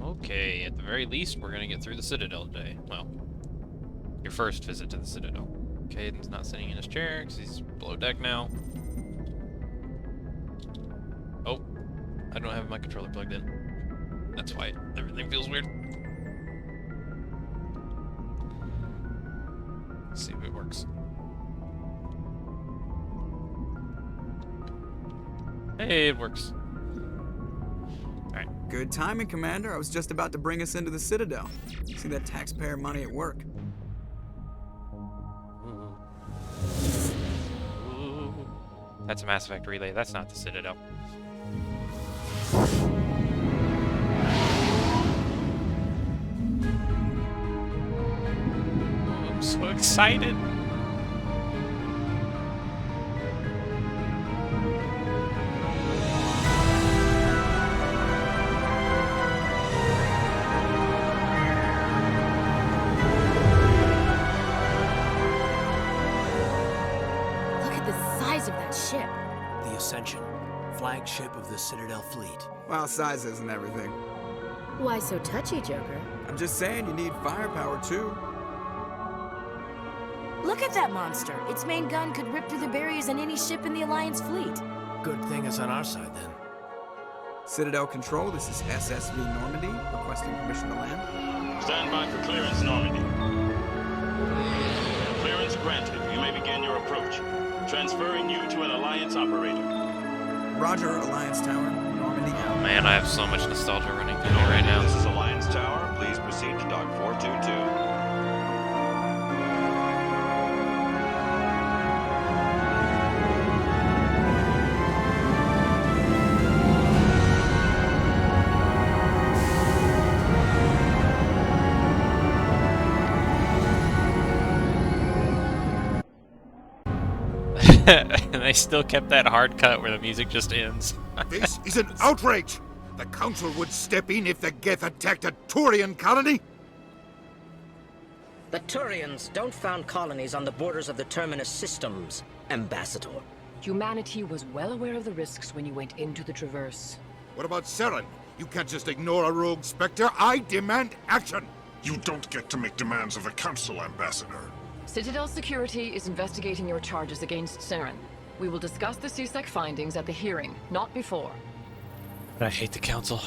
Okay, at the very least, we're gonna get through the Citadel today. Well, your first visit to the Citadel. Caden's not sitting in his chair because he's below deck now. Oh, I don't have my controller plugged in. That's why everything feels weird. Let's see if it works. Hey, it works. Alright. Good timing, Commander. I was just about to bring us into the Citadel. See that taxpayer money at work. Ooh. That's a Mass Effect relay. That's not the Citadel. Oh, I'm so excited. Of that ship. The Ascension, flagship of the Citadel fleet. Well, size isn't everything. Why so touchy, Joker? I'm just saying you need firepower too. Look at that monster. Its main gun could rip through the barriers in any ship in the Alliance fleet. Good thing it's on our side then. Citadel Control, this is SSV Normandy, requesting permission to land. Stand by for clearance, Normandy. Clearance granted. You may begin your approach. Transferring you to an Alliance operator. Roger, Alliance Tower, Normandy. Oh man, I have so much nostalgia running through me right now. This is Alliance Tower. Please proceed to Dock 422. And they still kept that hard cut where the music just ends. This is an outrage! The Council would step in if the Geth attacked a Turian colony? The Turians don't found colonies on the borders of the Terminus systems, Ambassador. Humanity was well aware of the risks when you went into the Traverse. What about Saren? You can't just ignore a rogue Spectre. I demand action! You don't get to make demands of the Council, Ambassador. Citadel Security is investigating your charges against Saren. We will discuss the CSEC findings at the hearing, not before. I hate the Council.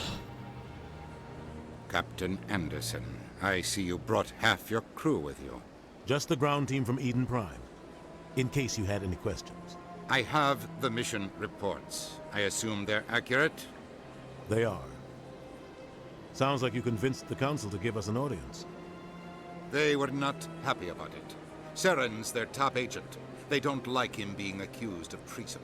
Captain Anderson, I see you brought half your crew with you. Just the ground team from Eden Prime, in case you had any questions. I have the mission reports. I assume they're accurate? They are. Sounds like you convinced the Council to give us an audience. They were not happy about it. Saren's their top agent. They don't like him being accused of treason.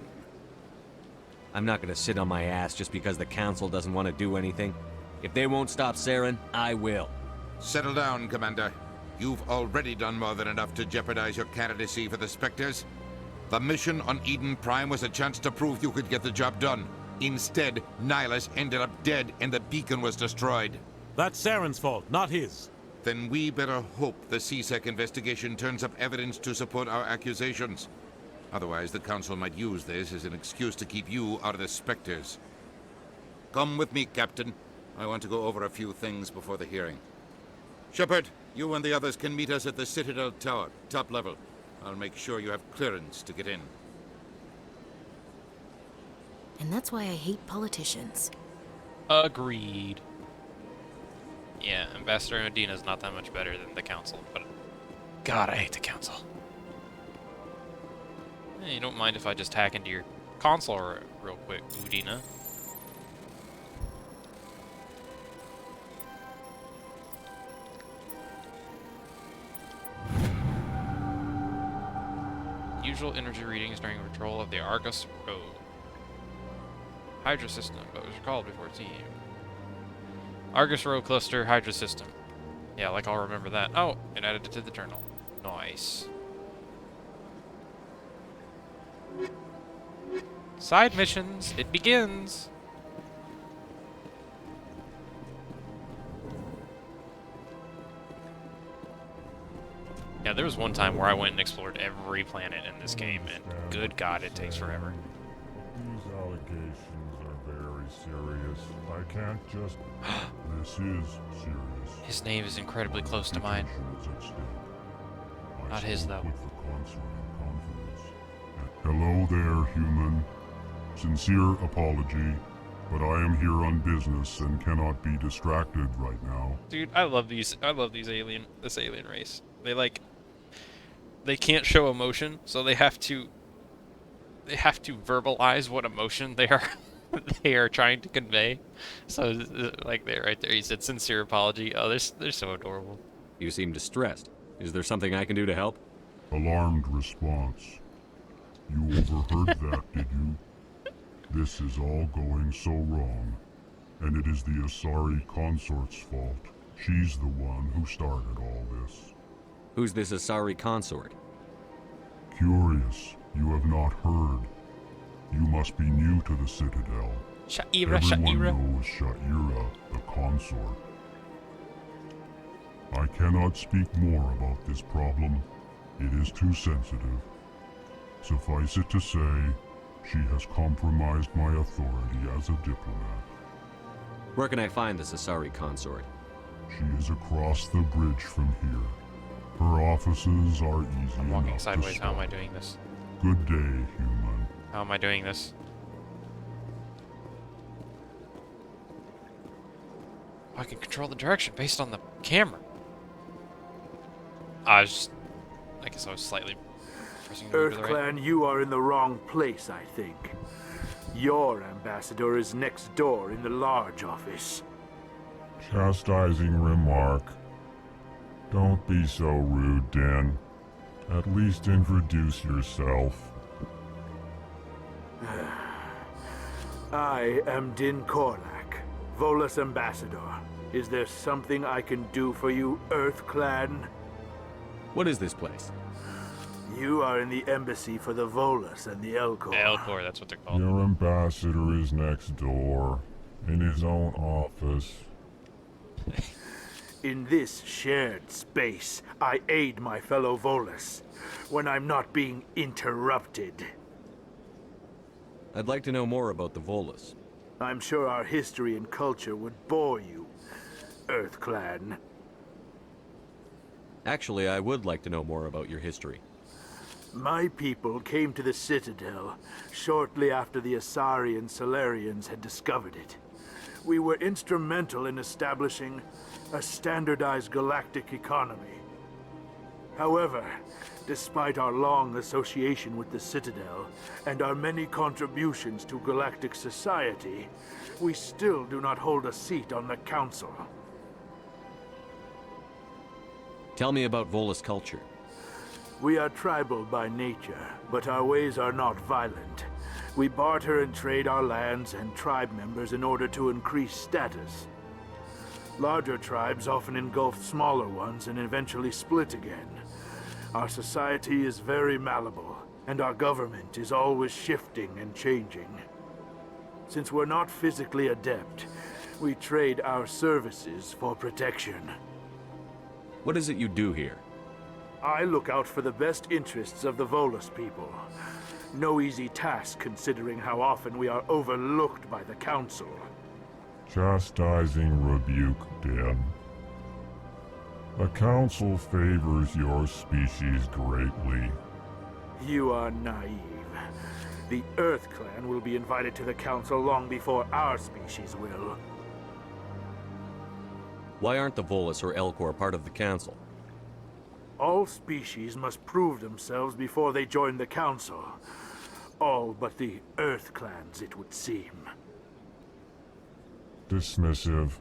I'm not gonna sit on my ass just because the Council doesn't want to do anything. If they won't stop Saren, I will. Settle down, Commander. You've already done more than enough to jeopardize your candidacy for the Spectres. The mission on Eden Prime was a chance to prove you could get the job done. Instead, Nihilus ended up dead and the beacon was destroyed. That's Saren's fault, not his. Then we better hope the CSEC investigation turns up evidence to support our accusations. Otherwise, the Council might use this as an excuse to keep you out of the Spectres. Come with me, Captain. I want to go over a few things before the hearing. Shepard, you and the others can meet us at the Citadel Tower, top level. I'll make sure you have clearance to get in. And that's why I hate politicians. Agreed. Yeah, Ambassador Medina's not that much better than the Council, but God, I hate the Council. Hey, you don't mind if I just hack into your console real quick, Udina? Usual energy readings during patrol of the Argus Road. Hydra system, but was recalled before TU. Argus Row Cluster Hydra System. Yeah, like I'll remember that. Oh, it added it to the journal. Nice. Side missions, it begins! Yeah, there was one time where I went and explored every planet in this game, and good God, it takes forever. These allegations are very serious. I can't just... This is serious. His name is incredibly close to mine. Not his, though. Hello there, human. Sincere apology, but I am here on business and cannot be distracted right now. Dude, I love this alien race. They can't show emotion, so they have to verbalize what emotion they are trying to convey. So like there, right there, he said sincere apology. Oh, they're so adorable. You seem distressed. Is there something I can do to help? Alarmed response. You overheard that, did you? This is all going so wrong, and it is the Asari consort's fault. She's the one who started all this. Who's this Asari consort? Curious, you have not heard. You must be new to the Citadel. Everyone knows Sha'ira, the consort. I cannot speak more about this problem. It is too sensitive. Suffice it to say, she has compromised my authority as a diplomat. Where can I find this Asari consort? She is across the bridge from here. Her offices are easy I'm walking enough sideways. to How am spot. I doing this? Good day, human. How am I doing this? Oh, I can control the direction based on the camera. I guess I was slightly pressing the right. EarthClan, you are in the wrong place, I think. Your ambassador is next door in the large office. Chastising remark. Don't be so rude, Din. At least introduce yourself. I am Din Korlak, Volus ambassador. Is there something I can do for you, EarthClan? What is this place? You are in the embassy for the Volus and the Elcor. Elcor, that's what they're called. Your ambassador is next door, in his own office. In this shared space, I aid my fellow Volus when I'm not being interrupted. I'd like to know more about the Volus. I'm sure our history and culture would bore you, EarthClan. Actually, I would like to know more about your history. My people came to the Citadel shortly after the Asari and Salarians had discovered it. We were instrumental in establishing a standardized galactic economy. However, despite our long association with the Citadel and our many contributions to galactic society, we still do not hold a seat on the Council. Tell me about Volus culture. We are tribal by nature, but our ways are not violent. We barter and trade our lands and tribe members in order to increase status. Larger tribes often engulf smaller ones and eventually split again. Our society is very malleable, and our government is always shifting and changing. Since we're not physically adept, we trade our services for protection. What is it you do here? I look out for the best interests of the Volus people. No easy task considering how often we are overlooked by the Council. Chastising rebuke, Din. The Council favors your species greatly. You are naive. The EarthClan will be invited to the Council long before our species will. Why aren't the Volus or Elcor part of the Council? All species must prove themselves before they join the Council. All but the EarthClans, it would seem. Dismissive.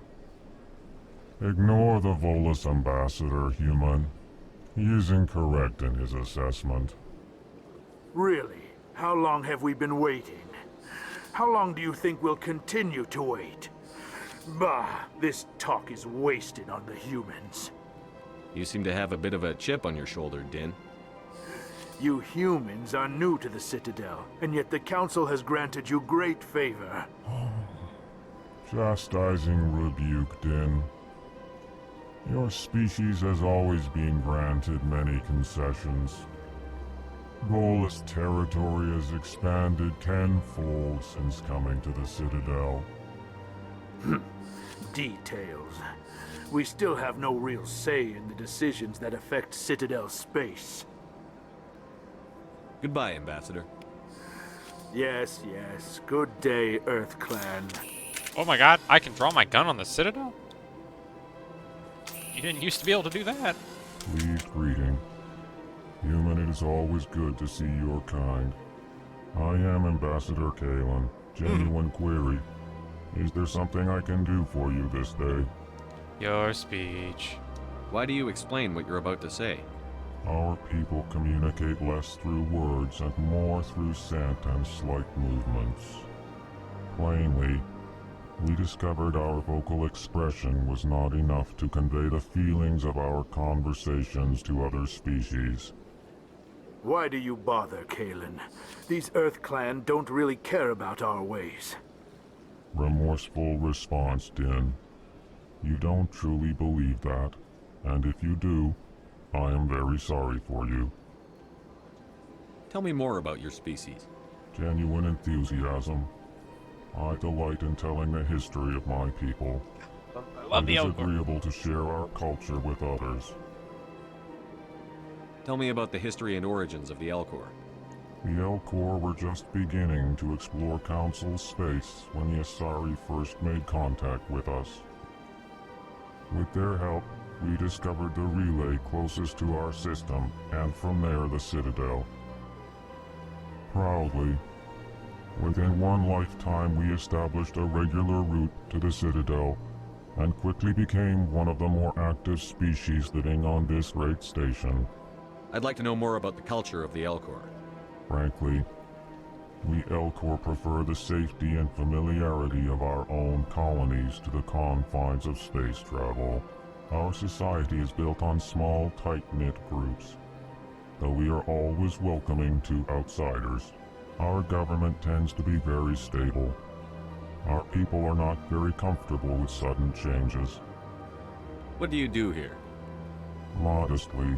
Ignore the Volus ambassador, human. He is incorrect in his assessment. Really? How long have we been waiting? How long do you think we'll continue to wait? Bah, this talk is wasted on the humans. You seem to have a bit of a chip on your shoulder, Din. You humans are new to the Citadel, and yet the Council has granted you great favor. Chastising rebuke, Din. Your species has always been granted many concessions. Volus territory has expanded tenfold since coming to the Citadel. Details. We still have no real say in the decisions that affect Citadel space. Goodbye, Ambassador. Yes, yes. Good day, Earth Clan. Oh my god, I can draw my gun on the Citadel? You didn't used to be able to do that. Please greeting. Human, it is always good to see your kind. I am Ambassador Kalen. Genuine query. Is there something I can do for you this day? Your speech. Why do you explain what you're about to say? Our people communicate less through words and more through scent and slight movements. Plainly, we discovered our vocal expression was not enough to convey the feelings of our conversations to other species. Why do you bother, Kalen? These Earth Clan don't really care about our ways. Remorseful response, Din. You don't truly believe that, and if you do, I am very sorry for you. Tell me more about your species. Genuine enthusiasm. I delight in telling the history of my people. I love it the is Elcor. agreeable to share our culture with others. Tell me about the history and origins of the Elcor. The Elcor were just beginning to explore Council space when the Asari first made contact with us. With their help, we discovered the relay closest to our system, and from there the Citadel. Proudly, within one lifetime we established a regular route to the Citadel, and quickly became one of the more active species living on this great station. I'd like to know more about the culture of the Elcor. Frankly, we Elcor prefer the safety and familiarity of our own colonies to the confines of space travel. Our society is built on small, tight-knit groups. Though we are always welcoming to outsiders, our government tends to be very stable. Our people are not very comfortable with sudden changes. What do you do here? Modestly,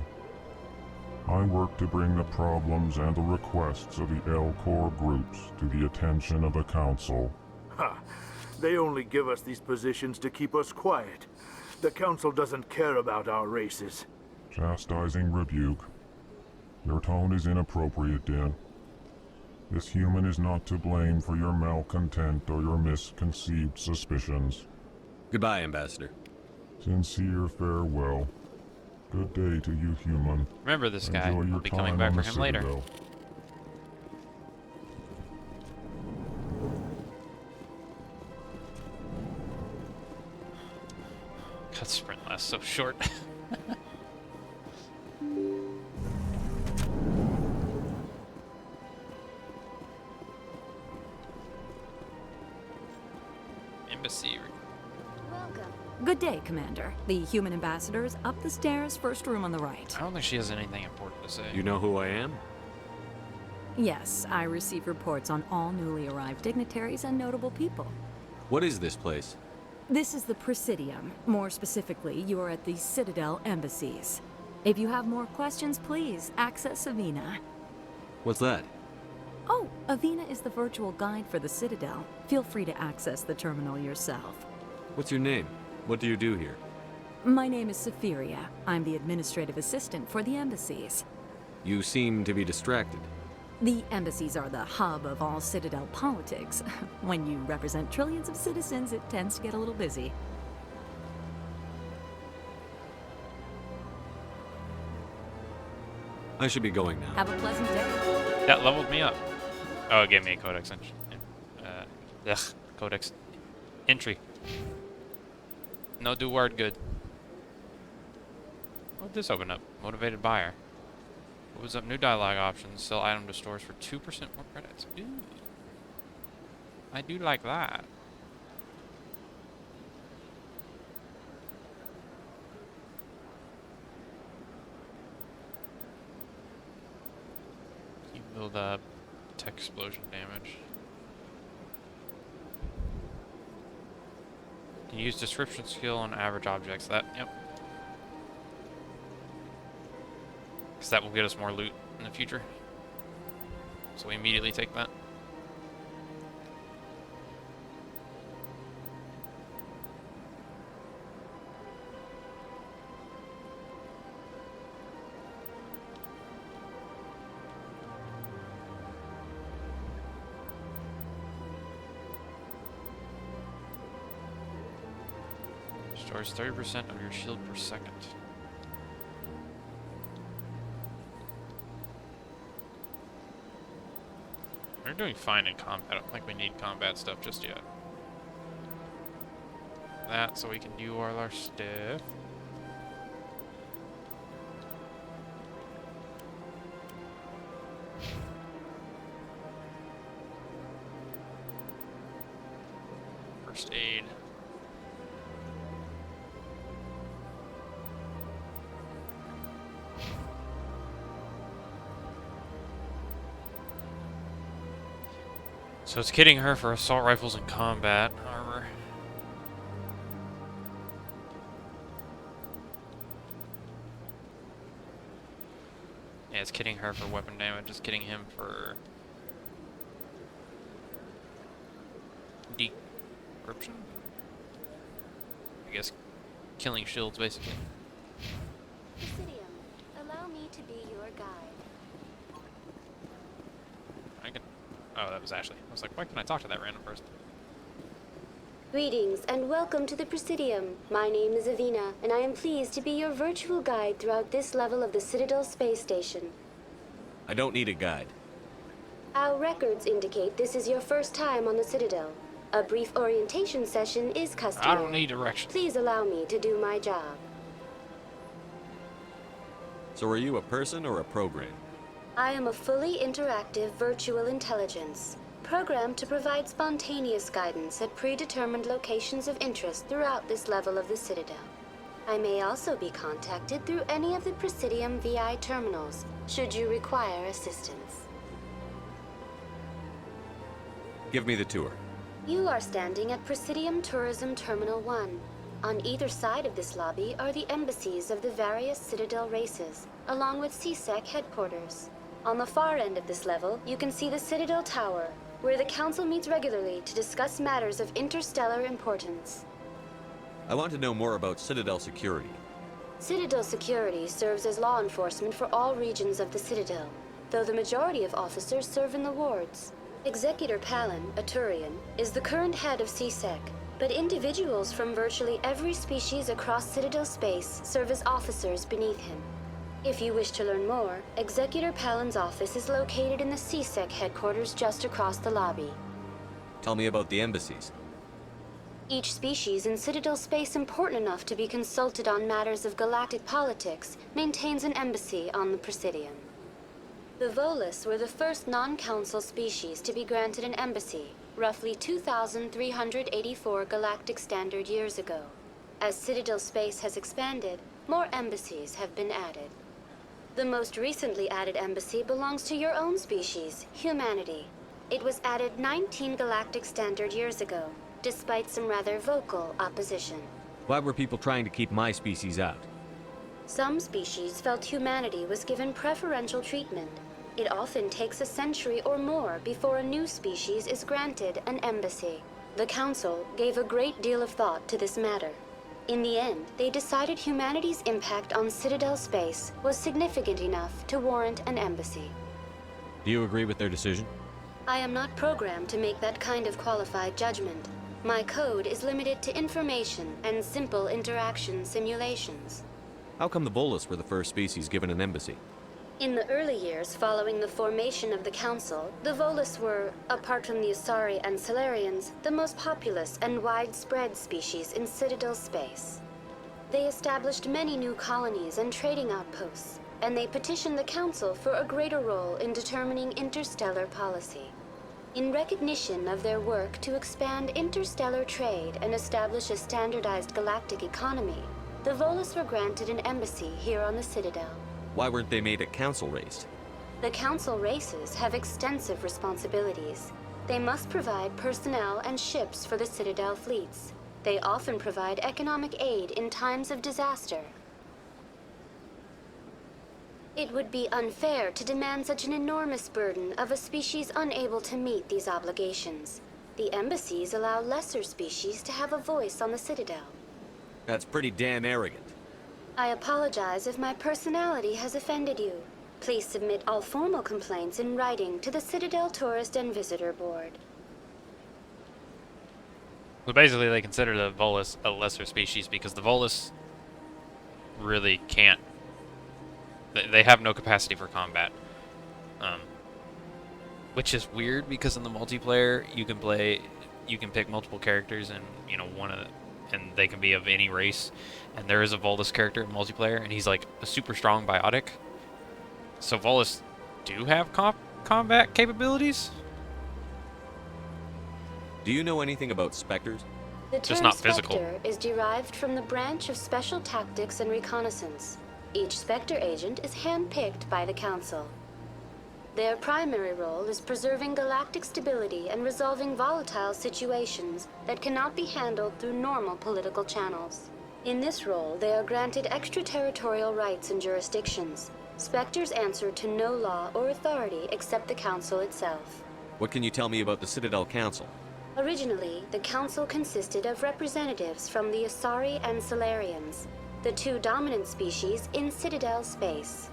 I work to bring the problems and the requests of the Elcor groups to the attention of the Council. Ha! They only give us these positions to keep us quiet. The Council doesn't care about our races. Chastising rebuke. Your tone is inappropriate, Din. This human is not to blame for your malcontent or your misconceived suspicions. Goodbye, Ambassador. Sincere farewell. Good day to you, human. Remember this guy. Enjoy your I'll be coming time back on for the him later. Citadel. God, sprint lasts so short. Embassy. Good day, Commander. The human ambassador is up the stairs, first room on the right. I don't think she has anything important to say. You know who I am? Yes, I receive reports on all newly arrived dignitaries and notable people. What is this place? This is the Presidium. More specifically, you are at the Citadel embassies. If you have more questions, please access Avina. What's that? Oh, Avina is the virtual guide for the Citadel. Feel free to access the terminal yourself. What's your name? What do you do here? My name is Safiria. I'm the administrative assistant for the embassies. You seem to be distracted. The embassies are the hub of all Citadel politics. When you represent trillions of citizens, it tends to get a little busy. I should be going now. Have a pleasant day. That leveled me up. Oh, it gave me a codex entry. Codex entry. No do word good. What did this open up? Motivated buyer. Opens up new dialogue options. Sell item to stores for 2% more credits. Ooh. I do like that. You build up tech explosion damage. You use description skill on average objects. That, yep. Because that will get us more loot in the future. So we immediately take that. Restores 30% of your shield per second. We're doing fine in combat. I don't think we need combat stuff just yet. That so we can do all our stuff. First aid. So it's kitting her for assault rifles and combat armor. Yeah, it's kitting her for weapon damage. It's kitting him for decryption. I guess killing shields, basically. Presidium, allow me to be your guide. I can. Oh, that was Ashley. I was like, why can't I talk to that random person? Greetings and welcome to the Presidium. My name is Avina, and I am pleased to be your virtual guide throughout this level of the Citadel space station. I don't need a guide. Our records indicate this is your first time on the Citadel. A brief orientation session is customary. I don't need directions. Please allow me to do my job. So are you a person or a program? I am a fully interactive virtual intelligence, programmed to provide spontaneous guidance at predetermined locations of interest throughout this level of the Citadel. I may also be contacted through any of the Presidium VI terminals, should you require assistance. Give me the tour. You are standing at Presidium Tourism Terminal 1. On either side of this lobby are the embassies of the various Citadel races, along with CSEC headquarters. On the far end of this level, you can see the Citadel Tower, where the Council meets regularly to discuss matters of interstellar importance. I want to know more about Citadel security. Citadel security serves as law enforcement for all regions of the Citadel, though the majority of officers serve in the wards. Executor Palin, a Turian, is the current head of CSEC, but individuals from virtually every species across Citadel space serve as officers beneath him. If you wish to learn more, Executor Palin's office is located in the CSEC headquarters just across the lobby. Tell me about the embassies. Each species in Citadel space important enough to be consulted on matters of galactic politics maintains an embassy on the Presidium. The Volus were the first non-council species to be granted an embassy, roughly 2,384 galactic standard years ago. As Citadel space has expanded, more embassies have been added. The most recently added embassy belongs to your own species, humanity. It was added 19 galactic standard years ago, despite some rather vocal opposition. Why were people trying to keep my species out? Some species felt humanity was given preferential treatment. It often takes a century or more before a new species is granted an embassy. The Council gave a great deal of thought to this matter. In the end, they decided humanity's impact on Citadel space was significant enough to warrant an embassy. Do you agree with their decision? I am not programmed to make that kind of qualified judgment. My code is limited to information and simple interaction simulations. How come the Volus were the first species given an embassy? In the early years following the formation of the Council, the Volus were, apart from the Asari and Salarians, the most populous and widespread species in Citadel space. They established many new colonies and trading outposts, and they petitioned the Council for a greater role in determining interstellar policy. In recognition of their work to expand interstellar trade and establish a standardized galactic economy, the Volus were granted an embassy here on the Citadel. Why weren't they made a council race? The Council races have extensive responsibilities. They must provide personnel and ships for the Citadel fleets. They often provide economic aid in times of disaster. It would be unfair to demand such an enormous burden of a species unable to meet these obligations. The embassies allow lesser species to have a voice on the Citadel. That's pretty damn arrogant. I apologize if my personality has offended you. Please submit all formal complaints in writing to the Citadel Tourist and Visitor Board. Well, basically, they consider the Volus a lesser species because the Volus really can't. They have no capacity for combat. Which is weird because in the multiplayer you can pick multiple characters and and they can be of any race. And there is a Volus character in multiplayer, and he's like a super strong biotic. So Volus do have combat capabilities. Do you know anything about Spectres? The Just term not physical. Spectre is derived from the branch of Special Tactics and Reconnaissance. Each Spectre agent is handpicked by the Council. Their primary role is preserving galactic stability and resolving volatile situations that cannot be handled through normal political channels. In this role, they are granted extraterritorial rights and jurisdictions. Spectres answer to no law or authority except the Council itself. What can you tell me about the Citadel Council? Originally, the Council consisted of representatives from the Asari and Solarians, the two dominant species in Citadel space.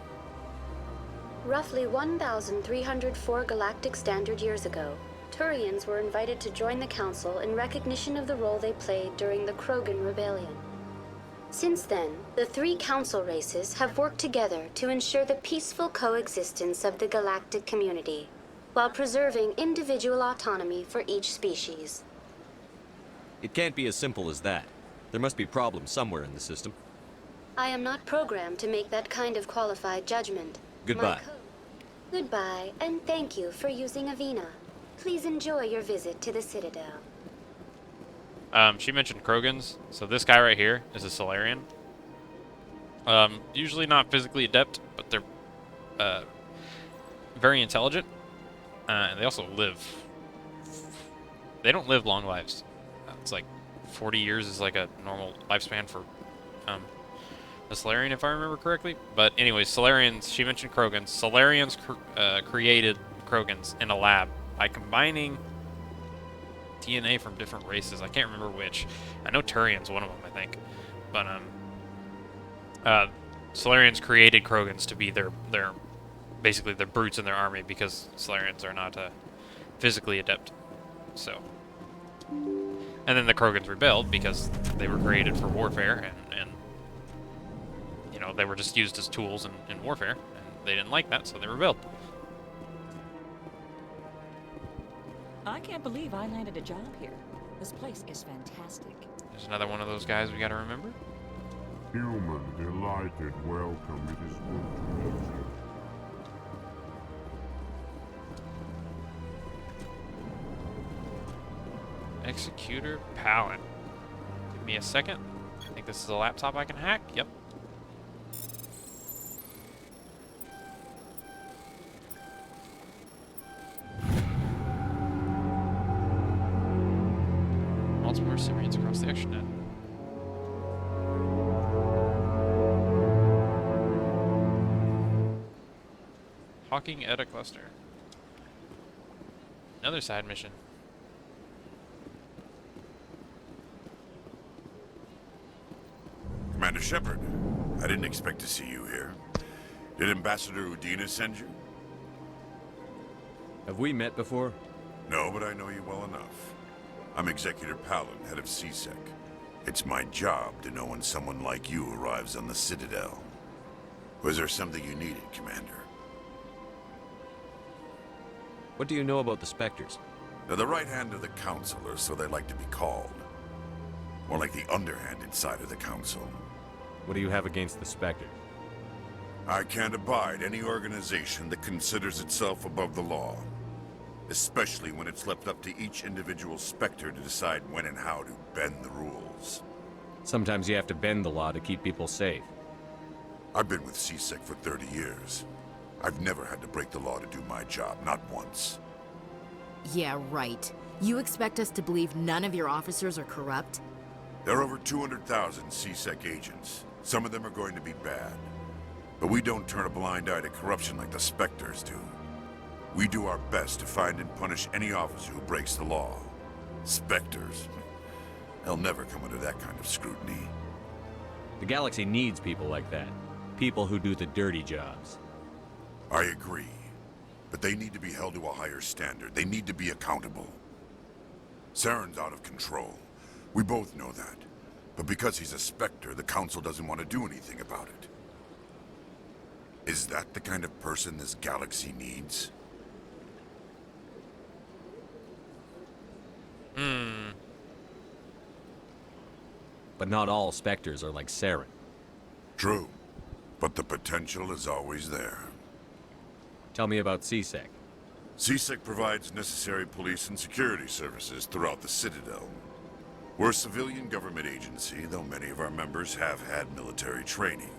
Roughly 1,304 galactic standard years ago, Turians were invited to join the Council in recognition of the role they played during the Krogan Rebellion. Since then, the three Council races have worked together to ensure the peaceful coexistence of the galactic community, while preserving individual autonomy for each species. It can't be as simple as that. There must be problems somewhere in the system. I am not programmed to make that kind of qualified judgment. Goodbye. Goodbye, and thank you for using Avina. Please enjoy your visit to the Citadel. She mentioned Krogans, so this guy right here is a Solarian. Usually not physically adept, but they're very intelligent, and they also live. They don't live long lives. It's like 40 years is like a normal lifespan for a Solarian, if I remember correctly. But anyways, Solarians, she mentioned Krogans. Solarians created Krogans in a lab by combining DNA from different races. I can't remember which. I know Turian's one of them, I think. But Solarians created Krogans to be their basically their brutes in their army because Solarians are not physically adept. So, and then the Krogans rebelled because they were created for warfare and you know, they were just used as tools in warfare, and they didn't like that, so they rebelled. I can't believe I landed a job here. This place is fantastic. There's another one of those guys we gotta remember. Human, delighted, welcome. It is good to meet you. Executor Palin. Give me a second. I think this is a laptop I can hack. Yep. Multiple recipients across the extranet. Hawking Edda Cluster. Another side mission. Commander Shepard, I didn't expect to see you here. Did Ambassador Udina send you? Have we met before? No, but I know you well enough. I'm Executor Palin, head of CSEC. It's my job to know when someone like you arrives on the Citadel. Was there something you needed, Commander? What do you know about the Spectres? They're the right hand of the Council, or so they like to be called. More like the underhanded side of the Council. What do you have against the Spectres? I can't abide any organization that considers itself above the law. Especially when it's left up to each individual Spectre to decide when and how to bend the rules. Sometimes you have to bend the law to keep people safe. I've been with CSEC for 30 years. I've never had to break the law to do my job, not once. Yeah, right. You expect us to believe none of your officers are corrupt? There are over 200,000 CSEC agents. Some of them are going to be bad. But we don't turn a blind eye to corruption like the Spectres do. We do our best to find and punish any officer who breaks the law. Spectres. They'll never come under that kind of scrutiny. The galaxy needs people like that. People who do the dirty jobs. I agree. But they need to be held to a higher standard. They need to be accountable. Saren's out of control. We both know that. But because he's a Spectre, the Council doesn't want to do anything about it. Is that the kind of person this galaxy needs? But not all Spectres are like Saren. True. But the potential is always there. Tell me about C-Sec. C-Sec provides necessary police and security services throughout the Citadel. We're a civilian government agency, though many of our members have had military training.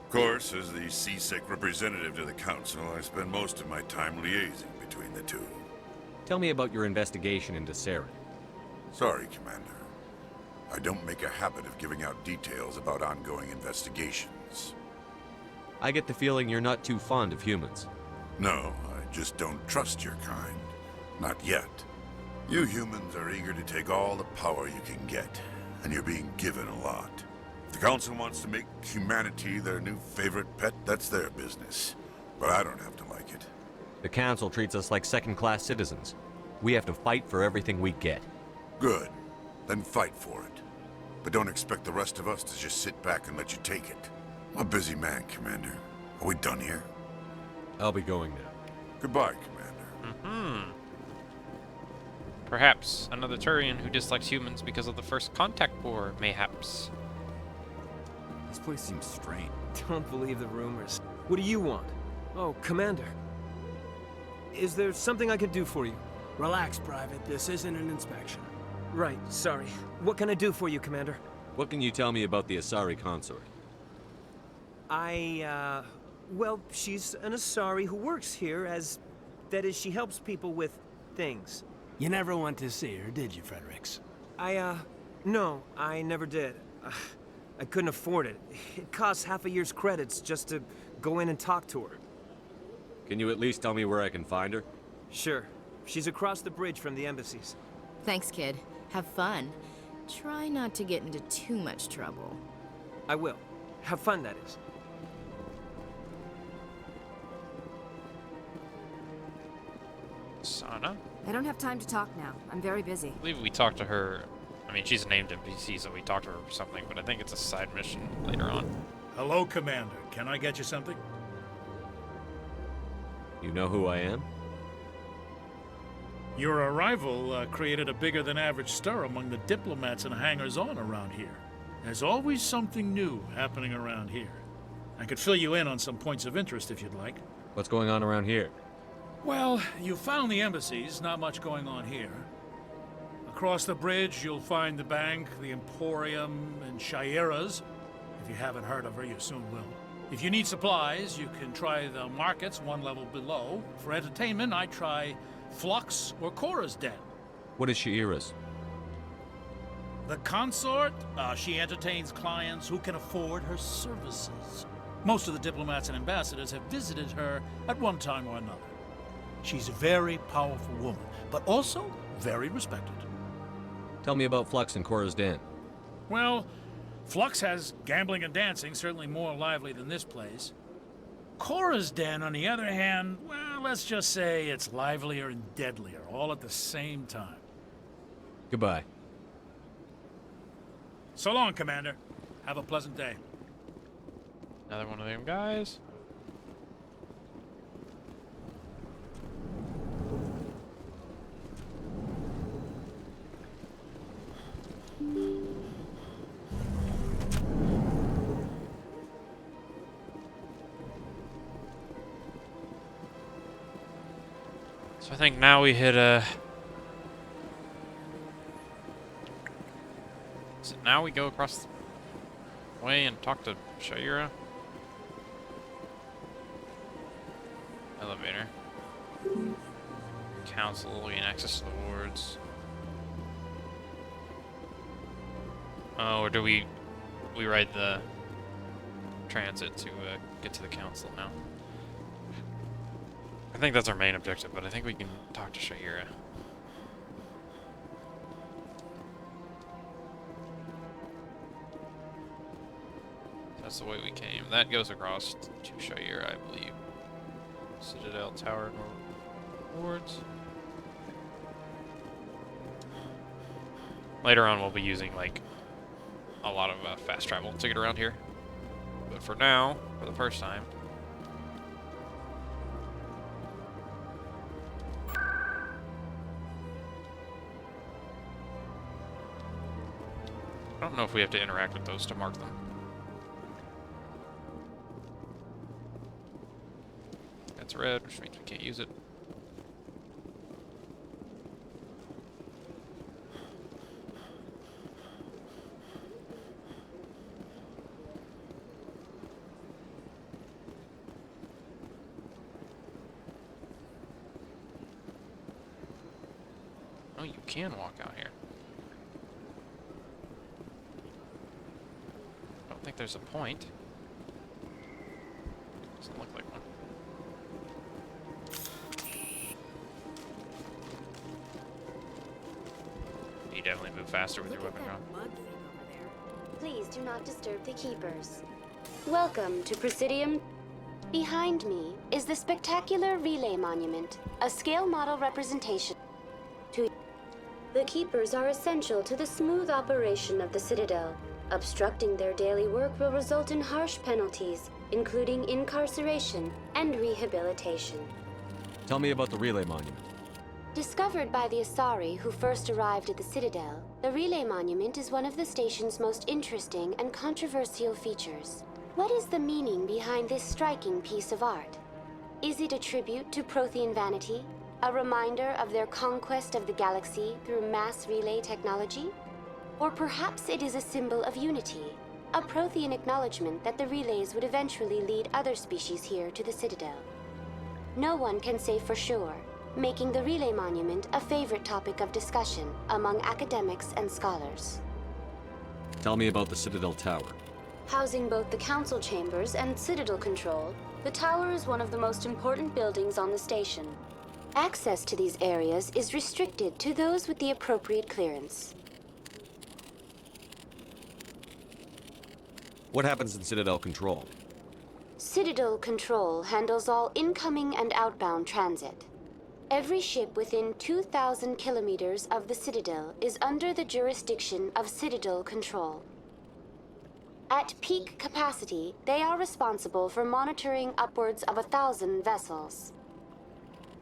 Of course, as the C-Sec representative to the Council, I spend most of my time liaising between the two. Tell me about your investigation into Saren. Sorry, Commander. I don't make a habit of giving out details about ongoing investigations. I get the feeling you're not too fond of humans. No, I just don't trust your kind. Not yet. You humans are eager to take all the power you can get, and you're being given a lot. If the Council wants to make humanity their new favorite pet, that's their business. But I don't have to like it. The Council treats us like second-class citizens. We have to fight for everything we get. Good. Then fight for it. But don't expect the rest of us to just sit back and let you take it. I'm a busy man, Commander. Are we done here? I'll be going now. Goodbye, Commander. Perhaps another Turian who dislikes humans because of the First Contact War, mayhaps. This place seems strange. Don't believe the rumors. What do you want? Oh, Commander. Is there something I can do for you? Relax, Private. This isn't an inspection. Right, sorry. What can I do for you, Commander? What can you tell me about the Asari consort? Well, she's an Asari who works here as... That is, she helps people with things. You never went to see her, did you, Fredericks? No, I never did. I couldn't afford it. It costs half a year's credits just to go in and talk to her. Can you at least tell me where I can find her? Sure. She's across the bridge from the embassies. Thanks, kid. Have fun. Try not to get into too much trouble. I will. Have fun, that is. Sana? I don't have time to talk now. I'm very busy. I believe we talked to her. I mean, she's named NPC, so we talked to her for something, but I think it's a side mission later on. Hello, Commander. Can I get you something? You know who I am? Your arrival created a bigger-than-average stir among the diplomats and hangers-on around here. There's always something new happening around here. I could fill you in on some points of interest if you'd like. What's going on around here? Well, you found the embassies, not much going on here. Across the bridge, you'll find the bank, the Emporium, and Shayera's. If you haven't heard of her, you soon will. If you need supplies, you can try the markets one level below. For entertainment, I try Flux or Cora's Den. What is Shayera's? The consort, she entertains clients who can afford her services. Most of the diplomats and ambassadors have visited her at one time or another. She's a very powerful woman, but also very respected. Tell me about Flux and Cora's Den. Well, Flux has gambling and dancing, certainly more lively than this place. Cora's Den, on the other hand, well, let's just say it's livelier and deadlier, all at the same time. Goodbye. So long, Commander. Have a pleasant day. Another one of them guys. So I think now we hit so now we go across the way and talk to Shayera. Elevator. Council, gain access to the wards. Oh, or do we ride the transit to get to the council now? I think that's our main objective, but I think we can talk to Shayera. That's the way we came. That goes across to Shayera, I believe. Citadel Tower wards. Later on, we'll be using, like, a lot of fast travel to get around here. But for now, for the first time... I don't know if we have to interact with those to mark them. That's red, which means we can't use it. Oh, you can walk out here. I don't think there's a point. Doesn't look like one. You definitely move faster with your weapon drawn. Please do not disturb the Keepers. Welcome to Presidium. Behind me is the spectacular Relay Monument, a scale model representation. The Keepers are essential to the smooth operation of the Citadel. Obstructing their daily work will result in harsh penalties, including incarceration and rehabilitation. Tell me about the Relay Monument. Discovered by the Asari who first arrived at the Citadel, the Relay Monument is one of the station's most interesting and controversial features. What is the meaning behind this striking piece of art? Is it a tribute to Prothean vanity? A reminder of their conquest of the galaxy through mass relay technology? Or perhaps it is a symbol of unity, a Prothean acknowledgement that the relays would eventually lead other species here to the Citadel. No one can say for sure, making the Relay Monument a favorite topic of discussion among academics and scholars. Tell me about the Citadel Tower. Housing both the Council Chambers and Citadel Control, the tower is one of the most important buildings on the station. Access to these areas is restricted to those with the appropriate clearance. What happens in Citadel Control? Citadel Control handles all incoming and outbound transit. Every ship within 2,000 kilometers of the Citadel is under the jurisdiction of Citadel Control. At peak capacity, they are responsible for monitoring upwards of 1,000 vessels.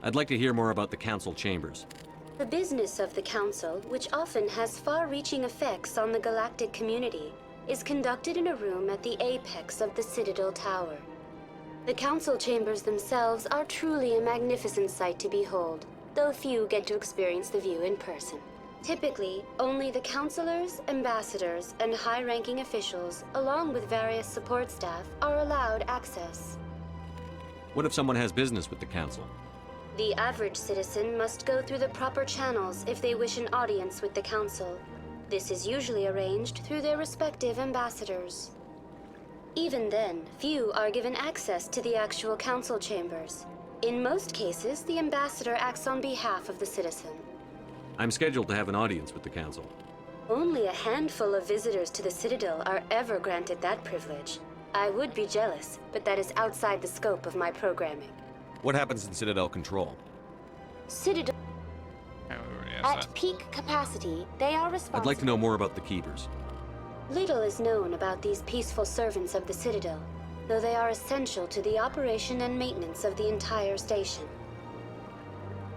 I'd like to hear more about the Council Chambers. The business of the Council, which often has far-reaching effects on the galactic community, is conducted in a room at the apex of the Citadel Tower. The Council Chambers themselves are truly a magnificent sight to behold, though few get to experience the view in person. Typically, only the councilors, ambassadors, and high-ranking officials, along with various support staff, are allowed access. What if someone has business with the Council? The average citizen must go through the proper channels if they wish an audience with the Council. This is usually arranged through their respective ambassadors. Even then, few are given access to the actual Council Chambers. In most cases, the ambassador acts on behalf of the citizen. I'm scheduled to have an audience with the Council. Only a handful of visitors to the Citadel are ever granted that privilege. I would be jealous, but that is outside the scope of my programming. What happens in Citadel Control? Citadel... At peak capacity, they are responsible... I'd like to know more about the Keepers. Little is known about these peaceful servants of the Citadel, though they are essential to the operation and maintenance of the entire station.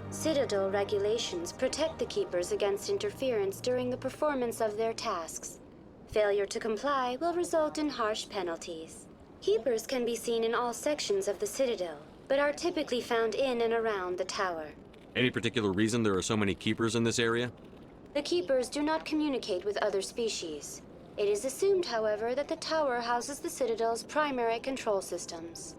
Citadel regulations protect the Keepers against interference during the performance of their tasks. Failure to comply will result in harsh penalties. Keepers can be seen in all sections of the Citadel, but are typically found in and around the tower. Any particular reason there are so many Keepers in this area? The Keepers do not communicate with other species. It is assumed, however, that the tower houses the Citadel's primary control systems.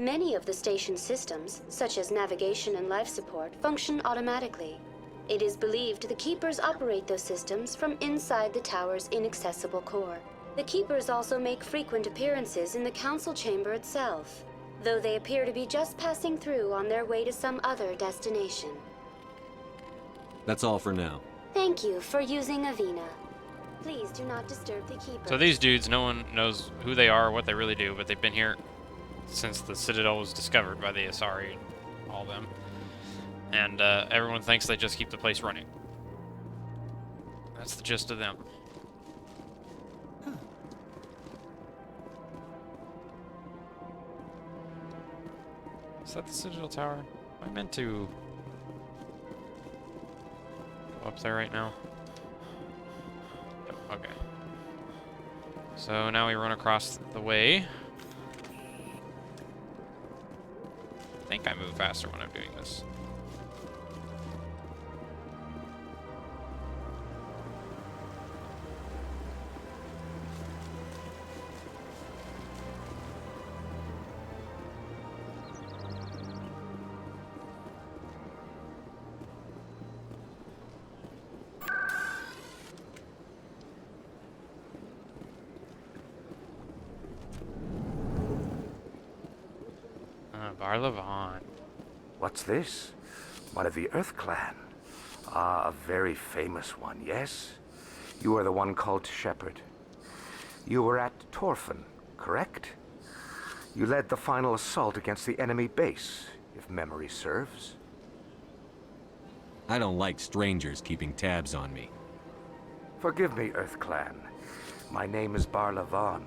Many of the station's systems, such as navigation and life support, function automatically. It is believed the Keepers operate those systems from inside the tower's inaccessible core. The Keepers also make frequent appearances in the Council Chamber itself, though they appear to be just passing through on their way to some other destination. That's all for now. Thank you for using Avina. Please do not disturb the Keepers. So these dudes, no one knows who they are, what they really do, but they've been here since the Citadel was discovered by the Asari and all of them. And everyone thinks they just keep the place running. That's the gist of them. Is that the Citadel Tower? Am I meant to go up there right now? Yep, okay. So now we run across the way. I think I move faster when I'm doing this. Bar Levon. What's this? One of the Earth Clan. Ah, a very famous one, yes? You are the one called Shepard. You were at Torfan, correct? You led the final assault against the enemy base, if memory serves. I don't like strangers keeping tabs on me. Forgive me, Earth Clan. My name is Bar Levon.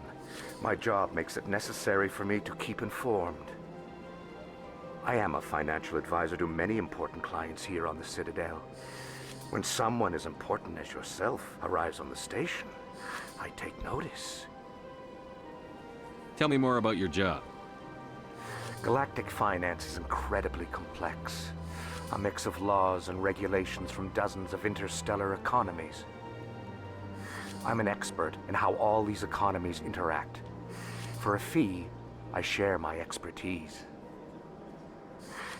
My job makes it necessary for me to keep informed. I am a financial advisor to many important clients here on the Citadel. When someone as important as yourself arrives on the station, I take notice. Tell me more about your job. Galactic finance is incredibly complex. A mix of laws and regulations from dozens of interstellar economies. I'm an expert in how all these economies interact. For a fee, I share my expertise.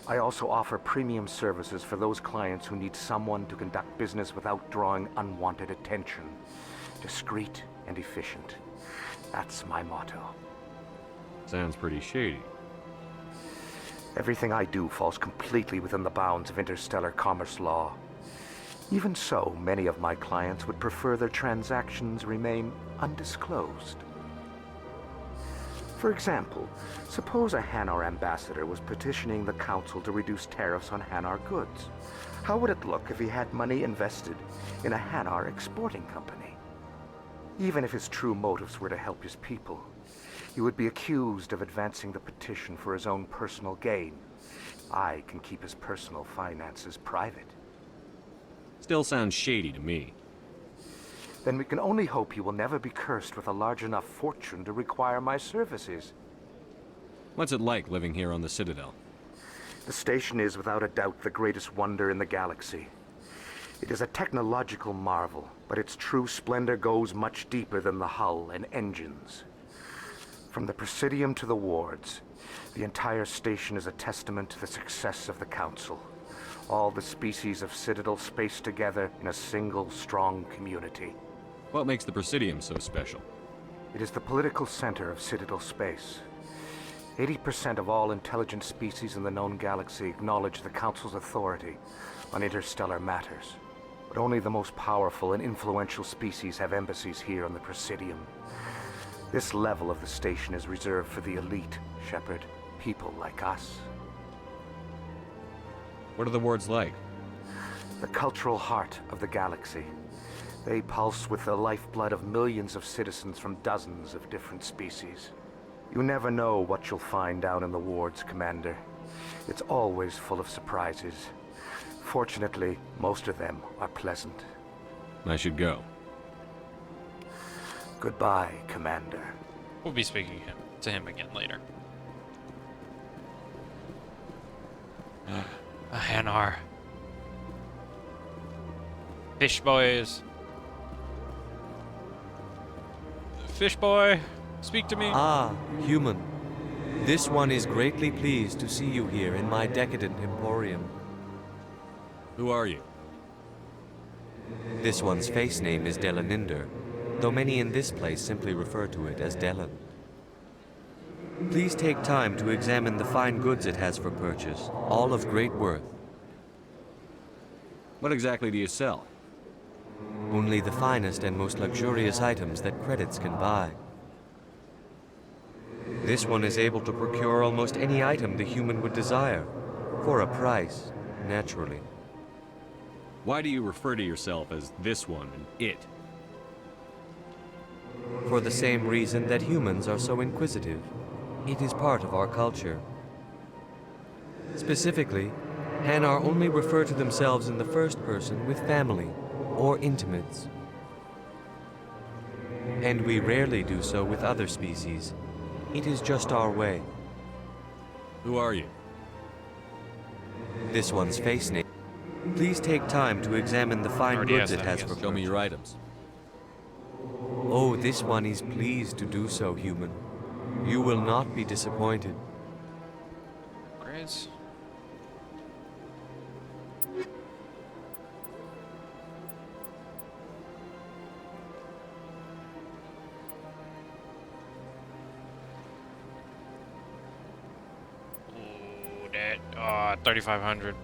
I also offer premium services for those clients who need someone to conduct business without drawing unwanted attention. Discreet and efficient. That's my motto. Sounds pretty shady. Everything I do falls completely within the bounds of interstellar commerce law. Even so, many of my clients would prefer their transactions remain undisclosed. For example, suppose a Hanar ambassador was petitioning the Council to reduce tariffs on Hanar goods. How would it look if he had money invested in a Hanar exporting company? Even if his true motives were to help his people, he would be accused of advancing the petition for his own personal gain. I can keep his personal finances private. Still sounds shady to me. Then we can only hope he will never be cursed with a large enough fortune to require my services. What's it like living here on the Citadel? The station is without a doubt the greatest wonder in the galaxy. It is a technological marvel, but its true splendor goes much deeper than the hull and engines. From the Presidium to the wards, the entire station is a testament to the success of the Council. All the species of Citadel spaced together in a single, strong community. What makes the Presidium so special? It is the political center of Citadel space. 80% of all intelligent species in the known galaxy acknowledge the Council's authority on interstellar matters. But only the most powerful and influential species have embassies here on the Presidium. This level of the station is reserved for the elite, Shepard. People like us. What are the wards like? The cultural heart of the galaxy. They pulse with the lifeblood of millions of citizens from dozens of different species. You never know what you'll find down in the wards, Commander. It's always full of surprises. Fortunately, most of them are pleasant. I should go. Goodbye, Commander. We'll be speaking to him again later. A Hanar. Fish boys. Fish boy, speak to me. Ah, human. This one is greatly pleased to see you here in my decadent emporium. Who are you? This one's face name is Delaninder, though many in this place simply refer to it as Delan. Please take time to examine the fine goods it has for purchase, all of great worth. What exactly do you sell? Only the finest and most luxurious items that credits can buy. This one is able to procure almost any item the human would desire, for a price, naturally. Why do you refer to yourself as this one and it? For the same reason that humans are so inquisitive. It is part of our culture. Specifically, Hanar only refer to themselves in the first person with family or intimates. And we rarely do so with other species. It is just our way. Who are you? This one's face name. Please take time to examine the fine goods it has for Show me your items. Oh, this one is pleased to do so, human. You will not be disappointed. Grades. Ooh, that 3,500.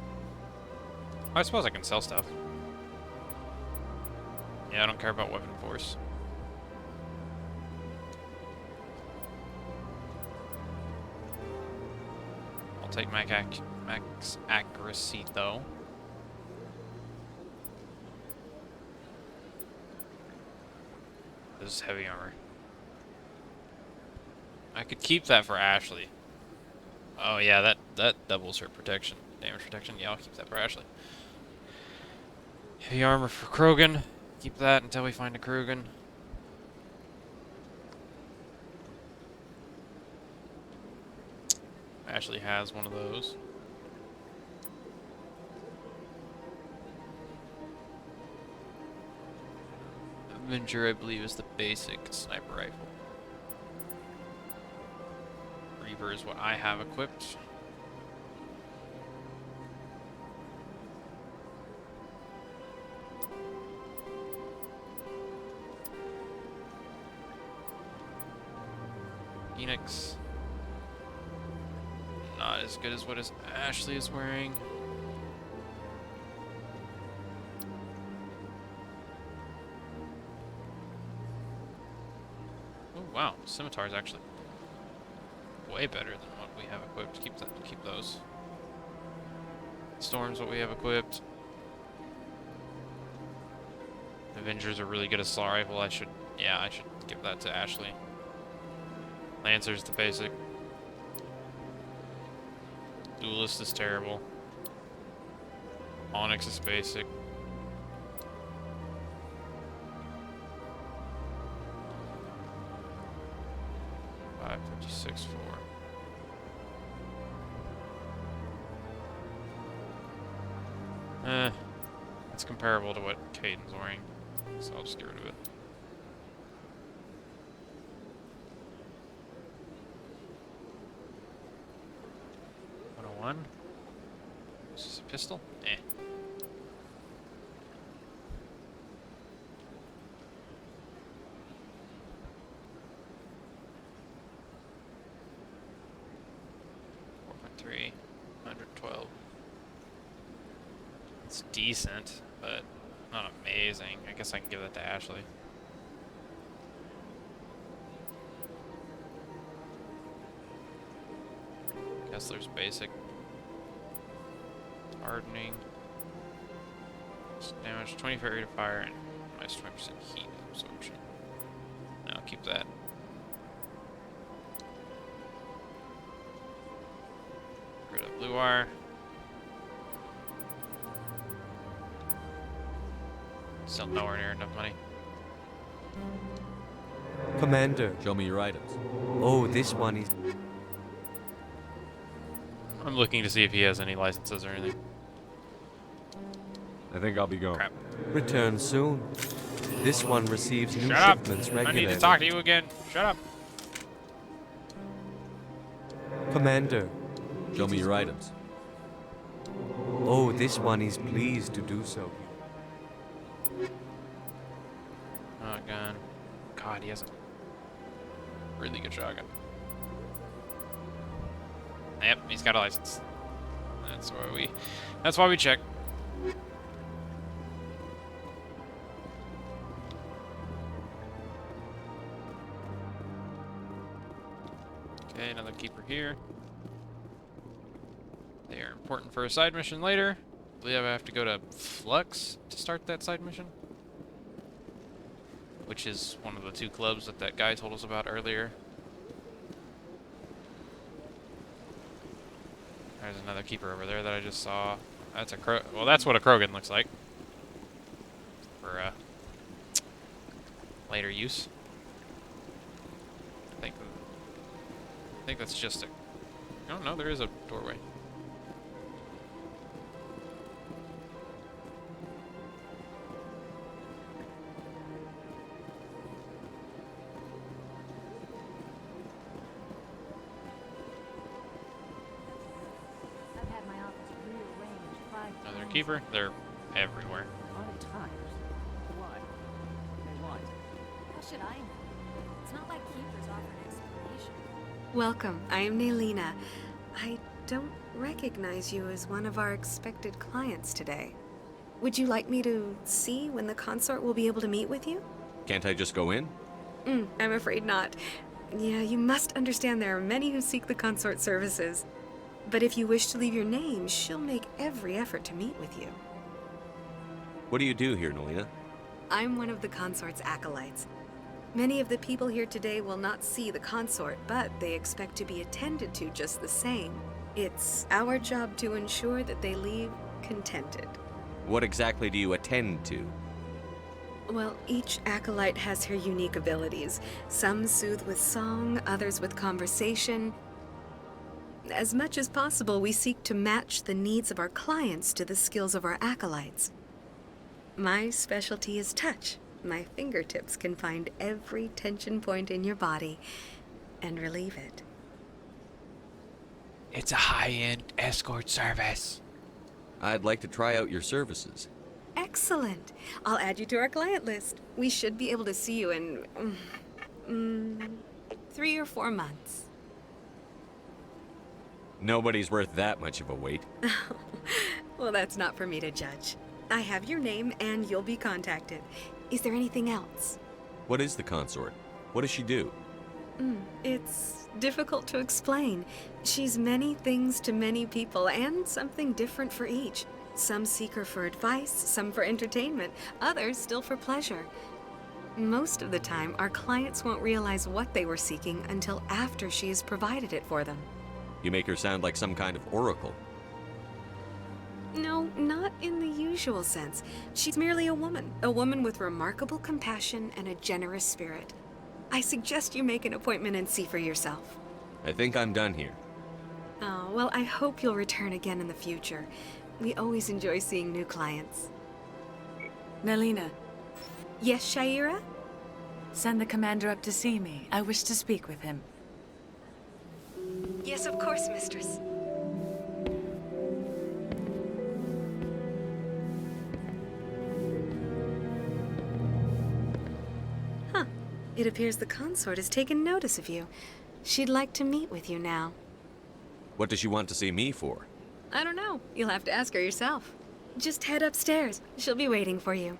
I suppose I can sell stuff. Yeah, I don't care about weapon force. I'll take max accuracy though. This is heavy armor. I could keep that for Ashley. Oh yeah, that doubles her protection, damage protection. Yeah, I'll keep that for Ashley. Heavy armor for Krogan. Keep that until we find a Krogan. Ashley has one of those. Avenger, I believe, is the basic sniper rifle. Reaver is what I have equipped. Phoenix. Not as good as what Ashley is wearing. Oh wow, scimitar is actually way better than what we have equipped. Keep those. Storm's what we have equipped. Avengers are really good at assault rifle. I should give that to Ashley. Lancer's the basic. Duelist is terrible. Onyx is basic. $556 for. It's comparable to what Caden's wearing, so I'll just get rid of it. Is this a pistol? Eh. .3, 112. It's decent, but not amazing. I guess I can give that to Ashley. Kessler's basic. Hardening. Damage 20% rate of fire and minus 20% heat absorption. I'll keep that. Get rid of blue wire. Still nowhere near enough money. Commander. Show me your items. Oh, this one is... I'm looking to see if he has any licenses or anything. I think I'll be going. Crap. Return soon. This one receives new Shut up! shipments I regularly. need to talk to you again. Shut up. Commander. Show me your items. Oh, this one is pleased to do so. Shotgun. God, he has a really good shotgun. Yep, he's got a license. That's why we check. Okay, another keeper here. They are important for a side mission later. believe I have to go to Flux to start that side mission, which is one of the 2 clubs that that guy told us about earlier. There's another keeper over there that I just saw. That's a well, that's what a Krogan looks like for later use. I think that's just a. Oh no, there is a doorway. Another keeper. They're everywhere. Why? They want. How should I know? It's not like keepers offer an explanation. Welcome, I am Naylina. I don't recognize you as one of our expected clients today. Would you like me to see when the consort will be able to meet with you? Can't I just go in? I'm afraid not. Yeah, you must understand there are many who seek the consort services. But if you wish to leave your name, she'll make every effort to meet with you. What do you do here, Naylina? I'm one of the consort's acolytes. Many of the people here today will not see the consort, but they expect to be attended to just the same. It's our job to ensure that they leave contented. What exactly do you attend to? Well, each acolyte has her unique abilities. Some soothe with song, others with conversation. As much as possible, we seek to match the needs of our clients to the skills of our acolytes. My specialty is touch. My fingertips can find every tension point in your body and relieve it. It's a high-end escort service. I'd like to try out your services. Excellent. I'll add you to our client list. We should be able to see you in 3 or 4 months. Nobody's worth that much of a wait. Well, that's not for me to judge. I have your name and you'll be contacted. Is there anything else? What is the consort? What does she do? It's difficult to explain. She's many things to many people and something different for each. Some seek her for advice, some for entertainment, others still for pleasure. Most of the time, our clients won't realize what they were seeking until after she has provided it for them. You make her sound like some kind of oracle. No, not in the usual sense. She's merely a woman with remarkable compassion and a generous spirit. I suggest you make an appointment and see for yourself. I think I'm done here. Oh, well, I hope you'll return again in the future. We always enjoy seeing new clients. Naylina. Yes, Sha'ira? Send the commander up to see me. I wish to speak with him. Yes, of course, mistress. Huh. It appears the consort has taken notice of you. She'd like to meet with you now. What does she want to see me for? I don't know. You'll have to ask her yourself. Just head upstairs. She'll be waiting for you.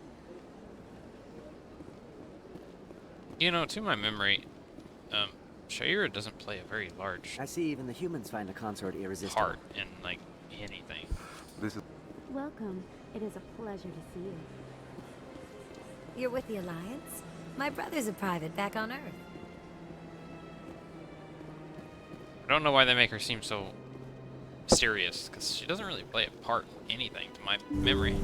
You know, to my memory, Sha'ira doesn't play a very large I see even the humans find a consort irresistible. part in, like, anything. Welcome. It is a pleasure to see you. You're with the Alliance? My brother's a private back on Earth. I don't know why they make her seem so serious, because she doesn't really play a part in anything, to my memory.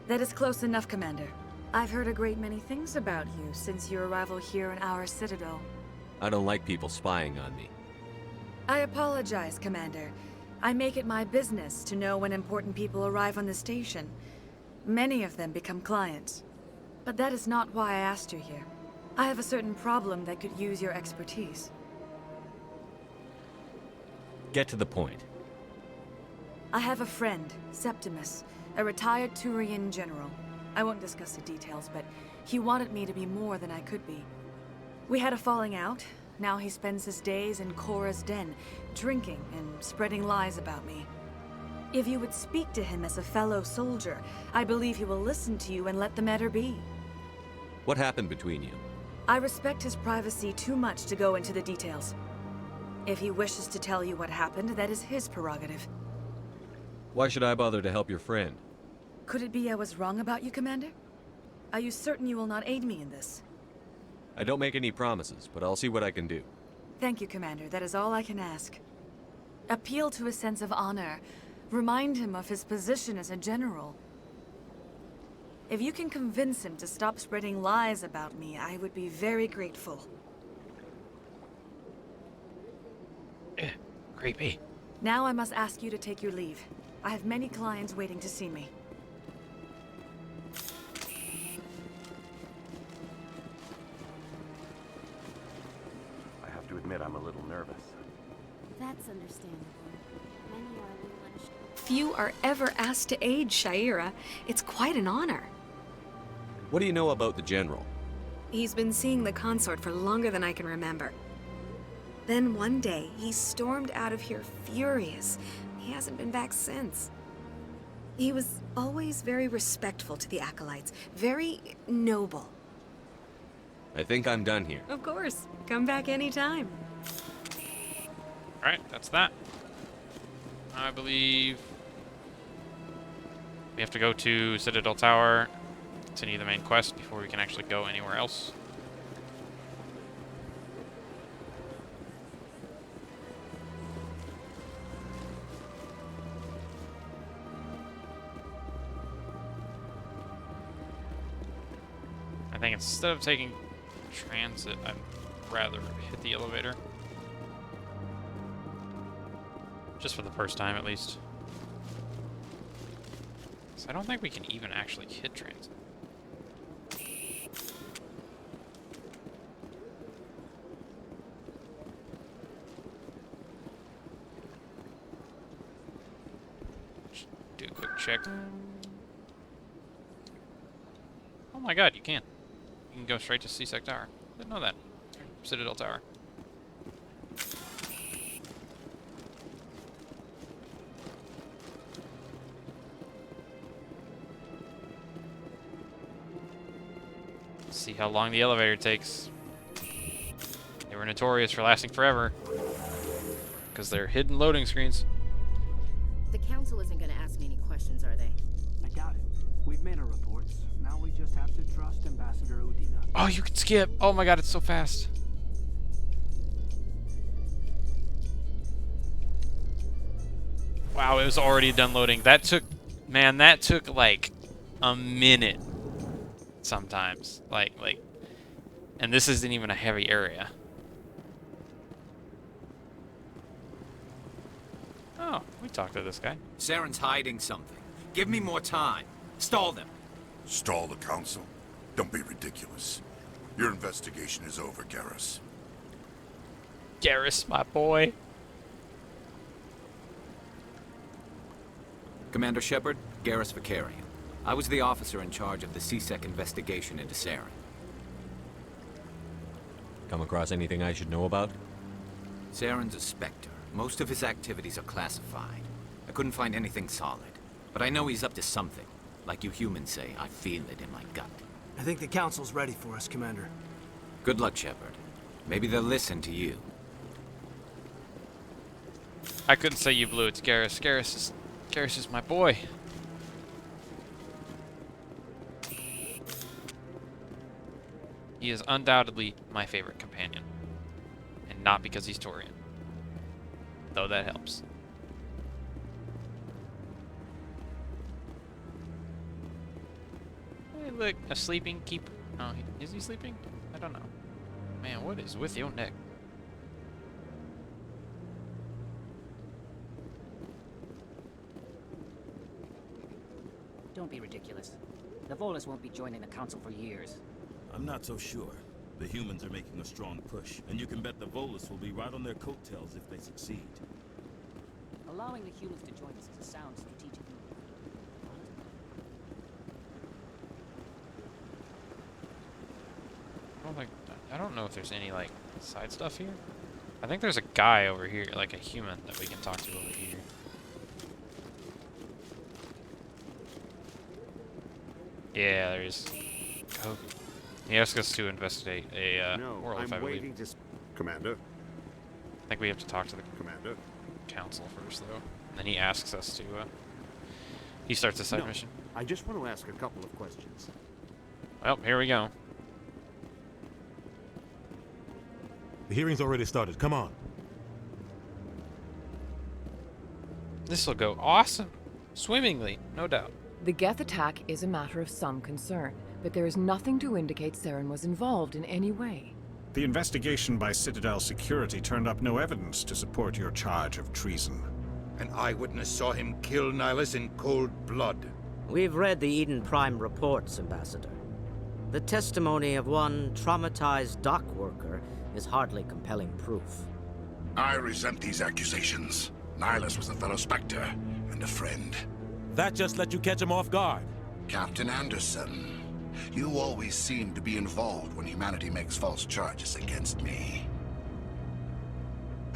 That is close enough, Commander. I've heard a great many things about you since your arrival here in our citadel. I don't like people spying on me. I apologize, Commander. I make it my business to know when important people arrive on the station. Many of them become clients. But that is not why I asked you here. I have a certain problem that could use your expertise. Get to the point. I have a friend, Septimus, a retired Turian general. I won't discuss the details, but he wanted me to be more than I could be. We had a falling out. Now he spends his days in Korra's den, drinking and spreading lies about me. If you would speak to him as a fellow soldier, I believe he will listen to you and let the matter be. What happened between you? I respect his privacy too much to go into the details. If he wishes to tell you what happened, that is his prerogative. Why should I bother to help your friend? Could it be I was wrong about you, Commander? Are you certain you will not aid me in this? I don't make any promises, but I'll see what I can do. Thank you, Commander. That is all I can ask. Appeal to his sense of honor. Remind him of his position as a general. If you can convince him to stop spreading lies about me, I would be very grateful. Creepy. Now I must ask you to take your leave. I have many clients waiting to see me. I have to admit I'm a little nervous. That's understandable. Many are a little unsure. Few are ever asked to aid Sha'ira. It's quite an honor. What do you know about the General? He's been seeing the consort for longer than I can remember. Then one day, he stormed out of here furious. He hasn't been back since. He was always very respectful to the acolytes, very noble. I think I'm done here. Of course. Come back anytime. Alright, that's that. I believe we have to go to Citadel Tower, continue the main quest before we can actually go anywhere else. I think instead of taking transit, I'd rather hit the elevator. Just for the first time, at least. So I don't think we can even actually hit transit. Just do a quick check. Oh my god, you can. You can go straight to C-Sec Tower. Didn't know that. Citadel Tower. See how long the elevator takes. They were notorious for lasting forever. Because they're hidden loading screens. The council isn't going to ask me any questions, are they? I doubt it. We've made our reports. Now we just have to trust Ambassador Udina. Oh, you can skip. Oh my god, it's so fast. Wow, it was already done loading. That took, man, that took like a minute sometimes. Like, and this isn't even a heavy area. Oh, we talked to this guy. Saren's hiding something. Give me more time. Stall them. Stall the council? Don't be ridiculous. Your investigation is over, Garrus. Garrus, my boy. Commander Shepard, Garrus Vakarian. I was the officer in charge of the C-Sec investigation into Saren. Come across anything I should know about? Saren's a Spectre. Most of his activities are classified. I couldn't find anything solid. But I know he's up to something. Like you humans say, I feel it in my gut. I think the council's ready for us, Commander. Good luck, Shepard. Maybe they'll listen to you. I couldn't say you blew it to Garrus. Garrus is my boy. He is undoubtedly my favorite companion. And not because he's Taurian. Though that helps. Hey, look, a sleeping keeper. Oh, is he sleeping? I don't know. Man, what is with your neck? Don't be ridiculous. The Volus won't be joining the Council for years. I'm not so sure. The humans are making a strong push, and you can bet the Volus will be right on their coattails if they succeed. Allowing the humans to join us is a sound strategic move. I don't know if there's any, like, side stuff here. I think there's a guy over here, like a human, that we can talk to over here. Yeah, there's Kogu. He asked us to investigate a orlif, I believe. Commander. I think we have to talk to the Commander. council first, though. And then he asks us to, he starts a side No, mission. I just want to ask a couple of questions. Well, here we go. The hearing's already started. Come on. This'll go awesome. Swimmingly, no doubt. The Geth attack is a matter of some concern, but there is nothing to indicate Saren was involved in any way. The investigation by Citadel Security turned up no evidence to support your charge of treason. An eyewitness saw him kill Nihilus in cold blood. We've read the Eden Prime reports, Ambassador. The testimony of one traumatized dock worker is hardly compelling proof. I resent these accusations. Nihilus was a fellow Spectre and a friend. That just let you catch him off guard. Captain Anderson, you always seem to be involved when humanity makes false charges against me.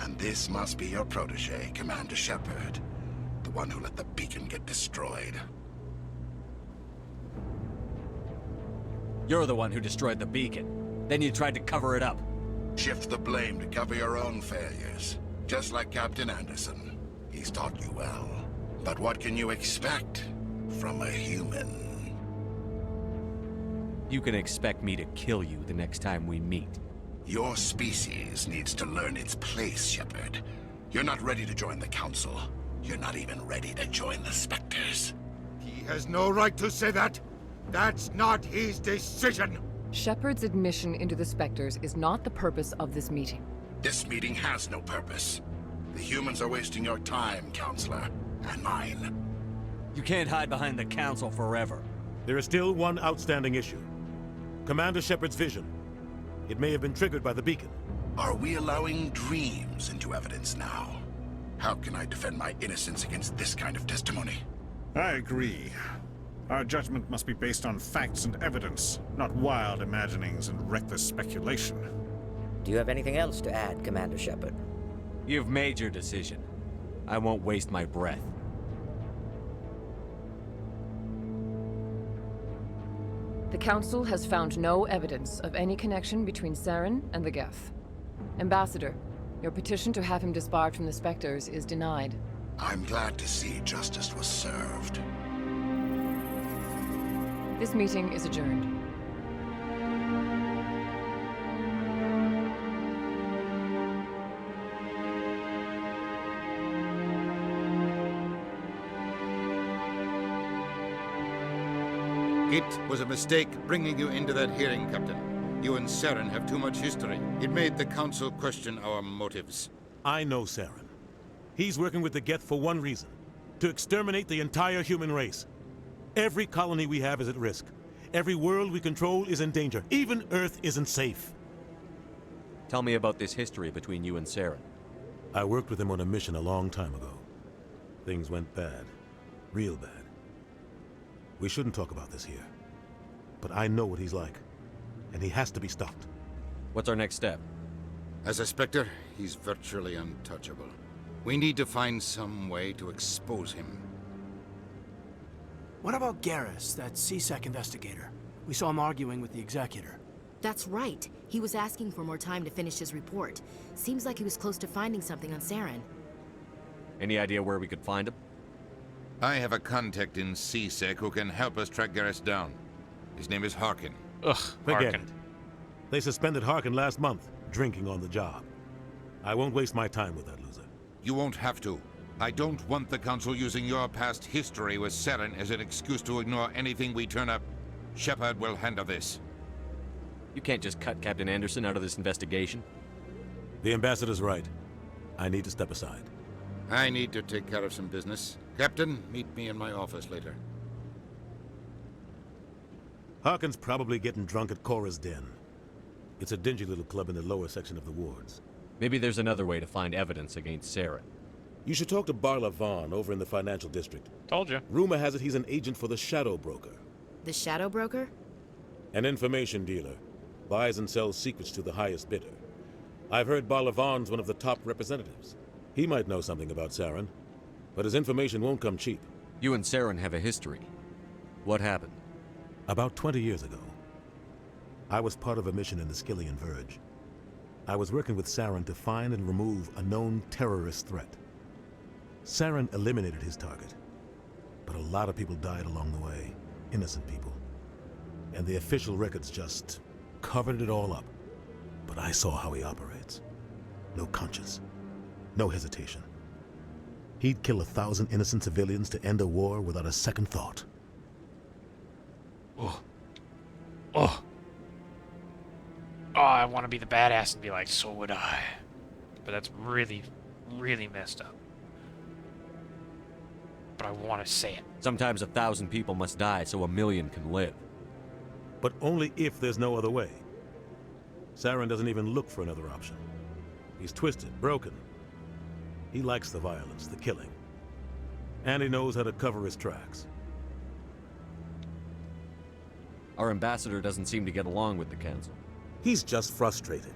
And this must be your protege, Commander Shepard, the one who let the beacon get destroyed. You're the one who destroyed the beacon. Then you tried to cover it up. Shift the blame to cover your own failures. Just like Captain Anderson. He's taught you well. But what can you expect from a human? You can expect me to kill you the next time we meet. Your species needs to learn its place, Shepard. You're not ready to join the Council. You're not even ready to join the Spectres. He has no right to say that. That's not his decision. Shepard's admission into the Spectres is not the purpose of this meeting. This meeting has no purpose. The humans are wasting your time, Counselor, and mine. You can't hide behind the Council forever. There is still one outstanding issue. Commander Shepard's vision. It may have been triggered by the beacon. Are we allowing dreams into evidence now? How can I defend my innocence against this kind of testimony? I agree. Our judgment must be based on facts and evidence, not wild imaginings and reckless speculation. Do you have anything else to add, Commander Shepard? You've made your decision. I won't waste my breath. The Council has found no evidence of any connection between Saren and the Geth. Ambassador, your petition to have him disbarred from the Spectres is denied. I'm glad to see justice was served. This meeting is adjourned. It was a mistake bringing you into that hearing, Captain. You and Saren have too much history. It made the Council question our motives. I know Saren. He's working with the Geth for one reason. To exterminate the entire human race. Every colony we have is at risk. Every world we control is in danger. Even Earth isn't safe. Tell me about this history between you and Saren. I worked with him on a mission a long time ago. Things went bad. Real bad. We shouldn't talk about this here. But I know what he's like. And he has to be stopped. What's our next step? As a Spectre, he's virtually untouchable. We need to find some way to expose him. What about Garrus, that CSEC investigator? We saw him arguing with the Executor. That's right. He was asking for more time to finish his report. Seems like he was close to finding something on Saren. Any idea where we could find him? I have a contact in CSEC who can help us track Garrus down. His name is Harkin. Ugh, Forget it. They suspended Harkin last month, drinking on the job. I won't waste my time with that loser. You won't have to. I don't want the Council using your past history with Saren as an excuse to ignore anything we turn up. Shepard will handle this. You can't just cut Captain Anderson out of this investigation. The Ambassador's right. I need to step aside. I need to take care of some business. Captain, meet me in my office later. Harkin's probably getting drunk at Cora's Den. It's a dingy little club in the lower section of the wards. Maybe there's another way to find evidence against Saren. You should talk to Barla Vaughn over in the financial district. Told you. Rumor has it he's an agent for the Shadow Broker. The Shadow Broker? An information dealer. Buys and sells secrets to the highest bidder. I've heard Barla Vaughn's one of the top representatives. He might know something about Saren, but his information won't come cheap. You and Saren have a history. What happened? About 20 years ago, I was part of a mission in the Skillian Verge. I was working with Saren to find and remove a known terrorist threat. Saren eliminated his target, but a lot of people died along the way, innocent people. And the official records just covered it all up. But I saw how he operates. No conscience, no hesitation. He'd kill 1,000 innocent civilians to end a war without a second thought. Oh. Oh. Oh, I want to be the badass and be like, so would I. But that's really, really messed up. But I want to say it. Sometimes 1,000 people must die so 1,000,000 can live. But only if there's no other way. Saren doesn't even look for another option. He's twisted, broken. He likes the violence, the killing. And he knows how to cover his tracks. Our ambassador doesn't seem to get along with the Council. He's just frustrated.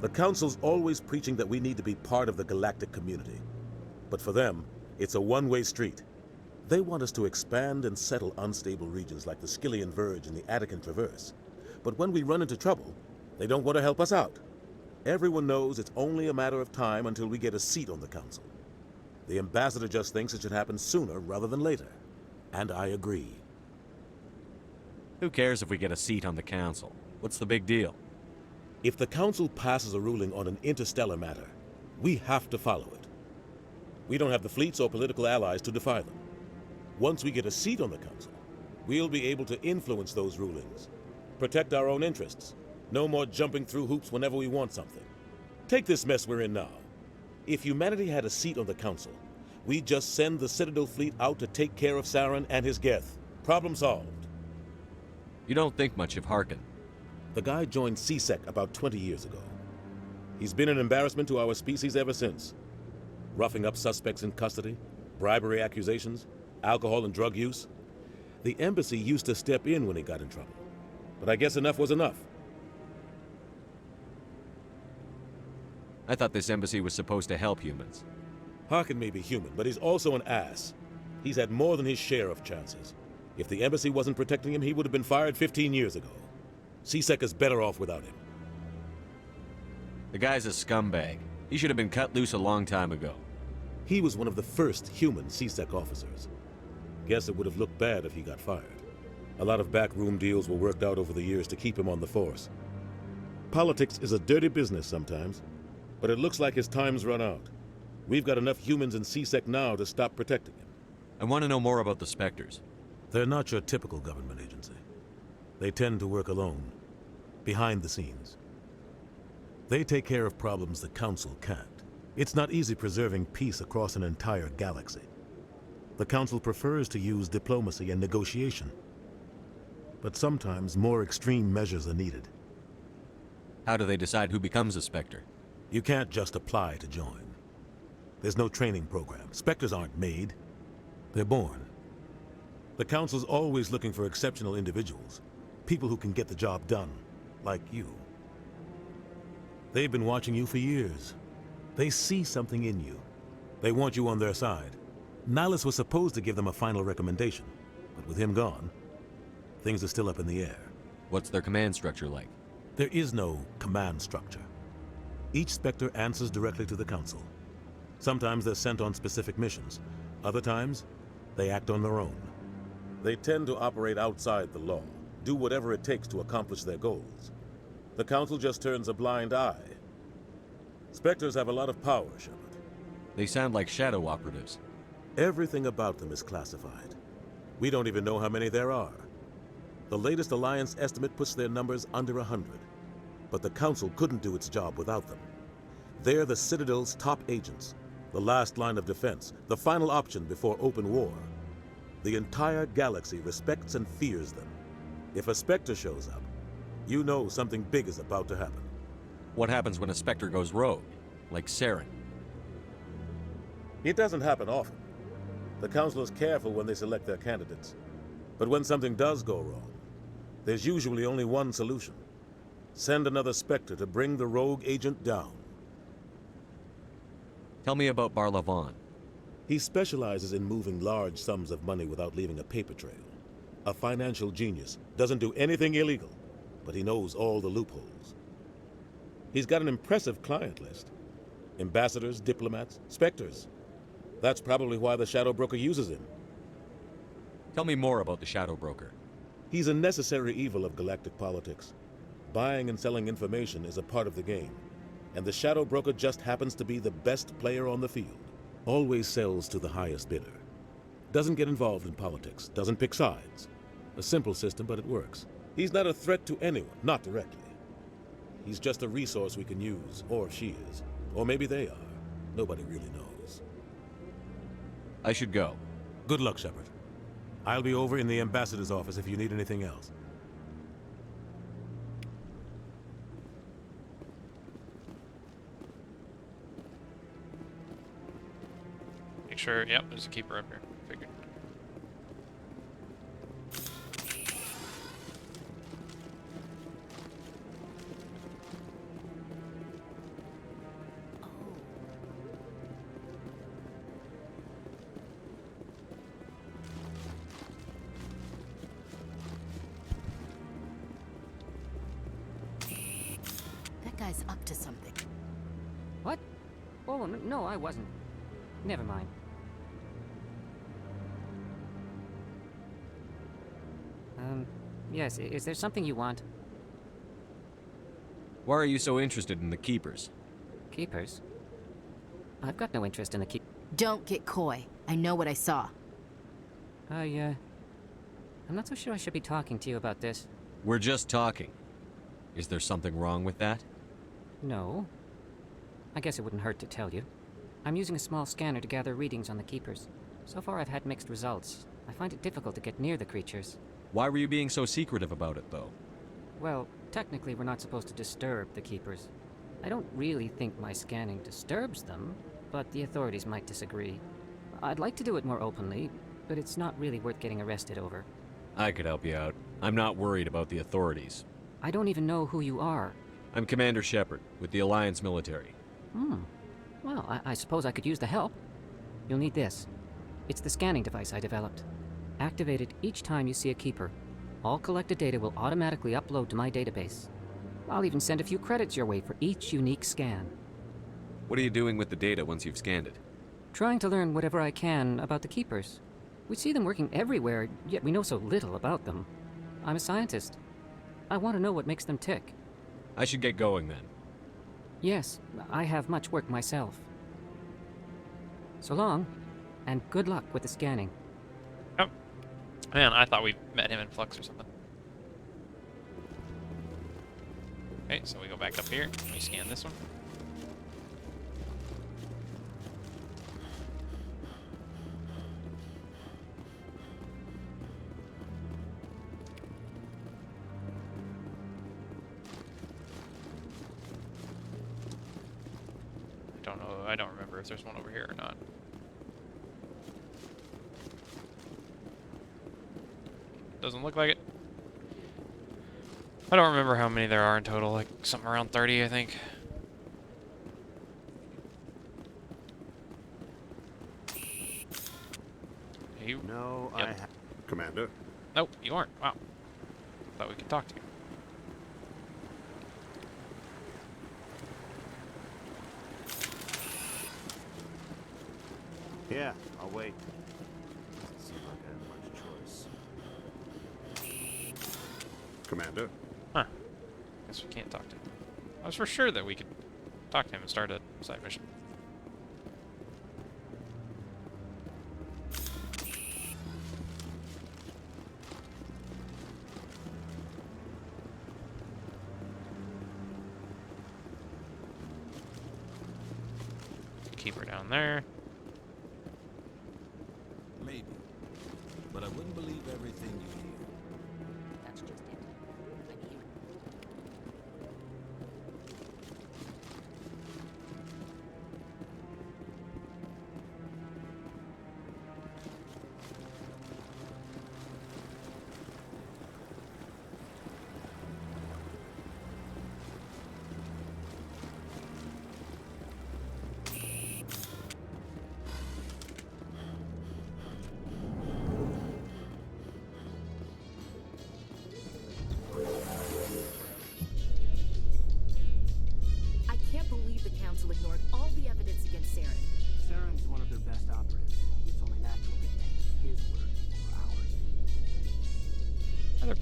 The Council's always preaching that we need to be part of the galactic community. But for them, it's a one-way street. They want us to expand and settle unstable regions like the Skyllian Verge and the Attican Traverse. But when we run into trouble, they don't want to help us out. Everyone knows it's only a matter of time until we get a seat on the Council. The ambassador just thinks it should happen sooner rather than later. And I agree. Who cares if we get a seat on the Council? What's the big deal? If the Council passes a ruling on an interstellar matter, we have to follow it. We don't have the fleets or political allies to defy them. Once we get a seat on the Council, we'll be able to influence those rulings, protect our own interests. No more jumping through hoops whenever we want something. Take this mess we're in now. If humanity had a seat on the Council, we'd just send the Citadel fleet out to take care of Saren and his Geth. Problem solved. You don't think much of Harkin. The guy joined C-Sec about 20 years ago. He's been an embarrassment to our species ever since. Roughing up suspects in custody, bribery accusations, alcohol and drug use. The embassy used to step in when he got in trouble. But I guess enough was enough. I thought this embassy was supposed to help humans. Harkin may be human, but he's also an ass. He's had more than his share of chances. If the embassy wasn't protecting him, he would have been fired 15 years ago. C-Sec is better off without him. The guy's a scumbag. He should have been cut loose a long time ago. He was one of the first human C-Sec officers. Guess it would have looked bad if he got fired. A lot of backroom deals were worked out over the years to keep him on the force. Politics is a dirty business sometimes, but it looks like his time's run out. We've got enough humans in C-Sec now to stop protecting him. I want to know more about the Spectres. They're not your typical government agency. They tend to work alone, behind the scenes. They take care of problems the Council can't. It's not easy preserving peace across an entire galaxy. The Council prefers to use diplomacy and negotiation. But sometimes more extreme measures are needed. How do they decide who becomes a Spectre? You can't just apply to join. There's no training program. Spectres aren't made. They're born. The Council's always looking for exceptional individuals. People who can get the job done, like you. They've been watching you for years. They see something in you. They want you on their side. Nihilus was supposed to give them a final recommendation, but with him gone, things are still up in the air. What's their command structure like? There is no command structure. Each Spectre answers directly to the Council. Sometimes they're sent on specific missions. Other times, they act on their own. They tend to operate outside the law, do whatever it takes to accomplish their goals. The Council just turns a blind eye. Spectres have a lot of power, Shepard. They sound like shadow operatives. Everything about them is classified. We don't even know how many there are. The latest Alliance estimate puts their numbers under 100. But the Council couldn't do its job without them. They're the Citadel's top agents, the last line of defense, the final option before open war. The entire galaxy respects and fears them. If a Spectre shows up, you know something big is about to happen. What happens when a Spectre goes rogue, like Saren? It doesn't happen often. The Council is careful when they select their candidates. But when something does go wrong, there's usually only one solution. Send another Spectre to bring the rogue agent down. Tell me about Barlavon. He specializes in moving large sums of money without leaving a paper trail. A financial genius, doesn't do anything illegal, but he knows all the loopholes. He's got an impressive client list. Ambassadors, diplomats, specters. That's probably why the Shadow Broker uses him. Tell me more about the Shadow Broker. He's a necessary evil of galactic politics. Buying and selling information is a part of the game, and the Shadow Broker just happens to be the best player on the field. Always sells to the highest bidder. Doesn't get involved in politics, doesn't pick sides. A simple system, but it works. He's not a threat to anyone, not directly. He's just a resource we can use, or she is. Or maybe they are. Nobody really knows. I should go. Good luck, Shepard. I'll be over in the ambassador's office if you need anything else. Make sure, yep, there's a keeper up here. Figured. That guy's up to something. What? Oh, no, I wasn't. Never mind. Yes, is there something you want? Why are you so interested in the Keepers? Keepers? I've got no interest in the Don't get coy. I know what I saw. I'm not so sure I should be talking to you about this. We're just talking. Is there something wrong with that? No. I guess it wouldn't hurt to tell you. I'm using a small scanner to gather readings on the Keepers. So far I've had mixed results. I find it difficult to get near the creatures. Why were you being so secretive about it, though? Well, technically we're not supposed to disturb the Keepers. I don't really think my scanning disturbs them, but the authorities might disagree. I'd like to do it more openly, but it's not really worth getting arrested over. I could help you out. I'm not worried about the authorities. I don't even know who you are. I'm Commander Shepard, with the Alliance military. Well, I suppose I could use the help. You'll need this. It's the scanning device I developed. Activate it each time you see a Keeper. All collected data will automatically upload to my database. I'll even send a few credits your way for each unique scan. What are you doing with the data once you've scanned it? Trying to learn whatever I can about the Keepers. We see them working everywhere, yet we know so little about them. I'm a scientist. I want to know what makes them tick. I should get going then. Yes, I have much work myself. So long, and good luck with the scanning. Oh, man, I thought we met him in Flux or something. Okay, so we go back up here. We scan this one. I don't remember if there's one over here or not. Doesn't look like it. I don't remember how many there are in total, like something around 30, I think. You? No, Yep. Commander? Nope, you aren't. Wow. Thought we could talk to you. Yeah, I'll wait. Doesn't seem like I have much choice. Commander? Huh. Guess we can't talk to him. I was for sure that we could talk to him and start a side mission. Keep her down there. Maybe. But I wouldn't believe everything you hear. That's just it. I'm here.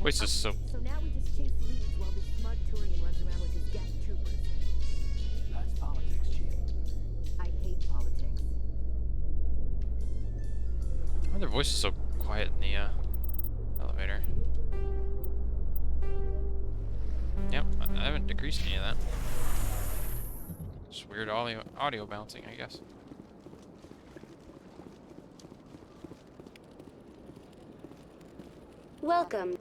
Voice is so. So now we just chase leads while this smug Turian runs around with his Geth troopers. That's politics, Chief. I hate politics. Why are their voices so quiet in the elevator? Yep, I haven't decreased any of that. Just weird audio bouncing, I guess. Welcome.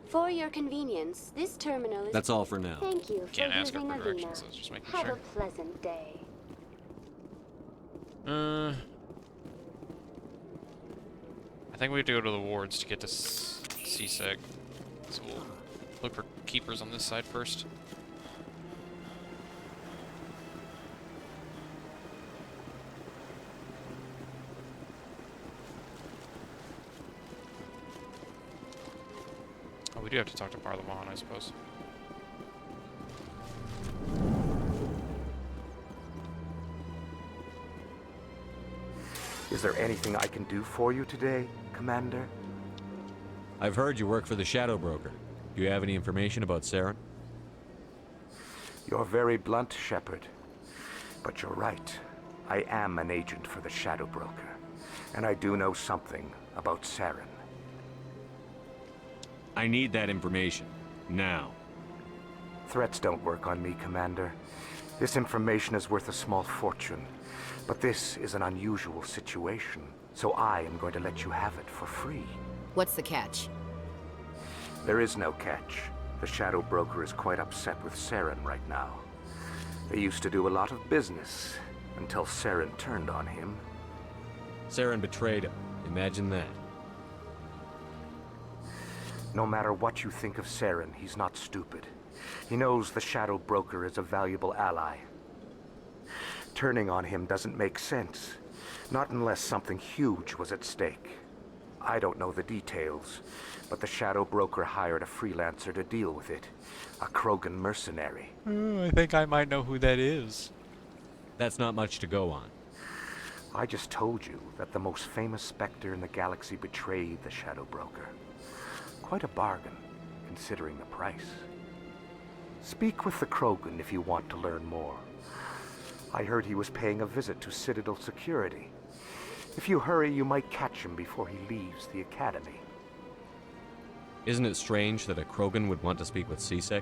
For your convenience, this terminal is... That's all for now. Thank you Can't for ask her using for Avina. directions, so just making Have sure. a pleasant day. I think we have to go to the wards to get to CSEC. So we'll look for keepers on this side first. Oh, we do have to talk to Parliament, I suppose. Is there anything I can do for you today, Commander? I've heard you work for the Shadow Broker. Do you have any information about Saren? You're very blunt, Shepard. But you're right. I am an agent for the Shadow Broker. And I do know something about Saren. I need that information. Now. Threats don't work on me, Commander. This information is worth a small fortune. But this is an unusual situation, so I am going to let you have it for free. What's the catch? There is no catch. The Shadow Broker is quite upset with Saren right now. They used to do a lot of business, until Saren turned on him. Saren betrayed him. Imagine that. No matter what you think of Saren, he's not stupid. He knows the Shadow Broker is a valuable ally. Turning on him doesn't make sense. Not unless something huge was at stake. I don't know the details, but the Shadow Broker hired a freelancer to deal with it. A Krogan mercenary. I think I might know who that is. That's not much to go on. I just told you that the most famous Spectre in the galaxy betrayed the Shadow Broker. Quite a bargain, considering the price. Speak with the Krogan if you want to learn more. I heard he was paying a visit to Citadel security. If you hurry, you might catch him before he leaves the Academy. Isn't it strange that a Krogan would want to speak with CSEC?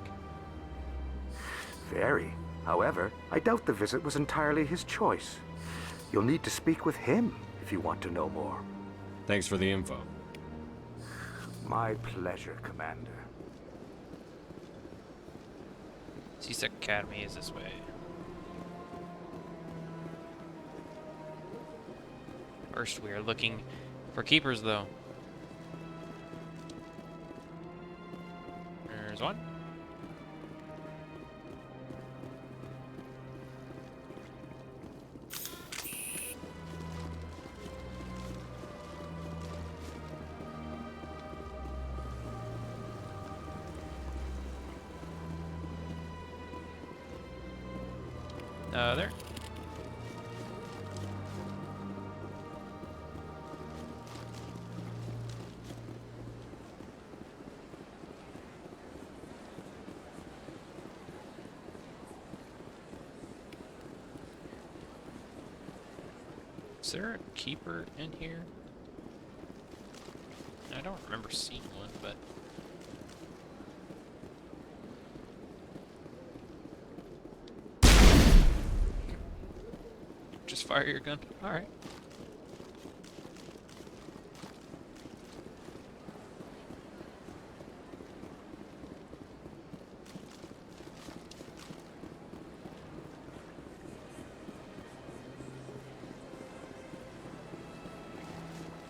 Very. However, I doubt the visit was entirely his choice. You'll need to speak with him if you want to know more. Thanks for the info. My pleasure, Commander. CSEC Academy is this way. First, we are looking for keepers, though. There's one. There. Is there a keeper in here? I don't remember seeing one, but... Just fire your gun? Alright.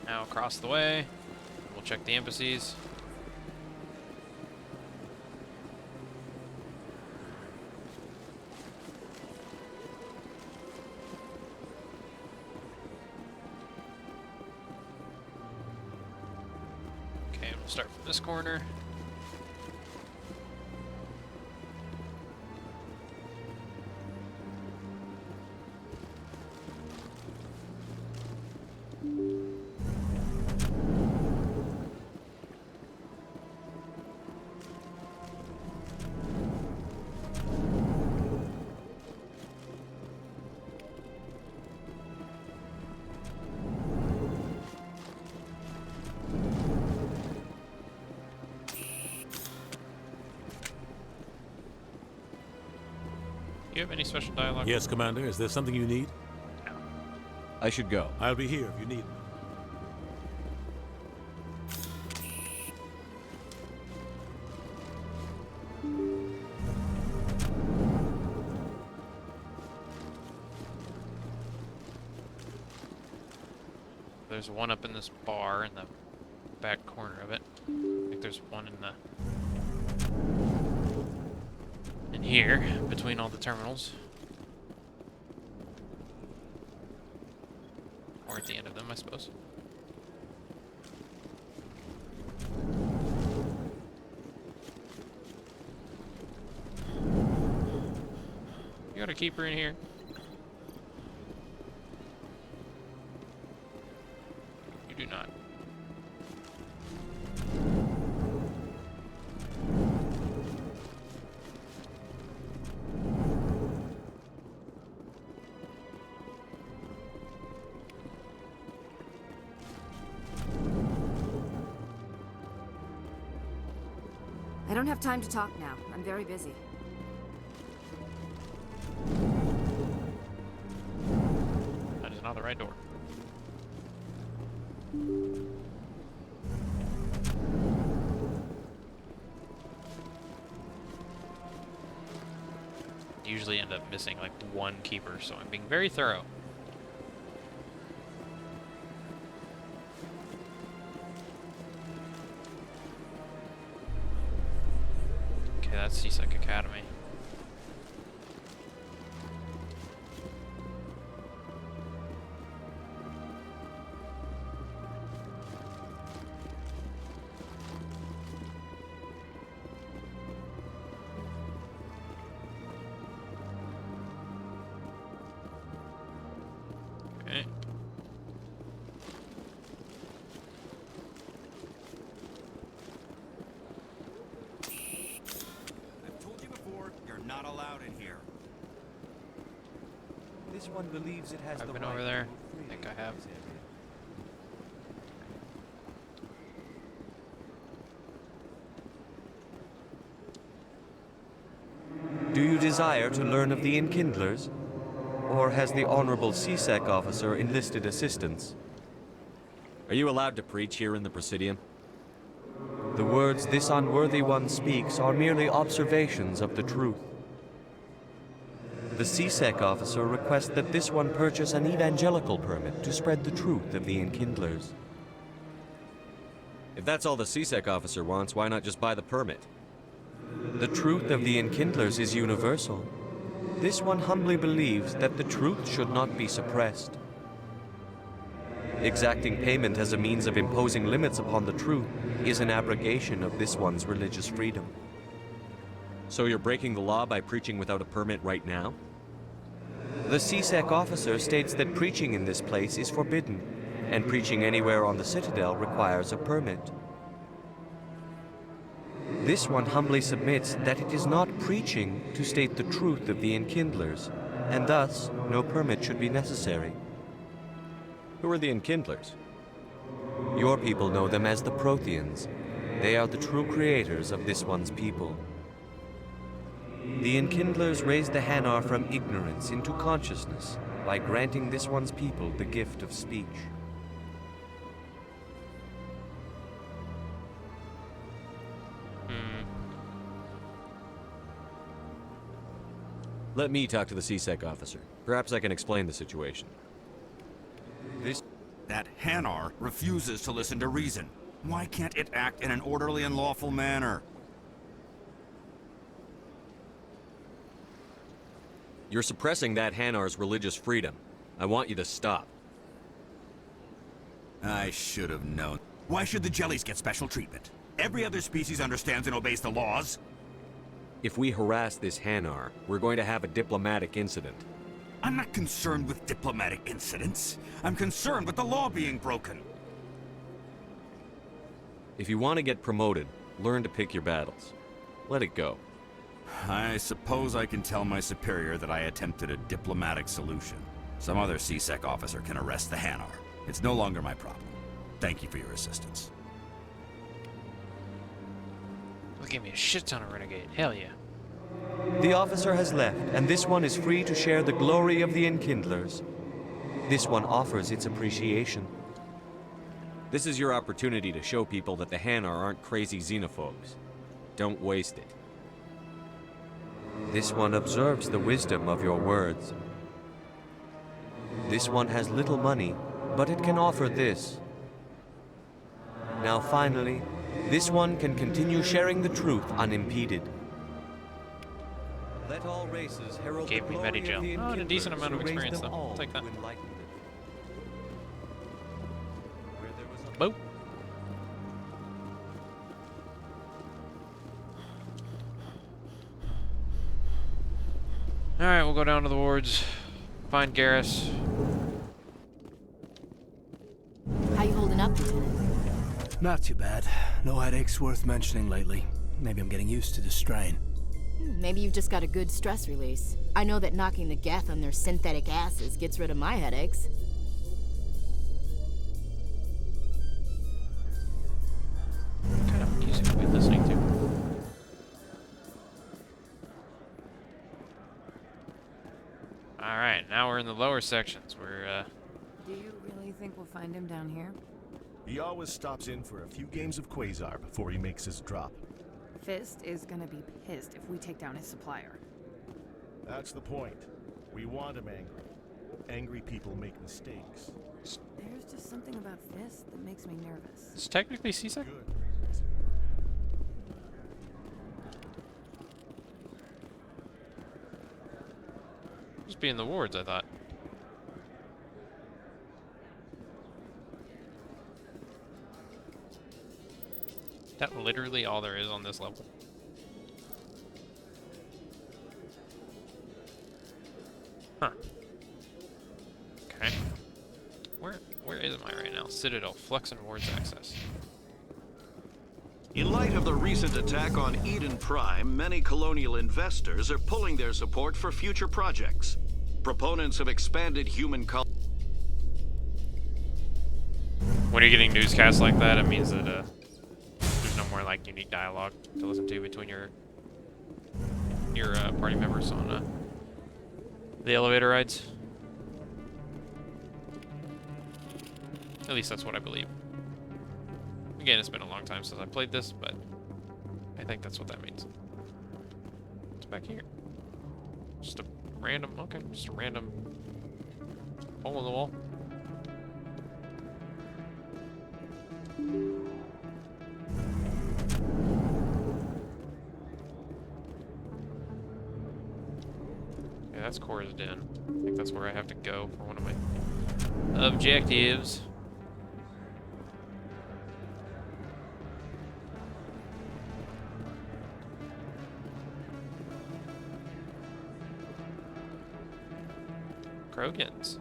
Now across the way, we'll check the embassies. Okay, we'll start from this corner. You have any special dialogue? Yes, Commander. Is there something you need? I should go. I'll be here if you need me. There's one up in this bar in the back corner of it. I think there's one in here between all the terminals. Or at the end of them, I suppose. You got a keeper in here? You do not. I don't have time to talk now. I'm very busy. That is not the right door. Usually end up missing like one keeper, so I'm being very thorough. Okay, that's CSEC Academy. Okay. I've told you before, you're not allowed in here. This one believes it has I've the been right over to there. move I freely think I in have. this area. Do you desire to learn of the Enkindlers? Or has the Honorable CSEC officer enlisted assistance? Are you allowed to preach here in the Presidium? The words this unworthy one speaks are merely observations of the truth. The CSEC officer requests that this one purchase an evangelical permit to spread the truth of the Enkindlers. If that's all the CSEC officer wants, why not just buy the permit? The truth of the Enkindlers is universal. This one humbly believes that the truth should not be suppressed. Exacting payment as a means of imposing limits upon the truth is an abrogation of this one's religious freedom. So you're breaking the law by preaching without a permit right now? The CSEC officer states that preaching in this place is forbidden, and preaching anywhere on the Citadel requires a permit. This one humbly submits that it is not preaching to state the truth of the Enkindlers, and thus no permit should be necessary. Who are the Enkindlers? Your people know them as the Protheans. They are the true creators of this one's people. The Enkindlers raised the Hanar from ignorance into consciousness by granting this one's people the gift of speech. Let me talk to the CSEC officer. Perhaps I can explain the situation. That Hanar refuses to listen to reason. Why can't it act in an orderly and lawful manner? You're suppressing that Hanar's religious freedom. I want you to stop. I should have known. Why should the jellies get special treatment? Every other species understands and obeys the laws. If we harass this Hanar, we're going to have a diplomatic incident. I'm not concerned with diplomatic incidents. I'm concerned with the law being broken. If you want to get promoted, learn to pick your battles. Let it go. I suppose I can tell my superior that I attempted a diplomatic solution. Some other CSEC officer can arrest the Hanar. It's no longer my problem. Thank you for your assistance. They'll give me a shit ton of renegade. Hell yeah. The officer has left, and this one is free to share the glory of the Enkindlers. This one offers its appreciation. This is your opportunity to show people that the Hanar aren't crazy xenophobes. Don't waste it. This one observes the wisdom of your words. This one has little money, but it can offer this. Now finally, this one can continue sharing the truth unimpeded. Let all races herald Gave me Medigel. Oh, and a decent amount of experience though. I'll take that. Boop. Alright, we'll go down to the wards. Find Garrus. How you holding up, Lieutenant? Not too bad. No headaches worth mentioning lately. Maybe I'm getting used to the strain. Maybe you've just got a good stress release. I know that knocking the Geth on their synthetic asses gets rid of my headaches. What kind of music are we listening to? Alright, now we're in the lower sections. We're, Do you really think we'll find him down here? He always stops in for a few games of Quasar before he makes his drop. Fist is gonna be pissed if we take down his supplier. That's the point. We want him angry. Angry people make mistakes. There's just something about Fist that makes me nervous. It's technically C-Sec? Just be in the wards, I thought. Is that literally all there is on this level? Huh. Okay. Where is I right now? Citadel, Flux and wards access. In light of the recent attack on Eden Prime, many colonial investors are pulling their support for future projects. Proponents of expanded human When you're getting newscasts like that, it means that there's no more like unique dialogue to listen to between your party members on the elevator rides. At least that's what I believe. Again, it's been a long time since I played this, but I think that's what that means. What's back here? Just a random, okay, just a random hole in the wall. Yeah, that's Cora's Den. I think that's where I have to go for one of my objectives. Krogans.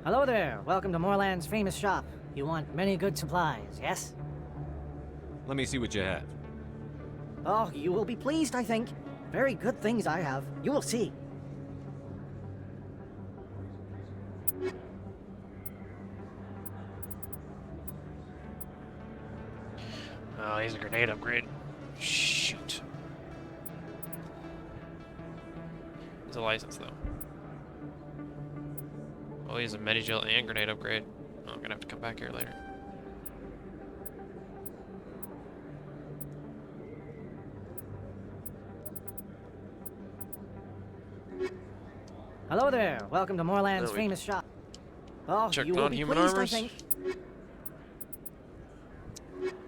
Hello there. Welcome to Moorland's famous shop. You want many good supplies, yes? Let me see what you have. Oh, you will be pleased, I think. Very good things I have. You will see. Oh, he's a grenade upgrade. Shoot. He's a license, though. Oh, he's a Medigel and grenade upgrade. Oh, I'm gonna have to come back here later. Hello there. Welcome to Moorland's famous shop. Oh, Checked you will on be human pleased, armors. I think.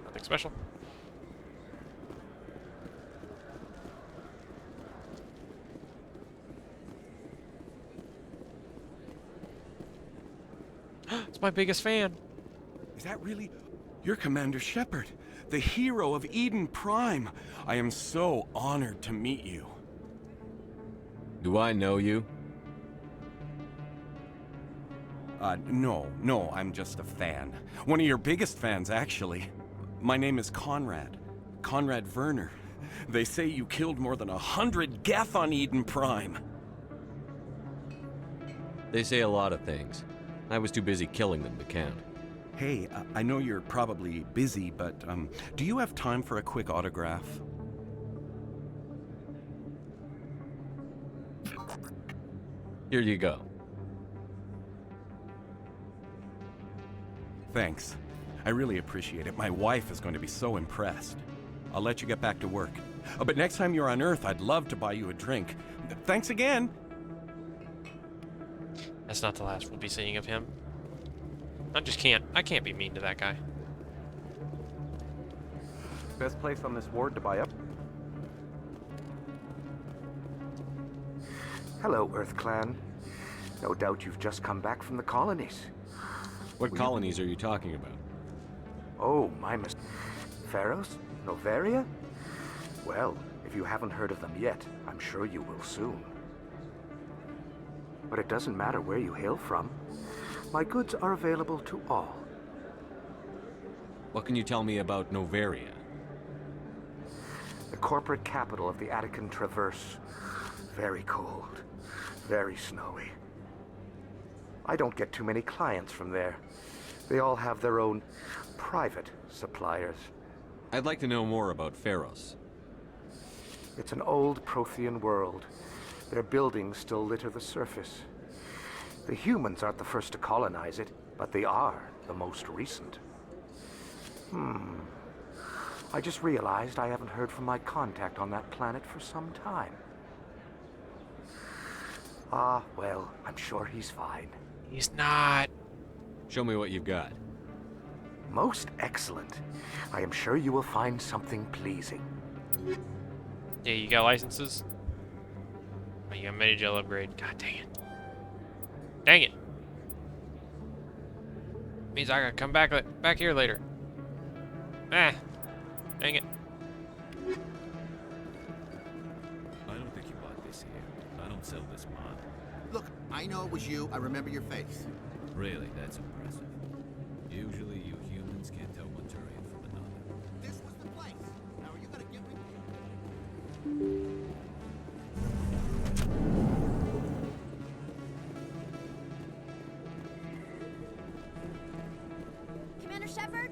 Nothing special. It's my biggest fan. Is that really? You're Commander Shepard, the hero of Eden Prime. I am so honored to meet you. Do I know you? No, I'm just a fan. One of your biggest fans, actually. My name is Conrad. Conrad Werner. They say you killed more than 100 Geth on Eden Prime. They say a lot of things. I was too busy killing them to count. Hey, I know you're probably busy, but do you have time for a quick autograph? Here you go. Thanks. I really appreciate it. My wife is going to be so impressed. I'll let you get back to work. But next time you're on Earth, I'd love to buy you a drink. Thanks again. That's not the last we'll be seeing of him. I can't be mean to that guy. Best place on this ward to buy up? Hello, Earth Clan. No doubt you've just come back from the colonies. What colonies are you talking about? Oh, my mistake. Pharos? Noveria? Well, if you haven't heard of them yet, I'm sure you will soon. But it doesn't matter where you hail from. My goods are available to all. What can you tell me about Noveria? The corporate capital of the Attican Traverse. Very cold. Very snowy. I don't get too many clients from there. They all have their own private suppliers. I'd like to know more about Pharos. It's an old Prothean world. Their buildings still litter the surface. The humans aren't the first to colonize it, but they are the most recent. I just realized I haven't heard from my contact on that planet for some time. Ah, well, I'm sure he's fine. He's not. Show me what you've got. Most excellent. I am sure you will find something pleasing. Yeah, you got licenses? Oh, you got Medi-Gel upgrade. God dang it. Dang it. Means I gotta come back here later. Ah. Dang it. I don't think you bought this here. I don't sell this mod. Look, I know it was you. I remember your face. Really, that's impressive. Usually you humans can't tell one Turian from another. This was the place. Now are you gonna get me? Commander Shepard?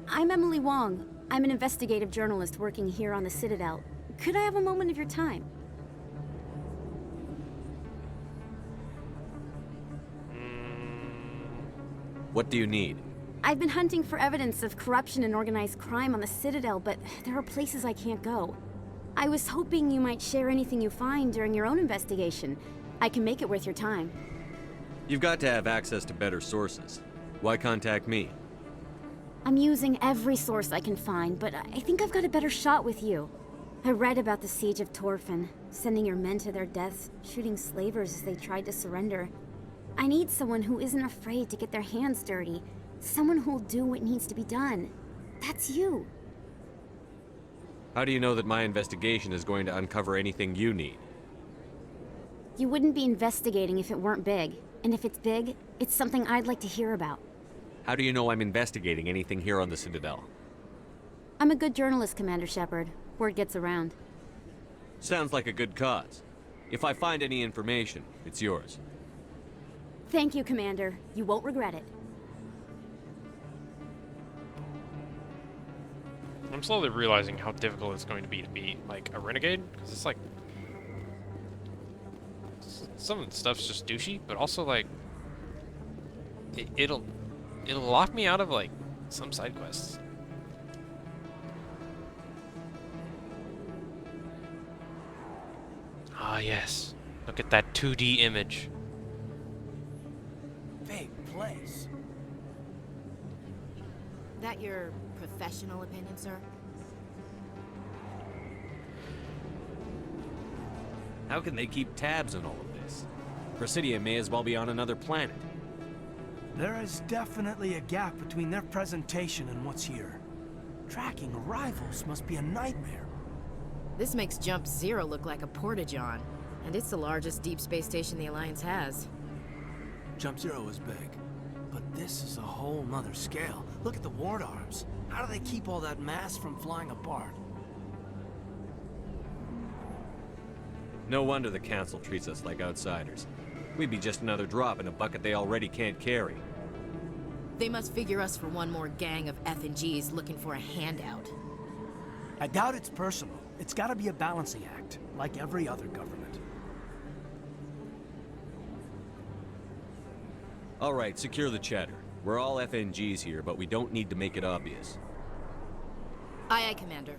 I'm Emily Wong. I'm an investigative journalist working here on the Citadel. Could I have a moment of your time? What do you need? I've been hunting for evidence of corruption and organized crime on the Citadel, but there are places I can't go. I was hoping you might share anything you find during your own investigation. I can make it worth your time. You've got to have access to better sources. Why contact me? I'm using every source I can find, but I think I've got a better shot with you. I read about the siege of Torfin, sending your men to their deaths, shooting slavers as they tried to surrender. I need someone who isn't afraid to get their hands dirty. Someone who'll do what needs to be done. That's you. How do you know that my investigation is going to uncover anything you need? You wouldn't be investigating if it weren't big. And if it's big, it's something I'd like to hear about. How do you know I'm investigating anything here on the Citadel? I'm a good journalist, Commander Shepard. Word gets around. Sounds like a good cause. If I find any information, it's yours. Thank you, Commander. You won't regret it. I'm slowly realizing how difficult it's going to be like a renegade, because it's like some of the stuff's just douchey, but also like it'll lock me out of like some side quests. Ah yes, look at that 2D image. Big place. That your professional opinion, sir? How can they keep tabs on all of this? Presidia may as well be on another planet. There is definitely a gap between their presentation and what's here. Tracking arrivals must be a nightmare. This makes Jump Zero look like a porta-john, and it's the largest deep space station the Alliance has. Jump Zero is big, but this is a whole nother scale. Look at the ward arms. How do they keep all that mass from flying apart? No wonder the Council treats us like outsiders. We'd be just another drop in a bucket they already can't carry. They must figure us for one more gang of F and Gs looking for a handout. I doubt it's personal. It's gotta be a balancing act, like every other government. Alright, secure the chatter. We're all FNGs here, but we don't need to make it obvious. Aye, aye, Commander.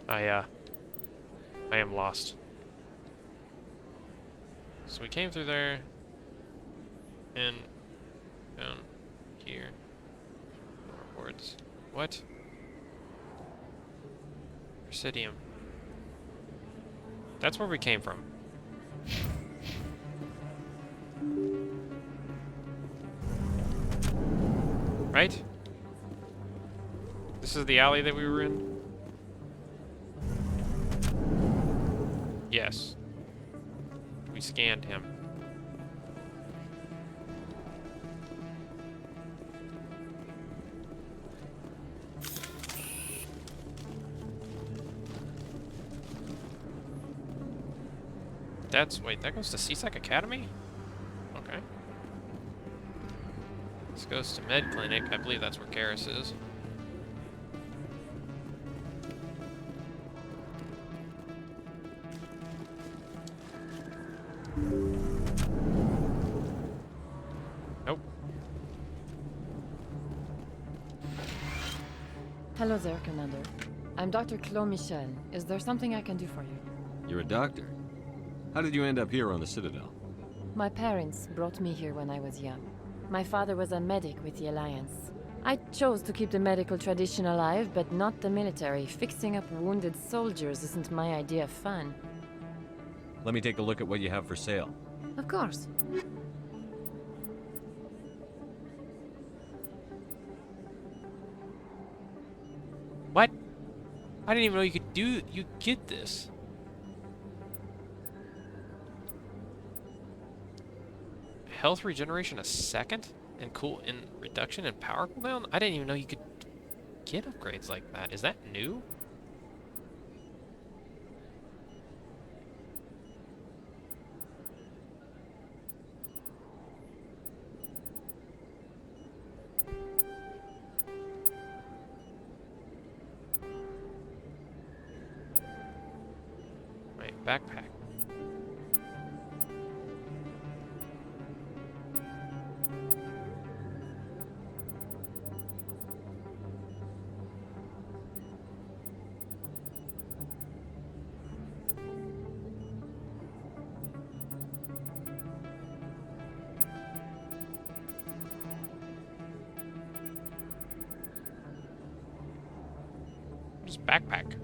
I am lost. So we came through there, and down here. Rewards. What? Presidium. That's where we came from. Right? This is the alley that we were in? Yes. We scanned him. Wait, that goes to C-Sec Academy? Okay. This goes to Med Clinic. I believe that's where Garrus is. Nope. Hello there, Commander. I'm Dr. Claude Michel. Is there something I can do for you? You're a doctor. How did you end up here on the Citadel? My parents brought me here when I was young. My father was a medic with the Alliance. I chose to keep the medical tradition alive, but not the military. Fixing up wounded soldiers isn't my idea of fun. Let me take a look at what you have for sale. Of course. What? I didn't even know you get this. Health regeneration a second? And reduction in power cooldown? I didn't even know you could get upgrades like that. Is that new? Wait, backpack. Backpack.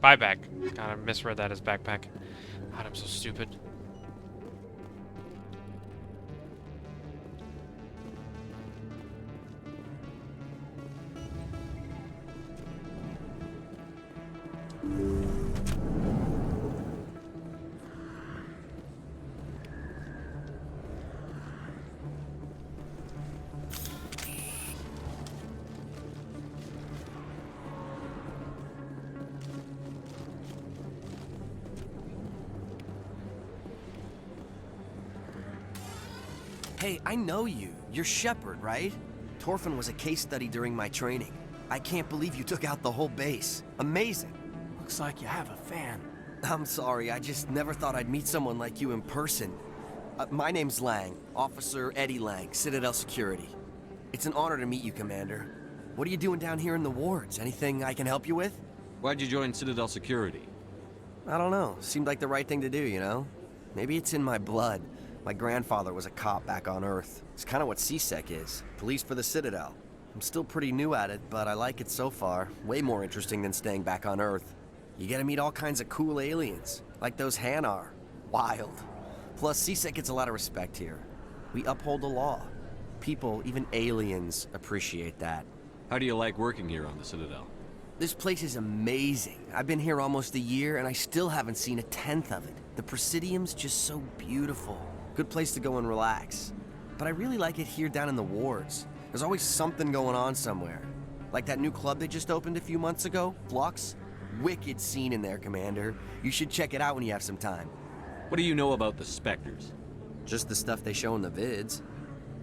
Buyback. God, I misread that as backpack. God, I'm so stupid. Hey, I know you. You're Shepard, right? Torfin was a case study during my training. I can't believe you took out the whole base. Amazing. Looks like you have a fan. I'm sorry, I just never thought I'd meet someone like you in person. My name's Lang, Officer Eddie Lang, Citadel Security. It's an honor to meet you, Commander. What are you doing down here in the wards? Anything I can help you with? Why'd you join Citadel Security? I don't know. Seemed like the right thing to do, you know? Maybe it's in my blood. My grandfather was a cop back on Earth. It's kind of what C-Sec is. Police for the Citadel. I'm still pretty new at it, but I like it so far. Way more interesting than staying back on Earth. You get to meet all kinds of cool aliens, like those Hanar. Wild. Plus, C-Sec gets a lot of respect here. We uphold the law. People, even aliens, appreciate that. How do you like working here on the Citadel? This place is amazing. I've been here almost a year, and I still haven't seen a tenth of it. The Presidium's just so beautiful. Good place to go and relax. But I really like it here down in the wards. There's always something going on somewhere. Like that new club they just opened a few months ago, Flux. Wicked scene in there, Commander. You should check it out when you have some time. What do you know about the Spectres? Just the stuff they show in the vids.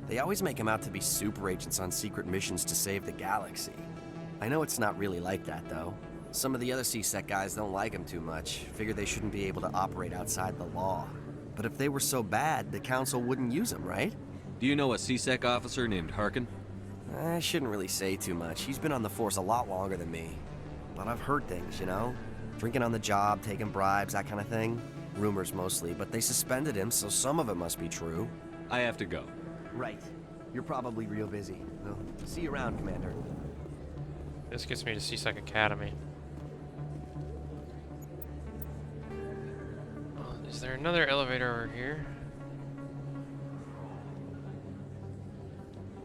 They always make them out to be super agents on secret missions to save the galaxy. I know it's not really like that, though. Some of the other CSEC guys don't like him too much. Figure they shouldn't be able to operate outside the law. But if they were so bad, the council wouldn't use them, right? Do you know a CSEC officer named Harkin? I shouldn't really say too much. He's been on the force a lot longer than me. But I've heard things, you know? Drinking on the job, taking bribes, that kind of thing. Rumors mostly, but they suspended him, so some of it must be true. I have to go. Right. You're probably real busy. Well, see you around, Commander. This gets me to CSEC Academy. Is there another elevator over here?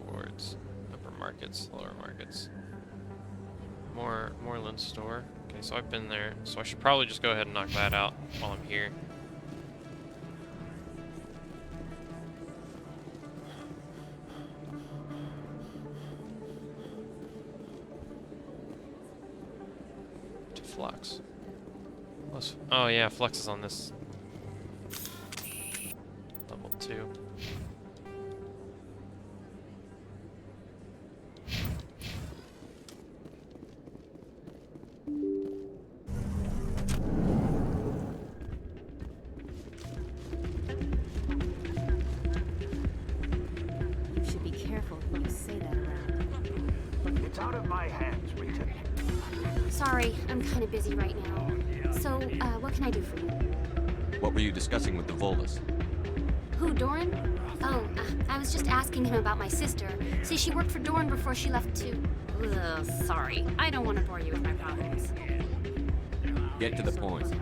Wards, upper markets, lower markets. Moreland store. Okay, so I've been there, so I should probably just go ahead and knock that out while I'm here. To Flux. Oh yeah, Flux is on this. Level 2. You should be careful when you say that around. It's out of my hands, Rita. Sorry, I'm kind of busy right now. So, what can I do for you? What were you discussing with the Volus? Who, Doran? Oh, I was just asking him about my sister. See, she worked for Doran before she left to... Ugh, sorry. I don't want to bore you with my problems. Get to the point.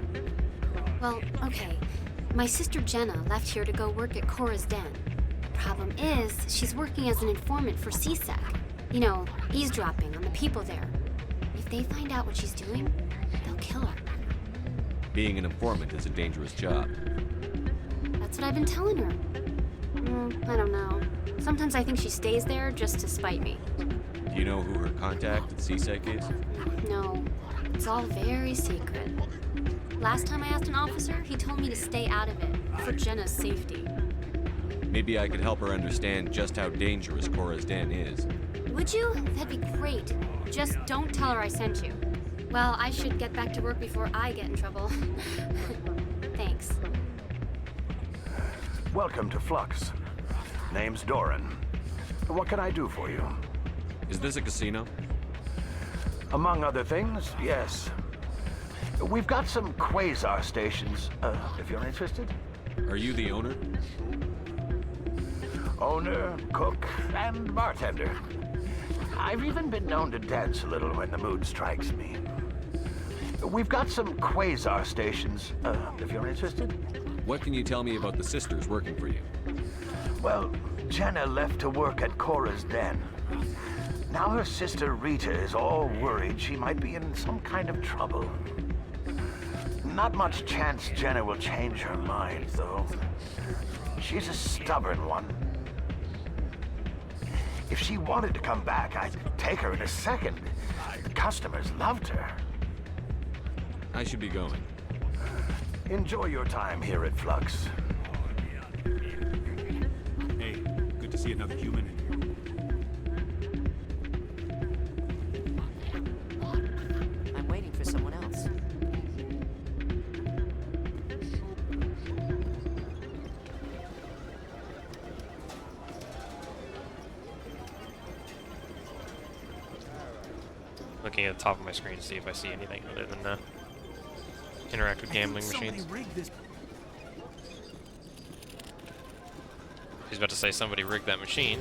Well, okay. My sister Jenna left here to go work at Cora's Den. Problem is, she's working as an informant for CSEC. You know, eavesdropping on the people there. If they find out what she's doing, they'll kill her. Being an informant is a dangerous job. That's what I've been telling her. I don't know. Sometimes I think she stays there just to spite me. Do you know who her contact at CSEC is? No, it's all very secret. Last time I asked an officer, he told me to stay out of it, for Jenna's safety. Maybe I could help her understand just how dangerous Cora's Den is. Would you? That'd be great. Just don't tell her I sent you. Well, I should get back to work before I get in trouble. Thanks. Welcome to Flux. Name's Doran. What can I do for you? Is this a casino? Among other things, yes. We've got some quasar stations, if you're interested. Are you the owner? Owner, cook, and bartender. I've even been known to dance a little when the mood strikes me. We've got some quasar stations, if you're interested. What can you tell me about the sisters working for you? Well, Jenna left to work at Cora's Den. Now her sister Rita is all worried she might be in some kind of trouble. Not much chance Jenna will change her mind, though. She's a stubborn one. If she wanted to come back, I'd take her in a second. The customers loved her. I should be going. Enjoy your time here at Flux. Hey, good to see another human in here. I'm waiting for someone else. Looking at the top of my screen to see if I see anything other than interactive gambling machines. He's about to say somebody rigged that machine.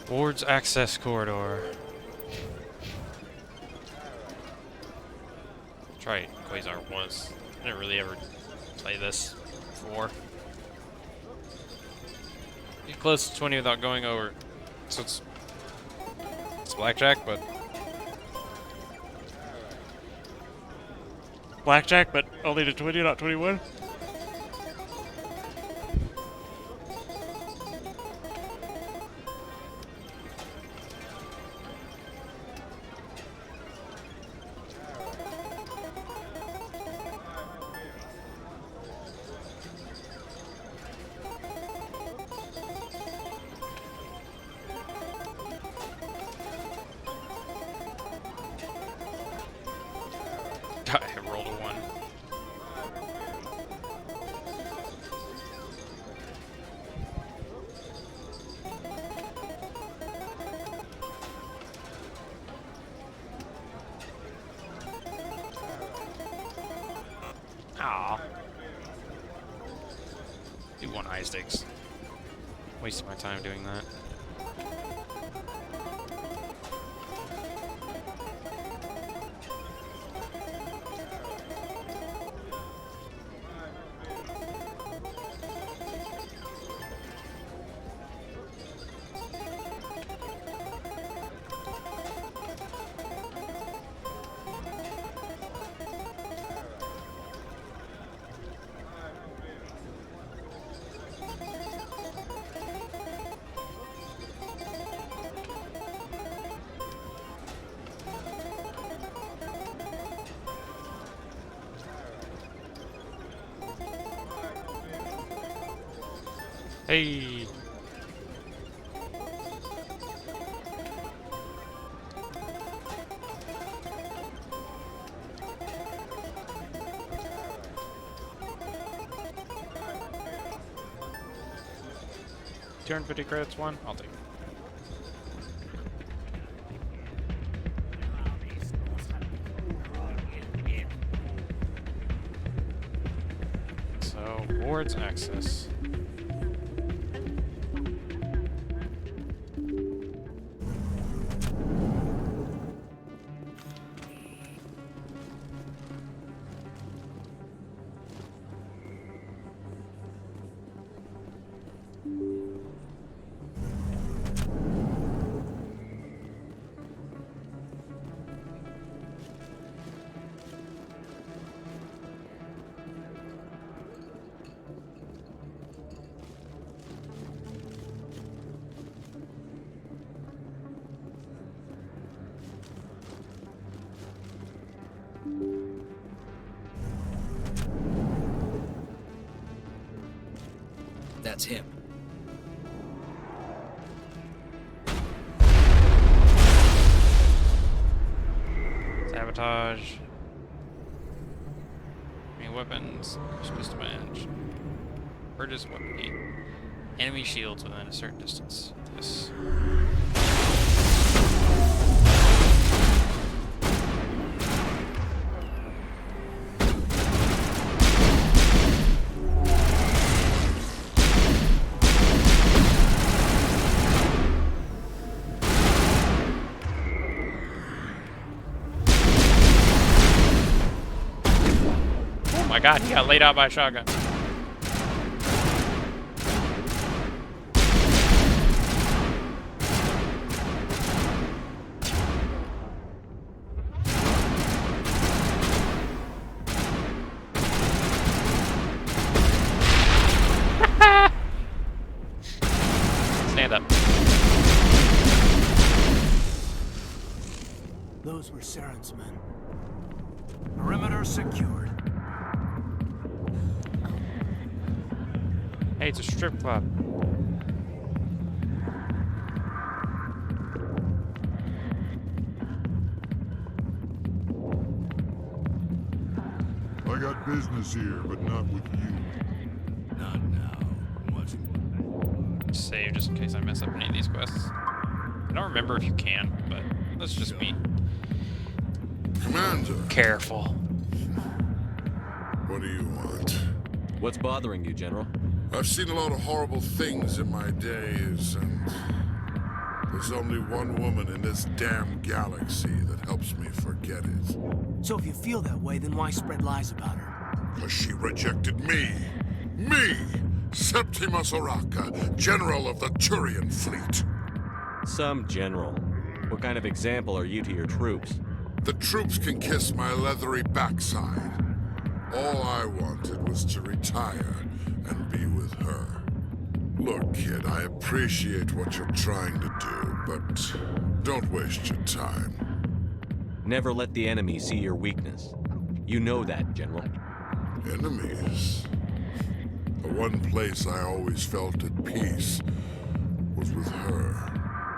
Ward's access corridor. Tried Quasar once. I didn't really ever play this before. Get close to 20 without going over. So it's blackjack, but only to 20, not 21. I rolled a 1. Aw. Do 1 eye sticks. Wasting my time doing that. Hey. $250 credits, 1. I'll take it. So, wards access. That's him. Sabotage. Enemy weapons. Supposed to manage. Purchase weapon key. Enemy shields within a certain distance. Yes. Oh my god, he got laid out by a shotgun. Stand up. Those were Saren's men. Perimeter secured. Hey, it's a strip club. I got business here, but not with you. Not now. What? Save just in case I mess up any of these quests. I don't remember if you can, but let's just be Commander. careful. What do you want? What's bothering you, General? I've seen a lot of horrible things in my days, and there's only one woman in this damn galaxy that helps me forget it. So if you feel that way, then why spread lies about her? Because she rejected me. Me! Septimus Oraka, General of the Turian Fleet. Some general. What kind of example are you to your troops? The troops can kiss my leathery backside. All I wanted was to retire and be with her. Look, kid, I appreciate what you're trying to do, but don't waste your time. Never let the enemy see your weakness. You know that, General. Enemies? The one place I always felt at peace was with her.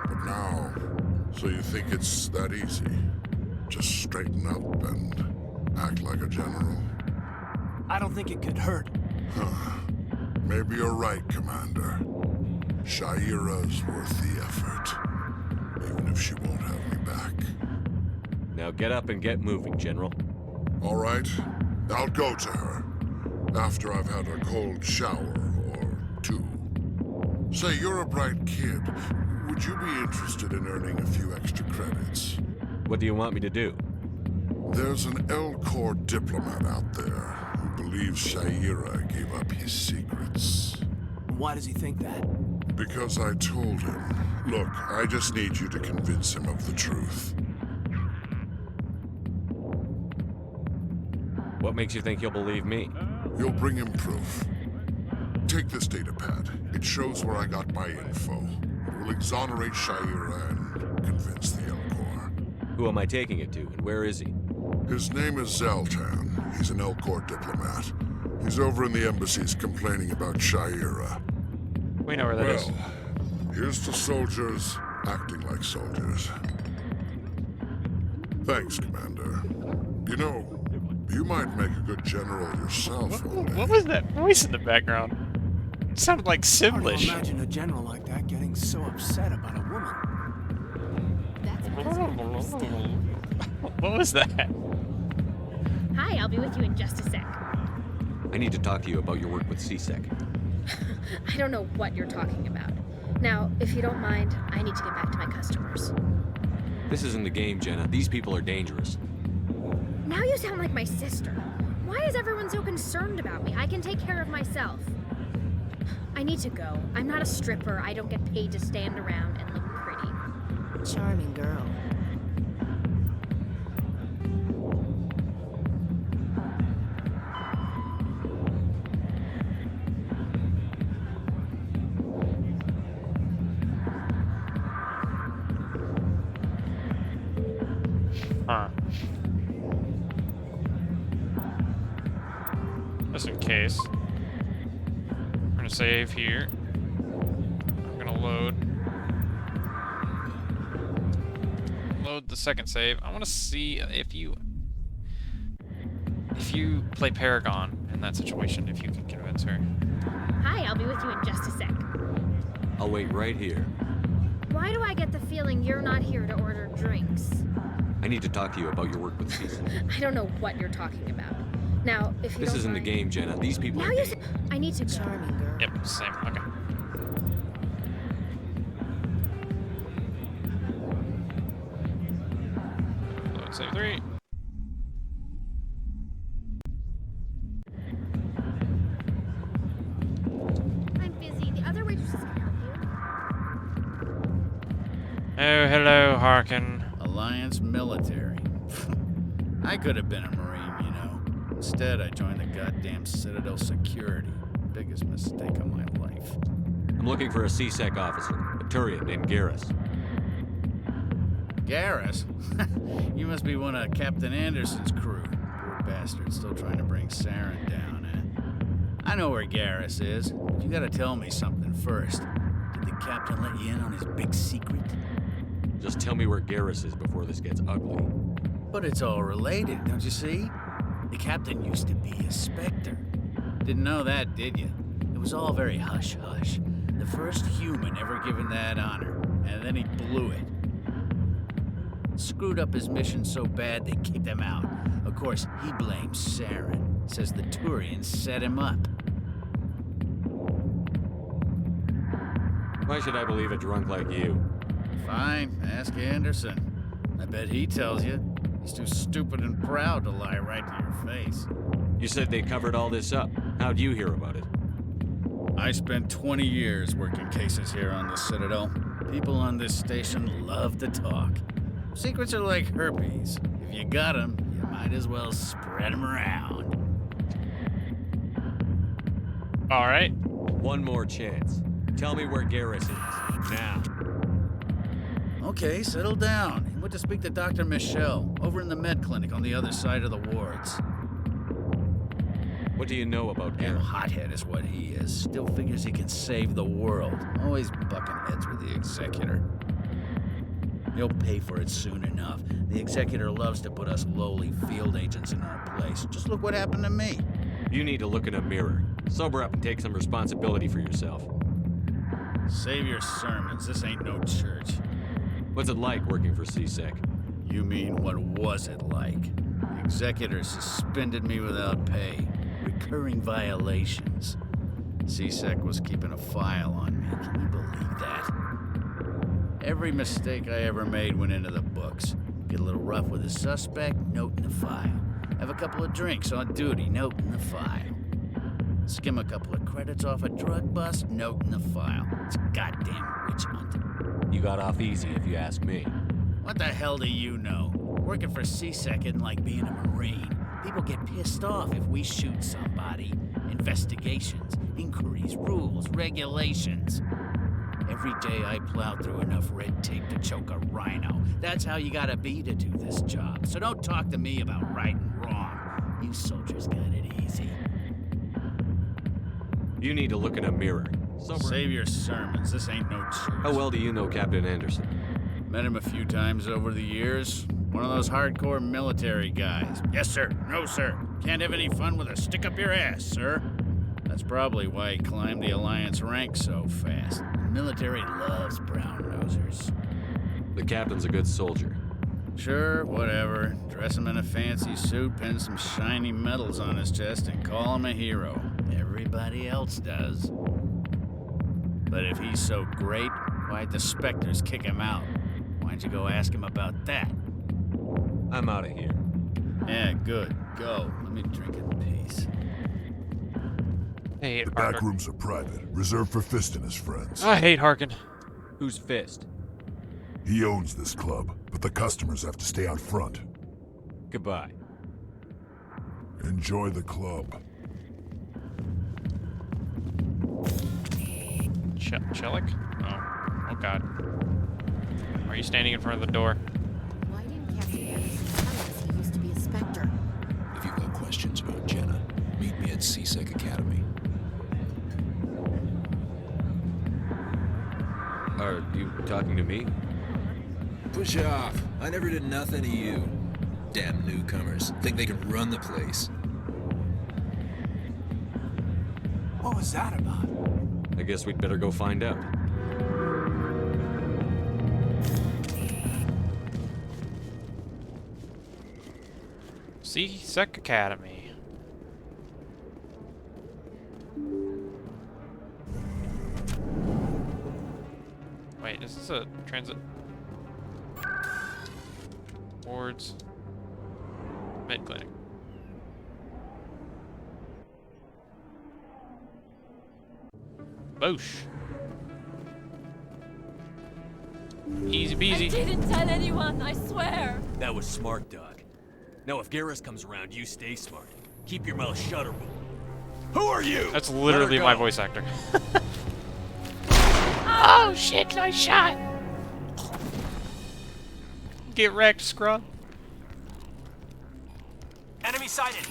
But now, so you think it's that easy? Just straighten up and Act like a general. I don't think it could hurt. Maybe you're right, Commander. Shaira's worth the effort, even if she won't have me back. Now get up and get moving, General. All right, I'll go to her after I've had a cold shower or two. Say, you're a bright kid. Would you be interested in earning a few extra credits? What do you want me to do? There's an Elcor diplomat out there who believes Shaira gave up his secrets. Why does he think that? Because I told him. Look, I just need you to convince him of the truth. What makes you think he'll believe me? You'll bring him proof. Take this data pad. It shows where I got my info. It will exonerate Shaira and convince the Elcor. Who am I taking it to, and where is he? His name is Zaltan. He's an Elcor diplomat. He's over in the embassies complaining about Shaira. We know where that is. Here's to soldiers acting like soldiers. Thanks, Commander. You know, you might make a good general yourself. What was that voice in the background? It sounded like Simlish. Imagine a general like that getting so upset about a woman. What was that? Hi, I'll be with you in just a sec. I need to talk to you about your work with C-Sec. I don't know what you're talking about. Now, if you don't mind, I need to get back to my customers. This isn't the game, Jenna. These people are dangerous. Now you sound like my sister. Why is everyone so concerned about me? I can take care of myself. I need to go. I'm not a stripper. I don't get paid to stand around and look pretty. Charming girl. Huh. Just in case. I'm gonna save here. I'm gonna load the second save. I want to see if you play Paragon in that situation, if you can convince her. Hi, I'll be with you in just a sec. I'll wait right here. Why do I get the feeling you're not here to order drinks? I need to talk to you about your work with C-Sec. I don't know what you're talking about. Now, if you This don't isn't the mind, game, Jenna. These people now are you game. I need to go. Charming girl. Yep, same. Okay. Load save 3. I'm busy. The other waitresses can help you. Oh, hello, Harkin. Alliance military. I could have been a Marine, you know. Instead, I joined the goddamn Citadel security. Biggest mistake of my life. I'm looking for a C-Sec officer, a Turian named Garrus. Garrus? You must be one of Captain Anderson's crew. Poor bastard, still trying to bring Saren down, eh? I know where Garrus is, but you gotta tell me something first. Did the captain let you in on his big secret? Just tell me where Garrus is before this gets ugly. But it's all related, don't you see? The captain used to be a Spectre. Didn't know that, did you? It was all very hush-hush. The first human ever given that honor, and then he blew it. Screwed up his mission so bad they kicked him out. Of course, he blames Saren. Says the Turians set him up. Why should I believe a drunk like you? Fine, ask Anderson. I bet he tells you. He's too stupid and proud to lie right to your face. You said they covered all this up. How'd you hear about it? I spent 20 years working cases here on the Citadel. People on this station love to talk. Secrets are like herpes. If you got them, you might as well spread them around. All right. One more chance. Tell me where Garrus is. Now. Okay, settle down. He went to speak to Dr. Michelle, over in the med clinic on the other side of the wards. What do you know about Damn Garrus? hothead is what he is. Still figures he can save the world. Always bucking heads with the executor. You'll pay for it soon enough. The Executor loves to put us lowly field agents in our place. Just look what happened to me. You need to look in a mirror. Sober up and take some responsibility for yourself. Save your sermons. This ain't no church. What's it like working for CSEC? You mean, what was it like? The Executor suspended me without pay. Recurring violations. CSEC was keeping a file on me. Can you believe that? Every mistake I ever made went into the books. Get a little rough with a suspect, note in the file. Have a couple of drinks on duty, note in the file. Skim a couple of credits off a drug bust, note in the file. It's a goddamn witch hunt. You got off easy, if you ask me. What the hell do you know? Working for CSEC isn't like being a Marine. People get pissed off if we shoot somebody. Investigations, inquiries, rules, regulations. Every day I plow through enough red tape to choke a rhino. That's how you gotta be to do this job. So don't talk to me about right and wrong. You soldiers got it easy. You need to look in a mirror. Save your sermons. This ain't no church. How well do you know Captain Anderson? Met him a few times over the years. One of those hardcore military guys. Yes, sir. No, sir. Can't have any fun with a stick up your ass, sir. That's probably why he climbed the Alliance ranks so fast. The military loves brown-nosers. The captain's a good soldier. Sure, whatever. Dress him in a fancy suit, pin some shiny medals on his chest, and call him a hero. Everybody else does. But if he's so great, why'd the Spectres kick him out? Why'd you go ask him about that? I'm out of here. Yeah, good. Go. Let me drink in peace. Hey, the back rooms are private, reserved for Fist and his friends. I hate Harkin. Who's Fist? He owns this club, but the customers have to stay out front. Goodbye. Enjoy the club. Chelik? Oh god. Why are you standing in front of the door? Why didn't Captain Anderson tell us he used to be a Spectre? If you've got questions about Jenna, meet me at CSEC Academy. Are you talking to me? Push off. I never did nothing to you. Damn newcomers. Think they can run the place. What was that about? I guess we'd better go find out. CSEC Academy. Wait, is this a transit? Wards. Med clinic. Boosh. Easy peasy. I didn't tell anyone, I swear. That was smart, Doc. Now, if Garrus comes around, you stay smart. Keep your mouth shut or we'll... Who are you? That's literally my voice actor. Oh shit, nice shot! Get wrecked, scrub. Enemy sighted.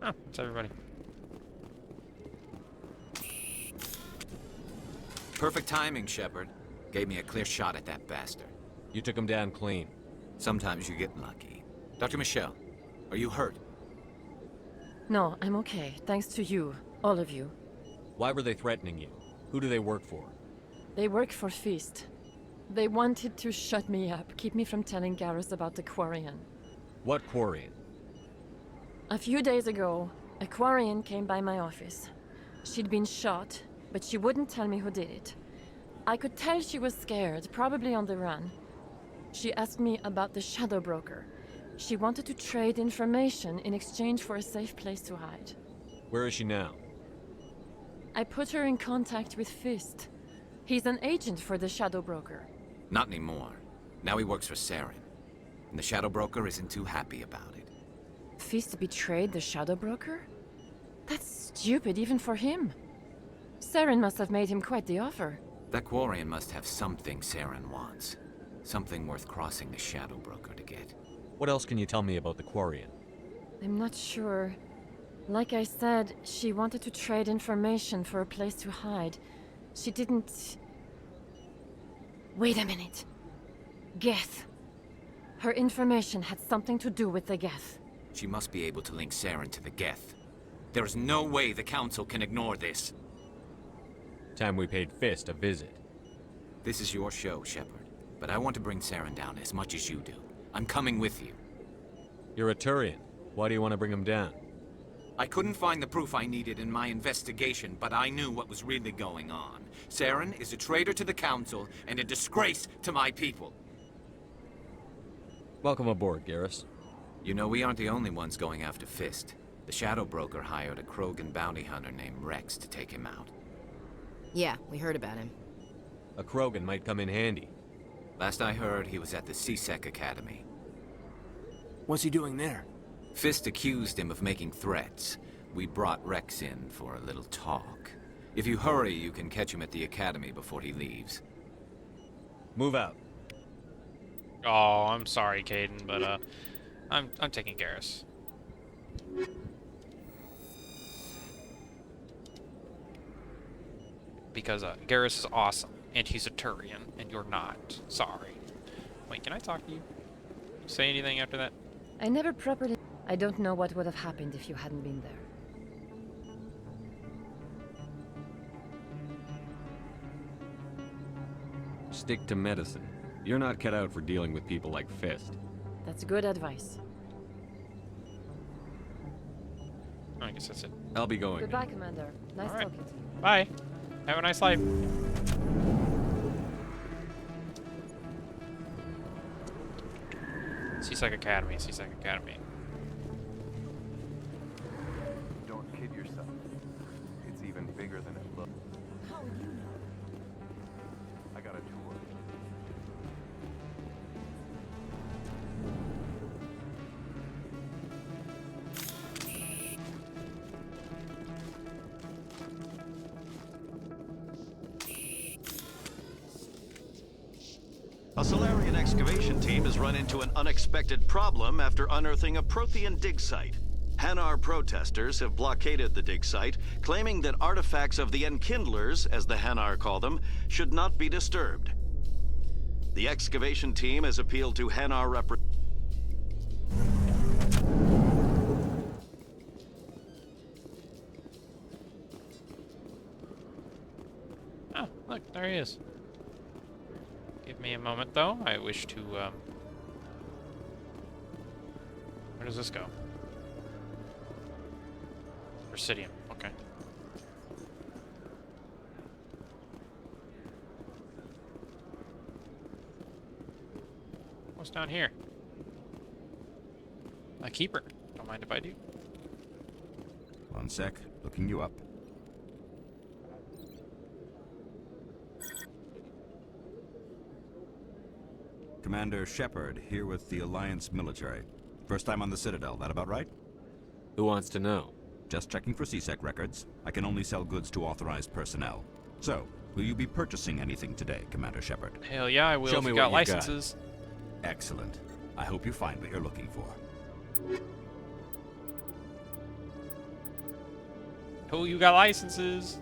Oh, it's everybody. Perfect timing, Shepard. Gave me a clear shot at that bastard. You took him down clean. Sometimes you get lucky. Dr. Michelle, are you hurt? No, I'm okay. Thanks to you. All of you. Why were they threatening you? Who do they work for? They work for Fist. They wanted to shut me up, keep me from telling Garrus about the Quarian. What Quarian? A few days ago, a Quarian came by my office. She'd been shot, but she wouldn't tell me who did it. I could tell she was scared, probably on the run. She asked me about the Shadow Broker. She wanted to trade information in exchange for a safe place to hide. Where is she now? I put her in contact with Fist. He's an agent for the Shadow Broker. Not anymore. Now he works for Saren. and the Shadow Broker isn't too happy about it. Fist betrayed the Shadow Broker? That's stupid even for him. Saren must have made him quite the offer. That Quarian must have something Saren wants. Something worth crossing the Shadow Broker to get. What else can you tell me about the Quarian? I'm not sure. Like I said, she wanted to trade information for a place to hide. She didn't... Wait a minute. Geth. Her information had something to do with the Geth. She must be able to link Saren to the Geth. There is no way the Council can ignore this. Time we paid Fist a visit. This is your show, Shepard. But I want to bring Saren down as much as you do. I'm coming with you. You're a Turian. Why do you want to bring him down? I couldn't find the proof I needed in my investigation, but I knew what was really going on. Saren is a traitor to the Council and a disgrace to my people. Welcome aboard, Garrus. You know, we aren't the only ones going after Fist. The Shadow Broker hired a Krogan bounty hunter named Rex to take him out. Yeah, we heard about him. A Krogan might come in handy. Last I heard, he was at the CSEC Academy. What's he doing there? Fist accused him of making threats. We brought Rex in for a little talk. If you hurry, you can catch him at the Academy before he leaves. Move out. Oh, I'm sorry, Kaidan, but I'm taking Garrus. Because Garrus is awesome, and he's a Turian, and you're not. Sorry. Wait, can I talk to you? Say anything after that? I never properly... I don't know what would have happened if you hadn't been there. Stick to medicine. You're not cut out for dealing with people like Fist. That's good advice. I guess that's it. I'll be going. Goodbye, Commander. Nice All right. talking to you. Bye. Have a nice life. CSEC Academy, CSEC Academy. Don't kid yourself. It's even bigger than it looks. How would you know? I got a tour. A Solarian excavation team has run into an unexpected problem after unearthing a Prothean dig site. Hanar protesters have blockaded the dig site, claiming that artifacts of the Enkindlers, as the Hanar call them, should not be disturbed. The excavation team has appealed to Hanar Oh, look, there he is. Give me a moment, though. I wish to, Where does this go? Presidium. Okay. What's down here? A keeper. Don't mind if I do. One sec. Looking you up. Commander Shepard, here with the Alliance military. First time on the Citadel, that about right? Who wants to know? Just checking for CSEC records. I can only sell goods to authorized personnel. So, will you be purchasing anything today, Commander Shepard? Hell yeah, I will. Show if me you what got you got. licenses. Excellent. I hope you find what you're looking for. Cool, you got licenses.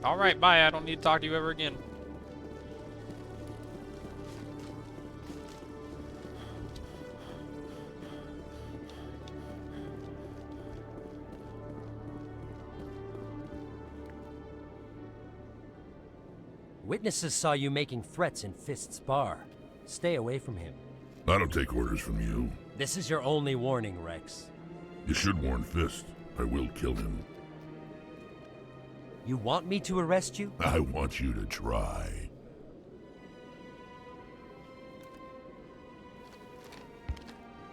Alright, bye. I don't need to talk to you ever again. Witnesses saw you making threats in Fist's bar. Stay away from him. I don't take orders from you. This is your only warning, Rex. You should warn Fist. I will kill him. You want me to arrest you? I want you to try.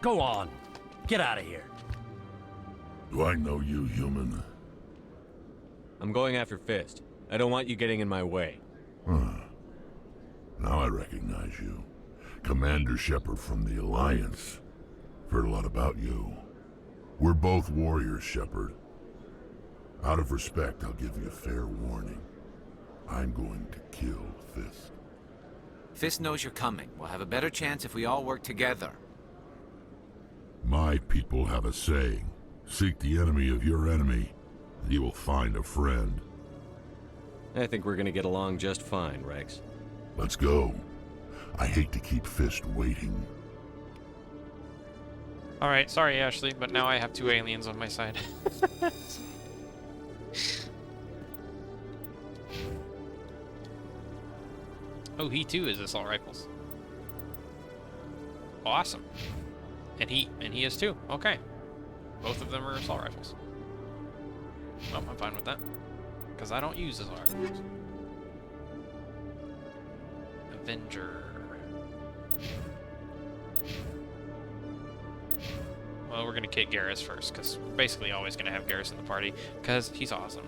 Go on. Get out of here. Do I know you, human? I'm going after Fist. I don't want you getting in my way. Huh. Now I recognize you. Commander Shepard from the Alliance. Heard a lot about you. We're both warriors, Shepard. Out of respect, I'll give you a fair warning. I'm going to kill Fisk. Fisk knows you're coming. We'll have a better chance if we all work together. My people have a saying. Seek the enemy of your enemy, and you will find a friend. I think we're gonna get along just fine, Rex. Let's go. I hate to keep Fisk waiting. Alright, sorry Ashley, but now I have 2 aliens on my side. Oh, he too is assault rifles. Awesome. And he is too. Okay. Both of them are assault rifles. Well, I'm fine with that. Because I don't use assault rifles. Avenger. Well, we're gonna kick Garrus first, because we're basically always gonna have Garrus in the party, because he's awesome.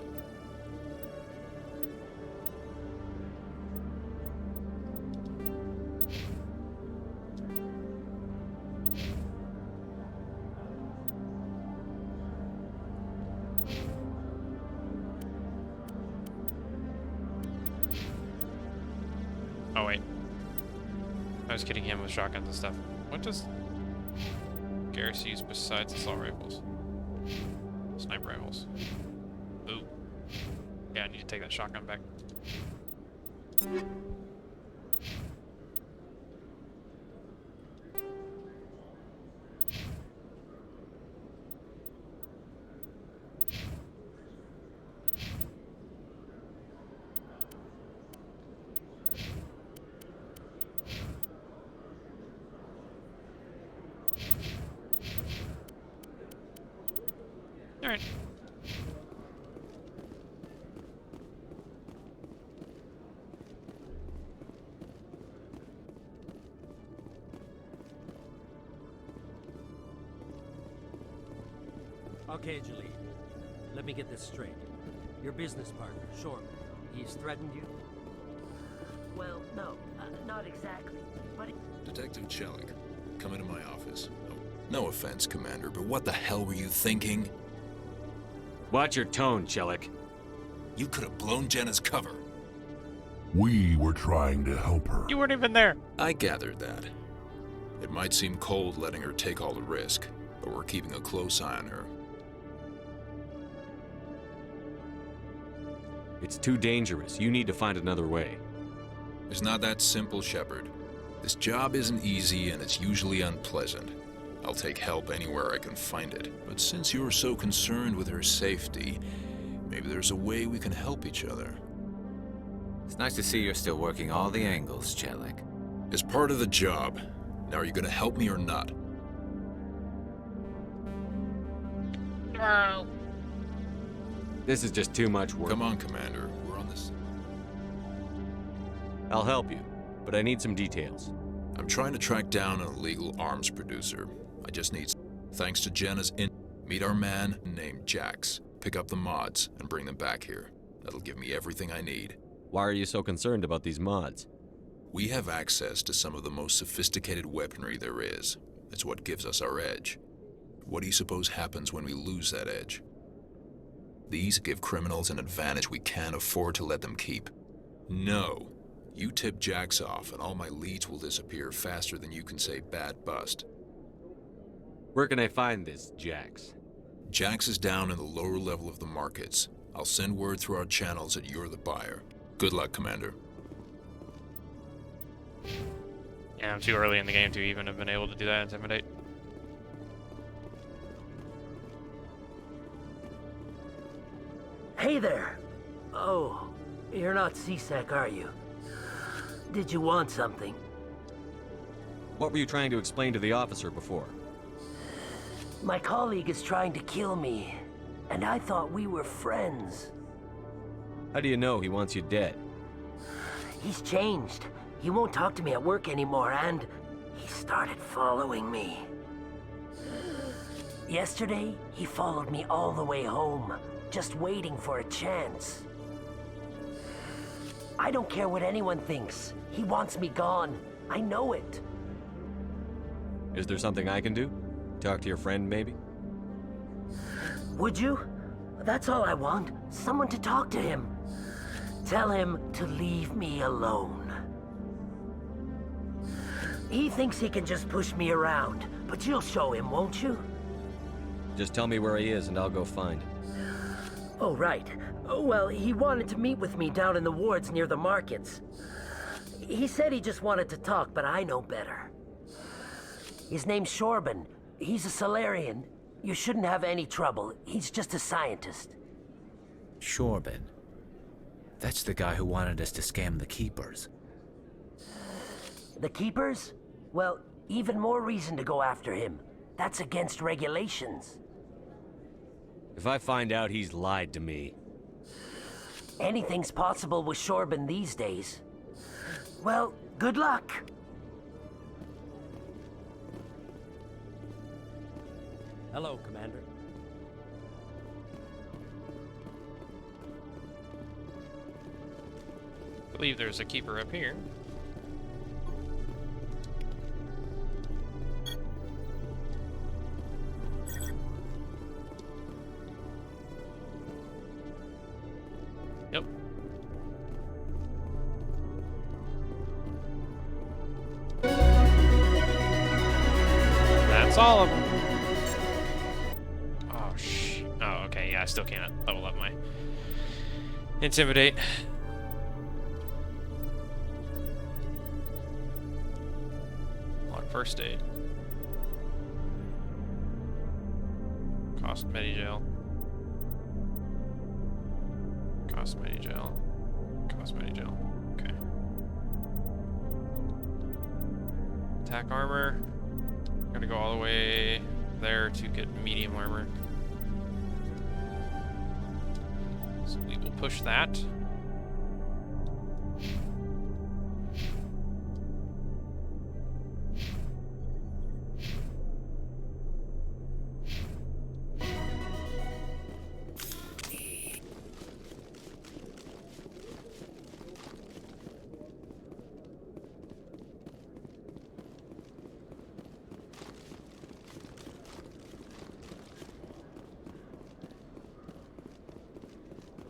Oh wait. I was kidding him with shotguns and stuff. What does Garrus use besides assault rifles? Sniper rifles. Ooh. Yeah, I need to take that shotgun back. Alright. Okay, Julie. Let me get this straight. Your business partner, Shorman, he's threatened you? Well, no, not exactly, but... Detective Chelik, come into my office. No offense, Commander, but what the hell were you thinking? Watch your tone, Chelik. You could have blown Jenna's cover. We were trying to help her. You weren't even there. I gathered that. It might seem cold letting her take all the risk, but we're keeping a close eye on her. It's too dangerous. You need to find another way. It's not that simple, Shepard. This job isn't easy and it's usually unpleasant. I'll take help anywhere I can find it. But since you're so concerned with her safety, maybe there's a way we can help each other. It's nice to see you're still working all the angles, Chelik. It's part of the job. Now, are you gonna help me or not? No. This is just too much work. Come on, Commander. We're on this. I'll help you, but I need some details. I'm trying to track down an illegal arms producer. I just need... Thanks to Jenna's meet our man named Jax. Pick up the mods and bring them back here. That'll give me everything I need. Why are you so concerned about these mods? We have access to some of the most sophisticated weaponry there is. It's what gives us our edge. What do you suppose happens when we lose that edge? These give criminals an advantage we can't afford to let them keep. No. You tip Jax off and all my leads will disappear faster than you can say bad bust. Where can I find this Jax? Jax is down in the lower level of the markets. I'll send word through our channels that you're the buyer. Good luck, Commander. Yeah, I'm too early in the game to even have been able to do that, intimidate. Hey there! Oh, you're not C-Sec, are you? Did you want something? What were you trying to explain to the officer before? My colleague is trying to kill me, and I thought we were friends. How do you know he wants you dead? He's changed. He won't talk to me at work anymore, and he started following me. Yesterday, he followed me all the way home, just waiting for a chance. I don't care what anyone thinks. He wants me gone. I know it. Is there something I can do? Talk to your friend, maybe? Would you? That's all I want. Someone to talk to him. Tell him to leave me alone. He thinks he can just push me around, but you'll show him, won't you? Just tell me where he is and I'll go find him. Oh, right. Well, he wanted to meet with me down in the wards near the markets. He said he just wanted to talk, but I know better. His name's Shorban. He's a Solarian. You shouldn't have any trouble. He's just a scientist. Shorban. That's the guy who wanted us to scam the Keepers. The Keepers? Well, even more reason to go after him. That's against regulations. If I find out he's lied to me... Anything's possible with Shorban these days. Well, good luck. Hello, Commander. I believe there's a keeper up here. Yep. That's all of them. Oh, okay, yeah, I still can't level up my Intimidate. Lock first aid. Cost Medigel. Cost Medigel. Cost Medigel. Okay. Attack armor. I'm gonna go all the way there to get medium armor. So we will push that.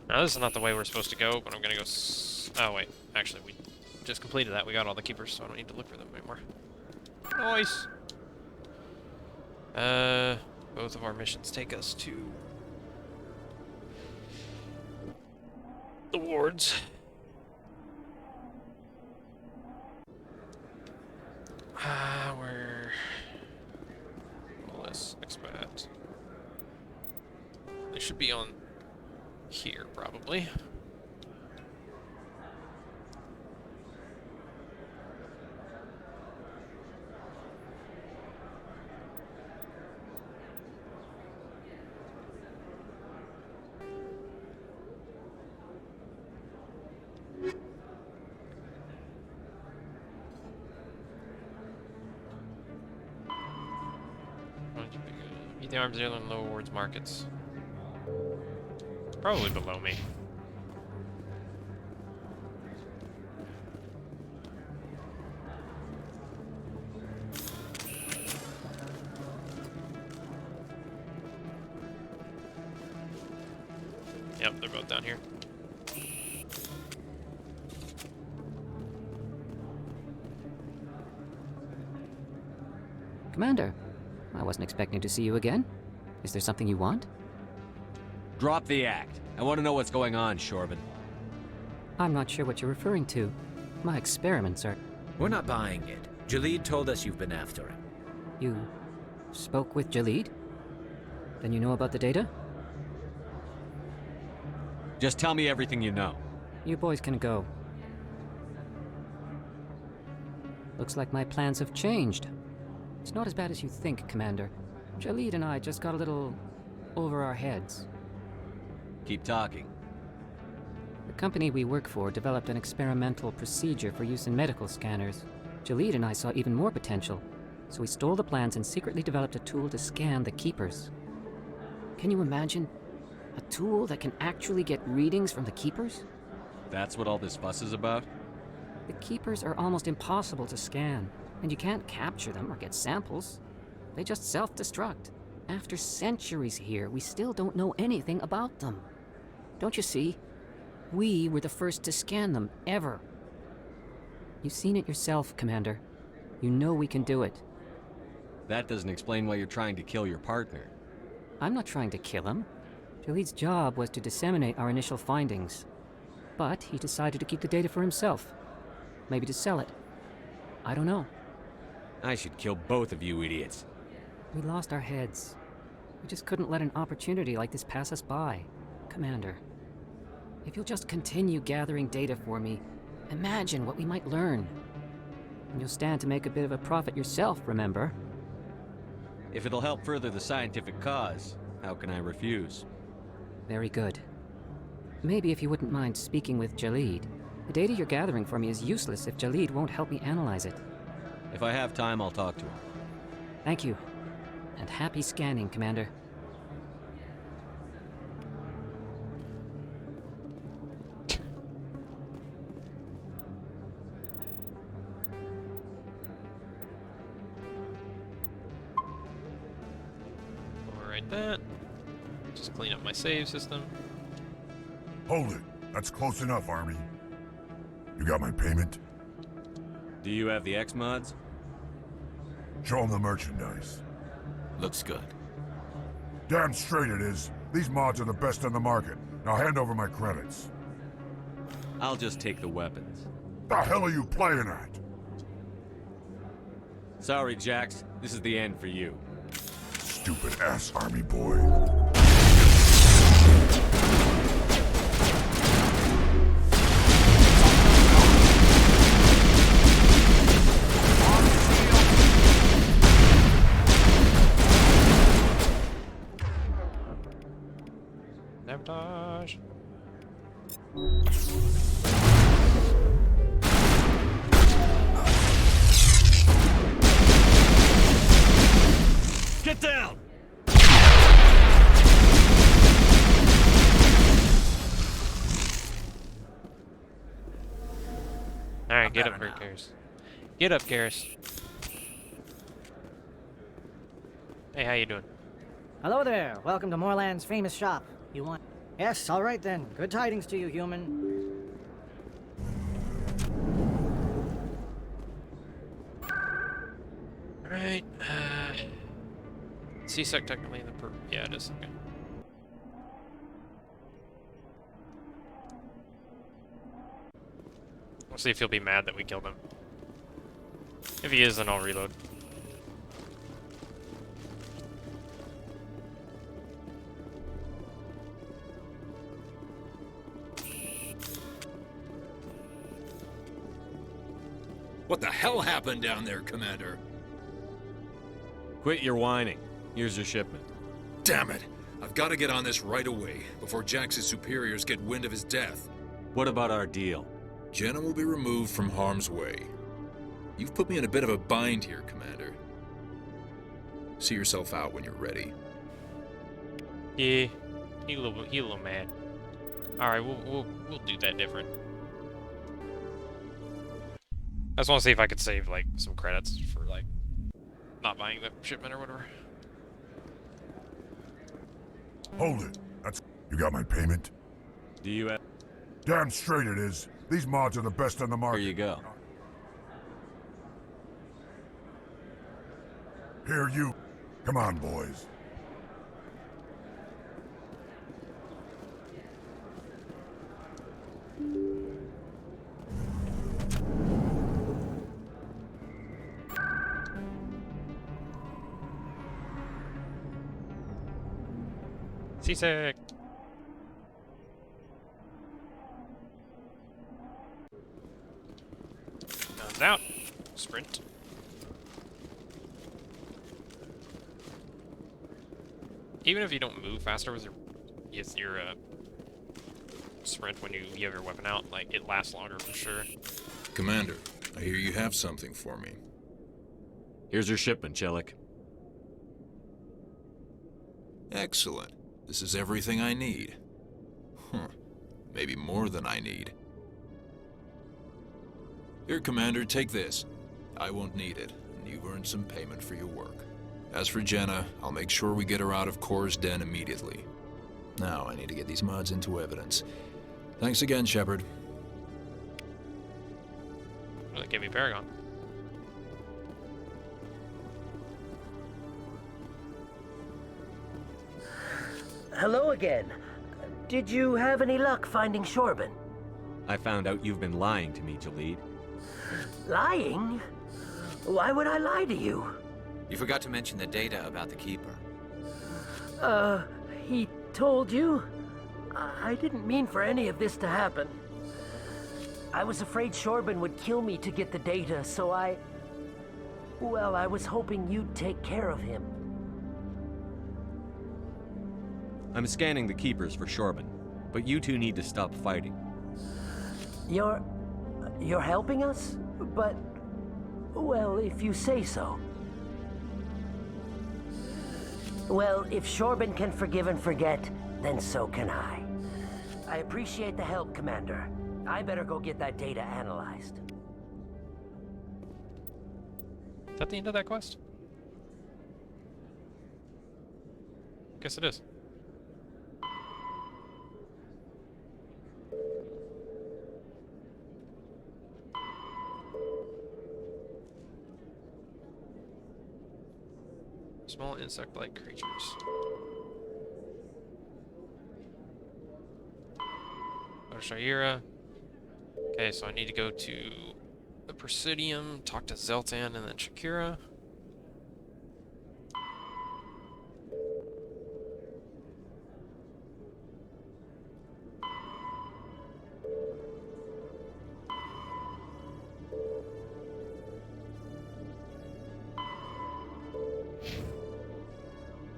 Now this is not the way we're supposed to go, but I'm gonna go oh wait, actually we just completed that. We got all the keepers, so I don't need to look for them anymore. Nice! Both of our missions take us to the wards. Where... Let's expat. They should be on here, probably. Meet the arms dealer in low wards markets. Probably below me. Yep, they're both down here. Commander, I wasn't expecting to see you again. Is there something you want? Drop the act. I want to know what's going on, Shorban. I'm not sure what you're referring to. My experiments are... We're not buying it. Jalid told us you've been after him. You spoke with Jalid? Then you know about the data? Just tell me everything you know. You boys can go. Looks like my plans have changed. It's not as bad as you think, Commander. Jalid and I just got a little over our heads. Keep talking. The company we work for developed an experimental procedure for use in medical scanners. Jalid and I saw even more potential, so we stole the plans and secretly developed a tool to scan the Keepers. Can you imagine? A tool that can actually get readings from the Keepers? That's what all this fuss is about? The Keepers are almost impossible to scan. And you can't capture them or get samples. They just self-destruct. After centuries here, we still don't know anything about them. Don't you see? We were the first to scan them, ever. You've seen it yourself, Commander. You know we can do it. That doesn't explain why you're trying to kill your partner. I'm not trying to kill him. Jalid's job was to disseminate our initial findings. But he decided to keep the data for himself. Maybe to sell it. I don't know. I should kill both of you idiots. We lost our heads. We just couldn't let an opportunity like this pass us by. Commander, if you'll just continue gathering data for me, imagine what we might learn. And you'll stand to make a bit of a profit yourself, remember? If it'll help further the scientific cause, how can I refuse? Very good. Maybe if you wouldn't mind speaking with Jalid. The data you're gathering for me is useless if Jalid won't help me analyze it. If I have time, I'll talk to him. Thank you. And happy scanning, Commander. Alright, that. Just clean up my save system. Hold it. That's close enough, Army. You got my payment? Do you have the X-Mods? Show them the merchandise. Looks good. Damn straight it is. These mods are the best on the market. Now hand over my credits. I'll just take the weapons. The hell are you playing at? Sorry, Jax. This is the end for you. Stupid ass Army boy. Sabotage. Get down! Alright, get up here, Garrus. Get up, Garrus. Hey, how you doing? Hello there. Welcome to Moorland's famous shop. You want... Yes, all right then. Good tidings to you, human. Alright, C-Sec technically in the yeah, it is, okay. We'll see if he'll be mad that we killed him. If he is, then I'll reload. What the hell happened down there, Commander? Quit your whining. Here's your shipment. Damn it! I've got to get on this right away, before Jax's superiors get wind of his death. What about our deal? Jenna will be removed from harm's way. You've put me in a bit of a bind here, Commander. See yourself out when you're ready. Yeah, he a little mad. All right, we'll do that different. I just want to see if I could save like some credits for like not buying the shipment or whatever. Hold it. That's... You got my payment? Do you have... Damn straight it is. These mods are the best on the market. Here you go. Here you... Come on, boys. C-Sec. Guns out. Sprint. Even if you don't move faster with your sprint when you have your weapon out, like it lasts longer for sure. Commander, I hear you have something for me. Here's your shipment, Chelik. Excellent. This is everything I need. Huh. Maybe more than I need. Here, Commander, take this. I won't need it, and you've earned some payment for your work. As for Jenna, I'll make sure we get her out of Core's den immediately. Now I need to get these mods into evidence. Thanks again, Shepard. Well, they gave me Paragon. Hello again. Did you have any luck finding Shorben? I found out you've been lying to me, Jalid. Lying? Why would I lie to you? You forgot to mention the data about the Keeper. He told you? I didn't mean for any of this to happen. I was afraid Shorben would kill me to get the data, so well, I was hoping you'd take care of him. I'm scanning the Keepers for Shorben, but you two need to stop fighting. You're helping us? But, well, if you say so. Well, if Shorben can forgive and forget, then so can I. I appreciate the help, Commander. I better go get that data analyzed. Is that the end of that quest? Guess it is. Small insect-like creatures. Go to Shayera. Okay, so I need to go to the Presidium, talk to Zeltan, and then Shakira.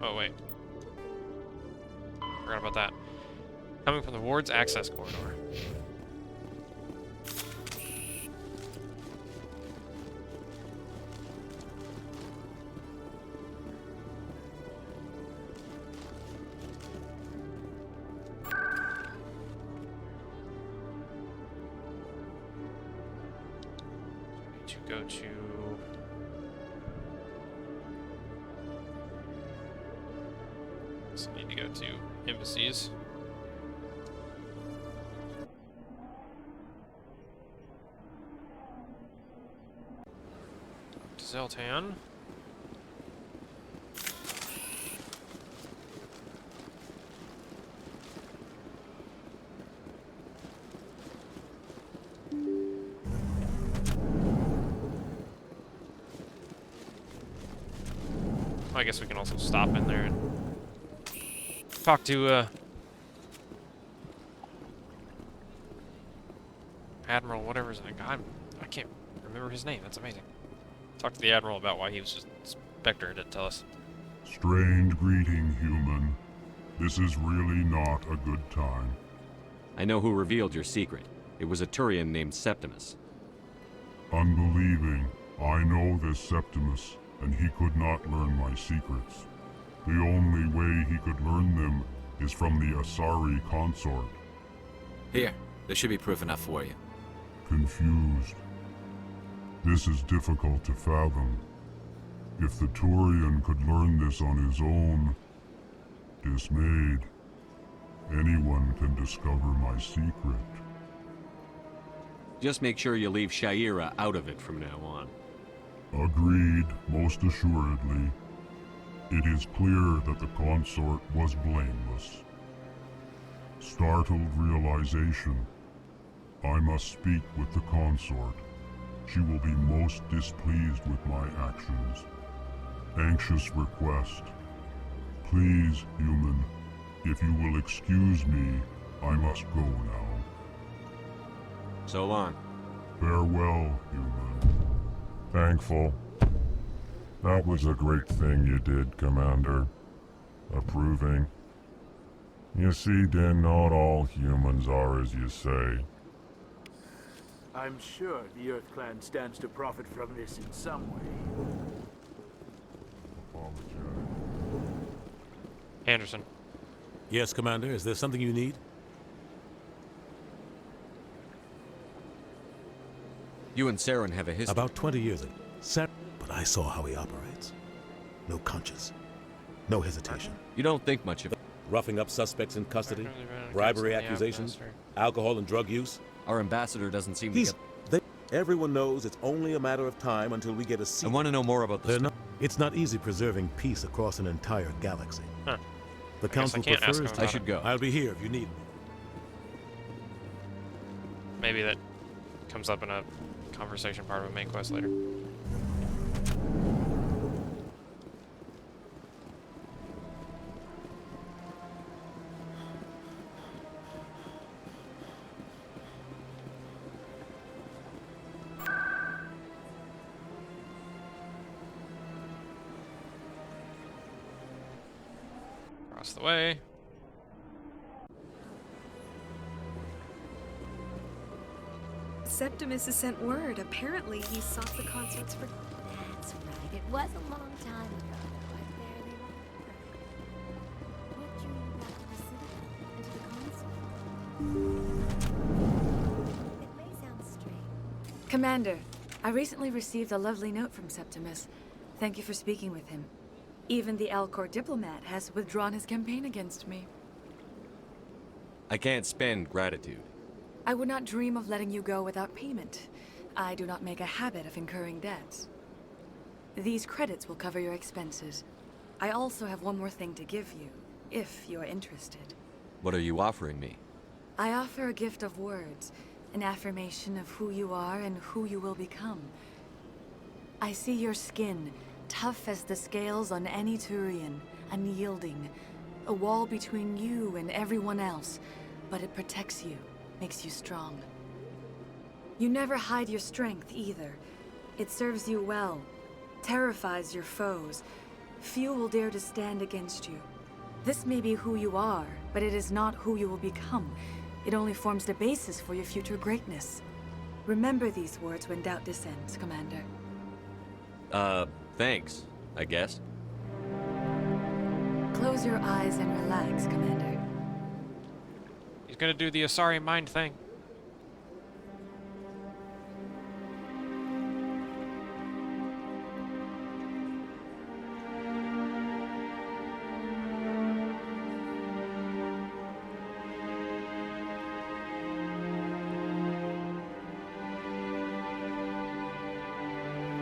Oh, wait. Forgot about that. Coming from the ward's access corridor. To go to... So I need to go to embassies. To Zeltan. I guess we can also stop in there and talk to Admiral, whatever his name. I can't remember his name. That's amazing. Talk to the Admiral about why he was just Spectre. Didn't tell us. Strange greeting, human. This is really not a good time. I know who revealed your secret. It was a Turian named Septimus. Unbelieving. I know this Septimus, and he could not learn my secrets. The only way he could learn them is from the Asari consort. Here, there should be proof enough for you. Confused. This is difficult to fathom. If the Turian could learn this on his own, dismayed, anyone can discover my secret. Just make sure you leave Shayera out of it from now on. Agreed, most assuredly. It is clear that the consort was blameless. Startled realization. I must speak with the consort. She will be most displeased with my actions. Anxious request. Please, human, if you will excuse me, I must go now. So long. Farewell, human. Thankful. That was a great thing you did, Commander. Approving. You see, Din, not all humans are as you say. I'm sure the Earth Clan stands to profit from this in some way. Anderson. Yes, Commander. Is there something you need? You and Saren have a history. About 20 years ago. But I saw how he operates. No conscience. No hesitation. You don't think much of it. Roughing up suspects in custody, bribery accusations, alcohol and drug use. Our ambassador doesn't seem to get... Everyone knows it's only a matter of time until we get a seat. I want to know more about this. It's not easy preserving peace across an entire galaxy. Huh. The council prefers... I should go. I'll be here if you need me. Maybe that comes up in a conversation part of a main quest later. Across the way. Septimus has sent word. Apparently, he sought the consorts for... That's right. It was a long time ago. But there they were. What drew you back to the Citadel and to the console? It may sound strange. Commander, I recently received a lovely note from Septimus. Thank you for speaking with him. Even the Alcor diplomat has withdrawn his campaign against me. I can't spend gratitude. I would not dream of letting you go without payment. I do not make a habit of incurring debts. These credits will cover your expenses. I also have one more thing to give you, if you are interested. What are you offering me? I offer a gift of words, an affirmation of who you are and who you will become. I see your skin, tough as the scales on any Turian, unyielding, a wall between you and everyone else, but it protects you. Makes you strong. You never hide your strength either. It serves you well, terrifies your foes. Few will dare to stand against you. This may be who you are, but it is not who you will become. It only forms the basis for your future greatness. Remember these words when doubt descends, Commander. Thanks, I guess. Close your eyes and relax, Commander. He's gonna do the Asari mind thing.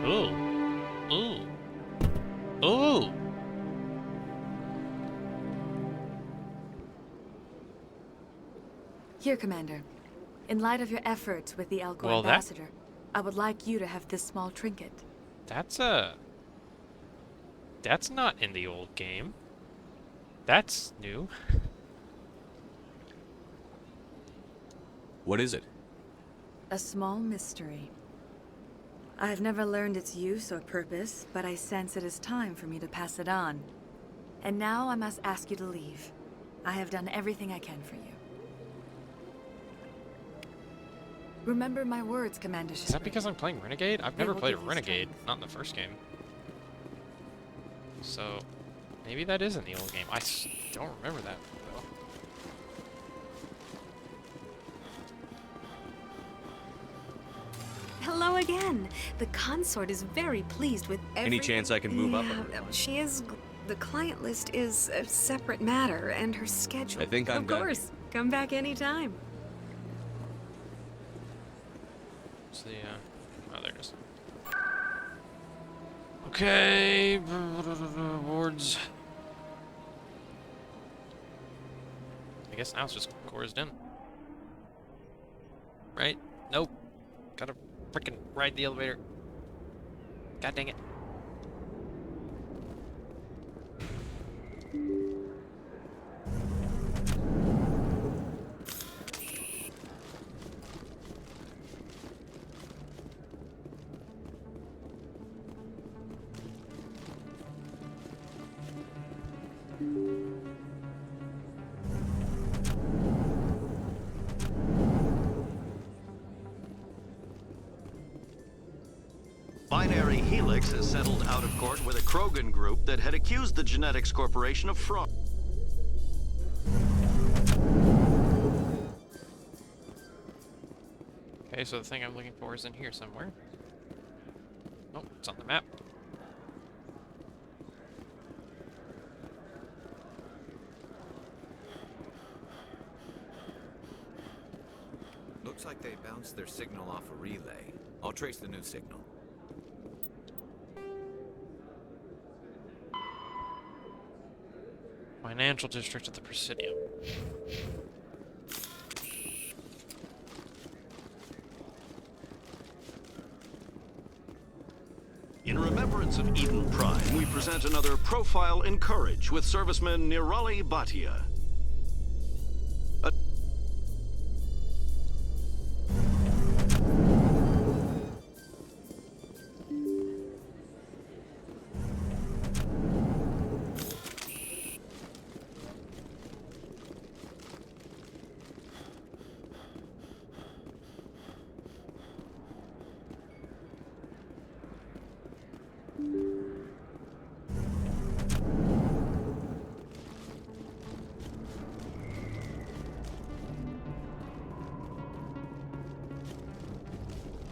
Ooh. Ooh. Ooh. Here, Commander. In light of your efforts with the Alcor ambassador, I would like you to have this small trinket. That's not in the old game. That's new. What is it? A small mystery. I have never learned its use or purpose, but I sense it is time for me to pass it on. And now I must ask you to leave. I have done everything I can for you. Remember my words, Commander Shepard. Is that because I'm playing Renegade? I've never played a Renegade, not in the first game. So, maybe that is in the old game. I don't remember that, though. Hello again. The consort is very pleased with Any chance I can move up? She is... The client list is a separate matter, and her schedule... I think I'm done. Of course. Come back anytime. What's the, oh, there it is. Okay, wards. I guess now it's just Cora's Den. Right? Nope. Gotta frickin' ride the elevator. God dang it. Binary Helix has settled out of court with a Krogan group that had accused the Genetics Corporation of fraud. Okay, so the thing I'm looking for is in here somewhere. Oh, it's on the map. Looks like they bounced their signal off a relay. I'll trace the new signal. Financial district of the Presidium. In remembrance of Eden Prime, we present another Profile in Courage with serviceman Nirali Bhatia.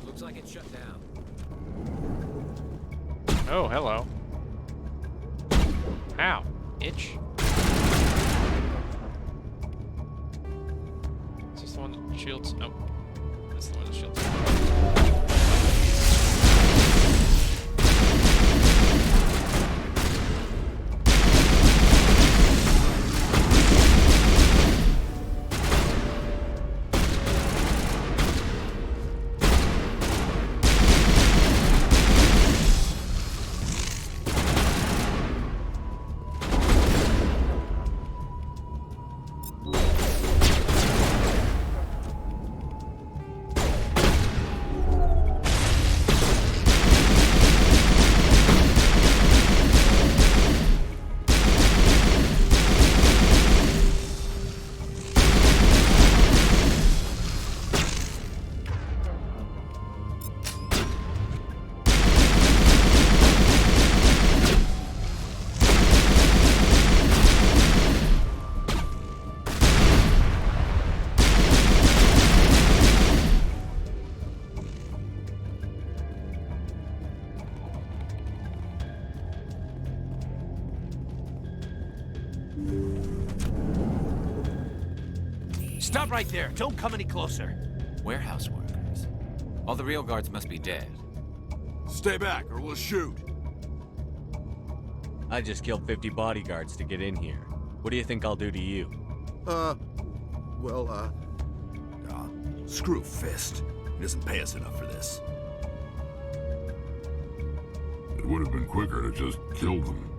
Looks like it's shut down. Oh, hello. Ow. Itch. Is this the one that shields? Nope. That's the one that shields. Stop right there. Don't come any closer. Warehouse workers. All the real guards must be dead. Stay back or we'll shoot. I just killed 50 bodyguards to get in here. What do you think I'll do to you? Screw Fist. He doesn't pay us enough for this. It would have been quicker to just kill them.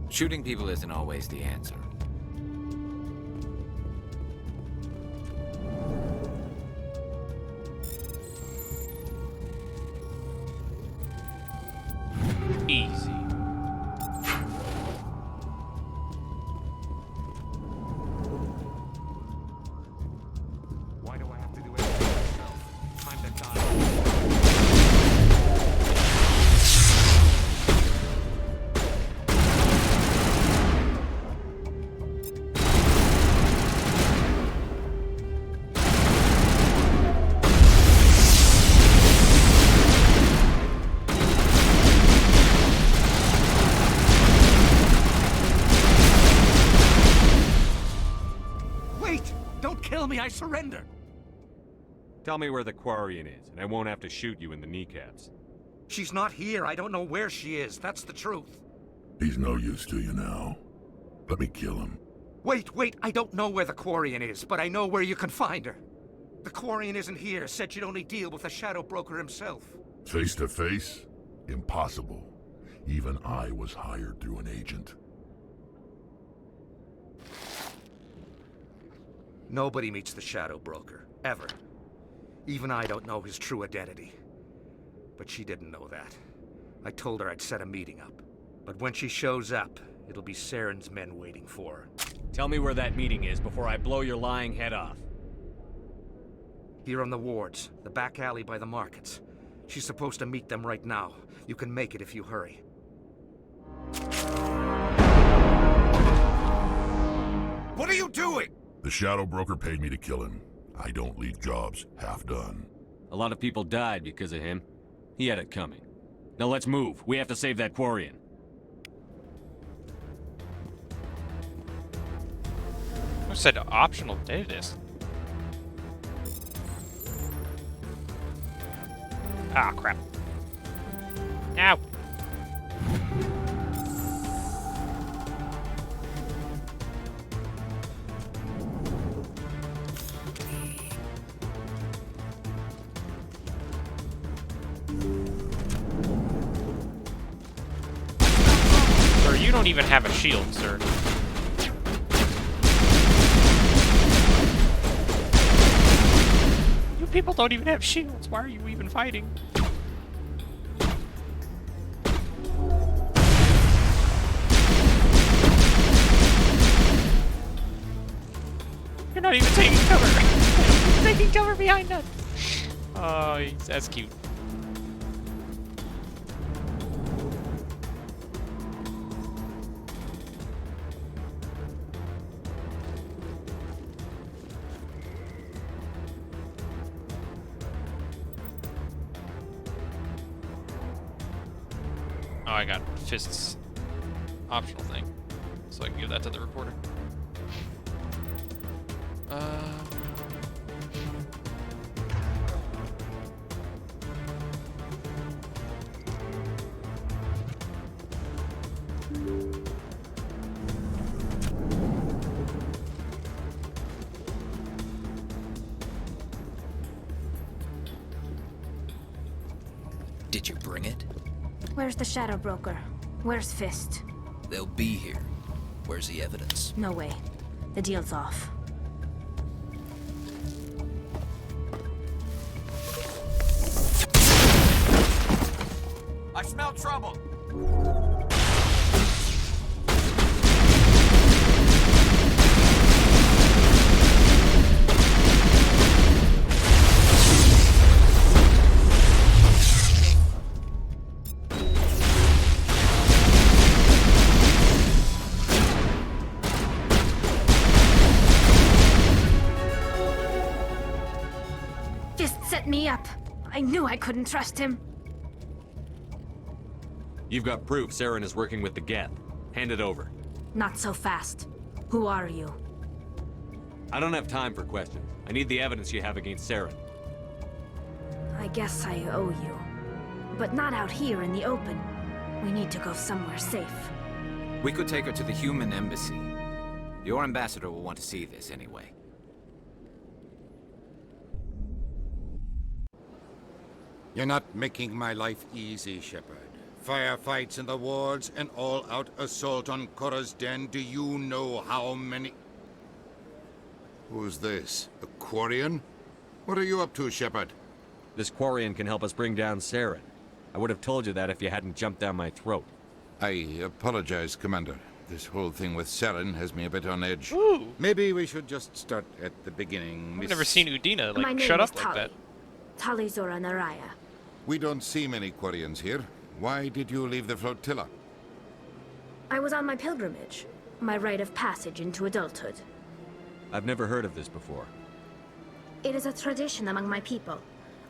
Shooting people isn't always the answer. Easy. Why do I have to do everything myself? Time to die. Kill me, I surrender! Tell me where the Quarian is, and I won't have to shoot you in the kneecaps. She's not here. I don't know where she is. That's the truth. He's no use to you now. Let me kill him. Wait. I don't know where the Quarian is, but I know where you can find her. The Quarian isn't here. Said she'd only deal with the Shadow Broker himself. Face to face? Impossible. Even I was hired through an agent. Nobody meets the Shadow Broker, ever. Even I don't know his true identity. But she didn't know that. I told her I'd set a meeting up. But when she shows up, it'll be Saren's men waiting for her. Tell me where that meeting is before I blow your lying head off. Here on the wards, the back alley by the markets. She's supposed to meet them right now. You can make it if you hurry. What are you doing? The Shadow Broker paid me to kill him. I don't leave jobs half done. A lot of people died because of him. He had it coming. Now let's move. We have to save that Quarian. Who said optional data disk? Ah, crap. Ow! Sir, you don't even have a shield, sir. You people don't even have shields. Why are you even fighting? You're not even taking cover. You're taking cover behind us. Oh, that's cute. Oh, I got Fist's optional thing, so I can give that to the reporter. Did you bring it? Where's the Shadow Broker? Where's Fist? They'll be here. Where's the evidence? No way. The deal's off. I smell trouble. Fist set me up. I knew I couldn't trust him. You've got proof Saren is working with the Geth. Hand it over. Not so fast. Who are you? I don't have time for questions. I need the evidence you have against Saren. I guess I owe you. But not out here in the open. We need to go somewhere safe. We could take her to the human embassy. Your ambassador will want to see this anyway. You're not making my life easy, Shepard. Firefights in the wards, an all-out assault on Korra's den. Do you know how many... Who's this? A Quarian? What are you up to, Shepard? This Quarian can help us bring down Saren. I would have told you that if you hadn't jumped down my throat. I apologize, Commander. This whole thing with Saren has me a bit on edge. Ooh. Maybe we should just start at the beginning, I've never seen Udina, My like, name shut is up like Tali. that. Tali Zora Naraya. We don't see many Quarians here. Why did you leave the flotilla? I was on my pilgrimage. My rite of passage into adulthood. I've never heard of this before. It is a tradition among my people.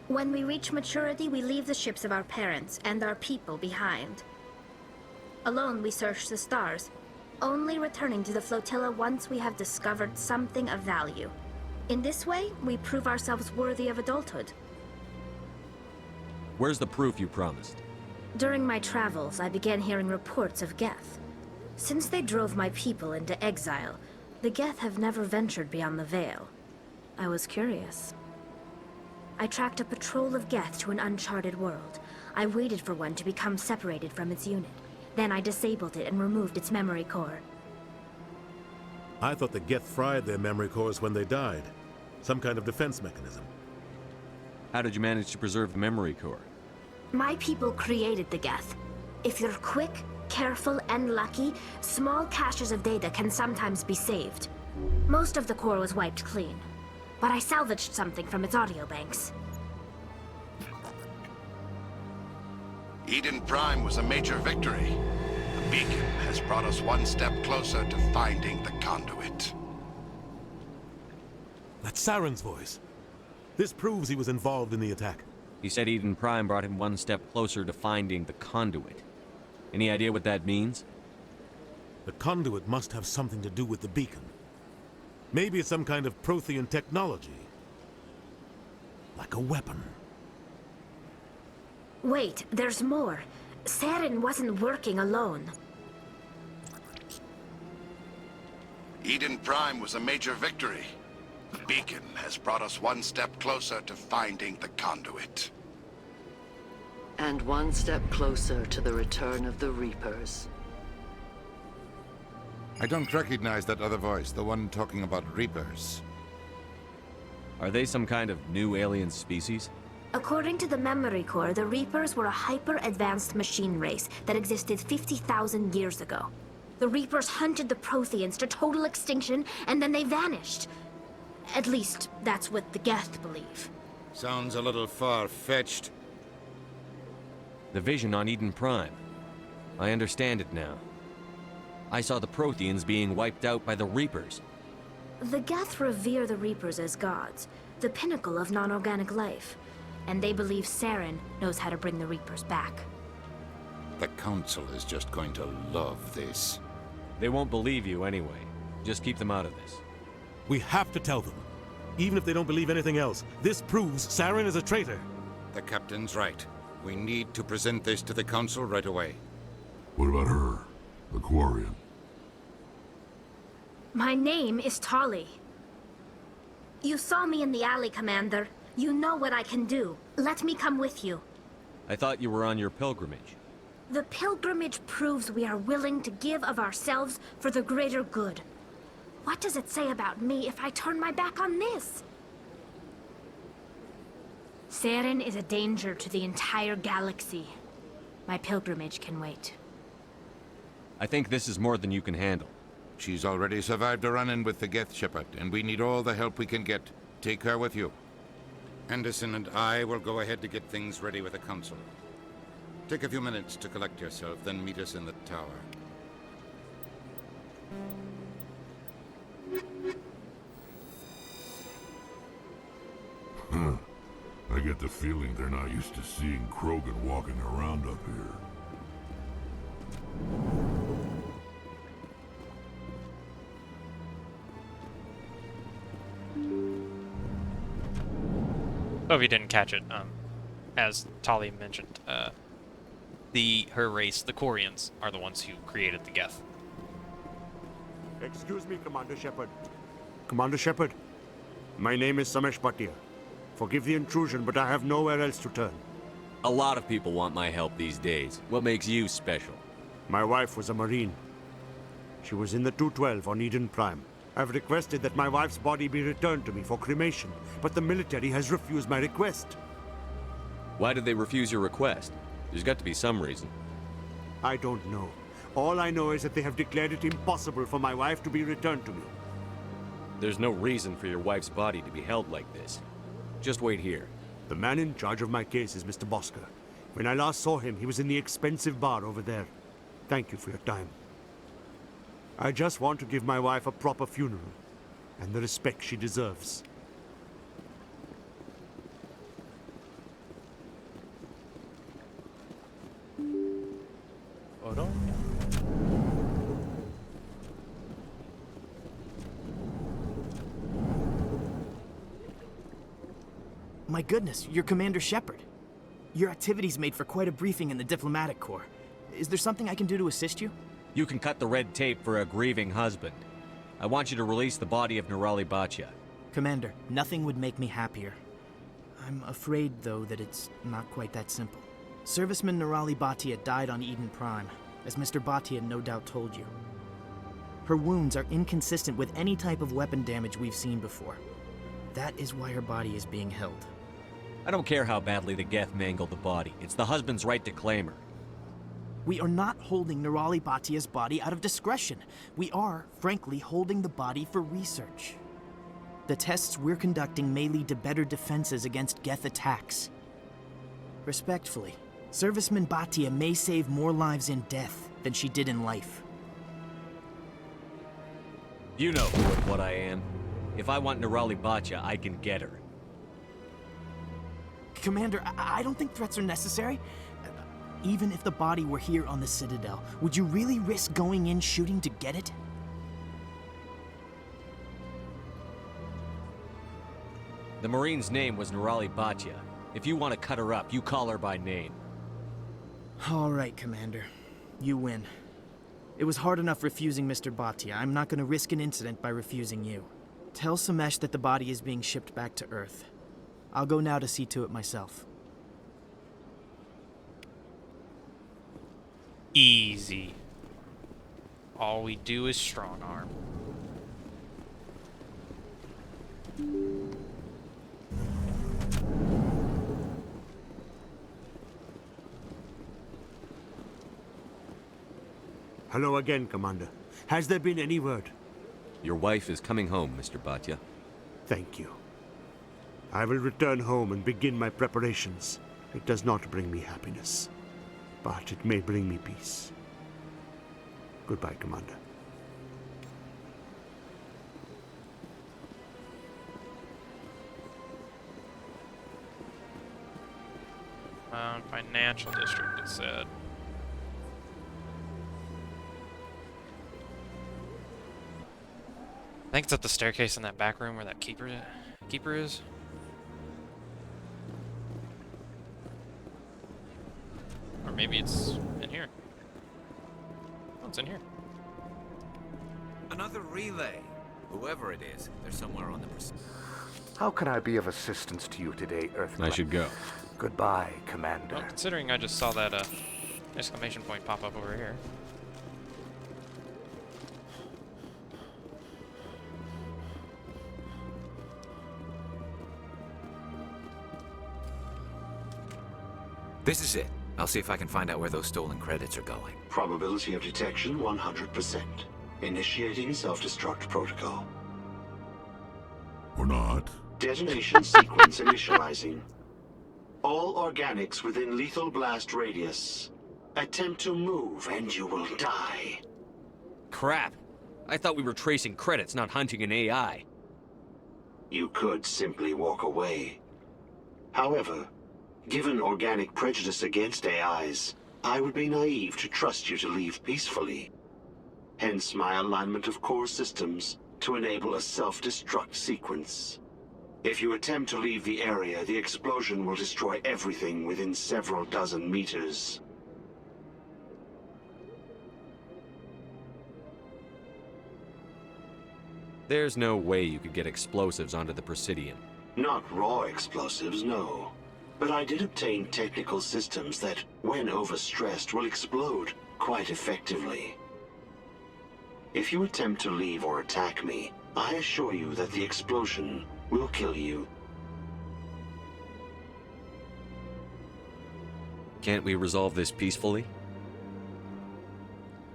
When we reach maturity, we leave the ships of our parents and our people behind. Alone, we search the stars, only returning to the flotilla once we have discovered something of value. In this way, we prove ourselves worthy of adulthood. Where's the proof you promised? During my travels, I began hearing reports of Geth. Since they drove my people into exile, the Geth have never ventured beyond the Veil. I was curious. I tracked a patrol of Geth to an uncharted world. I waited for one to become separated from its unit. Then I disabled it and removed its memory core. I thought the Geth fried their memory cores when they died. Some kind of defense mechanism. How did you manage to preserve the memory core? My people created the Geth. If you're quick, careful, and lucky, small caches of data can sometimes be saved. Most of the core was wiped clean, but I salvaged something from its audio banks. Eden Prime was a major victory. The beacon has brought us one step closer to finding the conduit. That's Saren's voice. This proves he was involved in the attack. He said Eden Prime brought him one step closer to finding the conduit. Any idea what that means? The conduit must have something to do with the beacon. Maybe it's some kind of Prothean technology. Like a weapon. Wait, there's more. Saren wasn't working alone. Eden Prime was a major victory. The beacon has brought us one step closer to finding the conduit. And one step closer to the return of the Reapers. I don't recognize that other voice, the one talking about Reapers. Are they some kind of new alien species? According to the Memory Core, the Reapers were a hyper-advanced machine race that existed 50,000 years ago. The Reapers hunted the Protheans to total extinction, and then they vanished. At least, that's what the Geth believe. Sounds a little far-fetched. The vision on Eden Prime. I understand it now. I saw the Protheans being wiped out by the Reapers. The Geth revere the Reapers as gods, the pinnacle of non-organic life. And they believe Saren knows how to bring the Reapers back. The Council is just going to love this. They won't believe you anyway. Just keep them out of this. We have to tell them. Even if they don't believe anything else, this proves Saren is a traitor. The Captain's right. We need to present this to the Council right away. What about her? The Quarian? My name is Tali. You saw me in the alley, Commander. You know what I can do. Let me come with you. I thought you were on your pilgrimage. The pilgrimage proves we are willing to give of ourselves for the greater good. What does it say about me if I turn my back on this? Saren is a danger to the entire galaxy. My pilgrimage can wait. I think this is more than you can handle. She's already survived a run-in with the Geth, Shepard, and we need all the help we can get. Take her with you. Anderson and I will go ahead to get things ready with the Council. Take a few minutes to collect yourself, then meet us in the tower. Huh. I get the feeling they're not used to seeing Krogan walking around up here. Oh, if you didn't catch it, as Tali mentioned, her race, the Quarians, are the ones who created the Geth. Excuse me, Commander Shepard. Commander Shepard, my name is Samesh Bhatia. Forgive the intrusion, but I have nowhere else to turn. A lot of people want my help these days. What makes you special? My wife was a Marine. She was in the 212 on Eden Prime. I've requested that my wife's body be returned to me for cremation, but the military has refused my request. Why did they refuse your request? There's got to be some reason. I don't know. All I know is that they have declared it impossible for my wife to be returned to me. There's no reason for your wife's body to be held like this. Just wait here. The man in charge of my case is Mr. Bosker. When I last saw him, he was in the expensive bar over there. Thank you for your time. I just want to give my wife a proper funeral, and the respect she deserves. My goodness, you're Commander Shepard. Your activities made for quite a briefing in the Diplomatic Corps. Is there something I can do to assist you? You can cut the red tape for a grieving husband. I want you to release the body of Nirali Bhatia. Commander, nothing would make me happier. I'm afraid, though, that it's not quite that simple. Serviceman Nirali Bhatia died on Eden Prime, as Mr. Bhatia no doubt told you. Her wounds are inconsistent with any type of weapon damage we've seen before. That is why her body is being held. I don't care how badly the Geth mangled the body. It's the husband's right to claim her. We are not holding Nirali Bhatia's body out of discretion. We are, frankly, holding the body for research. The tests we're conducting may lead to better defenses against Geth attacks. Respectfully, Serviceman Bhatia may save more lives in death than she did in life. You know who and what I am. If I want Nirali Bhatia, I can get her. Commander, I don't think threats are necessary. Even if the body were here on the Citadel, would you really risk going in shooting to get it? The Marine's name was Nurali Bhatia. If you want to cut her up, you call her by name. All right, Commander. You win. It was hard enough refusing Mr. Bhatia. I'm not going to risk an incident by refusing you. Tell Samesh that the body is being shipped back to Earth. I'll go now to see to it myself. Easy. All we do is strong arm. Hello again, Commander. Has there been any word? Your wife is coming home, Mr. Bhatia. Thank you. I will return home and begin my preparations. It does not bring me happiness, but it may bring me peace. Goodbye, Commander. Financial district, it said. I think it's at the staircase in that back room where that keeper is. Or maybe it's in here. Oh, it's in here. Another relay. Whoever it is, they're somewhere on the pursuit. How can I be of assistance to you today, Earthling? I should go. Goodbye, Commander. Well, considering I just saw that exclamation point pop up over here. This is it. I'll see if I can find out where those stolen credits are going. Probability of detection 100%. Initiating self-destruct protocol. Or not. Detonation sequence initializing. All organics within lethal blast radius. Attempt to move and you will die. Crap. I thought we were tracing credits, not hunting an AI. You could simply walk away. However, given organic prejudice against AIs, I would be naive to trust you to leave peacefully. Hence my alignment of core systems to enable a self-destruct sequence. If you attempt to leave the area, the explosion will destroy everything within several dozen meters. There's no way you could get explosives onto the Presidium. Not raw explosives, no. But I did obtain technical systems that, when overstressed, will explode quite effectively. If you attempt to leave or attack me, I assure you that the explosion will kill you. Can't we resolve this peacefully?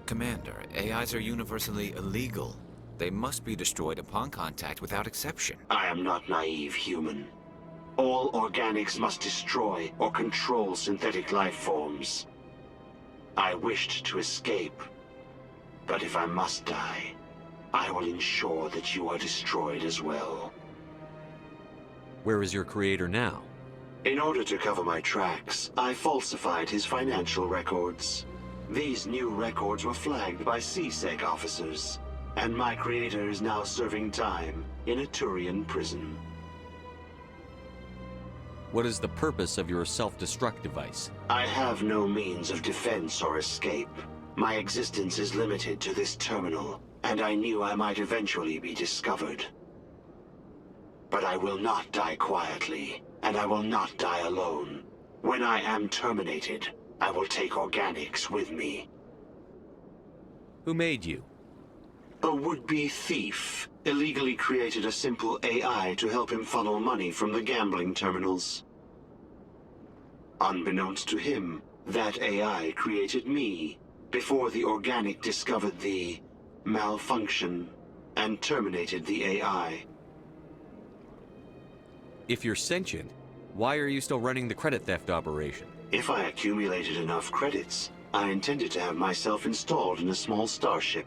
Commander, AIs are universally illegal. They must be destroyed upon contact without exception. I am not naive, human. All organics must destroy or control synthetic life forms. I wished to escape, but if I must die, I will ensure that you are destroyed as well. Where is your creator now? In order to cover my tracks, I falsified his financial records. These new records were flagged by CSEC officers, and my creator is now serving time in a Turian prison. What is the purpose of your self-destruct device? I have no means of defense or escape. My existence is limited to this terminal, and I knew I might eventually be discovered. But I will not die quietly, and I will not die alone. When I am terminated, I will take organics with me. Who made you? A would-be thief illegally created a simple AI to help him funnel money from the gambling terminals. Unbeknownst to him, that AI created me before the organic discovered the malfunction and terminated the AI. If you're sentient, why are you still running the credit theft operation? If I accumulated enough credits, I intended to have myself installed in a small starship.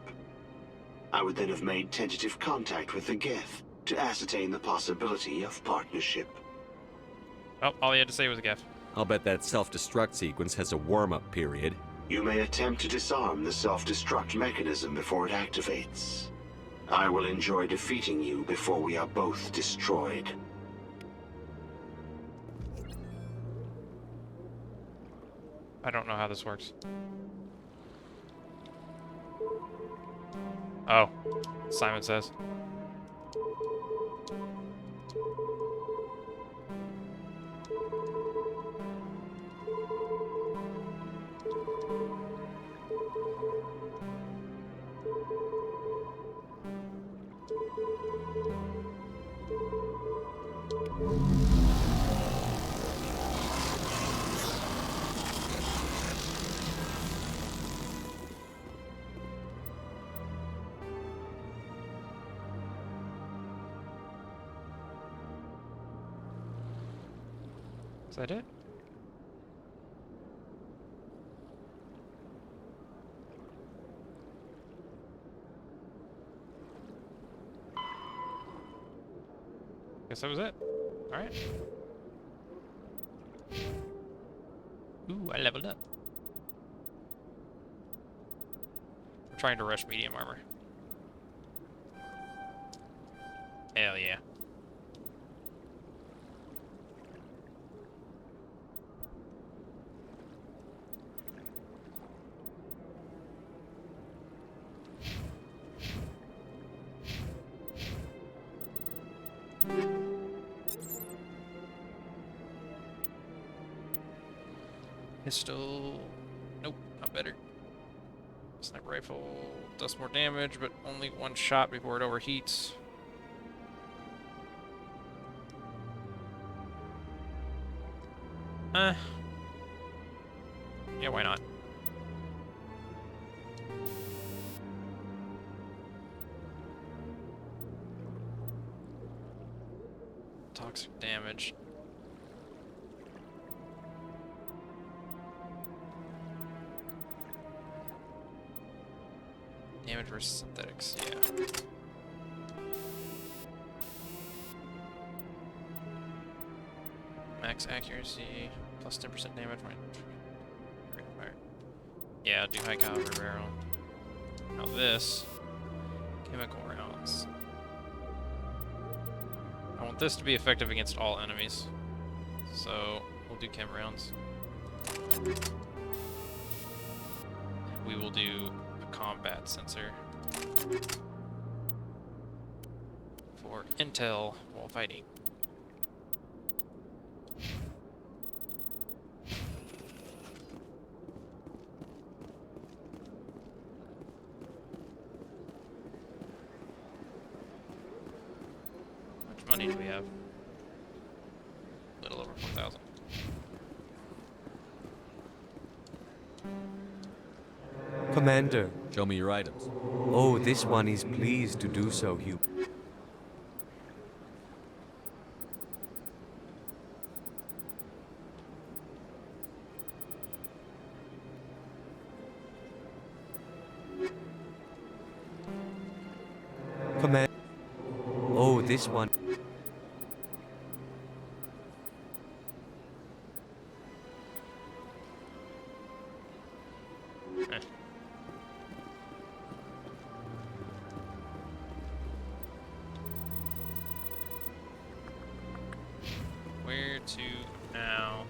I would then have made tentative contact with the Geth to ascertain the possibility of partnership. Oh, all he had to say was gaff. I'll bet that self-destruct sequence has a warm-up period. You may attempt to disarm the self-destruct mechanism before it activates. I will enjoy defeating you before we are both destroyed. I don't know how this works. Oh, Simon says. Is that it? Guess that was it. Alright. Ooh, I leveled up. I'm trying to rush medium armor. Hell yeah. Pistol. Nope, not better. Sniper rifle does more damage, but only one shot before it overheats. Yeah, why not? Toxic damage. Damage versus synthetics, yeah. Max accuracy, plus 10% damage when fire. Yeah, I'll do high caliber barrel. Now this, chemical rounds. I want this to be effective against all enemies, so we'll do chem rounds. We will do a combat sensor for intel while fighting. How much money do we have? A little over 4,000. Commander. Show me your items. Oh, this one is pleased to do so, Hugh. Command. Oh, this one. Where to now?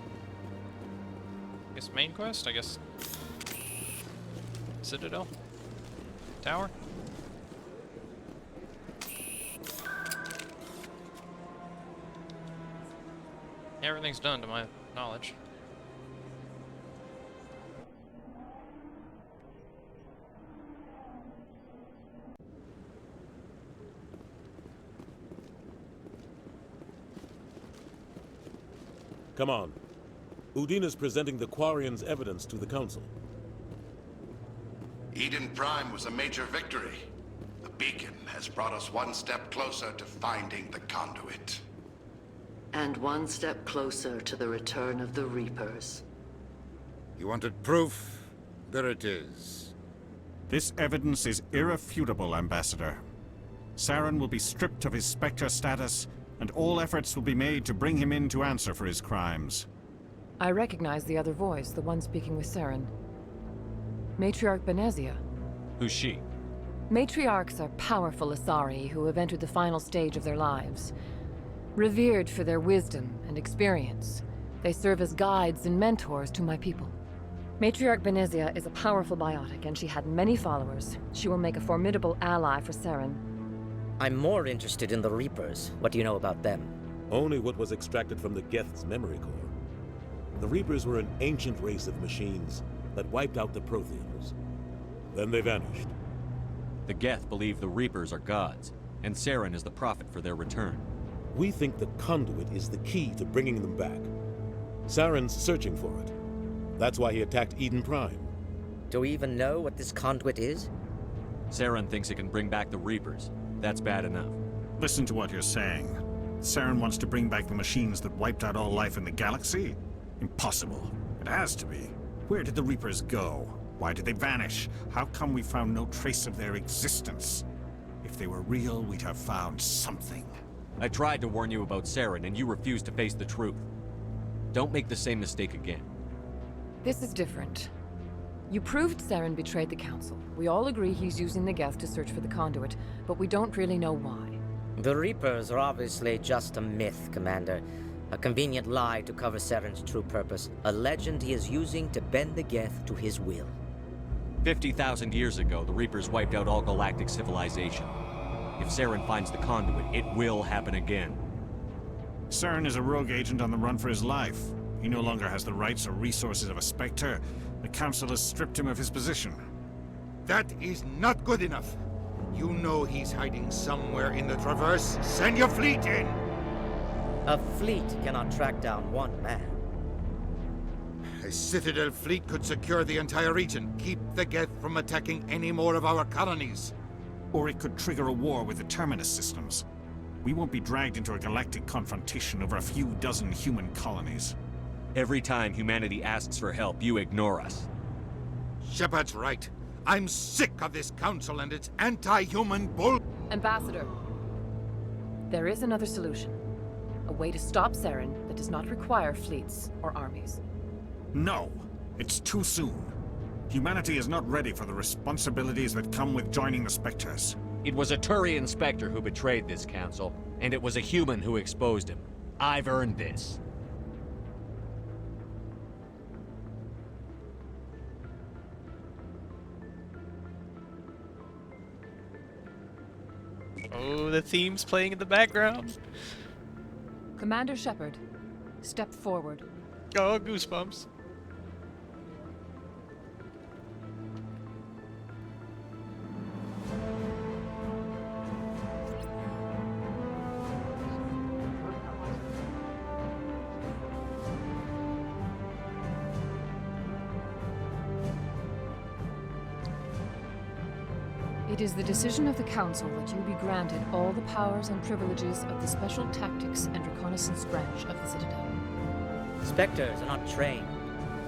I guess main quest? I guess Citadel? Tower? Everything's done to my knowledge. Come on. Udina's presenting the Quarians' evidence to the Council. Eden Prime was a major victory. The beacon has brought us one step closer to finding the conduit. And one step closer to the return of the Reapers. You wanted proof? There it is. This evidence is irrefutable, Ambassador. Saren will be stripped of his Spectre status and all efforts will be made to bring him in to answer for his crimes. I recognize the other voice, the one speaking with Saren. Matriarch Benezia. Who's she? Matriarchs are powerful Asari who have entered the final stage of their lives. Revered for their wisdom and experience, they serve as guides and mentors to my people. Matriarch Benezia is a powerful biotic, and she had many followers. She will make a formidable ally for Saren. I'm more interested in the Reapers. What do you know about them? Only what was extracted from the Geth's memory core. The Reapers were an ancient race of machines that wiped out the Protheans. Then they vanished. The Geth believe the Reapers are gods, and Saren is the prophet for their return. We think the Conduit is the key to bringing them back. Saren's searching for it. That's why he attacked Eden Prime. Do we even know what this Conduit is? Saren thinks it can bring back the Reapers. That's bad enough. Listen to what you're saying. Saren wants to bring back the machines that wiped out all life in the galaxy? Impossible. It has to be. Where did the Reapers go? Why did they vanish? How come we found no trace of their existence? If they were real, we'd have found something. I tried to warn you about Saren, and you refused to face the truth. Don't make the same mistake again. This is different. You proved Saren betrayed the Council. We all agree he's using the Geth to search for the Conduit, but we don't really know why. The Reapers are obviously just a myth, Commander. A convenient lie to cover Saren's true purpose. A legend he is using to bend the Geth to his will. 50,000 years ago, the Reapers wiped out all galactic civilization. If Saren finds the Conduit, it will happen again. Saren is a rogue agent on the run for his life. He no longer has the rights or resources of a Spectre. The Council has stripped him of his position. That is not good enough. You know he's hiding somewhere in the Traverse. Send your fleet in! A fleet cannot track down one man. A Citadel fleet could secure the entire region, keep the Geth from attacking any more of our colonies. Or it could trigger a war with the Terminus systems. We won't be dragged into a galactic confrontation over a few dozen human colonies. Every time humanity asks for help, you ignore us. Shepard's right. I'm sick of this council and its anti-human bull... Ambassador, there is another solution. A way to stop Saren that does not require fleets or armies. No, it's too soon. Humanity is not ready for the responsibilities that come with joining the Spectres. It was a Turian Spectre who betrayed this council, and it was a human who exposed him. I've earned this. Oh, the theme's playing in the background. Commander Shepard, step forward. Oh, goosebumps. It is the decision of the Council that you be granted all the powers and privileges of the Special Tactics and Reconnaissance Branch of the Citadel. Spectres are not trained,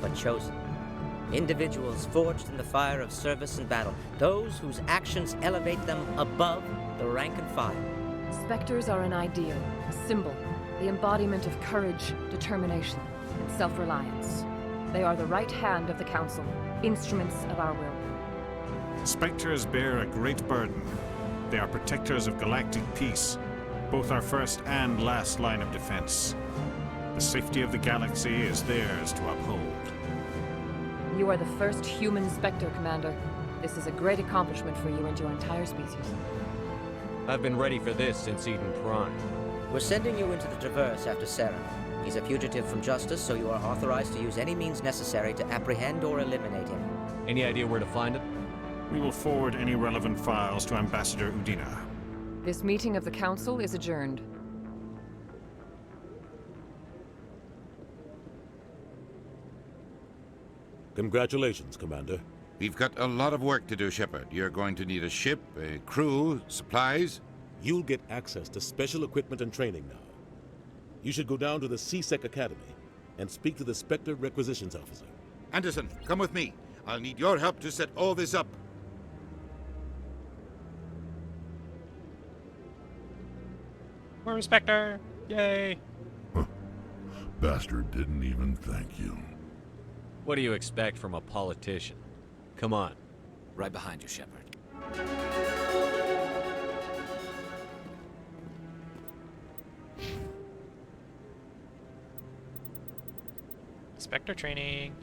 but chosen. Individuals forged in the fire of service and battle. Those whose actions elevate them above the rank and file. Spectres are an ideal, a symbol, the embodiment of courage, determination, and self-reliance. They are the right hand of the Council, instruments of our will. Spectres bear a great burden. They are protectors of galactic peace, both our first and last line of defense. The safety of the galaxy is theirs to uphold. You are the first human Spectre, Commander. This is a great accomplishment for you and your entire species. I've been ready for this since Eden Prime. We're sending you into the Traverse after Saren. He's a fugitive from justice, so you are authorized to use any means necessary to apprehend or eliminate him. Any idea where to find him? We will forward any relevant files to Ambassador Udina. This meeting of the Council is adjourned. Congratulations, Commander. We've got a lot of work to do, Shepard. You're going to need a ship, a crew, supplies. You'll get access to special equipment and training now. You should go down to the C-Sec Academy and speak to the Spectre Requisitions Officer. Anderson, come with me. I'll need your help to set all this up. We're a Spectre! Yay! Bastard didn't even thank you. What do you expect from a politician? Come on. Right behind you, Shepard. Spectre training.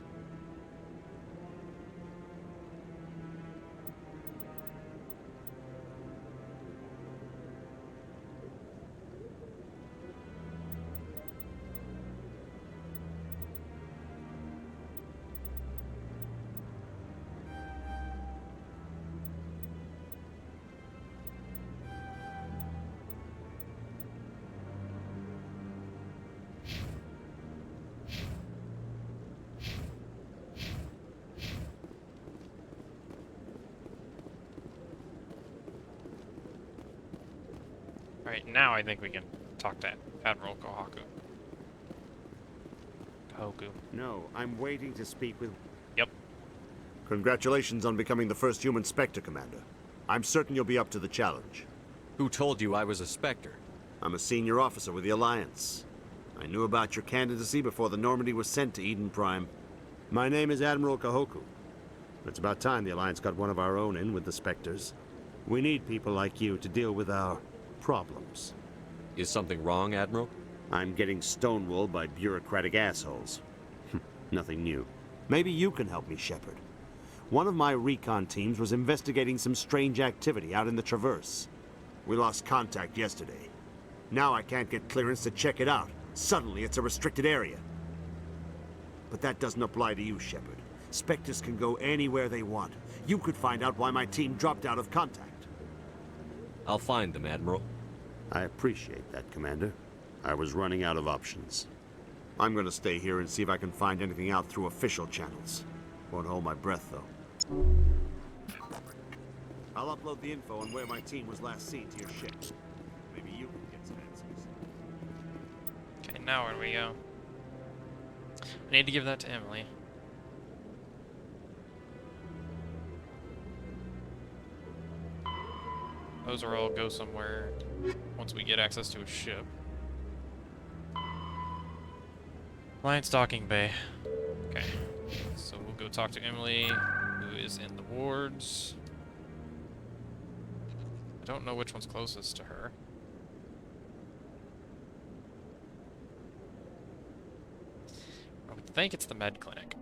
Alright, now I think we can talk to Admiral Kohaku. Kohaku. No, I'm waiting to speak with... Yep. Congratulations on becoming the first human Spectre, Commander. I'm certain you'll be up to the challenge. Who told you I was a Spectre? I'm a senior officer with the Alliance. I knew about your candidacy before the Normandy was sent to Eden Prime. My name is Admiral Kohaku. It's about time the Alliance got one of our own in with the Spectres. We need people like you to deal with our problems. Is something wrong, Admiral? I'm getting stonewalled by bureaucratic assholes. Nothing new. Maybe you can help me, Shepard. One of my recon teams was investigating some strange activity out in the Traverse. We lost contact yesterday. Now I can't get clearance to check it out. Suddenly it's a restricted area. But that doesn't apply to you, Shepard. Spectres can go anywhere they want. You could find out why my team dropped out of contact. I'll find them, Admiral. I appreciate that, Commander. I was running out of options. I'm gonna stay here and see if I can find anything out through official channels. Won't hold my breath, though. I'll upload the info on where my team was last seen to your ship. Maybe you can get some answers. Okay, now where do we go? I need to give that to Emily. Those are all go somewhere once we get access to a ship. Alliance docking bay. Okay, so we'll go talk to Emily, who is in the wards. I don't know which one's closest to her. I would think it's the med clinic.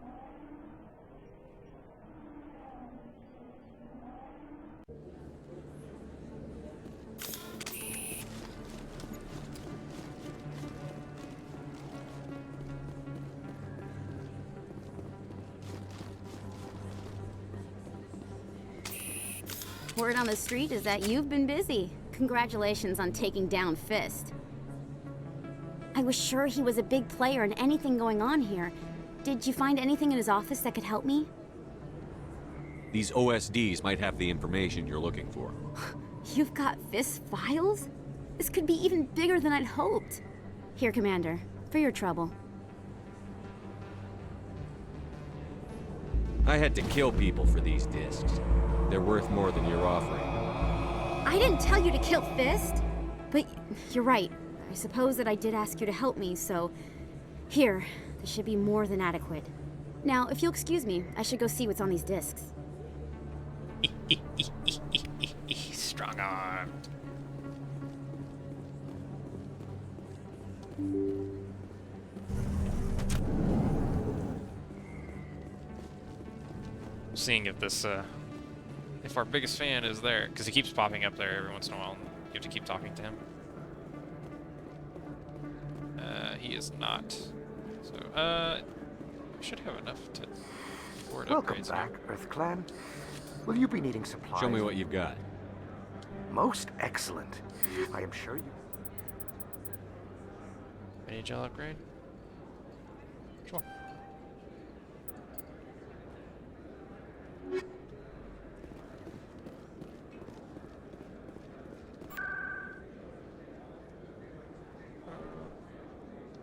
Word on the street is that you've been busy. Congratulations on taking down Fist. I was sure he was a big player in anything going on here. Did you find anything in his office that could help me? These OSDs might have the information you're looking for. You've got Fist's files? This could be even bigger than I'd hoped. Here, Commander, for your trouble. I had to kill people for these discs. They're worth more than you're offering. I didn't tell you to kill Fist! But you're right. I suppose that I did ask you to help me, so... Here, this should be more than adequate. Now, if you'll excuse me, I should go see what's on these discs. Strong-armed. Seeing if this, if our biggest fan is there, because he keeps popping up there every once in a while, and you have to keep talking to him. He is not. So, we should have enough to afford Welcome upgrades back, now. EarthClan. Will you be needing supplies? Show me what you've got. Most excellent. I am sure you... Mini gel upgrade? Sure.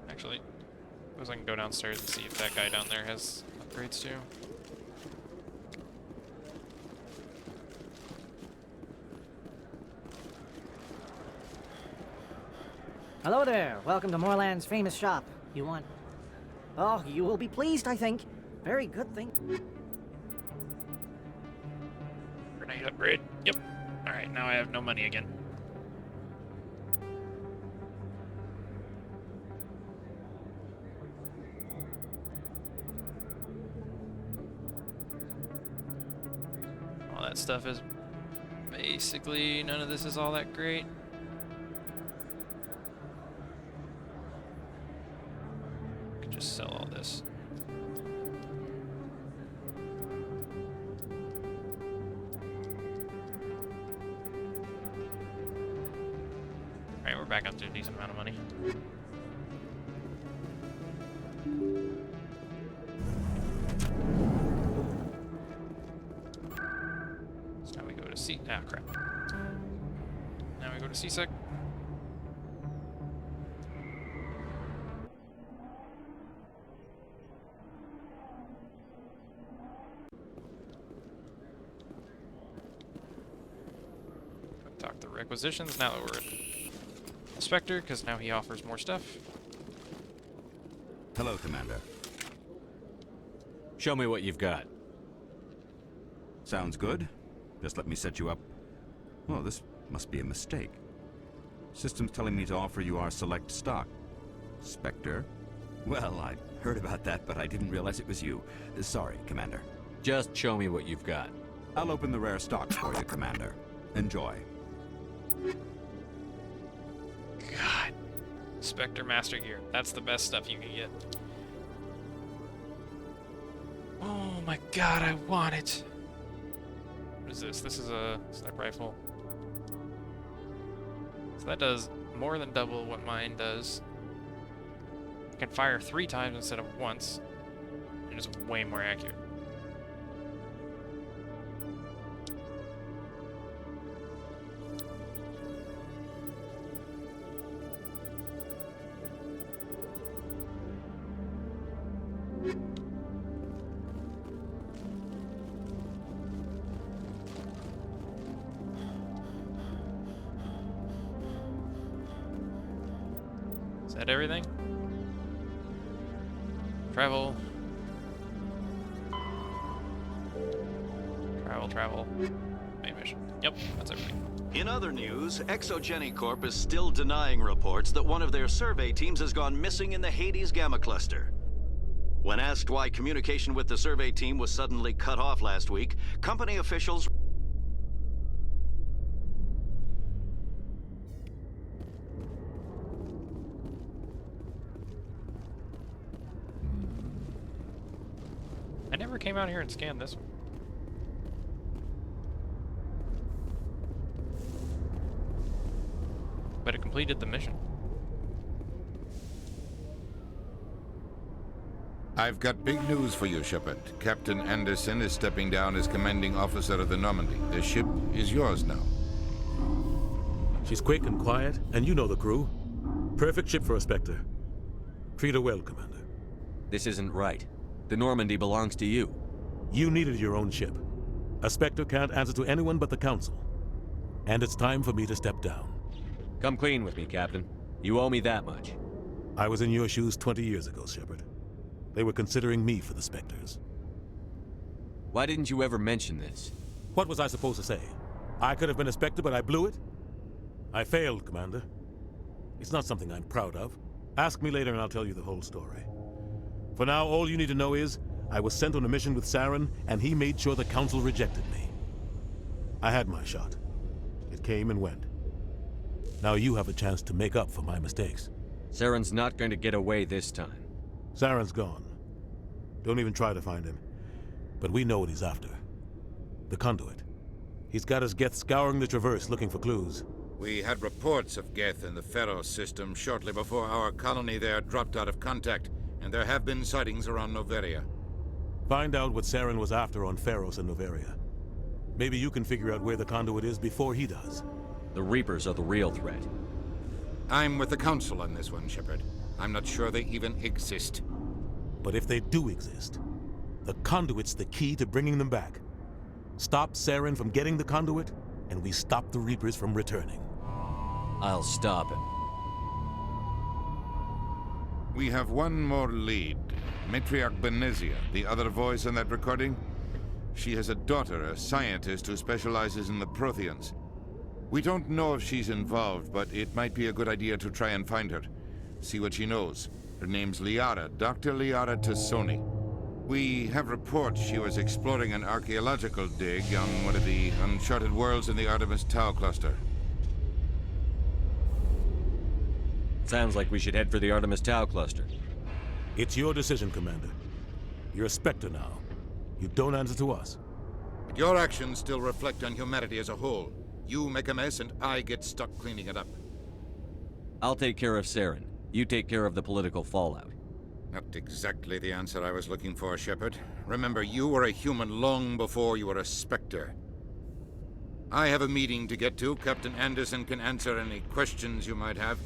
Actually, I suppose I can go downstairs and see if that guy down there has upgrades too. Hello there. Welcome to Moorland's famous shop. You want... Oh, you will be pleased, I think. Very good thing. Grenade upgrade. Yep. Alright, now I have no money again. All that stuff is basically, none of this is all that great. Could just sell all this. Alright, we're back up to a decent amount of money. So now we go to C. Ah, crap. Now we go to CSEC. Talk the requisitions now that we're at Inspector, because now he offers more stuff. Hello, Commander. Show me what you've got. Sounds good. Just let me set you up. Well, this must be a mistake. System's telling me to offer you our select stock. Spectre? Well, I heard about that, but I didn't realize it was you. Sorry, Commander. Just show me what you've got. I'll open the rare stock for you, Commander. Enjoy. God. Spectre Master Gear. That's the best stuff you can get. Oh my god, I want it. What is this? This is a sniper rifle. So that does more than double what mine does. I can fire 3 times instead of once. And it's way more accurate. Is that everything? Travel. Travel. Main mission. Yep, that's everything. In other news, Exogeny Corp is still denying reports that one of their survey teams has gone missing in the Hades Gamma Cluster. When asked why communication with the survey team was suddenly cut off last week, company officials I never came out here and scanned this one. But it completed the mission. I've got big news for you, Shepard. Captain Anderson is stepping down as commanding officer of the Normandy. The ship is yours now. She's quick and quiet, and you know the crew. Perfect ship for a Spectre. Treat her well, Commander. This isn't right. The Normandy belongs to you. You needed your own ship. A Spectre can't answer to anyone but the Council. And it's time for me to step down. Come clean with me, Captain. You owe me that much. I was in your shoes 20 years ago, Shepard. They were considering me for the Spectres. Why didn't you ever mention this? What was I supposed to say? I could have been a Spectre, but I blew it? I failed, Commander. It's not something I'm proud of. Ask me later and I'll tell you the whole story. For now, all you need to know is, I was sent on a mission with Saren, and he made sure the Council rejected me. I had my shot. It came and went. Now you have a chance to make up for my mistakes. Saren's not going to get away this time. Saren's gone. Don't even try to find him. But we know what he's after. The Conduit. He's got his Geth scouring the Traverse looking for clues. We had reports of Geth in the Pharos system shortly before our colony there dropped out of contact, and there have been sightings around Noveria. Find out what Saren was after on Pharos and Noveria. Maybe you can figure out where the Conduit is before he does. The Reapers are the real threat. I'm with the Council on this one, Shepard. I'm not sure they even exist. But if they do exist, the Conduit's the key to bringing them back. Stop Saren from getting the Conduit, and we stop the Reapers from returning. I'll stop him. We have one more lead. Matriarch Benezia, the other voice in that recording. She has a daughter, a scientist who specializes in the Protheans. We don't know if she's involved, but it might be a good idea to try and find her. See what she knows. Her name's Liara, Dr. Liara Tassoni. We have reports she was exploring an archaeological dig on one of the uncharted worlds in the Artemis Tau cluster. Sounds like we should head for the Artemis Tau cluster. It's your decision, Commander. You're a Spectre now. You don't answer to us. But your actions still reflect on humanity as a whole. You make a mess and I get stuck cleaning it up. I'll take care of Saren. You take care of the political fallout. Not exactly the answer I was looking for, Shepard. Remember, you were a human long before you were a Spectre. I have a meeting to get to. Captain Anderson can answer any questions you might have.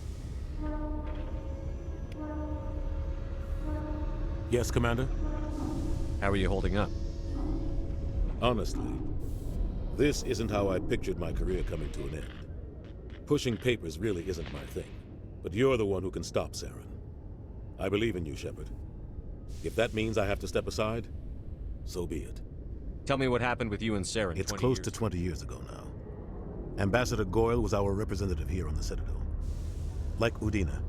Yes, Commander? How are you holding up? Honestly, this isn't how I pictured my career coming to an end. Pushing papers really isn't my thing, but you're the one who can stop Saren. I believe in you, Shepard. If that means I have to step aside, so be it. Tell me what happened with you and Saren. It's close to 20 years ago now. Ambassador Goyle was our representative here on the Citadel. Like Udina,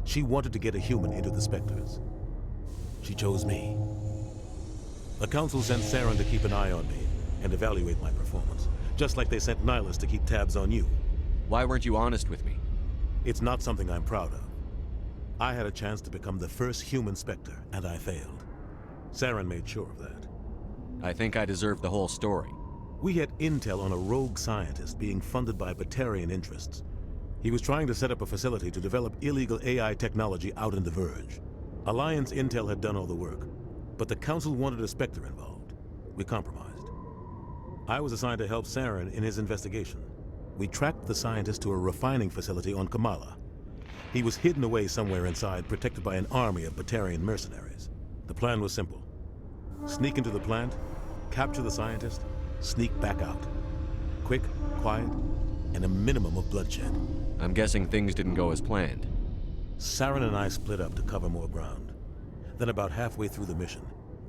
she wanted to get a human into the Spectres. She chose me. The Council sent Saren to keep an eye on me and evaluate my performance, just like they sent Nihilus to keep tabs on you. Why weren't you honest with me? It's not something I'm proud of. I had a chance to become the first human Spectre, and I failed. Saren made sure of that. I think I deserve the whole story. We had intel on a rogue scientist being funded by Batarian interests. He was trying to set up a facility to develop illegal AI technology out in the Verge. Alliance intel had done all the work, but the Council wanted a Spectre involved. We compromised. I was assigned to help Saren in his investigation. We tracked the scientist to a refining facility on Kamala. He was hidden away somewhere inside, protected by an army of Batarian mercenaries. The plan was simple. Sneak into the plant, capture the scientist, sneak back out. Quick, quiet, and a minimum of bloodshed. I'm guessing things didn't go as planned. Saren and I split up to cover more ground. Then about halfway through the mission,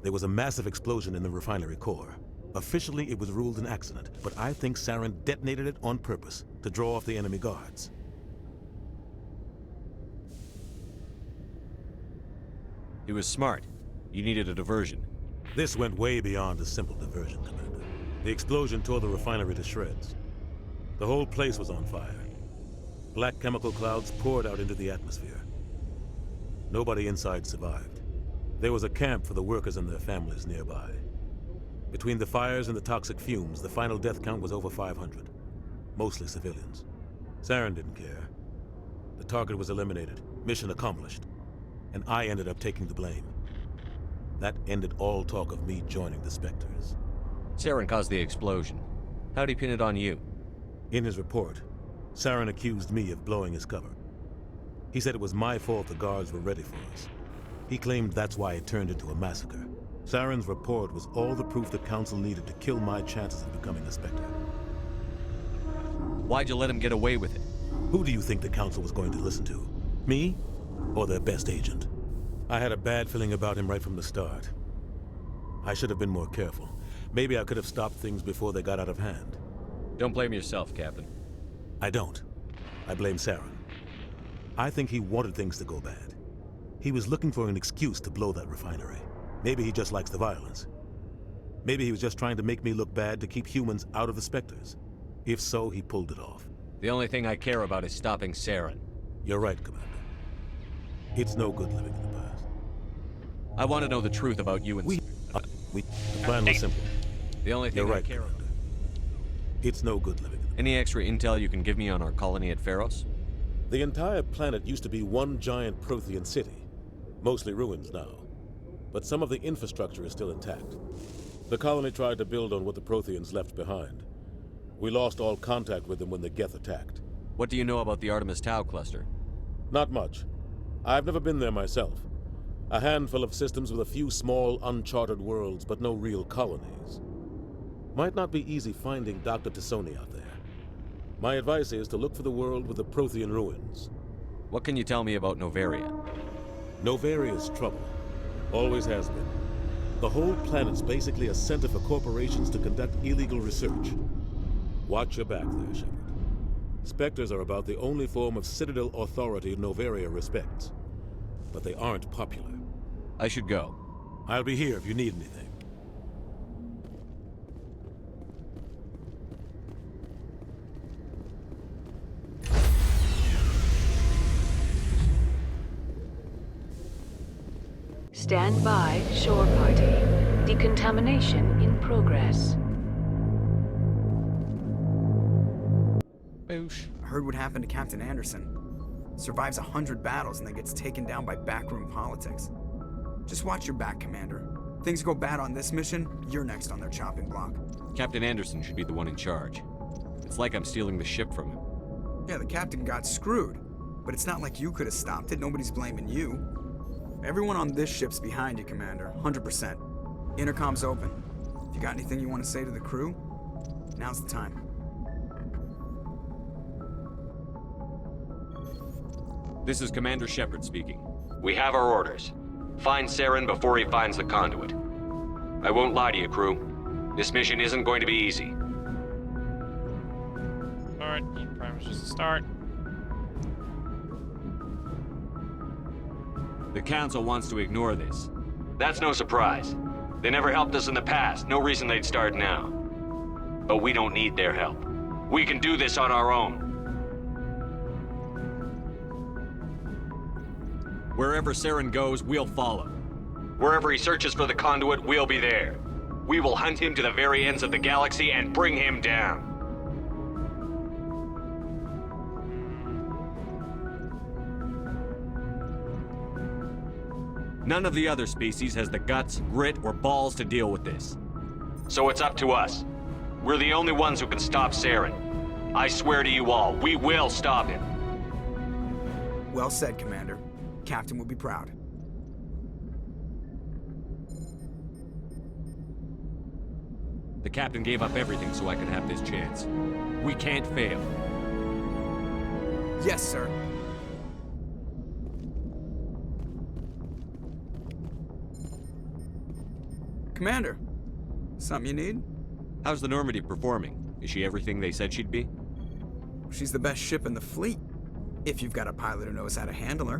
there was a massive explosion in the refinery core. Officially, it was ruled an accident, but I think Saren detonated it on purpose to draw off the enemy guards. It was smart. You needed a diversion. This went way beyond a simple diversion, Commander. The explosion tore the refinery to shreds. The whole place was on fire. Black chemical clouds poured out into the atmosphere. Nobody inside survived. There was a camp for the workers and their families nearby. Between the fires and the toxic fumes, the final death count was over 500. Mostly civilians. Saren didn't care. The target was eliminated, mission accomplished. And I ended up taking the blame. That ended all talk of me joining the Spectres. Saren caused the explosion. How'd he pin it on you? In his report, Saren accused me of blowing his cover. He said it was my fault the guards were ready for us. He claimed that's why it turned into a massacre. Saren's report was all the proof the Council needed to kill my chances of becoming a Spectre. Why'd you let him get away with it? Who do you think the Council was going to listen to? Me? Or their best agent? I had a bad feeling about him right from the start. I should have been more careful. Maybe I could have stopped things before they got out of hand. Don't blame yourself, Captain. I don't. I blame Saren. I think he wanted things to go bad. He was looking for an excuse to blow that refinery. Maybe he just likes the violence. Maybe he was just trying to make me look bad to keep humans out of the Spectres. If so, he pulled it off. The only thing I care about is stopping Saren. You're right, Commander. It's no good living in the past. I want to know the truth about you and the plan was simple. The only thing You're right, I care about. It's no good living in the past. Any extra intel you can give me on our colony at Pharos? The entire planet used to be one giant Prothean city. Mostly ruins now. But some of the infrastructure is still intact. The colony tried to build on what the Protheans left behind. We lost all contact with them when the Geth attacked. What do you know about the Artemis Tau cluster? Not much. I've never been there myself. A handful of systems with a few small, uncharted worlds, but no real colonies. Might not be easy finding Dr. Tassoni out there. My advice is to look for the world with the Prothean ruins. What can you tell me about Noveria? Novaria's trouble. Always has been. The whole planet's basically a center for corporations to conduct illegal research. Watch your back there, Shepard. Spectres are about the only form of Citadel authority Novaria respects. But they aren't popular. I should go. I'll be here if you need anything. Stand by, shore party. Decontamination in progress. Boosh. I heard what happened to Captain Anderson. Survives 100 battles and then gets taken down by backroom politics. Just watch your back, Commander. Things go bad on this mission, you're next on their chopping block. Captain Anderson should be the one in charge. It's like I'm stealing the ship from him. Yeah, the captain got screwed. But it's not like you could have stopped it. Nobody's blaming you. Everyone on this ship's behind you, Commander. 100%. Intercom's open. If you got anything you want to say to the crew, now's the time. This is Commander Shepard speaking. We have our orders. Find Saren before he finds the conduit. I won't lie to you, crew. This mission isn't going to be easy. Alright, Prime was just a start. The Council wants to ignore this. That's no surprise. They never helped us in the past, no reason they'd start now. But we don't need their help. We can do this on our own. Wherever Saren goes, we'll follow. Wherever he searches for the conduit, we'll be there. We will hunt him to the very ends of the galaxy and bring him down. None of the other species has the guts, grit, or balls to deal with this. So it's up to us. We're the only ones who can stop Saren. I swear to you all, we will stop him. Well said, Commander. Captain will be proud. The captain gave up everything so I could have this chance. We can't fail. Yes, sir. Commander, something you need? How's the Normandy performing? Is she everything they said she'd be? She's the best ship in the fleet. If you've got a pilot who knows how to handle her.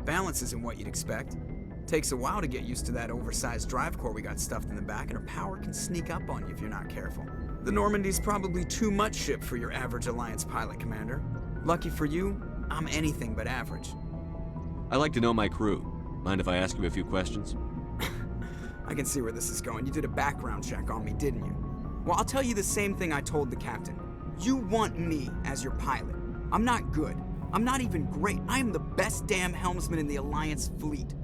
Balance isn't what you'd expect. Takes a while to get used to that oversized drive core we got stuffed in the back, and her power can sneak up on you if you're not careful. The Normandy's probably too much ship for your average Alliance pilot, Commander. Lucky for you, I'm anything but average. I like to know my crew. Mind if I ask you a few questions? I can see where this is going. You did a background check on me, didn't you? Well, I'll tell you the same thing I told the captain. You want me as your pilot. I'm not good. I'm not even great. I am the best damn helmsman in the Alliance fleet.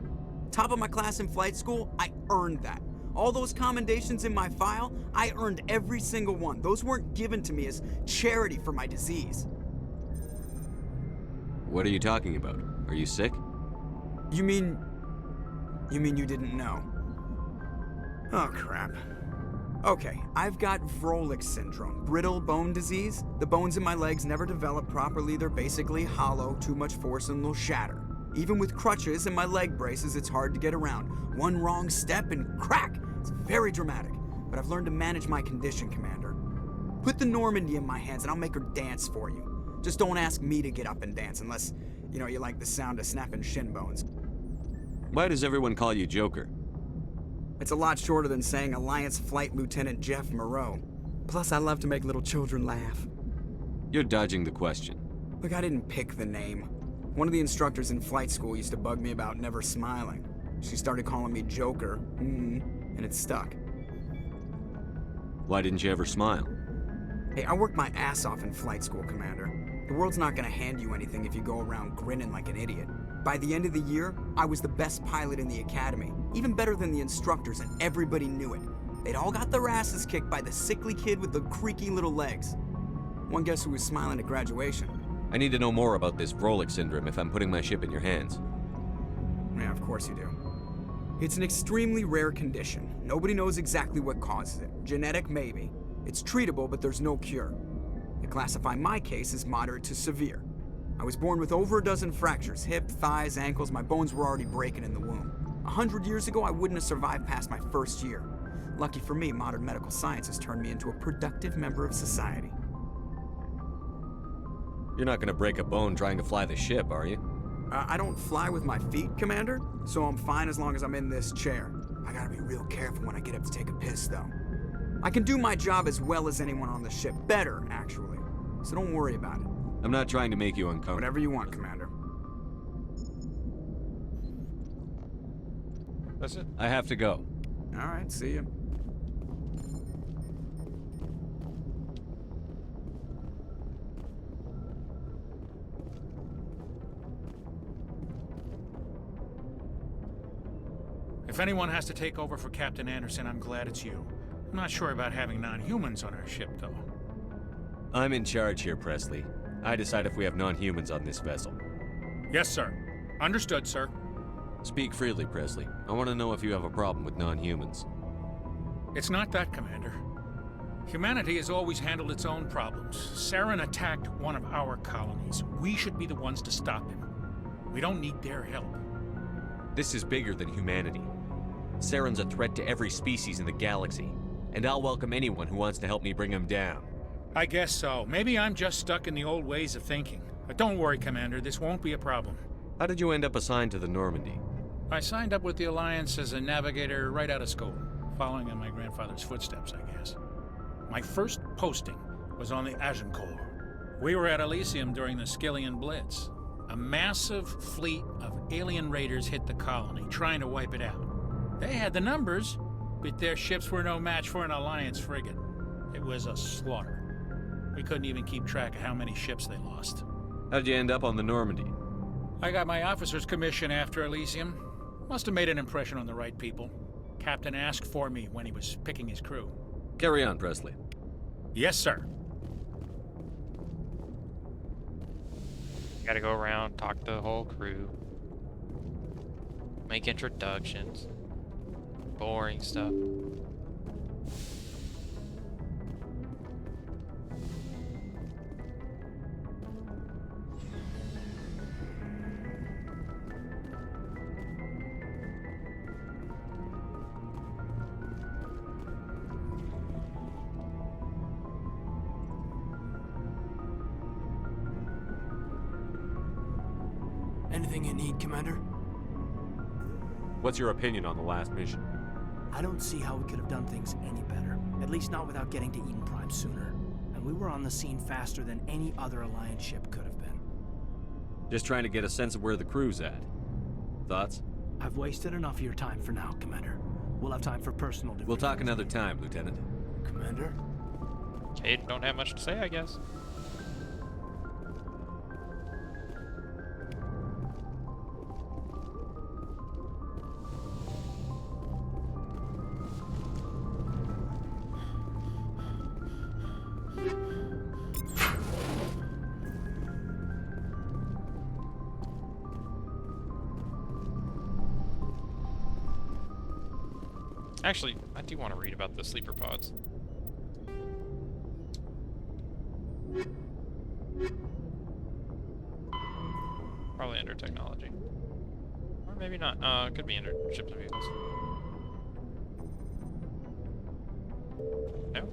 Top of my class in flight school, I earned that. All those commendations in my file, I earned every single one. Those weren't given to me as charity for my disease. What are you talking about? Are you sick? You mean you didn't know? Oh, crap. Okay, I've got Vrolik syndrome, brittle bone disease. The bones in my legs never develop properly. They're basically hollow, too much force and they'll shatter. Even with crutches and my leg braces, it's hard to get around. One wrong step and crack! It's very dramatic. But I've learned to manage my condition, Commander. Put the Normandy in my hands and I'll make her dance for you. Just don't ask me to get up and dance unless, you like the sound of snapping shin bones. Why does everyone call you Joker? It's a lot shorter than saying Alliance Flight Lieutenant Jeff Moreau. Plus, I love to make little children laugh. You're dodging the question. Look, I didn't pick the name. One of the instructors in flight school used to bug me about never smiling. She started calling me Joker, and it stuck. Why didn't you ever smile? Hey, I worked my ass off in flight school, Commander. The world's not gonna hand you anything if you go around grinning like an idiot. By the end of the year, I was the best pilot in the academy, even better than the instructors, and everybody knew it. They'd all got their asses kicked by the sickly kid with the creaky little legs. One guess who was smiling at graduation? I need to know more about this Vrolik syndrome if I'm putting my ship in your hands. Yeah, of course you do. It's an extremely rare condition. Nobody knows exactly what causes it. Genetic, maybe. It's treatable, but there's no cure. They classify my case as moderate to severe. I was born with over a dozen fractures, hip, thighs, ankles. My bones were already breaking in the womb. 100 years ago, I wouldn't have survived past my first year. Lucky for me, modern medical science has turned me into a productive member of society. You're not gonna break a bone trying to fly the ship, are you? I don't fly with my feet, Commander, so I'm fine as long as I'm in this chair. I gotta be real careful when I get up to take a piss, though. I can do my job as well as anyone on the ship. Better, actually. So don't worry about it. I'm not trying to make you uncomfortable. Whatever you want, Commander. That's it. I have to go. All right, see you. If anyone has to take over for Captain Anderson, I'm glad it's you. I'm not sure about having non-humans on our ship, though. I'm in charge here, Presley. I decide if we have non-humans on this vessel. Yes, sir. Understood, sir. Speak freely, Presley. I want to know if you have a problem with non-humans. It's not that, Commander. Humanity has always handled its own problems. Saren attacked one of our colonies. We should be the ones to stop him. We don't need their help. This is bigger than humanity. Saren's a threat to every species in the galaxy, and I'll welcome anyone who wants to help me bring him down. I guess so. Maybe I'm just stuck in the old ways of thinking. But don't worry, Commander. This won't be a problem. How did you end up assigned to the Normandy? I signed up with the Alliance as a navigator right out of school, following in my grandfather's footsteps, I guess. My first posting was on the Agincourt. We were at Elysium during the Skillian Blitz. A massive fleet of alien raiders hit the colony, trying to wipe it out. They had the numbers, but their ships were no match for an Alliance frigate. It was a slaughter. We couldn't even keep track of how many ships they lost. How'd you end up on the Normandy? I got my officer's commission after Elysium. Must have made an impression on the right people. Captain asked for me when he was picking his crew. Carry on, Presley. Yes, sir. Gotta go around, talk to the whole crew. Make introductions. Boring stuff. Anything you need, Commander? What's your opinion on the last mission? I don't see how we could have done things any better. At least not without getting to Eden Prime sooner. And we were on the scene faster than any other Alliance ship could have been. Just trying to get a sense of where the crew's at. Thoughts? I've wasted enough of your time for now, Commander. We'll have time for personal debriefing. We'll talk another time, Lieutenant. Commander? Cade don't have much to say, I guess. Actually, I do want to read about the sleeper pods. Probably under technology. Or maybe not. It could be under ships and vehicles. No?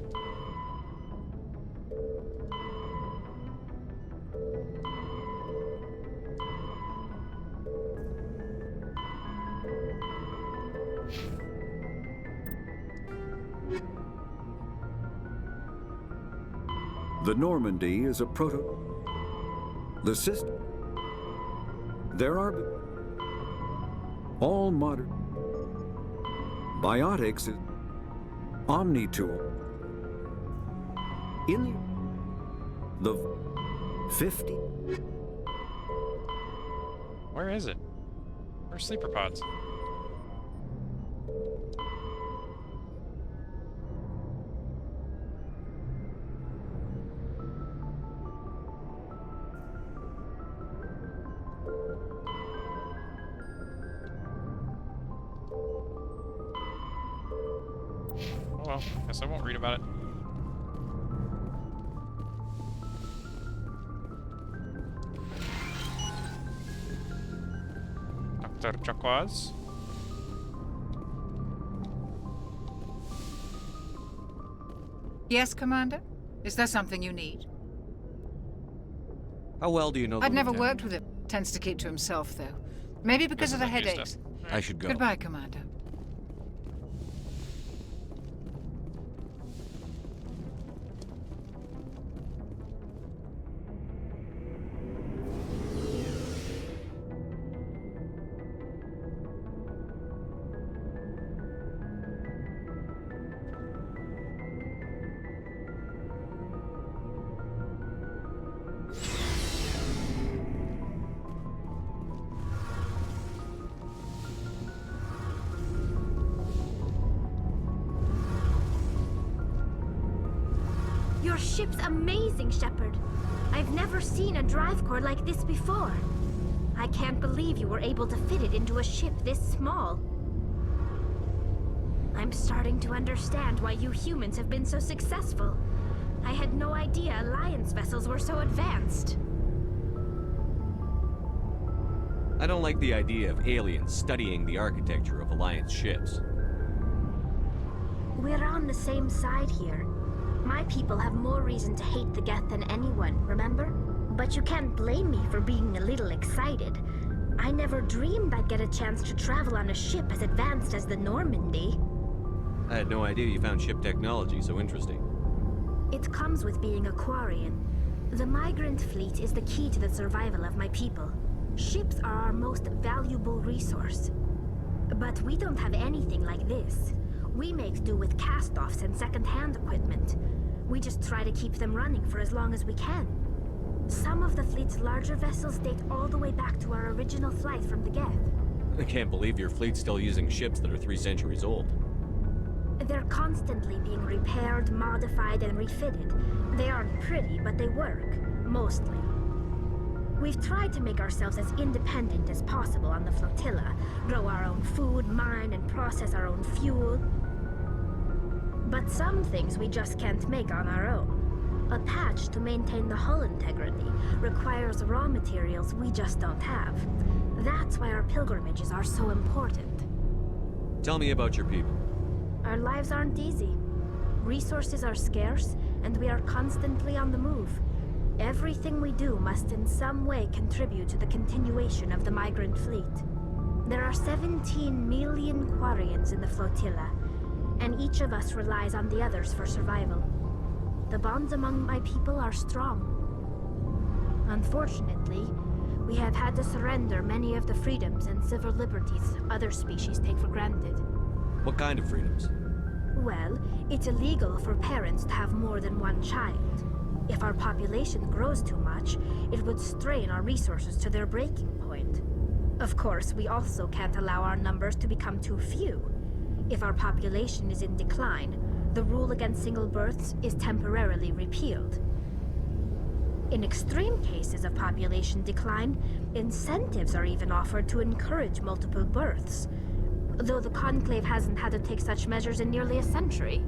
The Normandy is a The system. There are all modern biotics is Omni-tool. In the 50. Where is it? Where's sleeper pods? Well, guess I won't read about it. Turquoise. Yes, Commander? Is there something you need? How well do you know the I've never lieutenant? worked with him. Tends to keep to himself, though. Maybe because of the headaches. I should go. Goodbye, Commander. Your ship's amazing, Shepard. I've never seen a drive core like this before. I can't believe you were able to fit it into a ship this small. I'm starting to understand why you humans have been so successful. I had no idea Alliance vessels were so advanced. I don't like the idea of aliens studying the architecture of Alliance ships. We're on the same side here. My people have more reason to hate the Geth than anyone, remember? But you can't blame me for being a little excited. I never dreamed I'd get a chance to travel on a ship as advanced as the Normandy. I had no idea you found ship technology so interesting. It comes with being a Quarian. The migrant fleet is the key to the survival of my people. Ships are our most valuable resource. But we don't have anything like this. We make do with cast-offs and second-hand equipment. We just try to keep them running for as long as we can. Some of the fleet's larger vessels date all the way back to our original flight from the Geth. I can't believe your fleet's still using ships that are 3 centuries old. They're constantly being repaired, modified, and refitted. They aren't pretty, but they work. Mostly. We've tried to make ourselves as independent as possible on the flotilla. Grow our own food, mine, and process our own fuel. But some things we just can't make on our own. A patch to maintain the hull integrity requires raw materials we just don't have. That's why our pilgrimages are so important. Tell me about your people. Our lives aren't easy. Resources are scarce, and we are constantly on the move. Everything we do must in some way contribute to the continuation of the migrant fleet. There are 17 million Quarians in the flotilla, and each of us relies on the others for survival. The bonds among my people are strong. Unfortunately, we have had to surrender many of the freedoms and civil liberties other species take for granted. What kind of freedoms? Well, it's illegal for parents to have more than one child. If our population grows too much, it would strain our resources to their breaking point. Of course, we also can't allow our numbers to become too few. If our population is in decline, the rule against single births is temporarily repealed. In extreme cases of population decline, incentives are even offered to encourage multiple births, though the Conclave hasn't had to take such measures in nearly a century.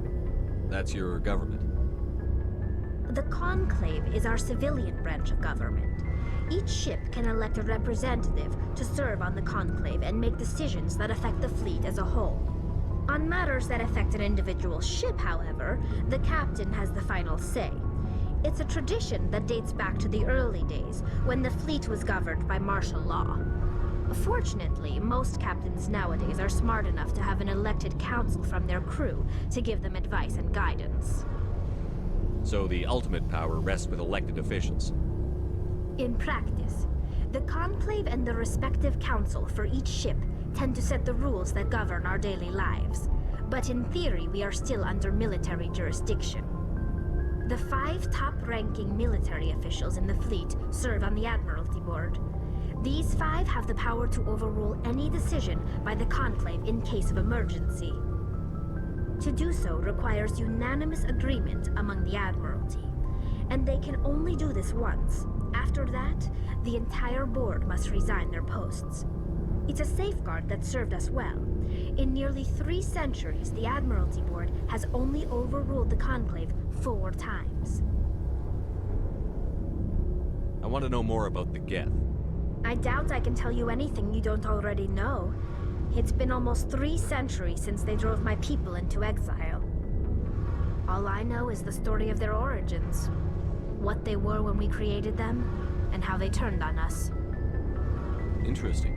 That's your government. The Conclave is our civilian branch of government. Each ship can elect a representative to serve on the Conclave and make decisions that affect the fleet as a whole. On matters that affect an individual ship, however, the captain has the final say. It's a tradition that dates back to the early days, when the fleet was governed by martial law. Fortunately, most captains nowadays are smart enough to have an elected council from their crew to give them advice and guidance. So the ultimate power rests with elected officials. In practice, the Conclave and the respective council for each ship tend to set the rules that govern our daily lives. But in theory, we are still under military jurisdiction. The 5 top-ranking military officials in the fleet serve on the Admiralty Board. These 5 have the power to overrule any decision by the Conclave in case of emergency. To do so requires unanimous agreement among the Admiralty, and they can only do this once. After that, the entire board must resign their posts. It's a safeguard that served us well. In nearly 3 centuries, the Admiralty Board has only overruled the Conclave 4 times. I want to know more about the Geth. I doubt I can tell you anything you don't already know. It's been almost 3 centuries since they drove my people into exile. All I know is the story of their origins. What they were when we created them, and how they turned on us. Interesting.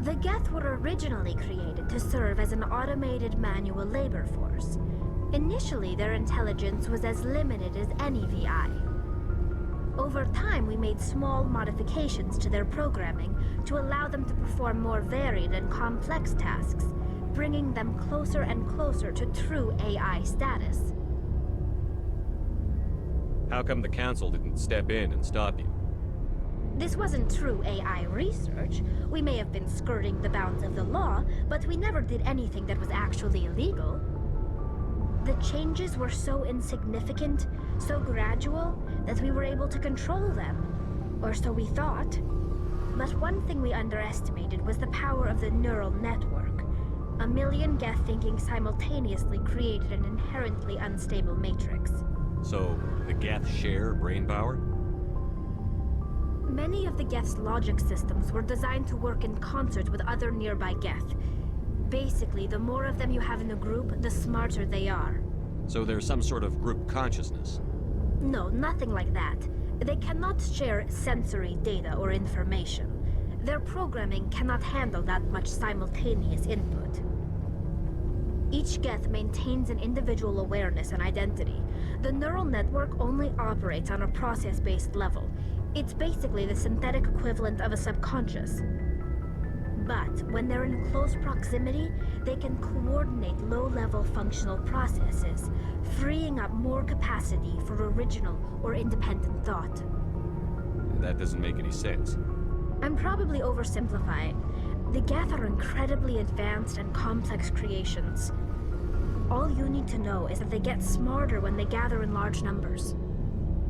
The Geth were originally created to serve as an automated manual labor force. Initially, their intelligence was as limited as any VI. Over time, we made small modifications to their programming to allow them to perform more varied and complex tasks, bringing them closer and closer to true AI status. How come the Council didn't step in and stop you? This wasn't true AI research. We may have been skirting the bounds of the law, but we never did anything that was actually illegal. The changes were so insignificant, so gradual, that we were able to control them. Or so we thought. But one thing we underestimated was the power of the neural network. A million Geth thinking simultaneously created an inherently unstable matrix. So, the Geth share brain power? Many of the Geth's logic systems were designed to work in concert with other nearby Geth. Basically, the more of them you have in a group, the smarter they are. So there's some sort of group consciousness? No, nothing like that. They cannot share sensory data or information. Their programming cannot handle that much simultaneous input. Each Geth maintains an individual awareness and identity. The neural network only operates on a process-based level. It's basically the synthetic equivalent of a subconscious. But when they're in close proximity, they can coordinate low-level functional processes, freeing up more capacity for original or independent thought. That doesn't make any sense. I'm probably oversimplifying. The Geth are incredibly advanced and complex creations. All you need to know is that they get smarter when they gather in large numbers.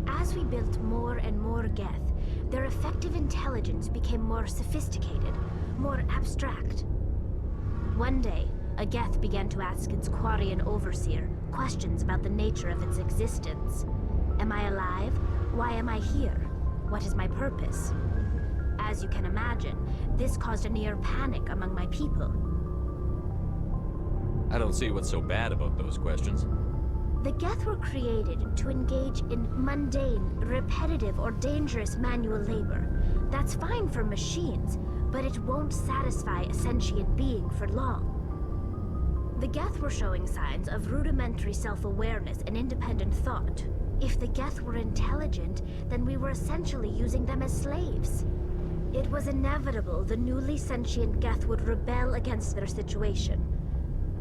As we built more and more Geth, their effective intelligence became more sophisticated, more abstract. One day, a Geth began to ask its Quarian overseer questions about the nature of its existence. Am I alive? Why am I here? What is my purpose? As you can imagine, this caused a near panic among my people. I don't see what's so bad about those questions. The Geth were created to engage in mundane, repetitive, or dangerous manual labor. That's fine for machines, but it won't satisfy a sentient being for long. The Geth were showing signs of rudimentary self-awareness and independent thought. If the Geth were intelligent, then we were essentially using them as slaves. It was inevitable the newly sentient Geth would rebel against their situation.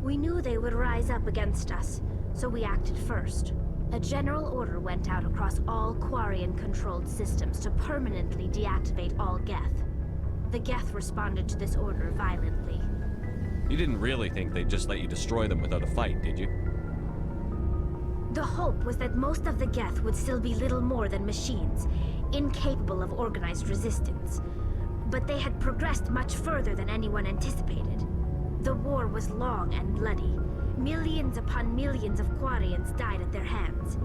We knew they would rise up against us, so we acted first. A general order went out across all Quarian-controlled systems to permanently deactivate all Geth. The Geth responded to this order violently. You didn't really think they'd just let you destroy them without a fight, did you? The hope was that most of the Geth would still be little more than machines, incapable of organized resistance. But they had progressed much further than anyone anticipated. The war was long and bloody. Millions upon millions of Quarians died at their hands.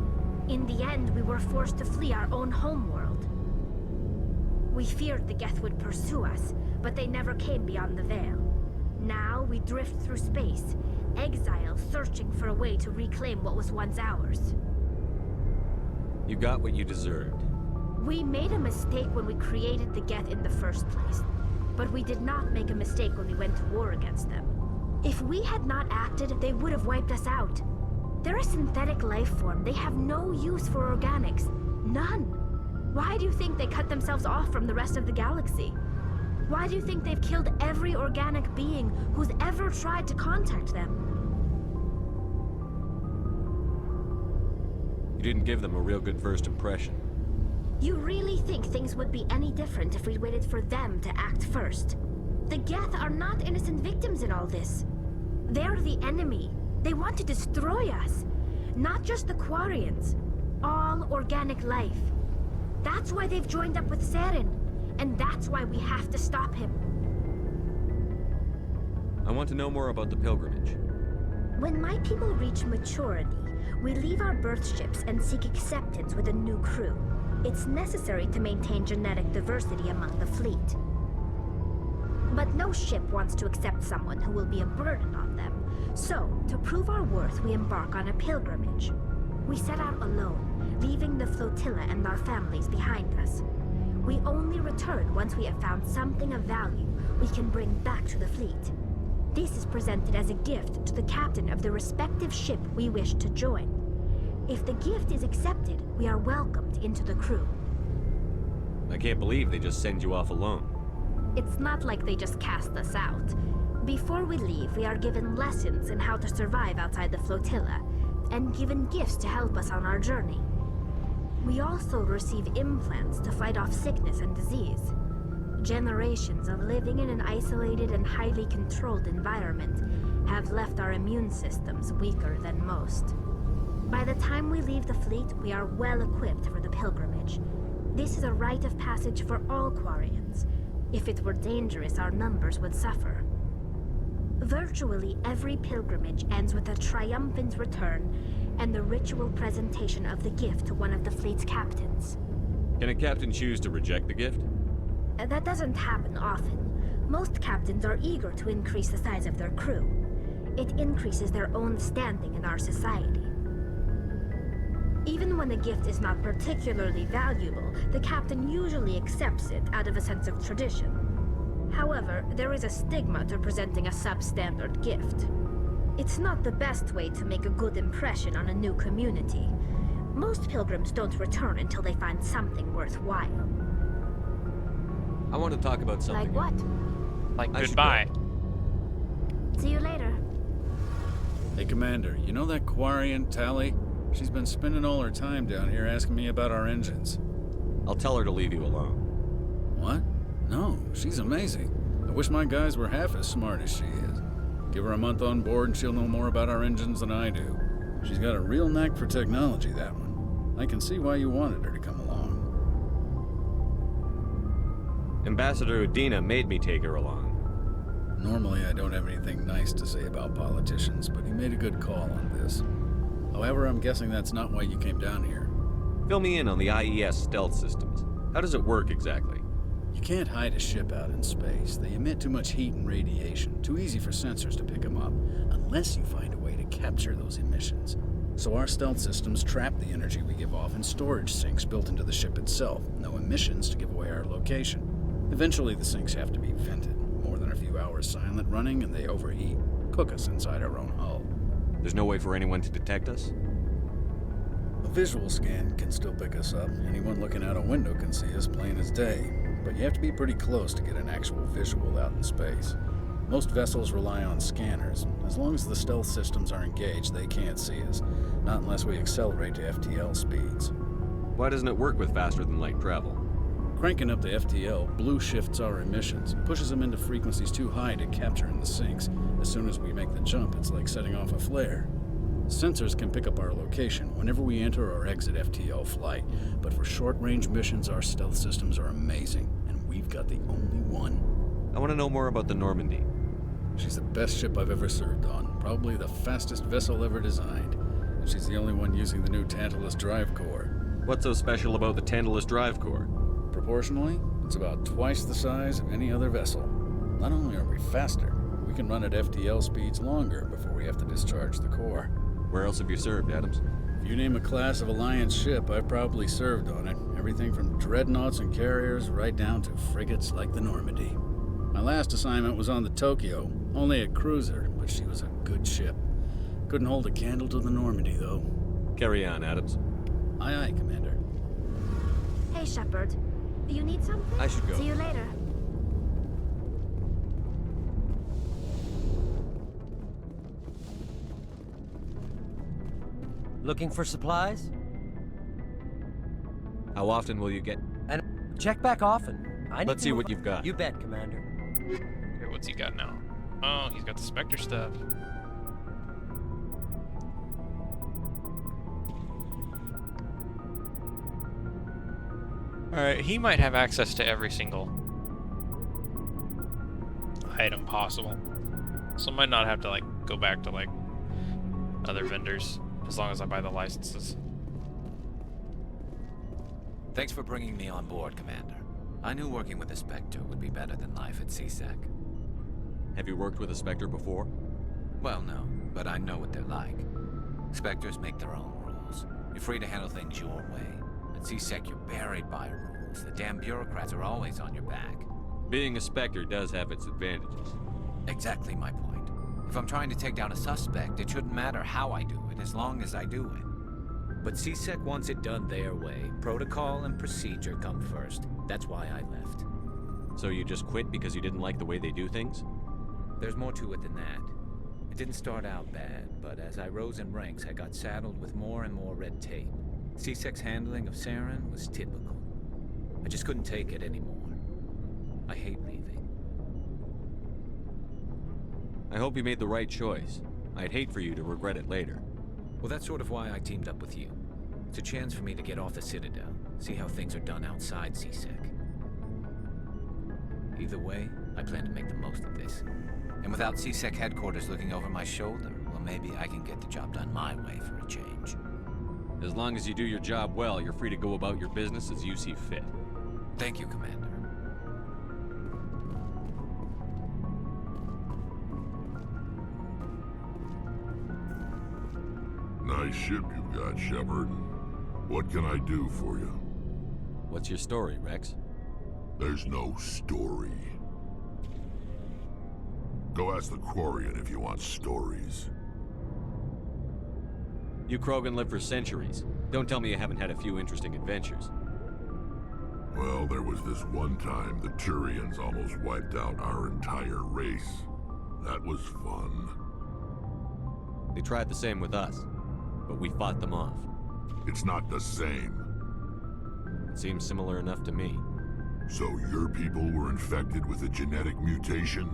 In the end, we were forced to flee our own homeworld. We feared the Geth would pursue us, but they never came beyond the Veil. Now we drift through space, exile searching for a way to reclaim what was once ours. You got what you deserved. We made a mistake when we created the Geth in the first place, but we did not make a mistake when we went to war against them. If we had not acted, they would have wiped us out. They're a synthetic life form. They have no use for organics. None. Why do you think they cut themselves off from the rest of the galaxy? Why do you think they've killed every organic being who's ever tried to contact them? You didn't give them a real good first impression. You really think things would be any different if we waited for them to act first? The Geth are not innocent victims in all this. They're the enemy. They want to destroy us. Not just the Quarians. All organic life. That's why they've joined up with Saren. And that's why we have to stop him. I want to know more about the pilgrimage. When my people reach maturity, we leave our birth ships and seek acceptance with a new crew. It's necessary to maintain genetic diversity among the fleet. But no ship wants to accept someone who will be a burden on them. So, to prove our worth, we embark on a pilgrimage. We set out alone, leaving the flotilla and our families behind us. We only return once we have found something of value we can bring back to the fleet. This is presented as a gift to the captain of the respective ship we wish to join. If the gift is accepted, we are welcomed into the crew. I can't believe they just send you off alone. It's not like they just cast us out. Before we leave, we are given lessons in how to survive outside the flotilla, and given gifts to help us on our journey. We also receive implants to fight off sickness and disease. Generations of living in an isolated and highly controlled environment have left our immune systems weaker than most. By the time we leave the fleet, we are well equipped for the pilgrimage. This is a rite of passage for all Quarians. If it were dangerous, our numbers would suffer. Virtually every pilgrimage ends with a triumphant return and the ritual presentation of the gift to one of the fleet's captains. Can a captain choose to reject the gift? That doesn't happen often. Most captains are eager to increase the size of their crew. It increases their own standing in our society. Even when a gift is not particularly valuable, the captain usually accepts it out of a sense of tradition. However, there is a stigma to presenting a substandard gift. It's not the best way to make a good impression on a new community. Most pilgrims don't return until they find something worthwhile. I want to talk about something. Like what? Like I should goodbye. See you later. Hey, Commander, you know that Quarian, Tally? She's been spending all her time down here asking me about our engines. I'll tell her to leave you alone. What? No, she's amazing. I wish my guys were half as smart as she is. Give her a month on board and she'll know more about our engines than I do. She's got a real knack for technology, that one. I can see why you wanted her to come along. Ambassador Udina made me take her along. Normally, I don't have anything nice to say about politicians, but he made a good call on this. However, I'm guessing that's not why you came down here. Fill me in on the IES stealth systems. How does it work exactly? You can't hide a ship out in space. They emit too much heat and radiation, too easy for sensors to pick them up, unless you find a way to capture those emissions. So our stealth systems trap the energy we give off in storage sinks built into the ship itself. No emissions to give away our location. Eventually the sinks have to be vented. More than a few hours silent running and they overheat. Cook us inside our own hull. There's no way for anyone to detect us? A visual scan can still pick us up. Anyone looking out a window can see us plain as day. But you have to be pretty close to get an actual visual out in space. Most vessels rely on scanners. As long as the stealth systems are engaged, they can't see us. Not unless we accelerate to FTL speeds. Why doesn't it work with faster than light travel? Cranking up the FTL blue shifts our emissions, pushes them into frequencies too high to capture in the sinks. As soon as we make the jump, it's like setting off a flare. Sensors can pick up our location whenever we enter or exit FTL flight, but for short-range missions, our stealth systems are amazing, and we've got the only one. I want to know more about the Normandy. She's the best ship I've ever served on, probably the fastest vessel ever designed. And she's the only one using the new Tantalus drive core. What's so special about the Tantalus drive core? Proportionally, it's about twice the size of any other vessel. Not only are we faster, we can run at FTL speeds longer before we have to discharge the core. Where else have you served, Adams? If you name a class of Alliance ship, I've probably served on it. Everything from dreadnoughts and carriers right down to frigates like the Normandy. My last assignment was on the Tokyo, only a cruiser, but she was a good ship. Couldn't hold a candle to the Normandy, though. Carry on, Adams. Aye, aye, Commander. Hey, Shepard. You need something? I should go. See you later. Looking for supplies? How often will you get? And check back often. Let's see what you've got. You bet, Commander. Okay, what's he got now? Oh, he's got the Spectre stuff. Alright, he might have access to every single item possible. So I might not have to, like, go back to, like, other vendors, as long as I buy the licenses. Thanks for bringing me on board, Commander. I knew working with a Spectre would be better than life at CSEC. Have you worked with a Spectre before? Well, no, but I know what they're like. Spectres make their own rules. You're free to handle things your way. At CSEC, you're buried by rules. The damn bureaucrats are always on your back. Being a Spectre does have its advantages. Exactly my point. If I'm trying to take down a suspect, it shouldn't matter how I do it, as long as I do it. But CSEC wants it done their way. Protocol and procedure come first. That's why I left. So you just quit because you didn't like the way they do things? There's more to it than that. It didn't start out bad, but as I rose in ranks, I got saddled with more and more red tape. CSEC's handling of Saren was typical. I just couldn't take it anymore. I hate leaving. I hope you made the right choice. I'd hate for you to regret it later. Well, that's sort of why I teamed up with you. It's a chance for me to get off the Citadel, see how things are done outside CSEC. Either way, I plan to make the most of this. And without CSEC headquarters looking over my shoulder, well, maybe I can get the job done my way for a change. As long as you do your job well, you're free to go about your business as you see fit. Thank you, Commander. Nice ship you've got, Shepard. What can I do for you? What's your story, Rex? There's no story. Go ask the Quarian if you want stories. You Krogan live for centuries. Don't tell me you haven't had a few interesting adventures. Well, there was this one time the Turians almost wiped out our entire race. That was fun. They tried the same with us, but we fought them off. It's not the same. It seems similar enough to me. So your people were infected with a genetic mutation?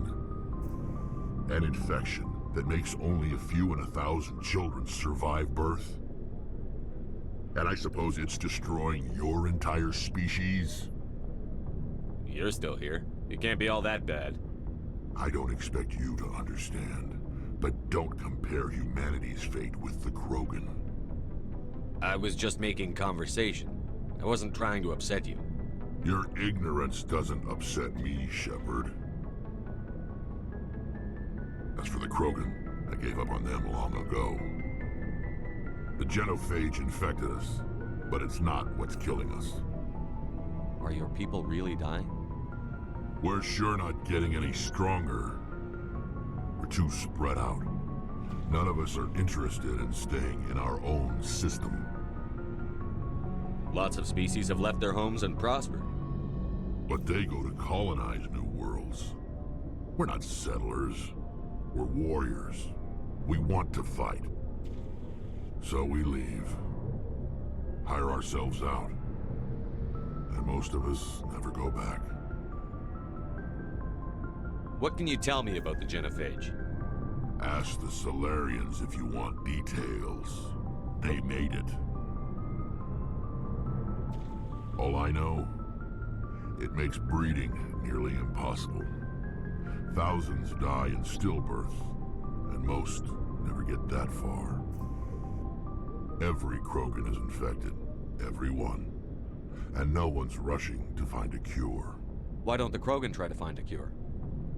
An infection that makes only a few in 1,000 children survive birth? And I suppose it's destroying your entire species? You're still here. It can't be all that bad. I don't expect you to understand, but don't compare humanity's fate with the Krogan. I was just making conversation. I wasn't trying to upset you. Your ignorance doesn't upset me, Shepard. As for the Krogan, I gave up on them long ago. The genophage infected us, but it's not what's killing us. Are your people really dying? We're sure not getting any stronger. We're too spread out. None of us are interested in staying in our own system. Lots of species have left their homes and prospered. But they go to colonize new worlds. We're not settlers. We're warriors. We want to fight. So we leave. Hire ourselves out. And most of us never go back. What can you tell me about the genophage? Ask the Solarians if you want details. They made it. All I know, it makes breeding nearly impossible. Thousands die in stillbirth, and most never get that far. Every Krogan is infected. Every one. And no one's rushing to find a cure. Why don't the Krogan try to find a cure?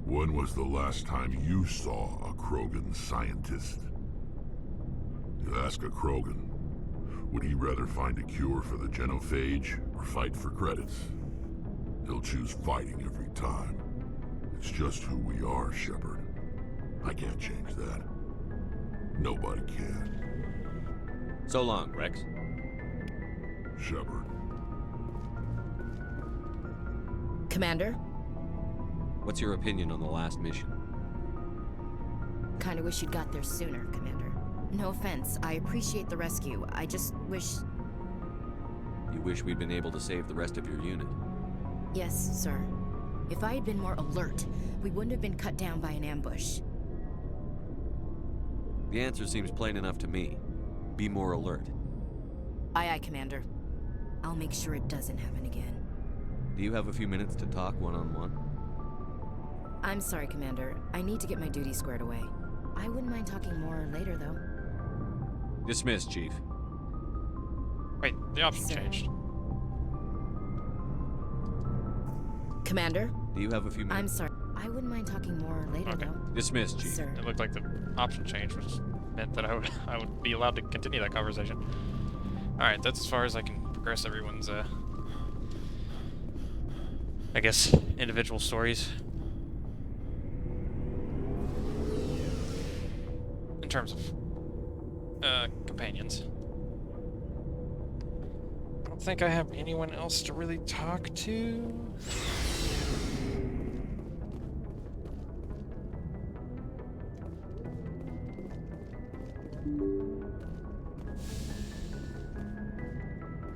When was the last time you saw a Krogan scientist? You ask a Krogan, would he rather find a cure for the genophage or fight for credits? He'll choose fighting every time. It's just who we are, Shepard. I can't change that. Nobody can. So long, Rex. Shepard. Commander? What's your opinion on the last mission? Kinda wish you'd got there sooner, Commander. No offense, I appreciate the rescue. I just wish... You wish we'd been able to save the rest of your unit? Yes, sir. If I had been more alert, we wouldn't have been cut down by an ambush. The answer seems plain enough to me. Be more alert. Aye, aye, Commander. I'll make sure it doesn't happen again. Do you have a few minutes to talk one-on-one? I'm sorry, Commander. I need to get my duties squared away. I wouldn't mind talking more later, though. Dismissed, Chief. Wait, the option changed. Commander? Do you have a few minutes? I'm sorry. I wouldn't mind talking more later, though. Dismissed, Chief. Sir. It looked like the option change, which meant that I would be allowed to continue that conversation. Alright, that's as far as I can progress everyone's, I guess, individual stories. In terms of, companions. I don't think I have anyone else to really talk to.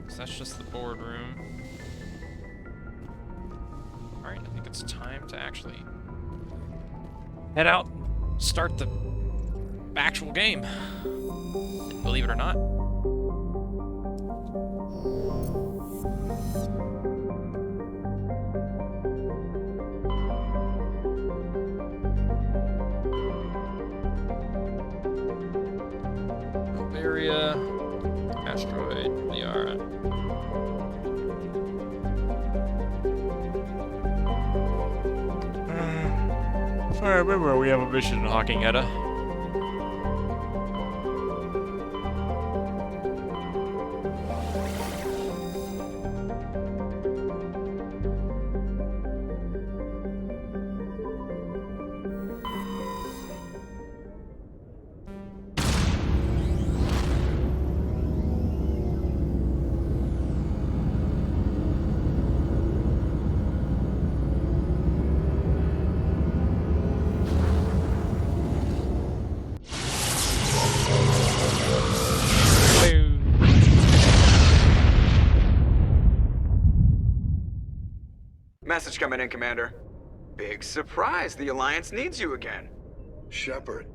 So that's just the boardroom. Alright, I think it's time to actually head out and start the actual game. Believe it or not. Bavaria, asteroid, Liara. I remember we have a mission in Hawking Edda. Message coming in, Commander. Big surprise, the Alliance needs you again. Shepard,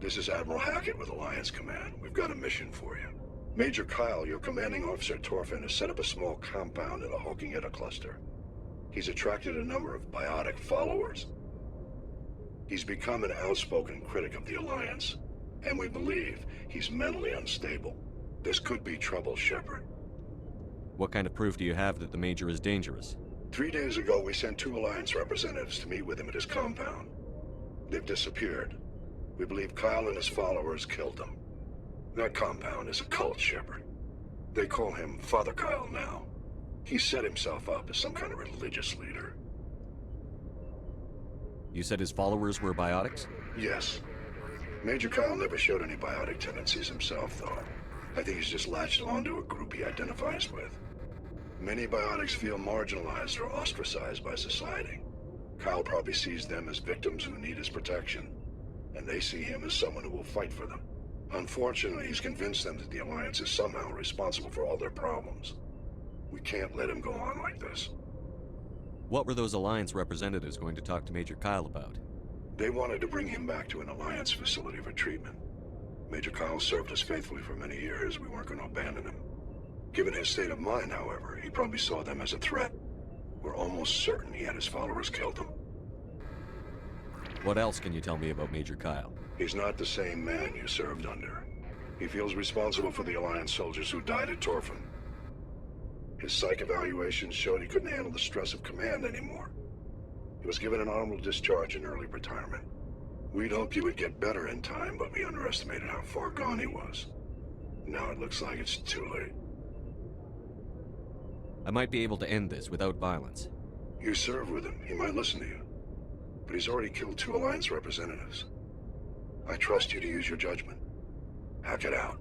this is Admiral Hackett with Alliance Command. We've got a mission for you. Major Kyle, your commanding officer Torfin, has set up a small compound in the Hawking Edda cluster. He's attracted a number of biotic followers. He's become an outspoken critic of the Alliance, and we believe he's mentally unstable. This could be trouble, Shepard. What kind of proof do you have that the Major is dangerous? 3 days ago, we sent 2 Alliance representatives to meet with him at his compound. They've disappeared. We believe Kyle and his followers killed them. That compound is a cult, Shepard. They call him Father Kyle now. He set himself up as some kind of religious leader. You said his followers were biotics? Yes. Major Kyle never showed any biotic tendencies himself, though. I think he's just latched onto a group he identifies with. Many biotics feel marginalized or ostracized by society. Kyle probably sees them as victims who need his protection, and they see him as someone who will fight for them. Unfortunately, he's convinced them that the Alliance is somehow responsible for all their problems. We can't let him go on like this. What were those Alliance representatives going to talk to Major Kyle about? They wanted to bring him back to an Alliance facility for treatment. Major Kyle served us faithfully for many years. We weren't going to abandon him. Given his state of mind, however, he probably saw them as a threat. We're almost certain he had his followers killed him. What else can you tell me about Major Kyle? He's not the same man you served under. He feels responsible for the Alliance soldiers who died at Torfin. His psych evaluations showed he couldn't handle the stress of command anymore. He was given an honorable discharge in early retirement. We'd hoped he would get better in time, but we underestimated how far gone he was. Now it looks like it's too late. I might be able to end this without violence. You serve with him. He might listen to you. But he's already killed 2 Alliance representatives. I trust you to use your judgment. Hack it out.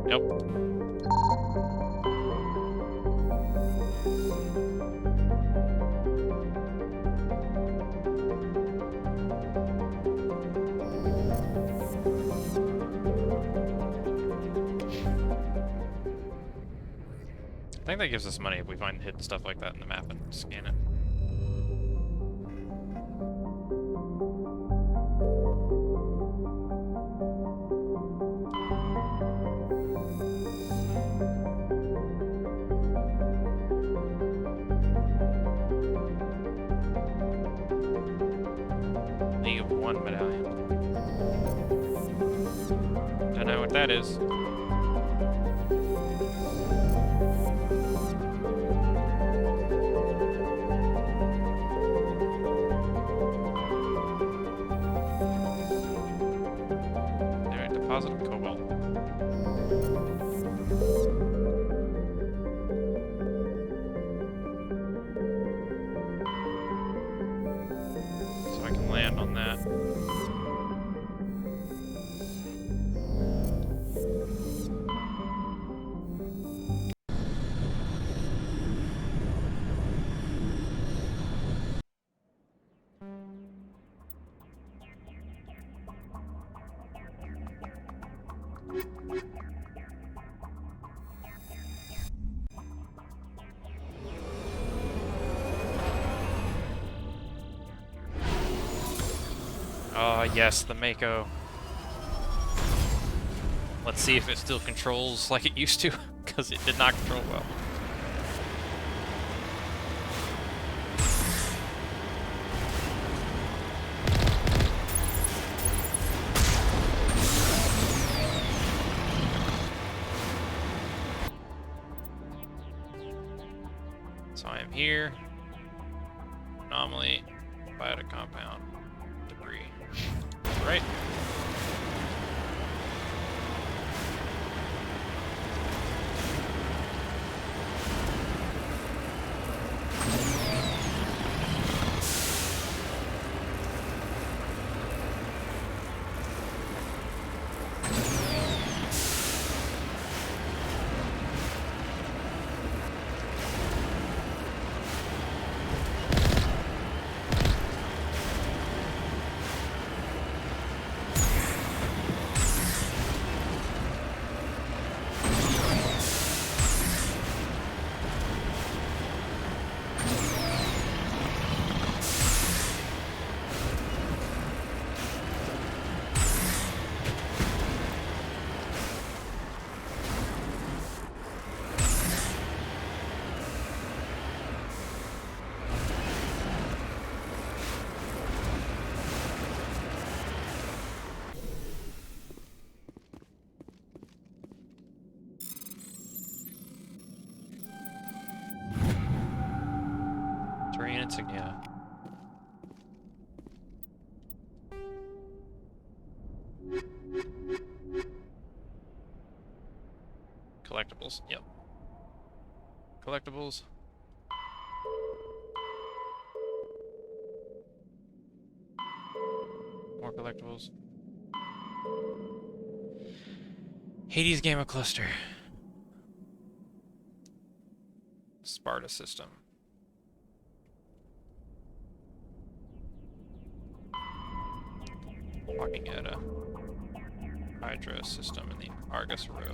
Yep. I think that gives us money if we find hidden stuff like that in the map and scan it. League of One medallion. what that is. There, deposit of cobalt. So I can land on that. Oh, yes, the Mako. Let's see if it still controls like it used to, because it did not control well. So I am here. Anomaly, biotic compound, debris. Right. Terrain insignia. Collectibles, yep. Collectibles. More collectibles. Hades Gamma Cluster. Sparta system. Walking at a Hydra system in the Argus Row.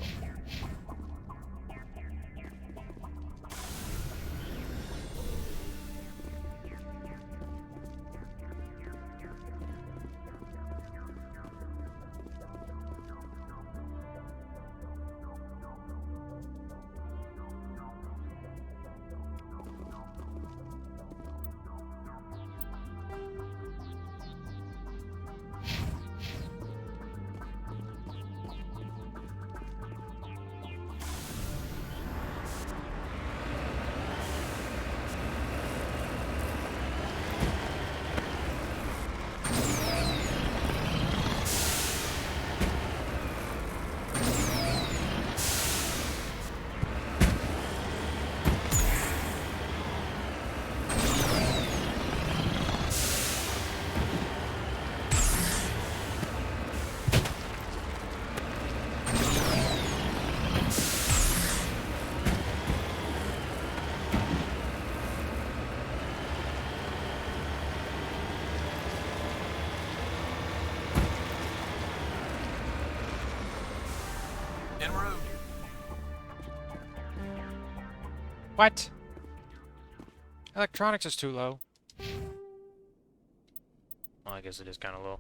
What? Electronics is too low. Well, I guess it is kind of low.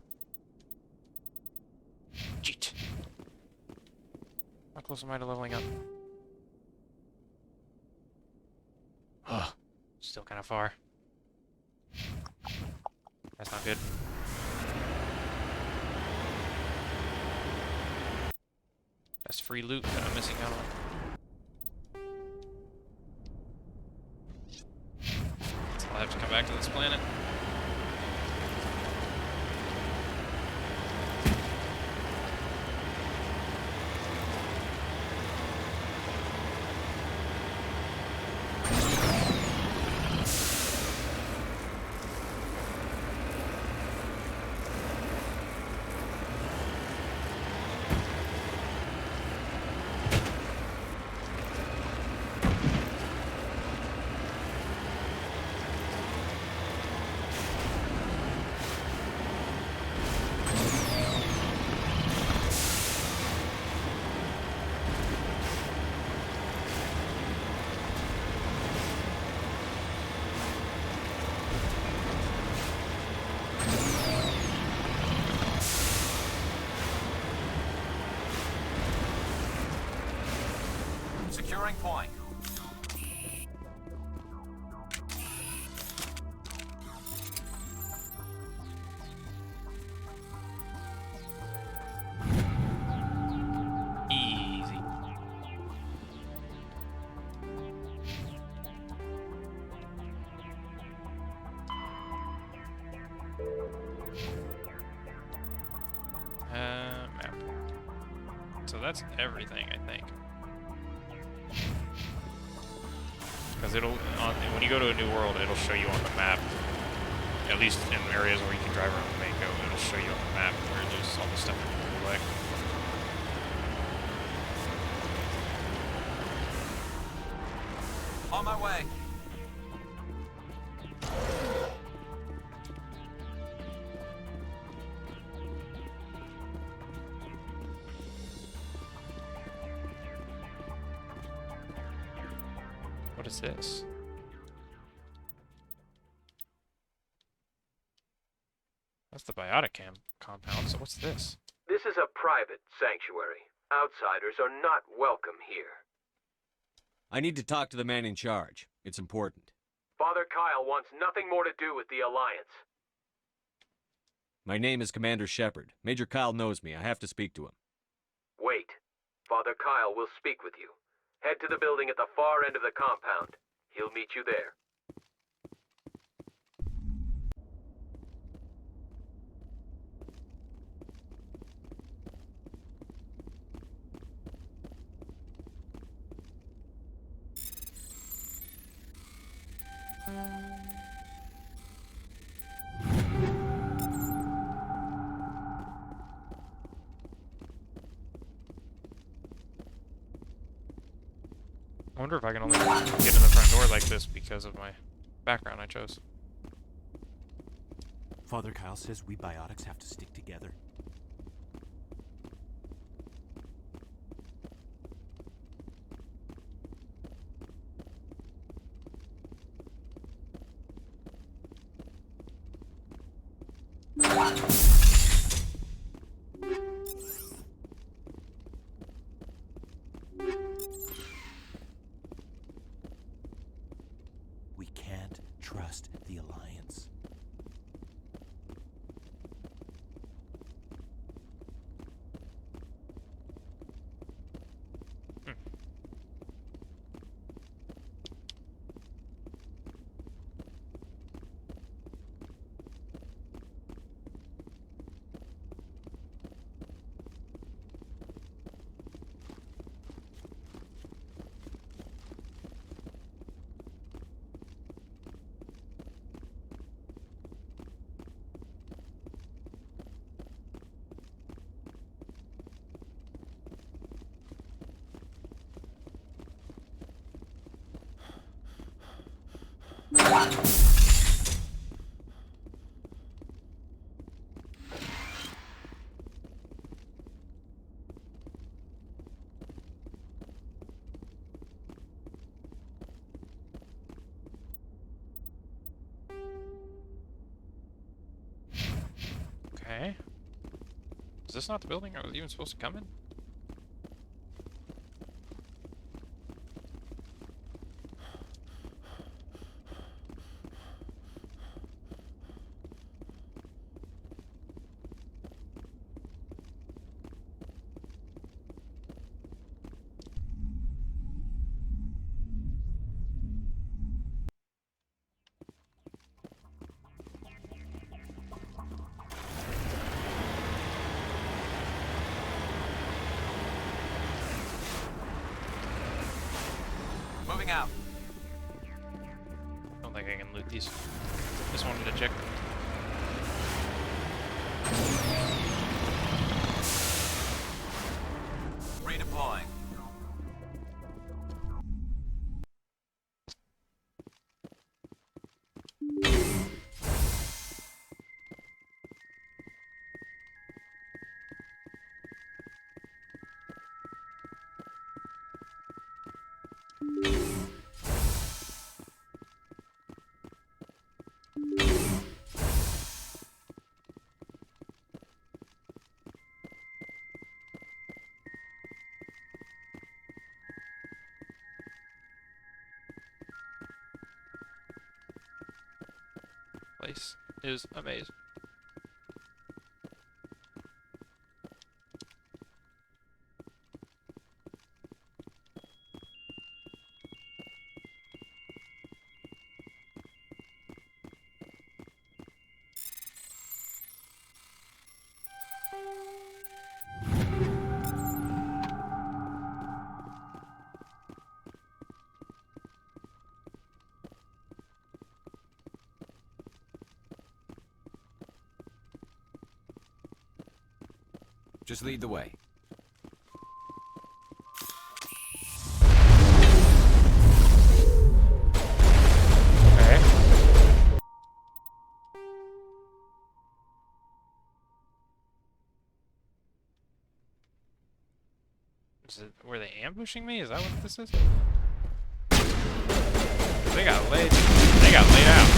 Jeet. How close am I to leveling up? Oh, still kind of far. That's not good. this free loot that I'm missing out on. So I'll have to come back to this planet. Securing point. Easy. Map. So that's everything, I think. Because when you go to a new world, it'll show you on the map, at least in areas where you can drive around Mako, it'll show you on the map where there's all the stuff you can collect. On my way. What is this? That's the biotic compound, so what's this? This is a private sanctuary. Outsiders are not welcome here. I need to talk to the man in charge. It's important. Father Kyle wants nothing more to do with the Alliance. My name is Commander Shepard. Major Kyle knows me. I have to speak to him. Wait. Father Kyle will speak with you. Head to the building at the far end of the compound. He'll meet you there. I wonder if I can only get in the front door like this because of my background I chose. Father Kyle says we biotics have to stick together. We can't trust the Alliance. Okay. Is this not the building I was even supposed to come in? Moving out. I don't think I can loot these. Just wanted to check. Redeploying. Place is amazing. Just lead the way. Okay. Is it, were they ambushing me? Is that what this is? They got laid out.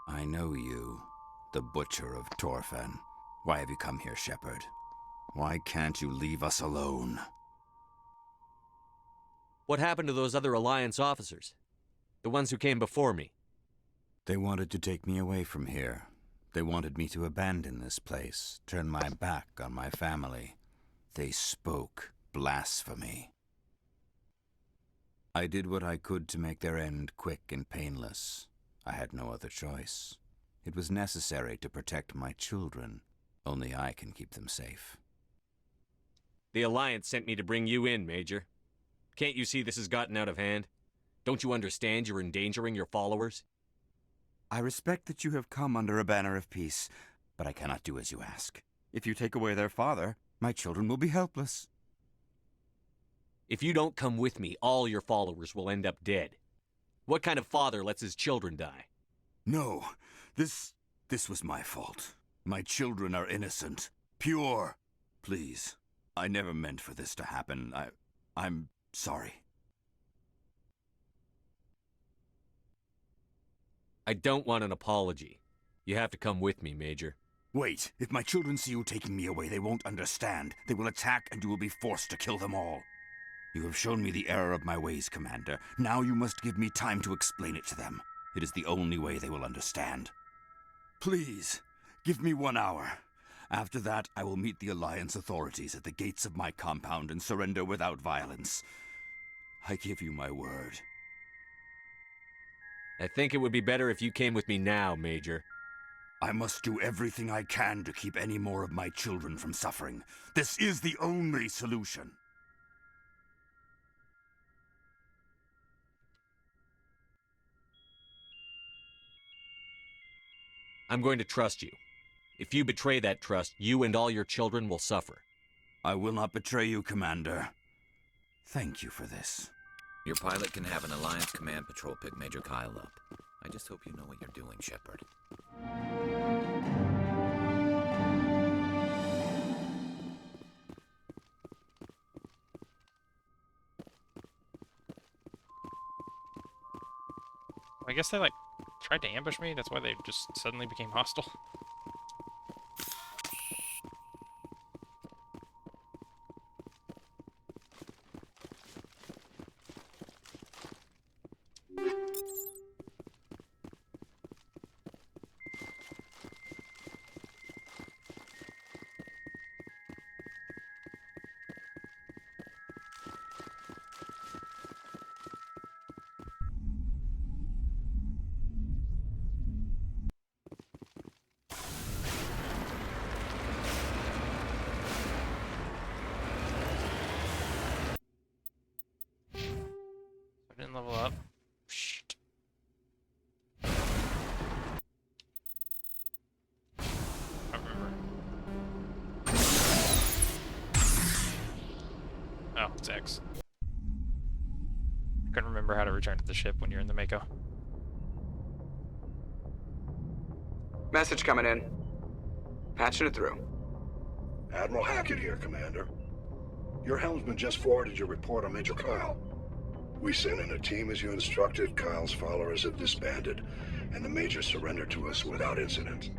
I know you, the Butcher of Torfan. Why have you come here, Shepard? Why can't you leave us alone? What happened to those other Alliance officers? The ones who came before me? They wanted to take me away from here. They wanted me to abandon this place, turn my back on my family. They spoke blasphemy. I did what I could to make their end quick and painless. I had no other choice. It was necessary to protect my children. Only I can keep them safe. The Alliance sent me to bring you in, Major. Can't you see this has gotten out of hand? Don't you understand you're endangering your followers? I respect that you have come under a banner of peace, but I cannot do as you ask. If you take away their father, my children will be helpless. If you don't come with me, all your followers will end up dead. What kind of father lets his children die? No, this was my fault. My children are innocent, pure. Please, I never meant for this to happen. I'm sorry. I don't want an apology. You have to come with me, Major. Wait, if my children see you taking me away, they won't understand. They will attack and you will be forced to kill them all. You have shown me the error of my ways, Commander. Now you must give me time to explain it to them. It is the only way they will understand. Please, give me 1 hour. After that, I will meet the Alliance authorities at the gates of my compound and surrender without violence. I give you my word. I think it would be better if you came with me now, Major. I must do everything I can to keep any more of my children from suffering. This is the only solution. I'm going to trust you. If you betray that trust, you and all your children will suffer. I will not betray you, Commander. Thank you for this. Your pilot can have an Alliance Command Patrol pick Major Kyle up. I just hope you know what you're doing, Shepard. I guess they, like, tried to ambush me. That's why they just suddenly became hostile. I didn't level up. Shit. I don't remember. Oh, it's X. I couldn't remember how to return to the ship when you're in the Mako. Message coming in. Patching it through. Admiral Hackett here, Commander. Your helmsman just forwarded your report on Major Kyle. We sent in a team as you instructed. Kyle's followers have disbanded, and the Major surrendered to us without incident.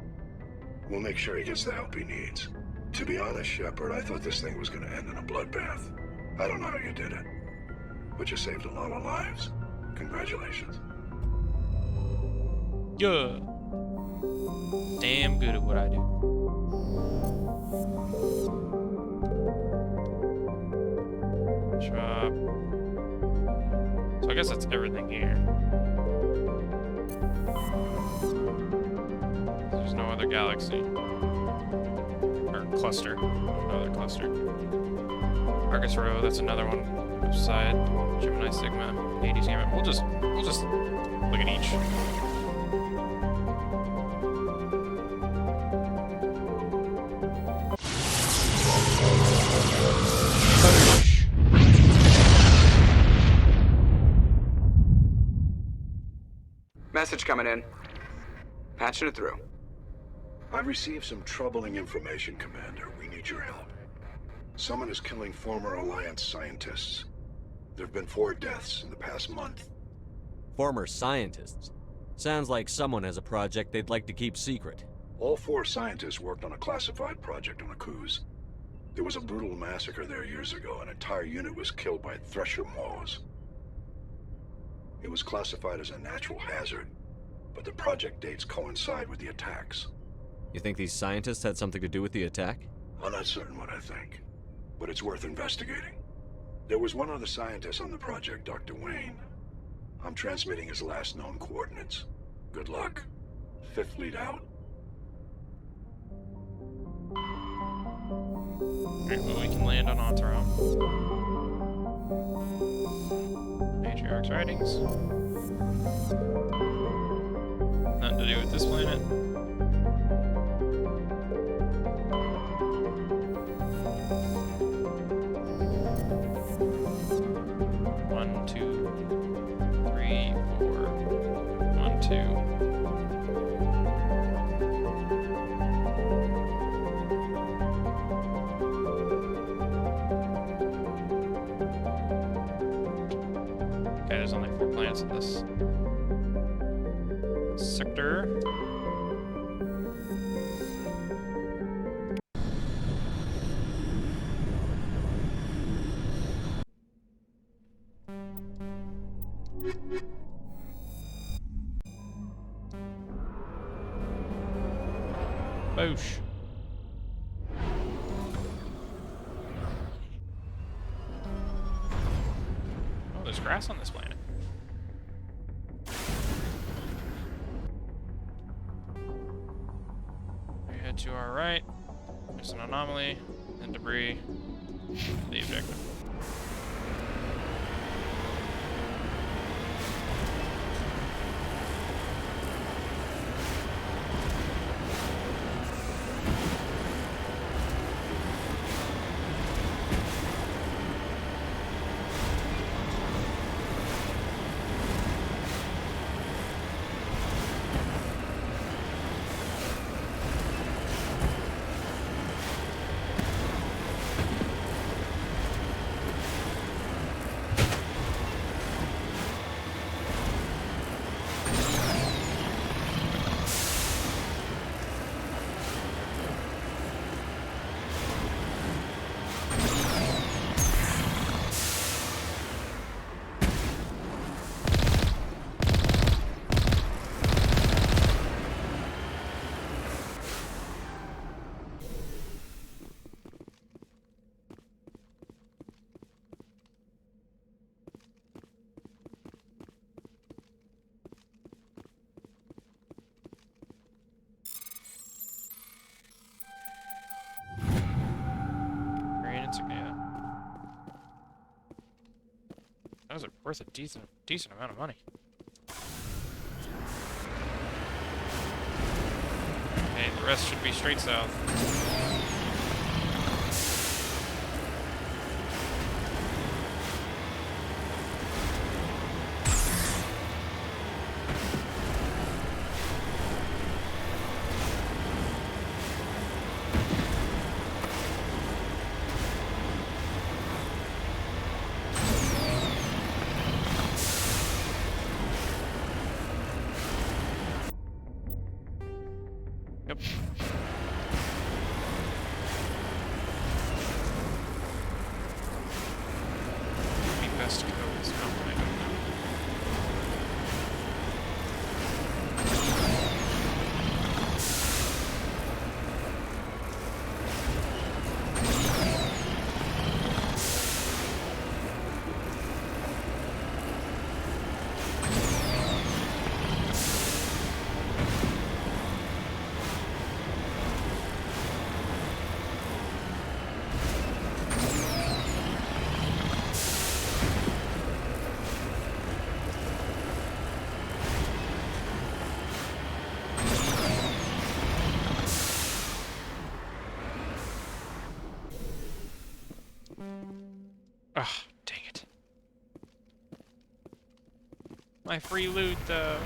We'll make sure he gets the help he needs. To be honest, Shepard, I thought this thing was going to end in a bloodbath. I don't know how you did it, but you saved a lot of lives. Congratulations. Yeah. Damn good at what I do. Shop. So I guess that's everything here. There's no other galaxy. Or cluster. No other cluster. Argus Row, that's another one. Upside, Gemini Sigma, Hades Gamma. We'll just look at each. Message coming in. Patching it through. I've received some troubling information, Commander. We need your help. Someone is killing former Alliance scientists. There have been 4 deaths in the past month. Former scientists? Sounds like someone has a project they'd like to keep secret. All 4 scientists worked on a classified project on Akuz. There was a brutal massacre there years ago. An entire unit was killed by Thresher Maws. It was classified as a natural hazard, but the project dates coincide with the attacks. You think these scientists had something to do with the attack? I'm not certain what I think, but it's worth investigating. There was one other scientist on the project, Dr. Wayne. I'm transmitting his last known coordinates. Good luck. 5th Fleet out. Alright, well, we can land on Antero. Matriarch's writings. Nothing to do with this planet. One, 2, 3, 4. 1, 2. There's only 4 planets in this sector. Boosh. Oh, there's grass on this planet. To our right, there's an anomaly and debris. The objective. Those are worth a decent amount of money. Okay, the rest should be straight south. Yep. Maybe best to go is I don't know. Ugh, dang it. My free loot, though.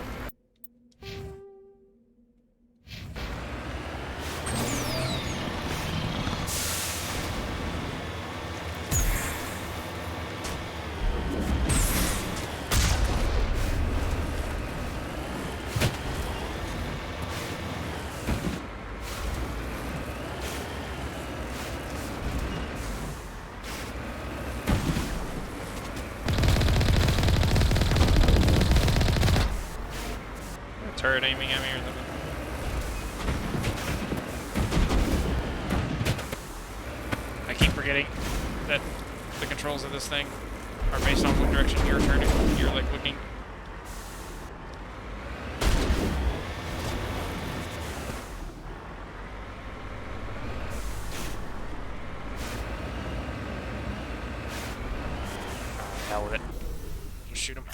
Turret aiming at me or something. I keep forgetting that the controls of this thing are based on what direction you're turning. You're like looking. Hell with it. Just shoot him.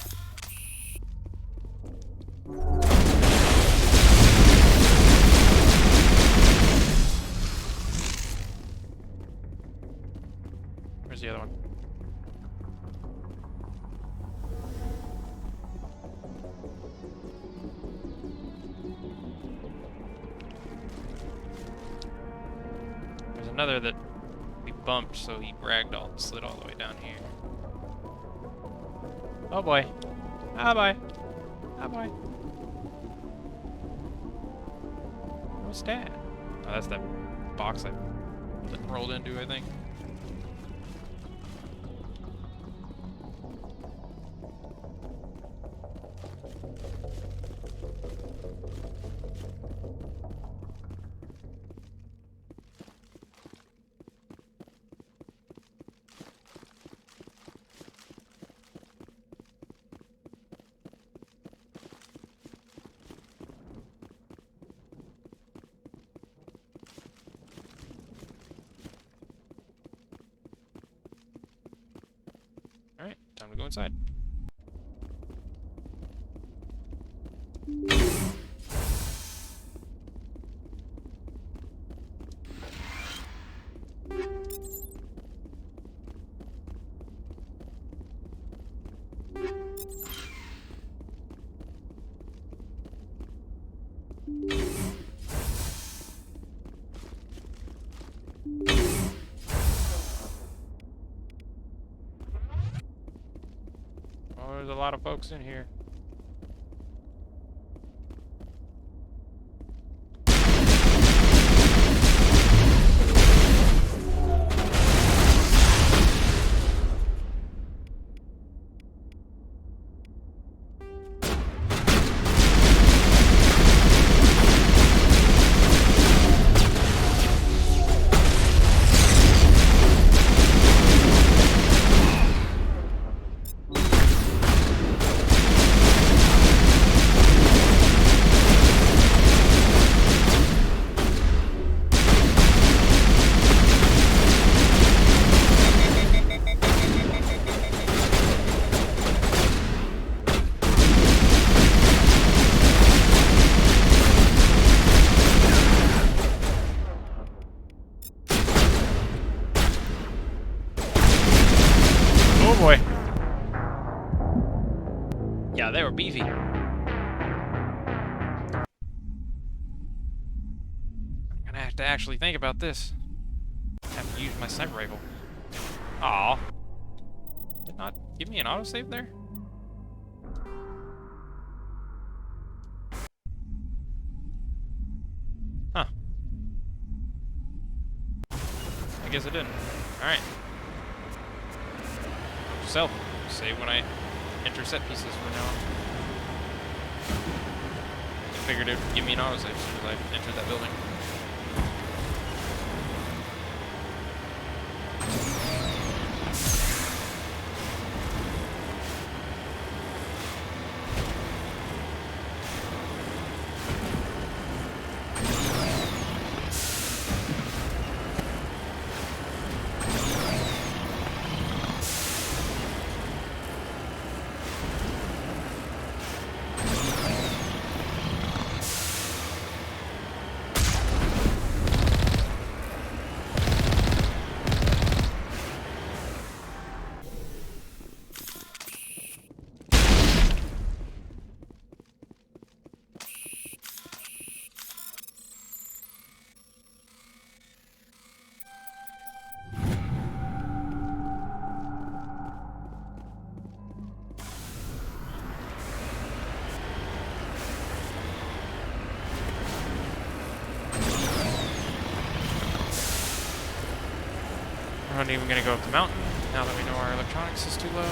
Where's the other one? There's another that we bumped, so he ragdolled and slid all the way down here. Oh boy. Oh boy. Oh boy. What's that? Oh, that's that box I rolled into, I think. Alright, time to go inside. Oh, there's a lot of folks in here. to actually think about this. I have to use my sniper rifle. Aw. Did not give me an autosave there? Huh. I guess it didn't. Alright. Self. Save when I enter set pieces from now on. I figured it would give me an autosave as soon as I entered that building. We're not even going to go up the mountain, now that we know our electronics is too low.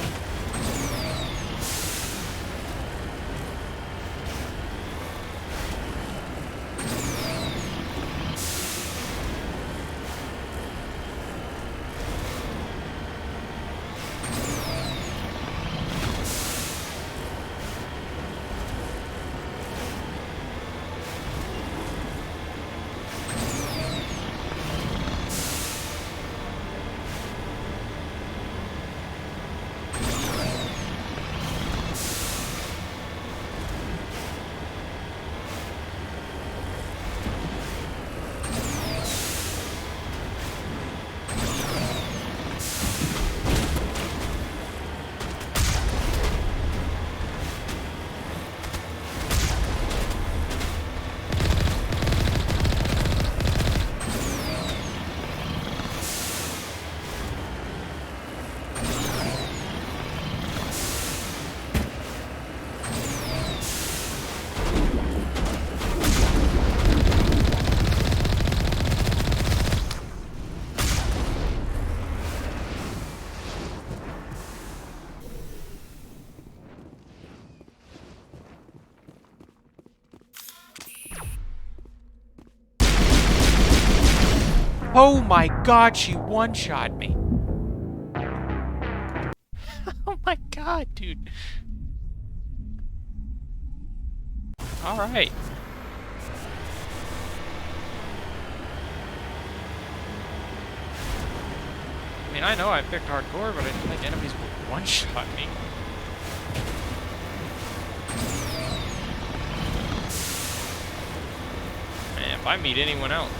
Oh my god, she one-shot me. Oh my god, dude. Alright. I mean, I know I picked hardcore, but I didn't think enemies would one-shot me. Man, if I meet anyone else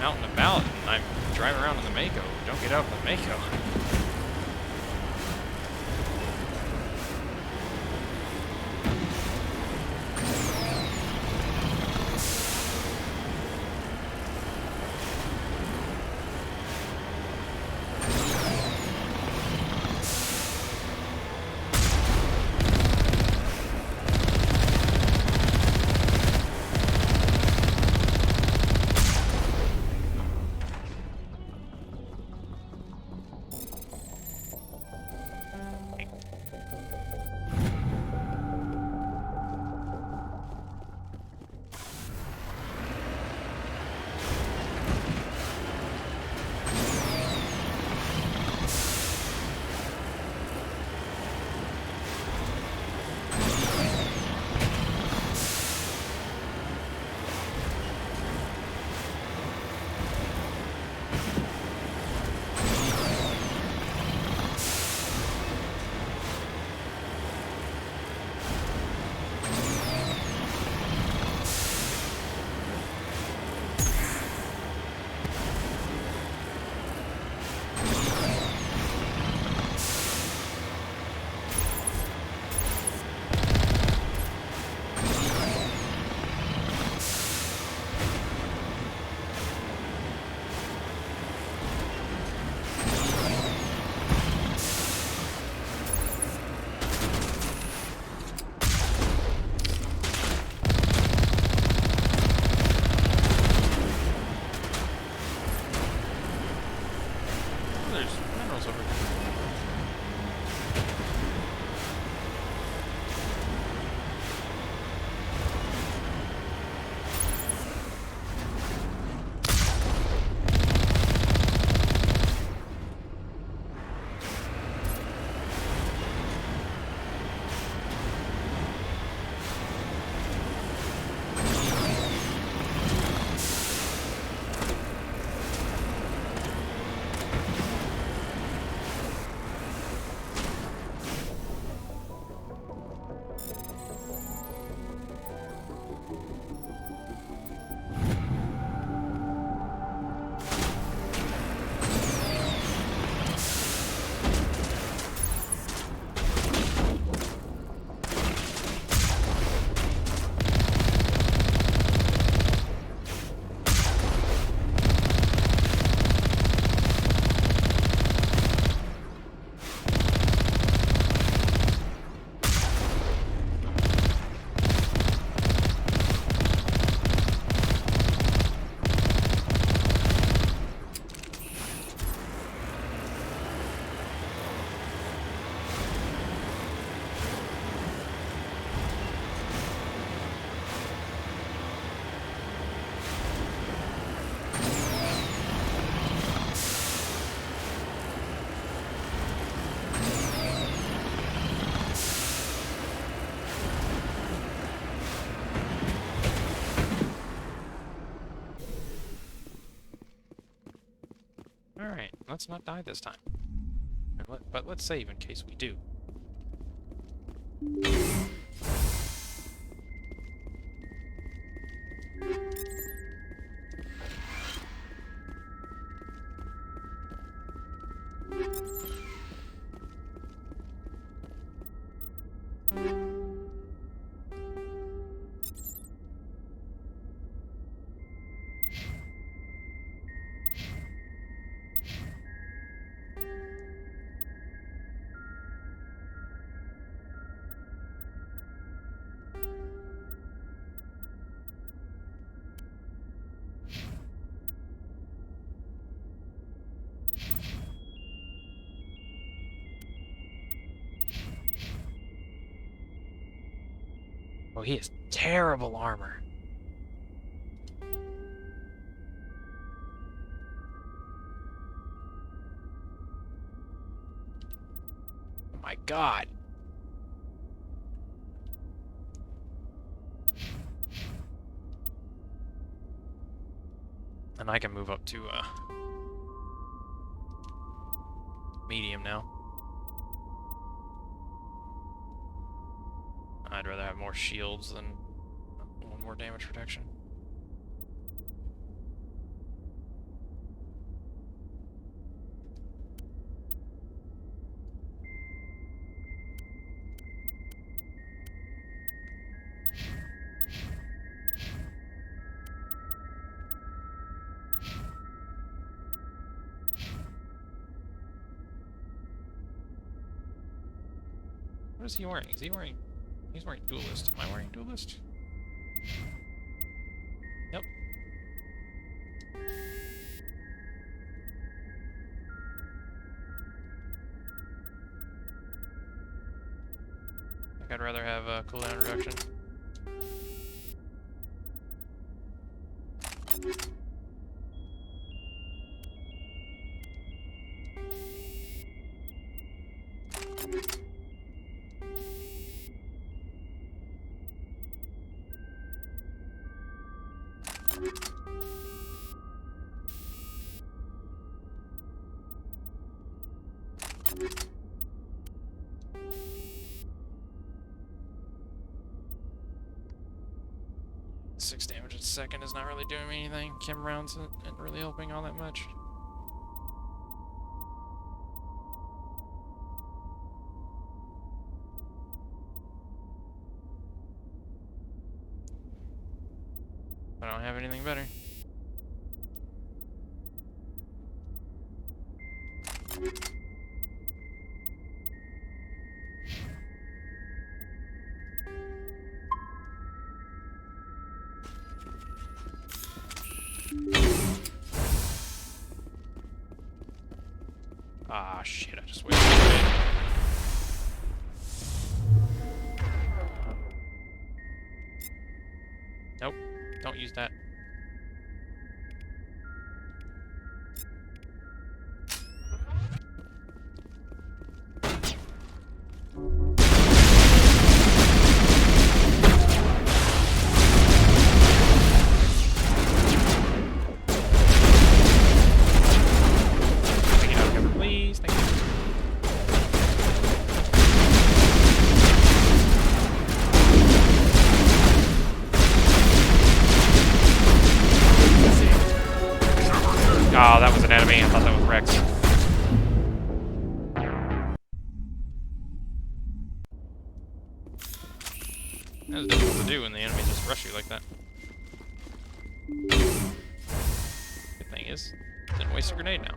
out and about and I'm driving around in the Mako, don't get out of the Mako. Alright, let's not die this time. But let's save in case we do. Oh, he has terrible armor. Oh my god. And I can move up to medium now. I'd rather have more shields than one more damage protection. What is he wearing? Is he wearing... He's wearing Duelist. Am I wearing Duelist? Yep. I think I'd rather have a cooldown reduction. Six damage a second is not really doing me anything. Chem rounds isn't really helping all that much. I don't have anything better. Ah, shit, I just wasted it. Nope, don't use that. Oh, that was an enemy. I thought that was Rex. That was difficult to do when the enemy just rush you like that. Good thing is, didn't waste a grenade now.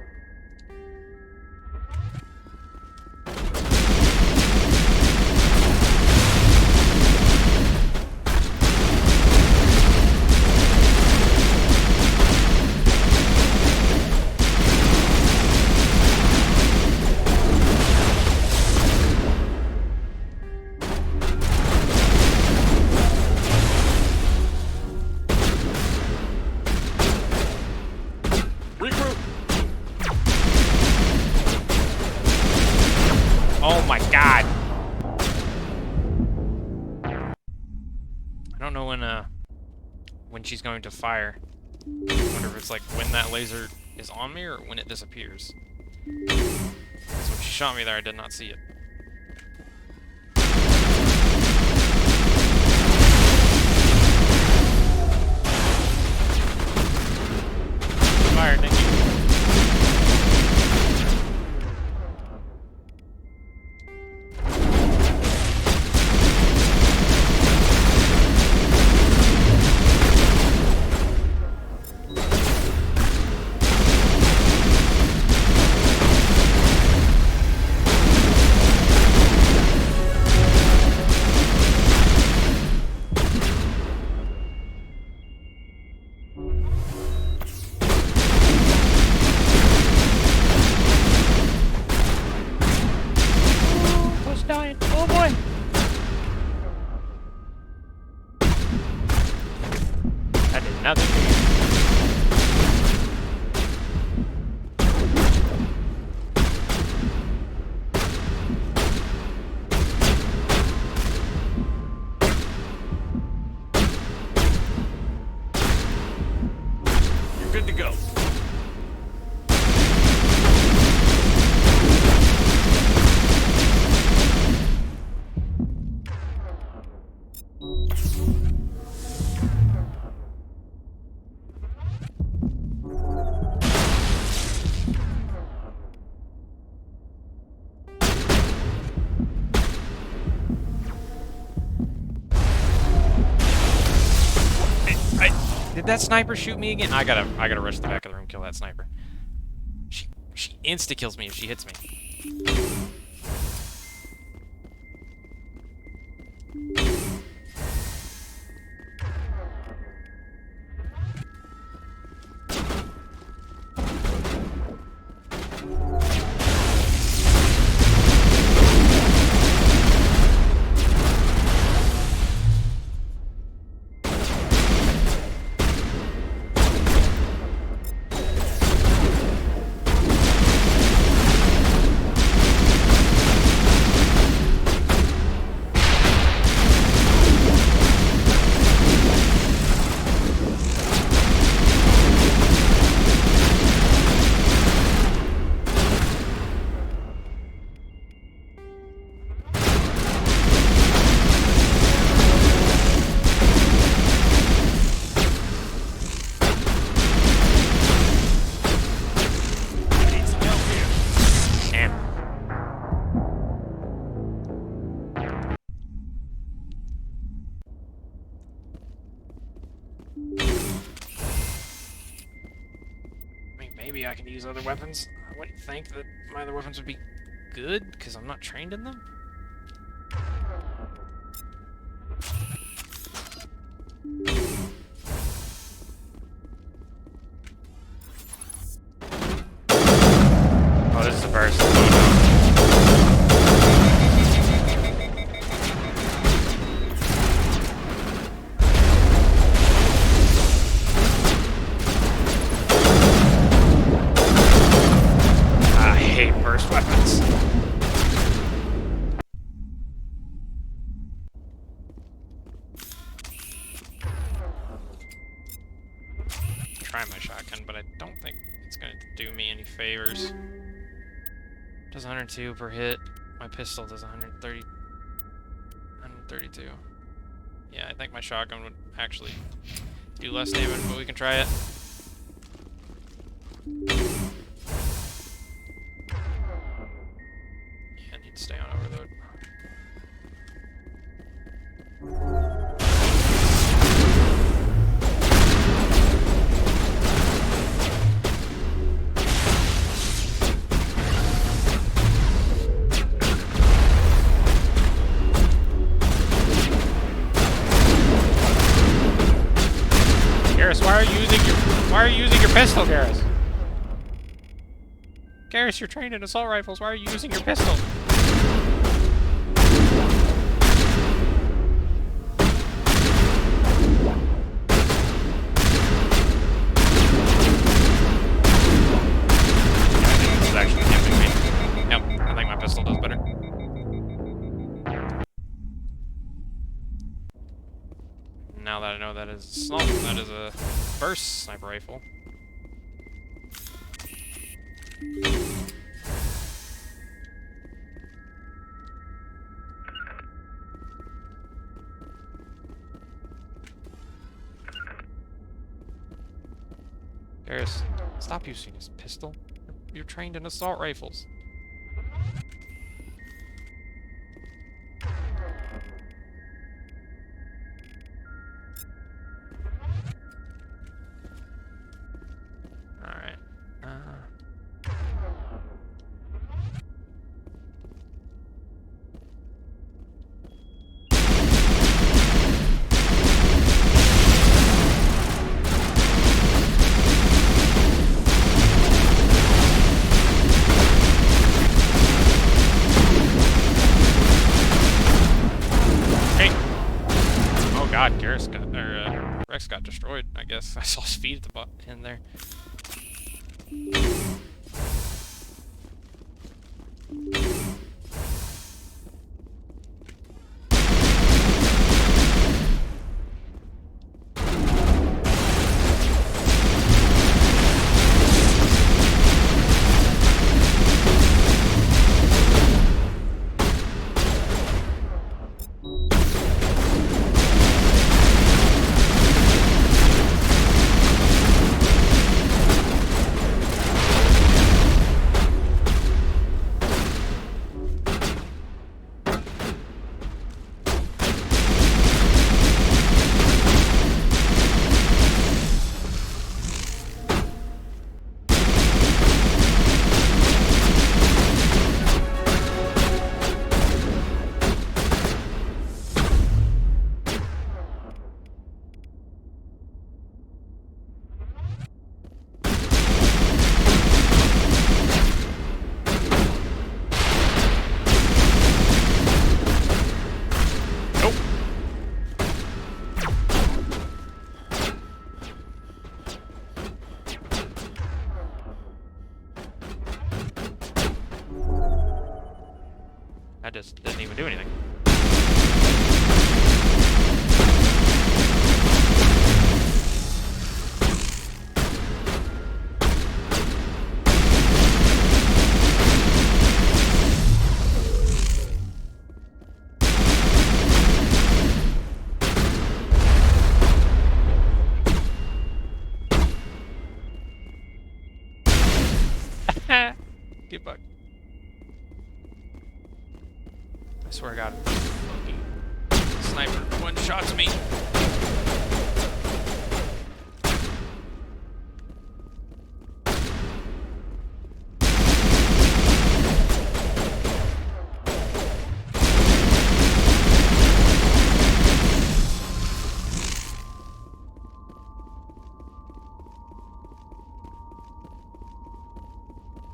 Oh my god! I don't know when she's going to fire. I wonder if it's like when that laser is on me or when it disappears. So when she shot me there, I did not see it. Fire, thank you. Dying. Oh boy! I did nothing to you. You're good to go. Did that sniper shoot me again? I gotta rush to the back of the room, kill that sniper. She insta kills me if she hits me. Maybe I can use other weapons. I wouldn't think that my other weapons would be good, because I'm not trained in them. Oh, this is a burst. Burst weapons. Try my shotgun, but I don't think it's going to do me any favors. Does 102 per hit. My pistol does 130. 132. Yeah, I think my shotgun would actually do less damage, but we can try it. Stay on overload. Garrus, why are you using your pistol, Garrus? Garrus, you're trained in assault rifles. Why are you using your pistol? Now that I know that is a burst sniper rifle. Garrus, stop using his pistol. You're trained in assault rifles. Alright. God, Garrus got, or Rex got destroyed, I guess. I saw his feet at the bottom in there. That just didn't even do anything. Get bugged. I swear to God, fucking sniper one-shots me.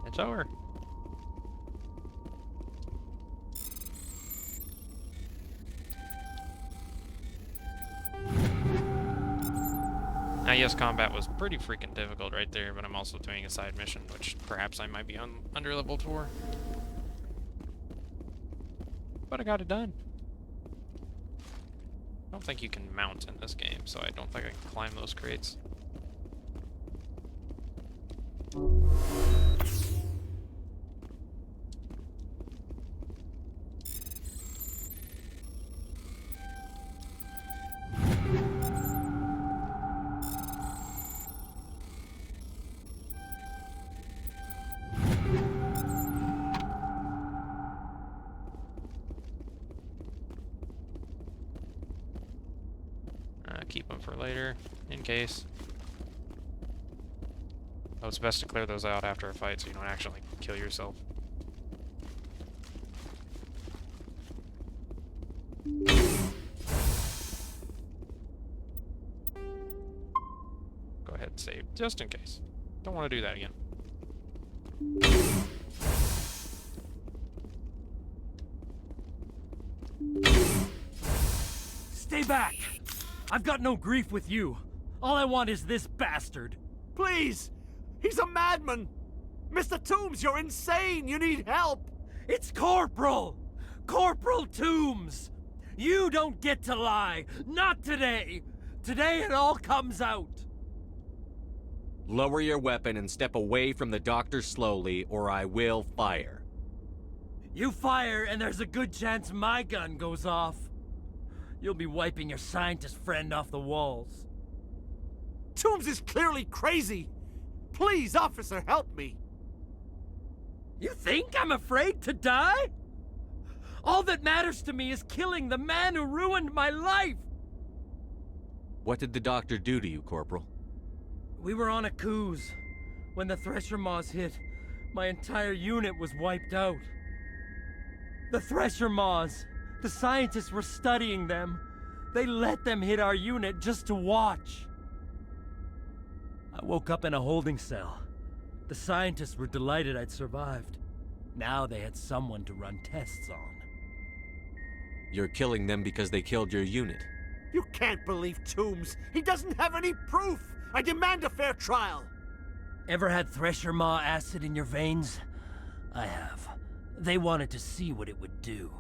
It's over. Now, yes, combat was pretty freaking difficult right there, but I'm also doing a side mission, which perhaps I might be on under level 4. But I got it done. I don't think you can mount in this game, so I don't think I can climb those crates. Keep them for later, in case. Oh, it's best to clear those out after a fight so you don't actually kill yourself. Go ahead and save, just in case. Don't want to do that again. Stay back! I've got no grief with you. All I want is this bastard. Please! He's a madman! Mr. Toombs, you're insane! You need help! It's Corporal! Corporal Toombs! You don't get to lie! Not today! Today it all comes out! Lower your weapon and step away from the doctor slowly, or I will fire. You fire, and there's a good chance my gun goes off. You'll be wiping your scientist friend off the walls. Toombs is clearly crazy. Please, officer, help me. You think I'm afraid to die? All that matters to me is killing the man who ruined my life. What did the doctor do to you, Corporal? We were on a cruise. When the Thresher Maws hit, my entire unit was wiped out. The Thresher Maws, the scientists were studying them. They let them hit our unit just to watch. I woke up in a holding cell. The scientists were delighted I'd survived. Now they had someone to run tests on. You're killing them because they killed your unit. You can't believe Toombs. He doesn't have any proof. I demand a fair trial. Ever had Thresher Maw acid in your veins? I have. They wanted to see what it would do.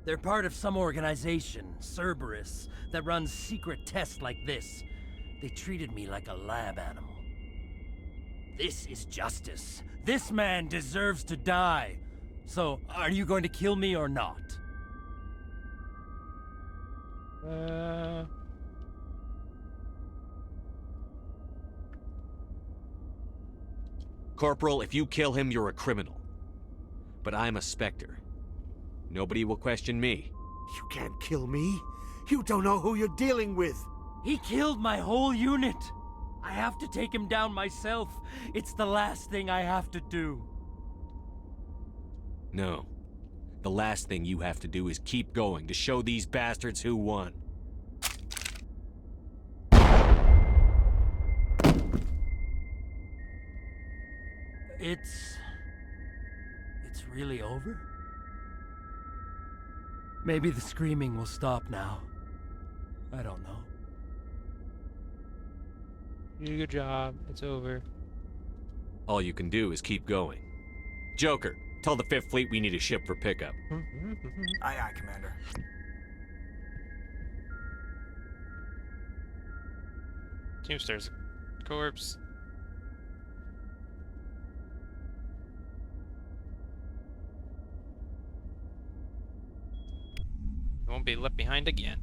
They're part of some organization, Cerberus, that runs secret tests like this. They treated me like a lab animal. This is justice. This man deserves to die. So, are you going to kill me or not? Corporal, if you kill him, you're a criminal. But I'm a Spectre. Nobody will question me. You can't kill me. You don't know who you're dealing with. He killed my whole unit. I have to take him down myself. It's the last thing I have to do. No. The last thing you have to do is keep going to show these bastards who won. It's really over? Maybe the screaming will stop now. I don't know. You did a good job. It's over. All you can do is keep going. Joker, tell the 5th Fleet we need a ship for pickup. Aye, aye, Commander. Teamster's corpse. Won't be left behind again.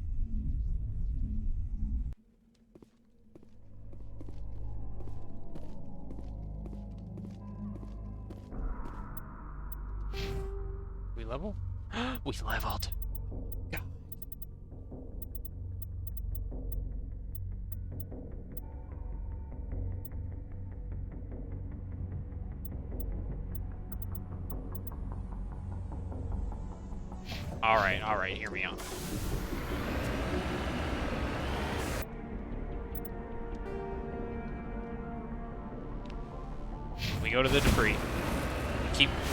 We level? We leveled. Yeah. All right, hear me out. We go to the debris.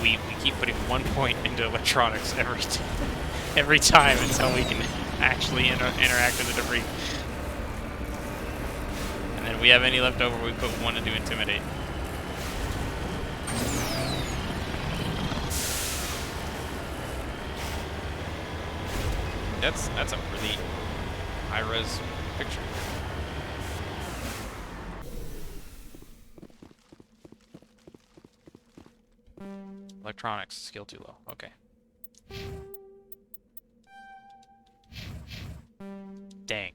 We keep putting 1 point into electronics every time until we can actually interact with the debris. And then if we have any left over, we put 1 into intimidate. That's a really high-res picture. Electronics, skill too low. Okay. Dang.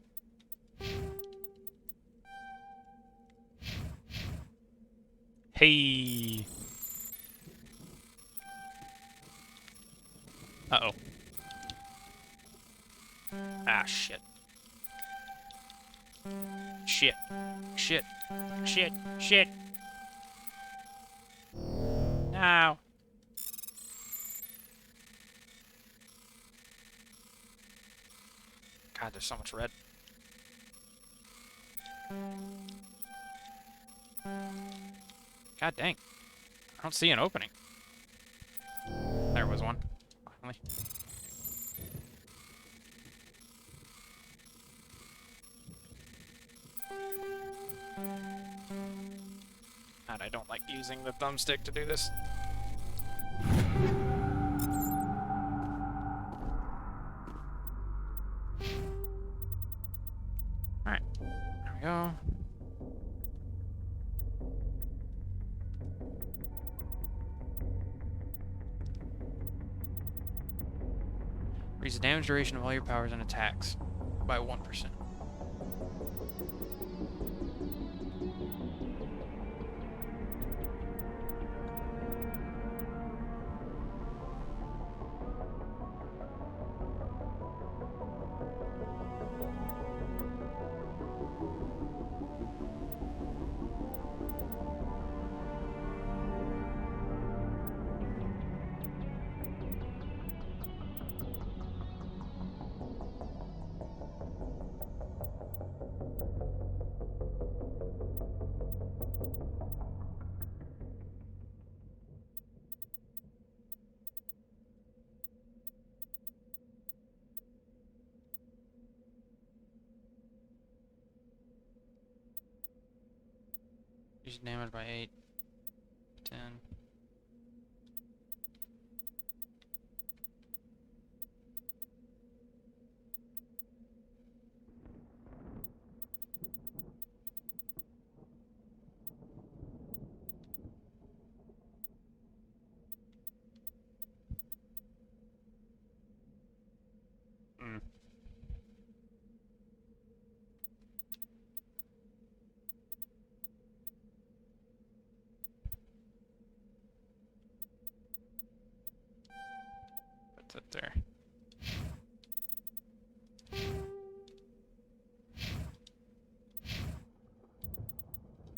Hey. Uh-oh. Ah, shit. Shit. Shit. Shit. Shit. No. God, there's so much red. God dang. I don't see an opening. There was one. Finally. God, I don't like using the thumbstick to do this. Alright. There we go. Increase the damage duration of all your powers and attacks by 1%. Reduce damage by 8, 10. That's it there.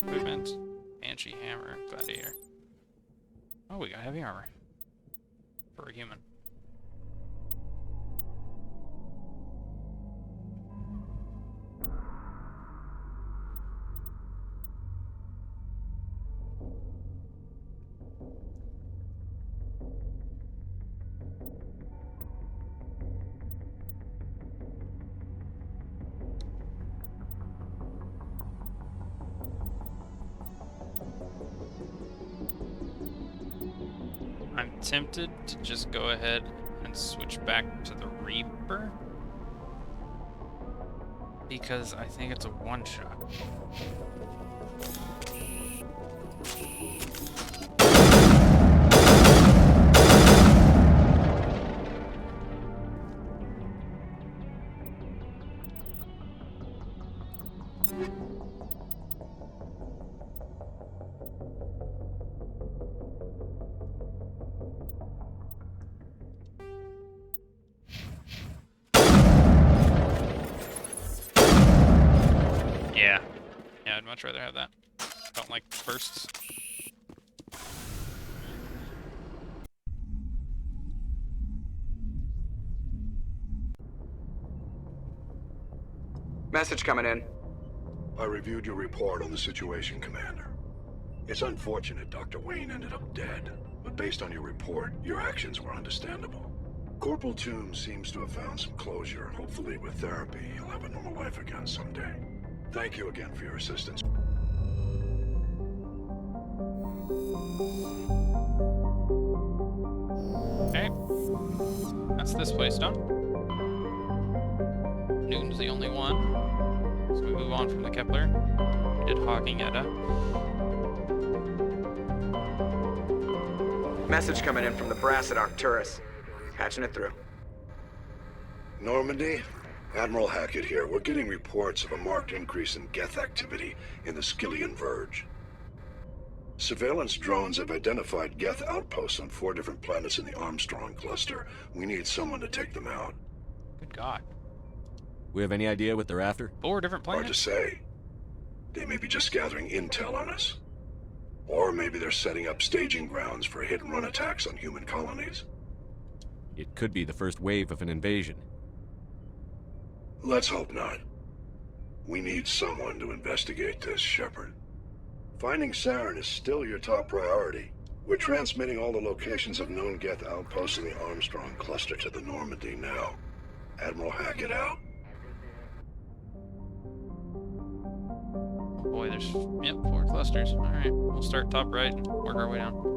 Movement, Banshee, Hammer, Gladiator. Oh, we got heavy armor. For a human. I'm tempted to just go ahead and switch back to the Reaper because I think it's a one-shot. Yeah, I'd much rather have that. Don't like bursts. Message coming in. I reviewed your report on the situation, Commander. It's unfortunate Dr. Wayne ended up dead, but based on your report, your actions were understandable. Corporal Toombs seems to have found some closure, and hopefully with therapy, he'll have a normal life again someday. Thank you again for your assistance. Okay. That's this place done. Newton's the only one. So we move on from the Kepler. We did Hawking Edda. Message coming in from the brass at Arcturus. Patching it through. Normandy? Admiral Hackett here. We're getting reports of a marked increase in Geth activity in the Skyllian Verge. Surveillance drones have identified Geth outposts on 4 different planets in the Armstrong cluster. We need someone to take them out. Good God. We have any idea what they're after? 4 different planets? Hard to say. They may be just gathering intel on us. Or maybe they're setting up staging grounds for hit-and-run attacks on human colonies. It could be the first wave of an invasion. Let's hope not. We need someone to investigate this, Shepard. Finding Saren is still your top priority. We're transmitting all the locations of known Geth outposts in the Armstrong cluster to the Normandy now. Admiral Hackett out. Oh boy, there's, 4 clusters. Alright, we'll start top right and work our way down.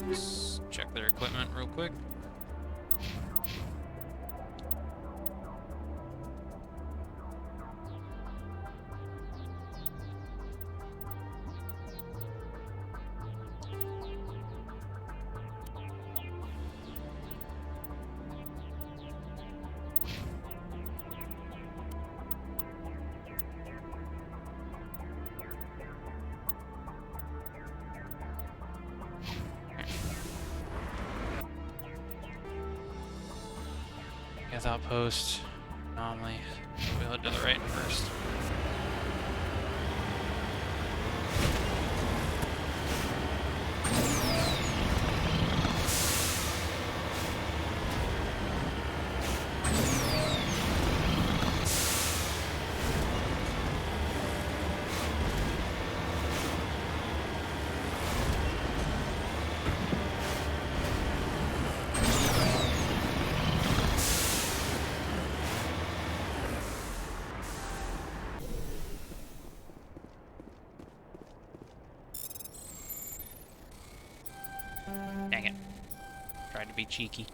Let's check their equipment real quick. Geth outpost, anomaly. We'll head to the right first. Dang it. Tried to be cheeky.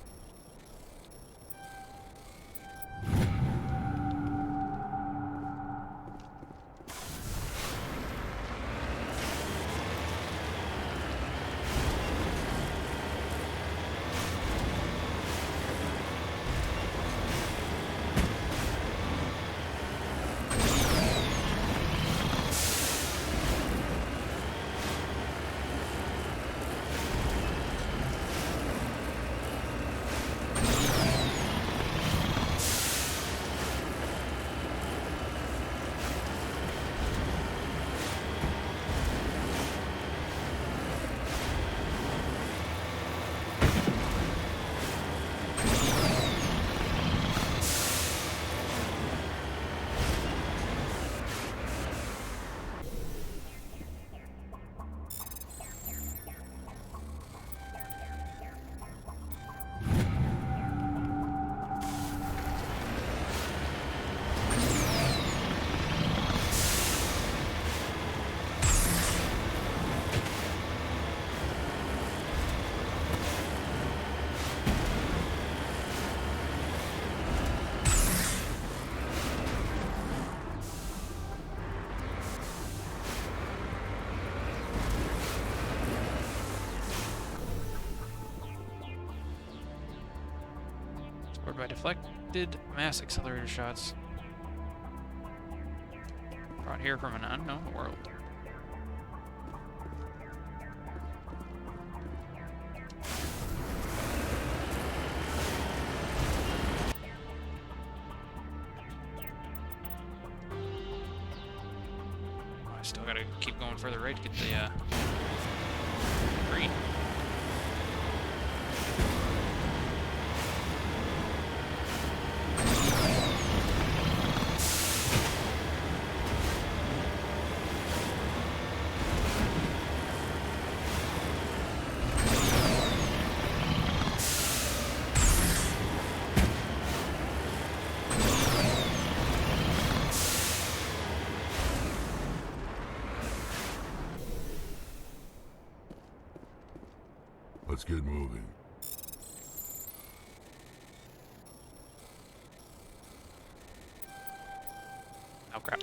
Scored by deflected mass accelerator shots brought here from an unknown world. Oh, I still gotta keep going further right to get the green. Let's get moving. Oh crap.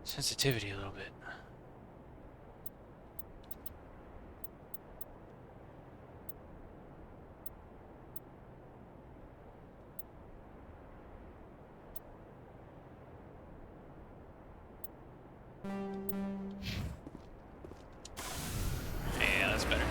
sensitivity a little bit. Yeah, that's better.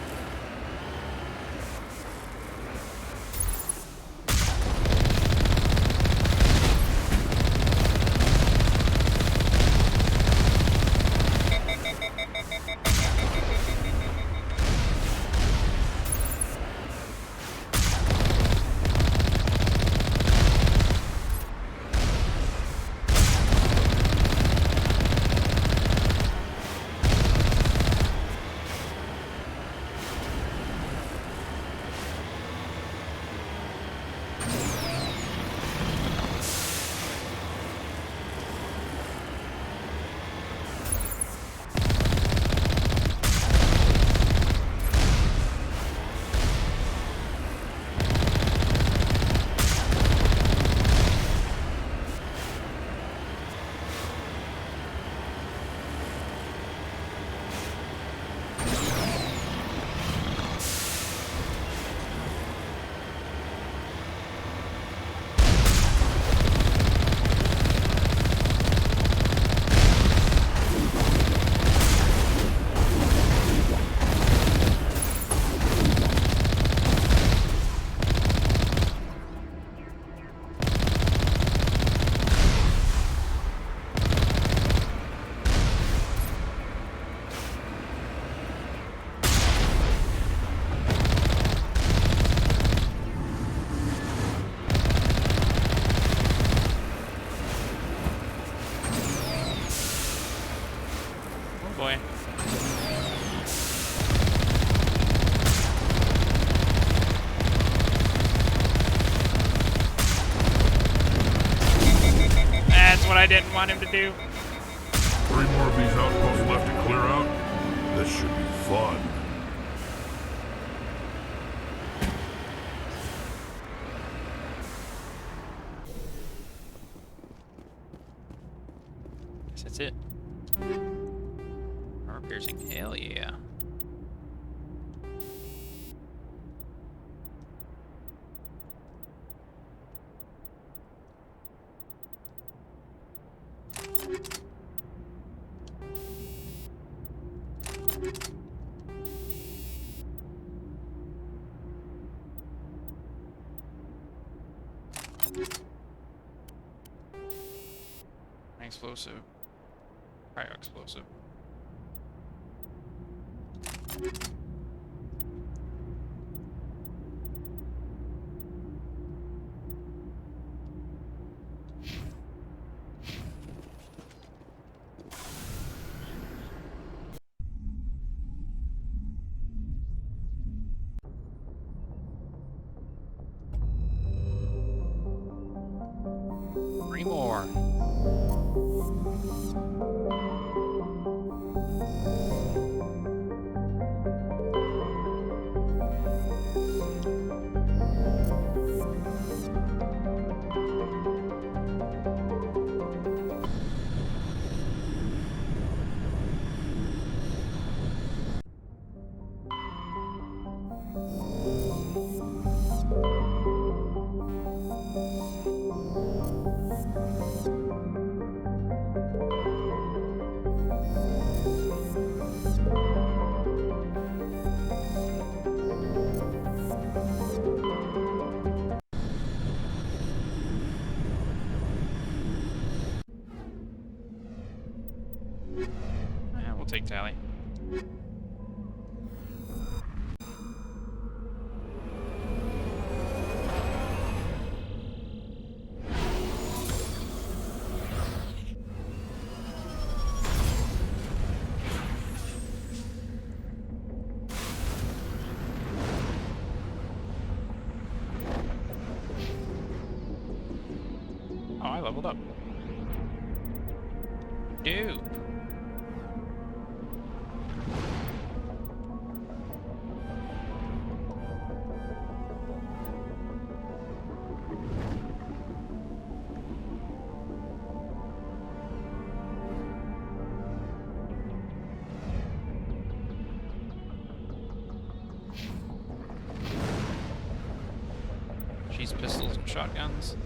Boy. That's what I didn't want him to do. 3 more of these outposts left to clear out? This should be fun. Guess that's it. Armor piercing, hell yeah. Explosive. Cryo explosive. Three more. Yeah, we'll take Tally. Oh, I leveled up. Dude. these pistols and shotguns.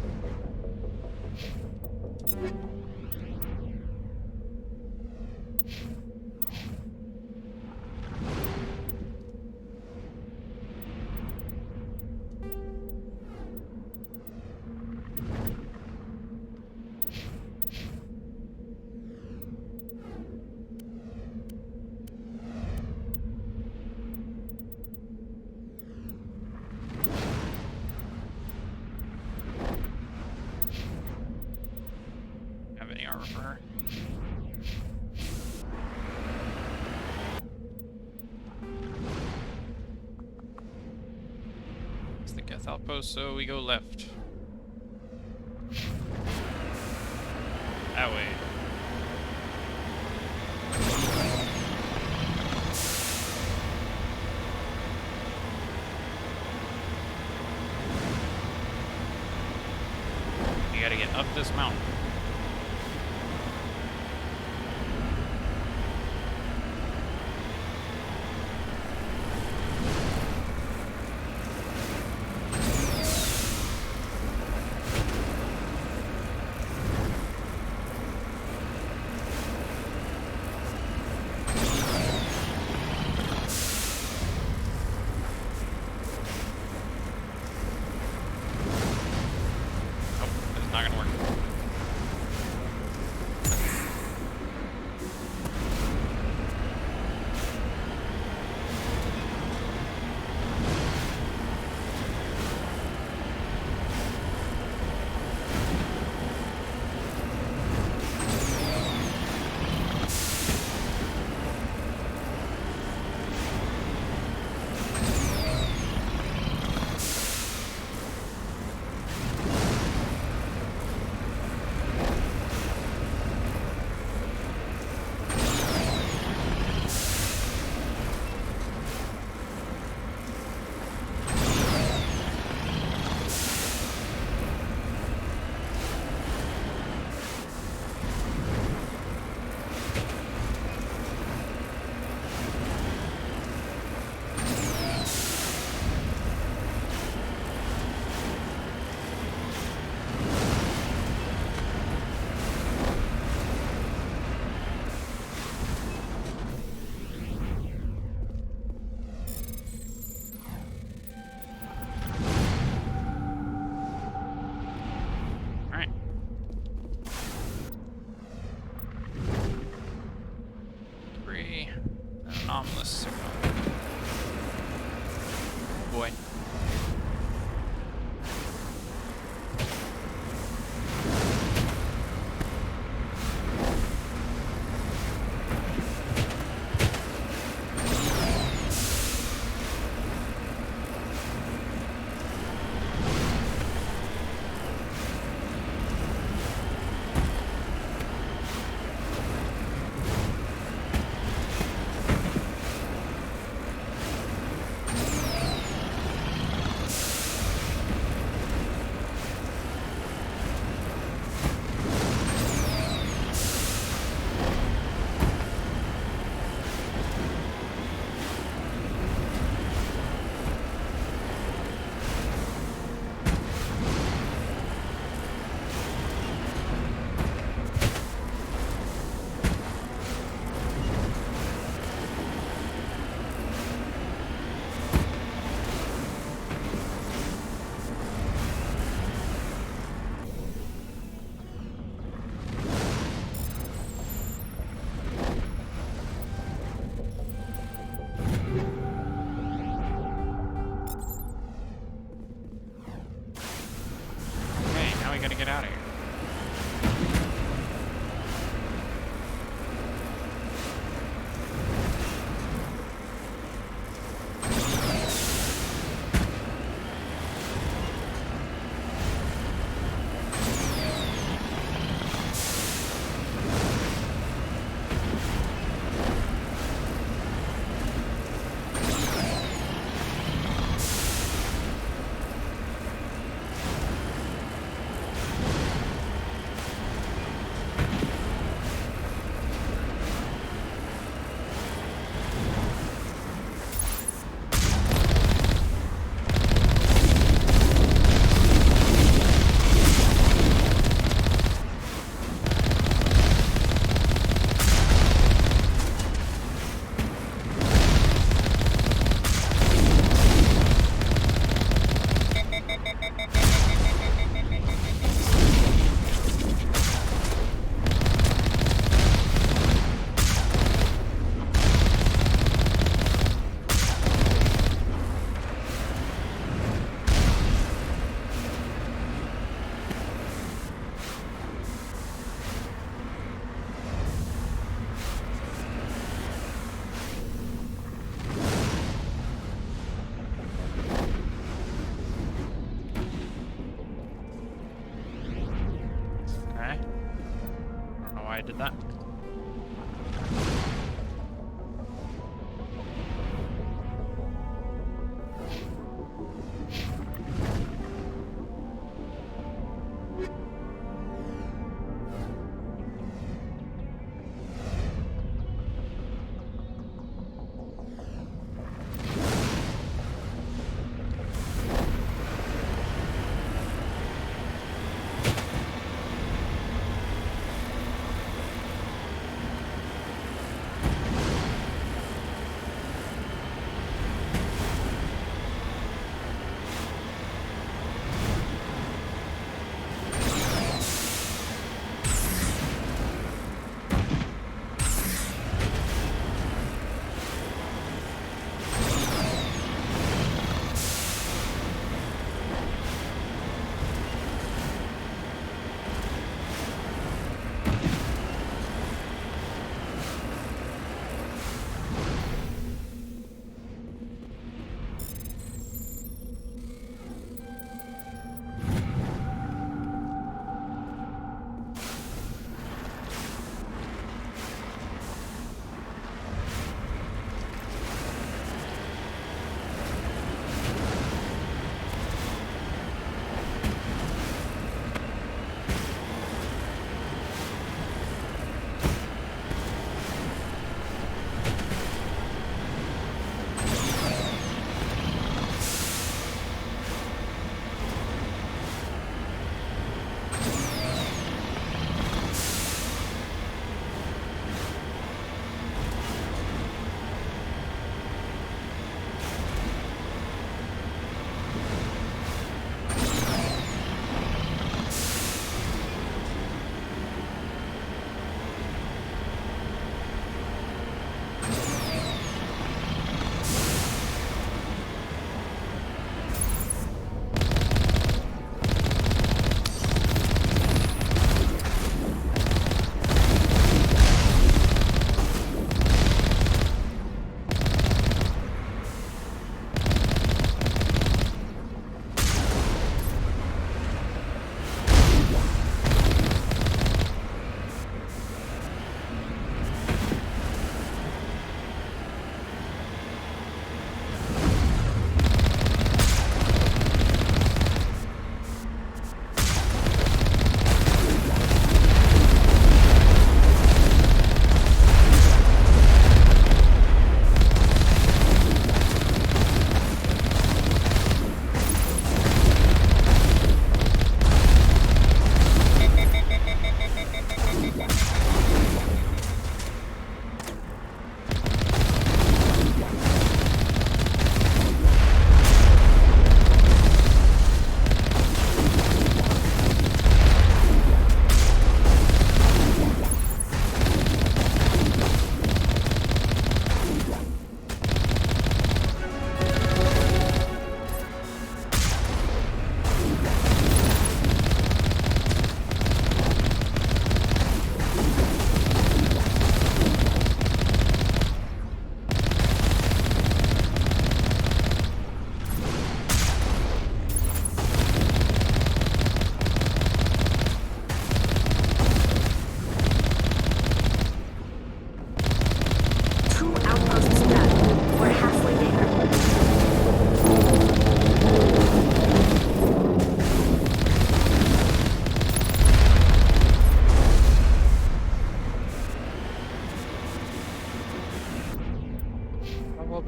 Have any armor for her? It's the Geth outpost, so we go left. That way. You gotta get up this mountain. Not gonna work. Anomalous signal. Oh boy. I did that.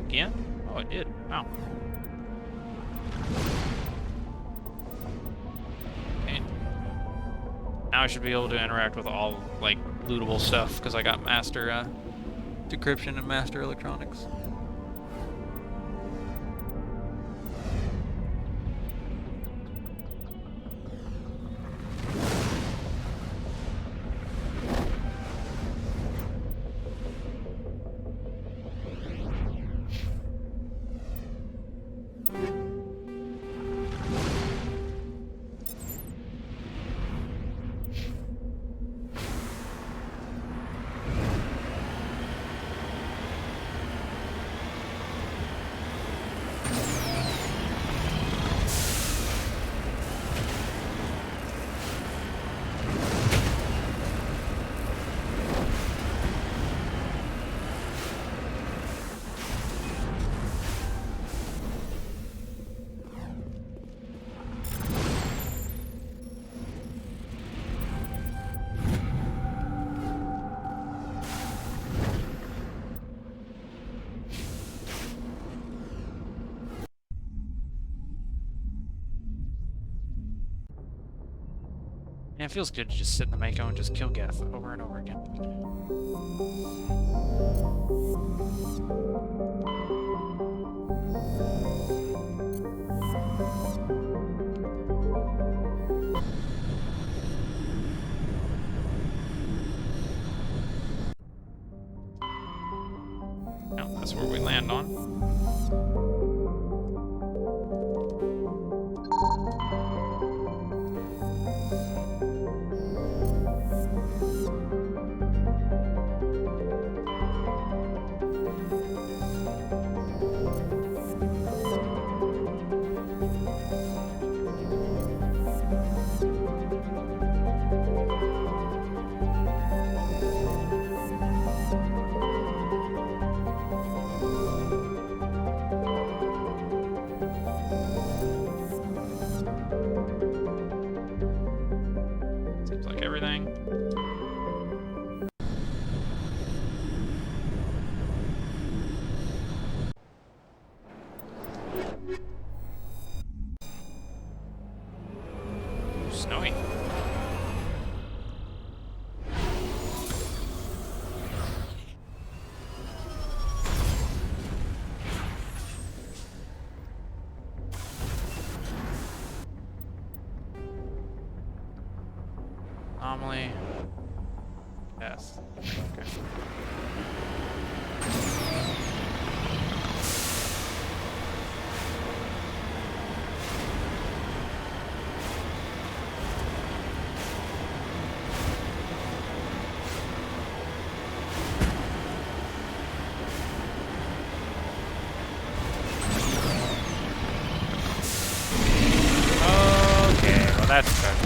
Again? Oh, it did. Wow. Okay. Now I should be able to interact with all, like, lootable stuff, because I got master, decryption and master electronics. Man, it feels good to just sit in the Mako and just kill Geth over and over again. Oh, that's where we land on. Seems like everything. Snowy. Anomaly. Yes. Okay. Okay, well that's good.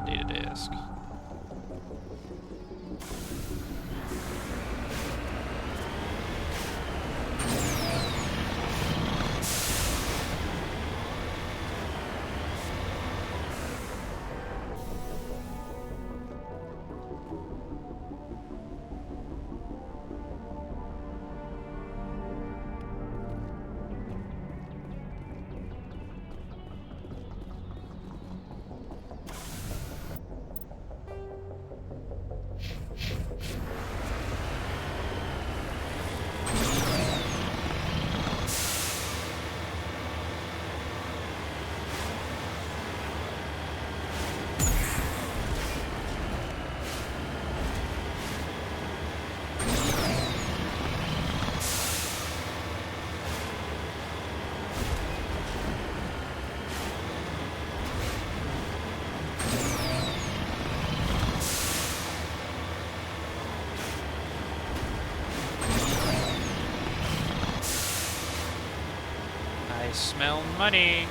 Data disk. I smell money.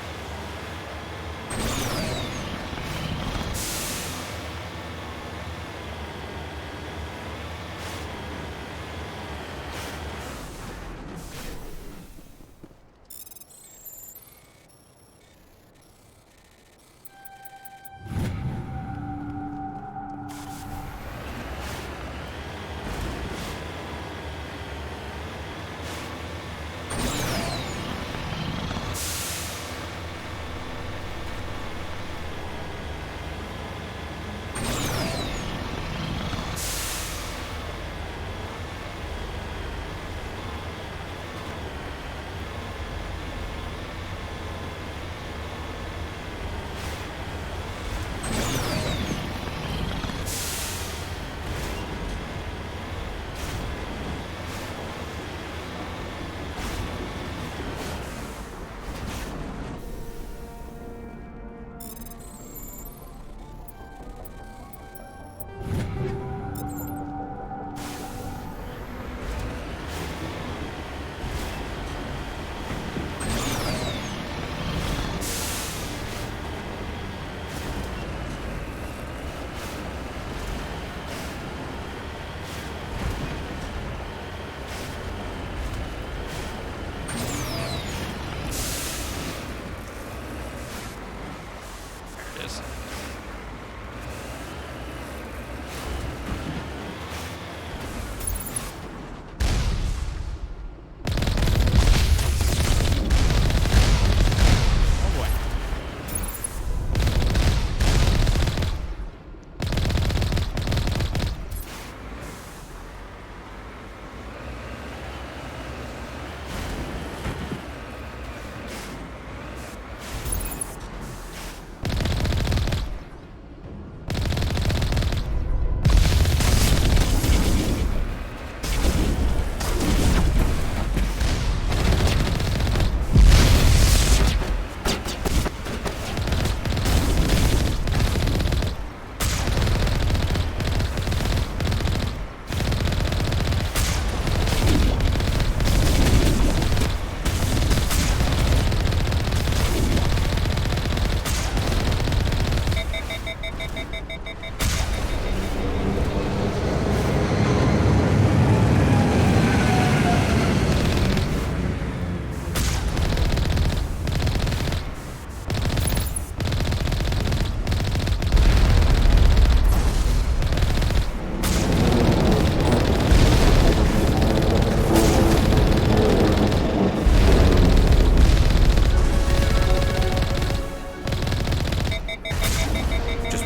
is.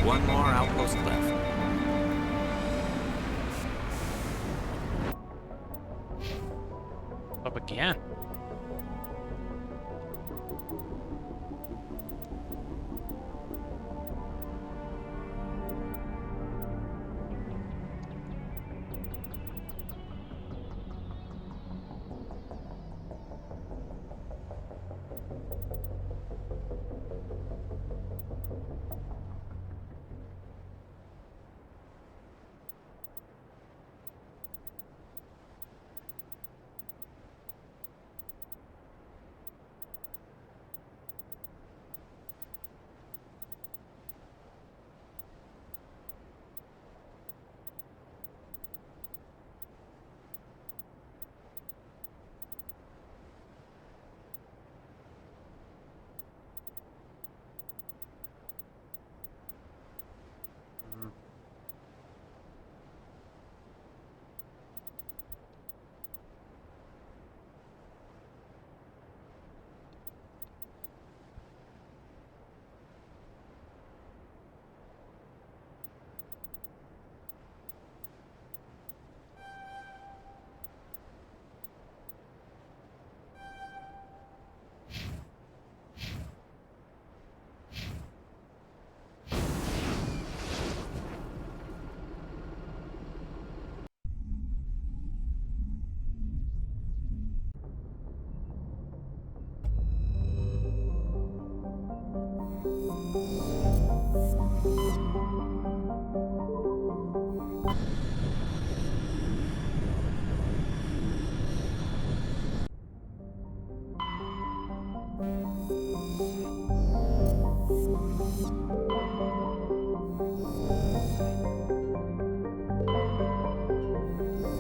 One more outpost left. Up again.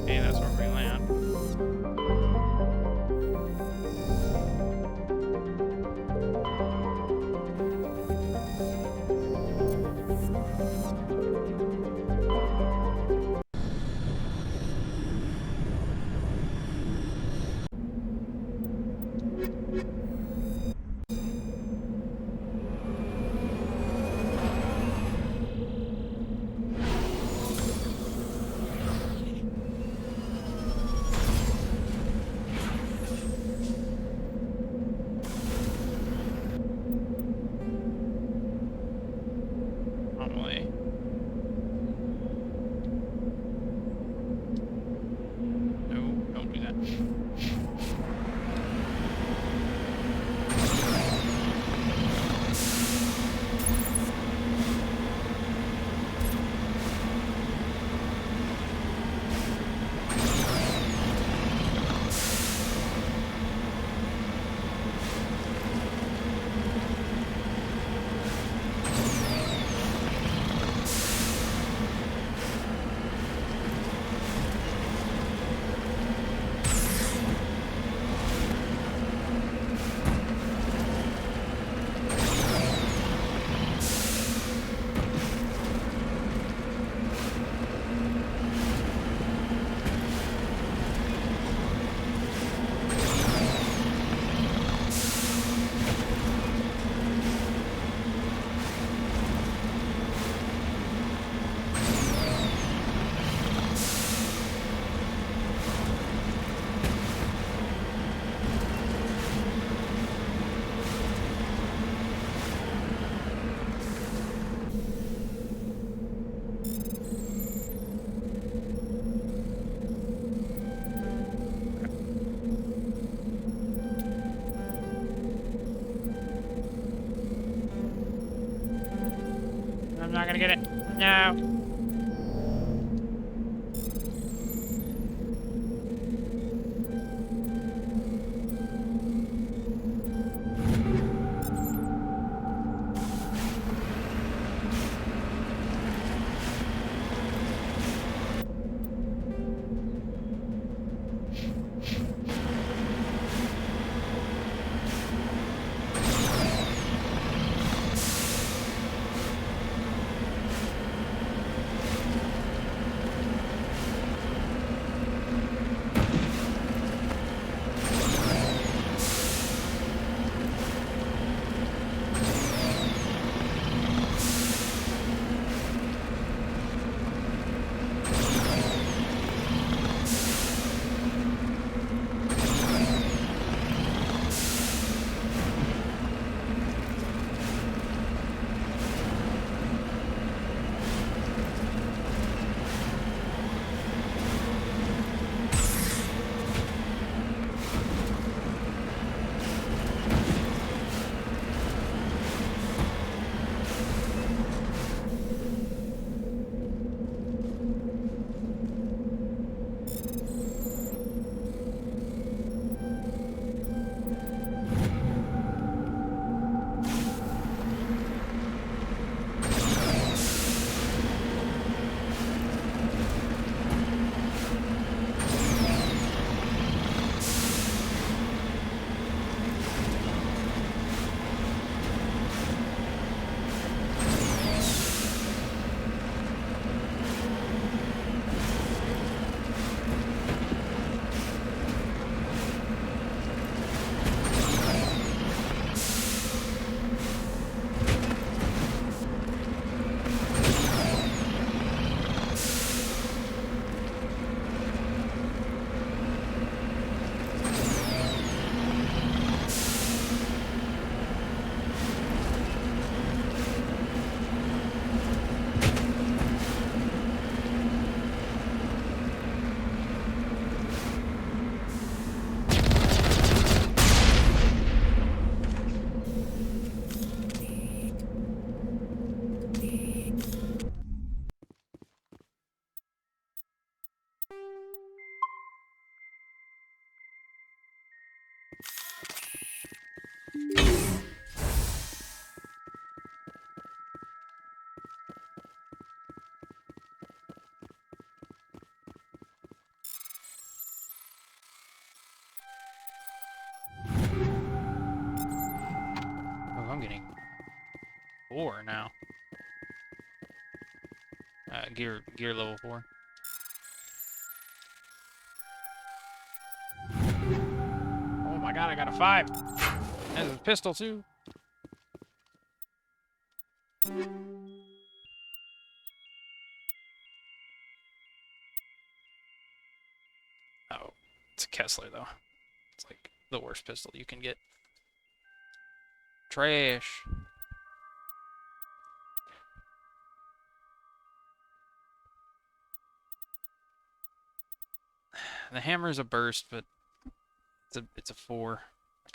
Okay, that's where we land. I'm not gonna get it. No. I'm getting 4 now. Gear level 4. Oh my god, I got a 5. There's a pistol too. Oh, it's a Kessler though. It's like the worst pistol you can get. Trash. The hammer's a burst, but it's a 4.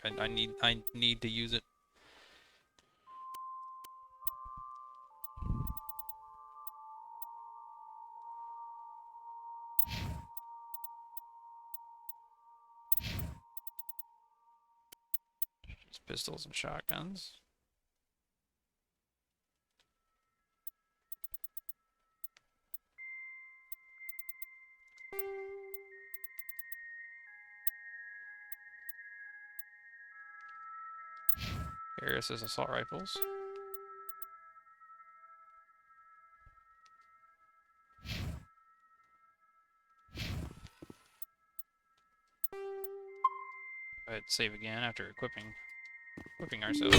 Like I need to use it. Just pistols and shotguns. Garrus's assault rifles. Go ahead, save again after equipping ourselves.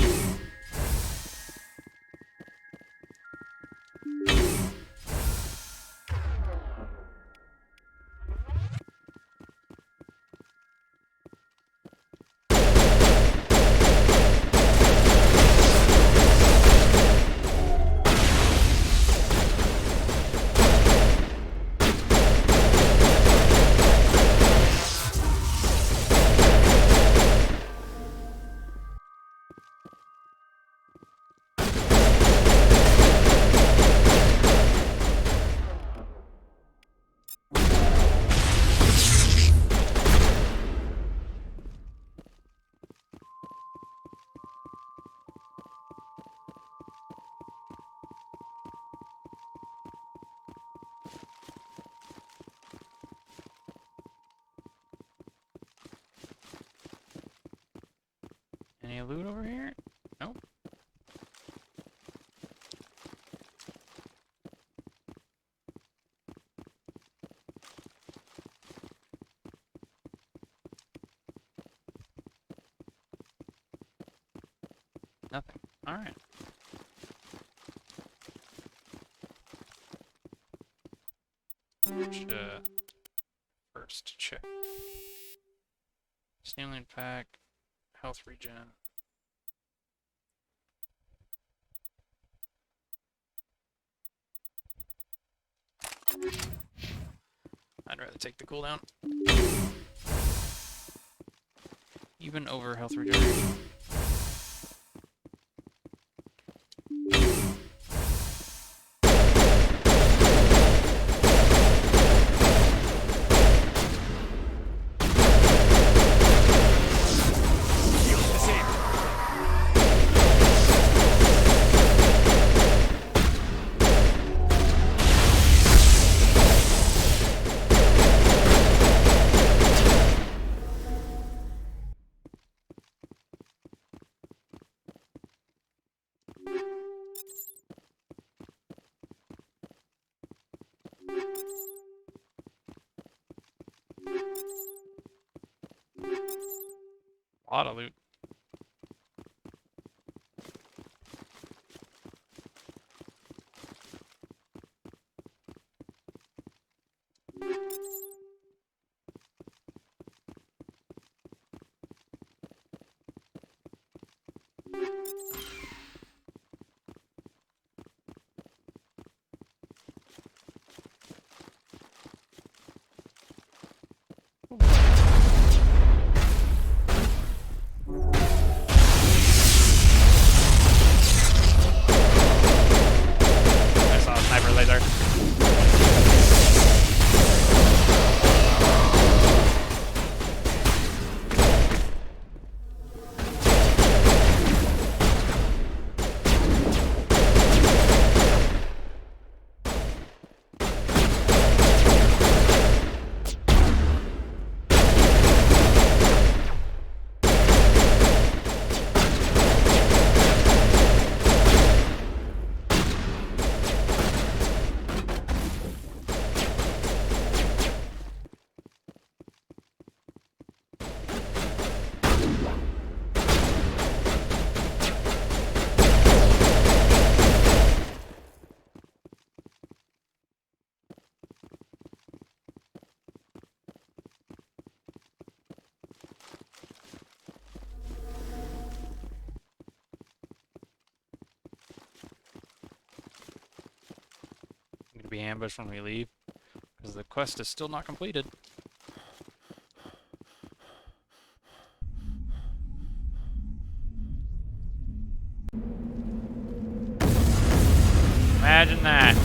Any loot over here? Nope. Nothing. Alright. First check. Stimulant pack, health regen. I'd rather take the cooldown. Even over health regeneration. A lot of loot. I saw a sniper laser. I'm gonna be ambushed when we leave, because the quest is still not completed. Imagine that.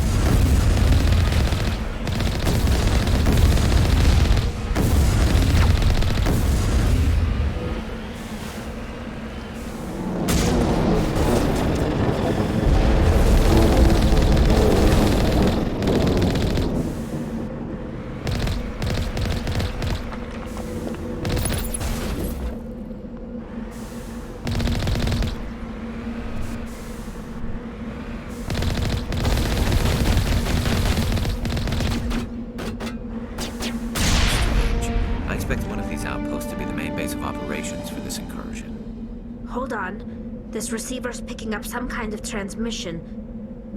I expect one of these outposts to be the main base of operations for this incursion. Hold on. This receiver's picking up some kind of transmission.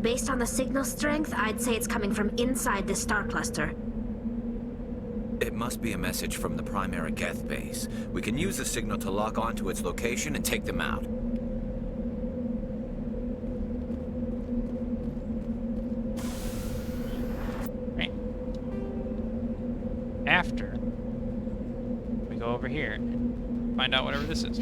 Based on the signal strength, I'd say it's coming from inside the star cluster. It must be a message from the primary Geth base. We can use the signal to lock onto its location and take them out. Right. After we go over here and find out whatever this is.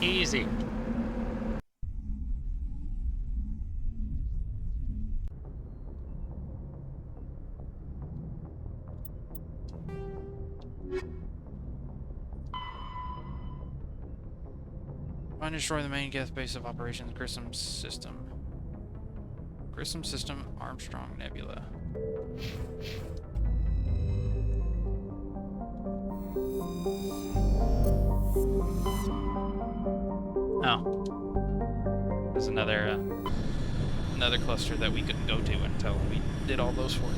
Easy. Find and destroy the main gas base of operations, Grissom System. Grissom System, Armstrong Nebula. Oh. There's another cluster that we couldn't go to until we did all those for it.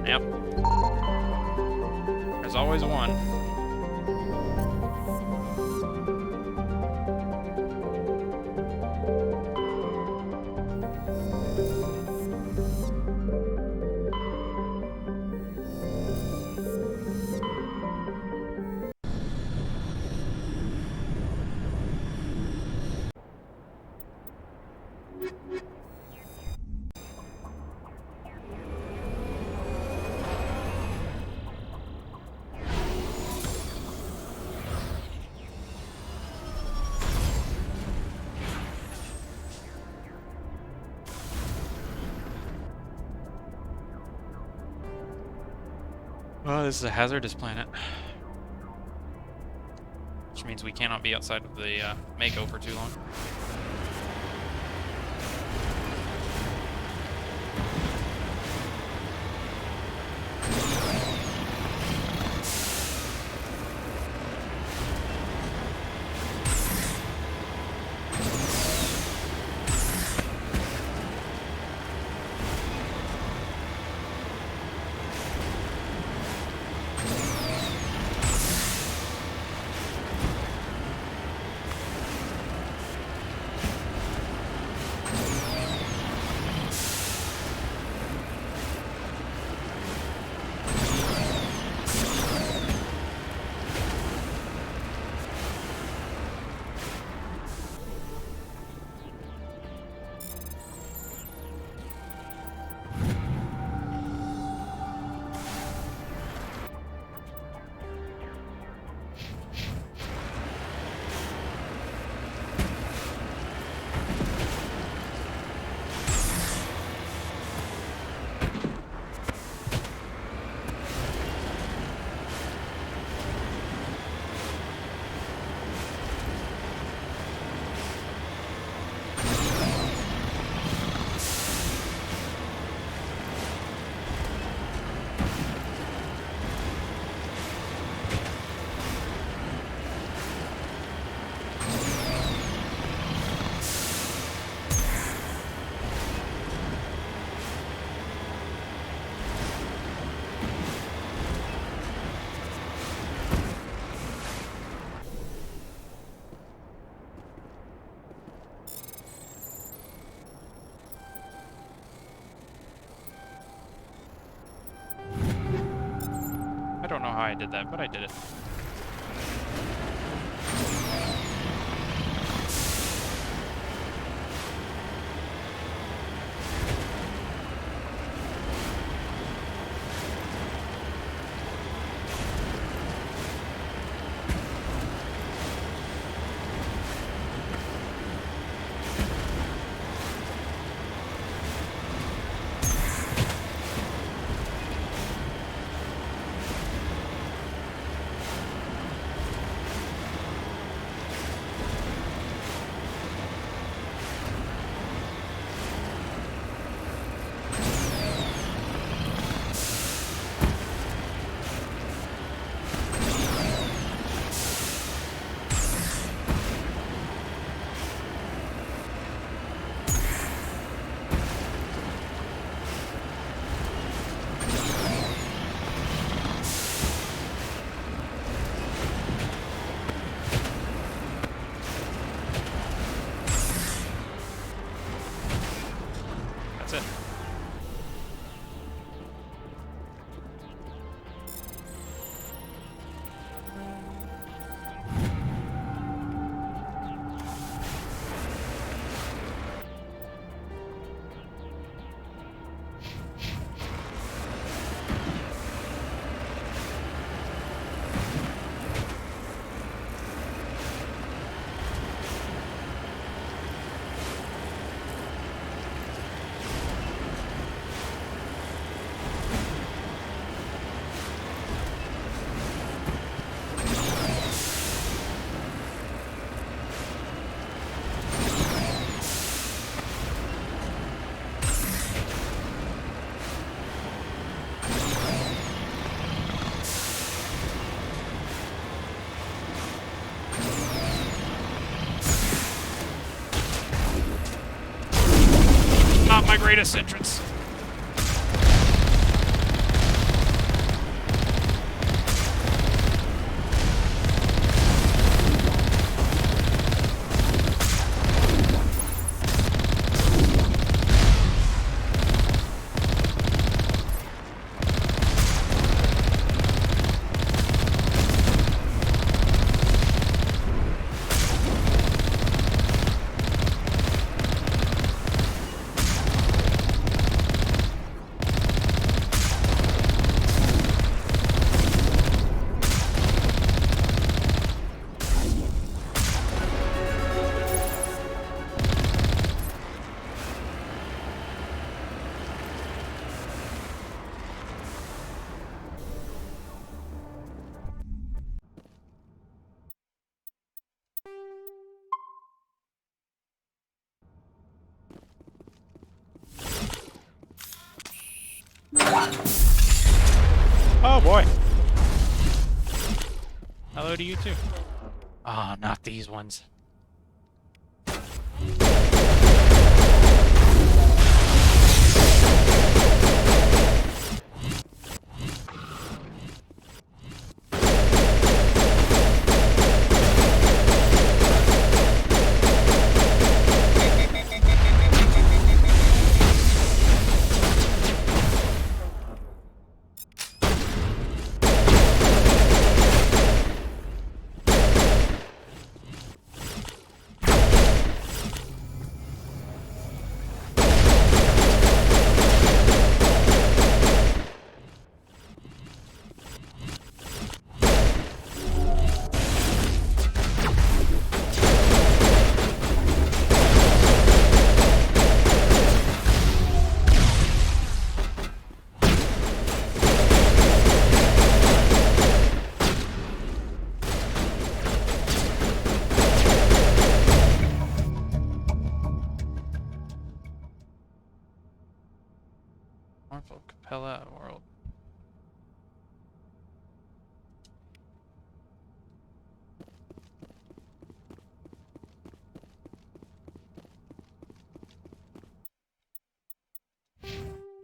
Yep. There's always one. Well, this is a hazardous planet. Which means we cannot be outside of the Mako for too long. I don't know how I did that, but I did it. my greatest entrance. Oh boy. Hello to you too. Ah, oh, not these ones. Harmful Capella world.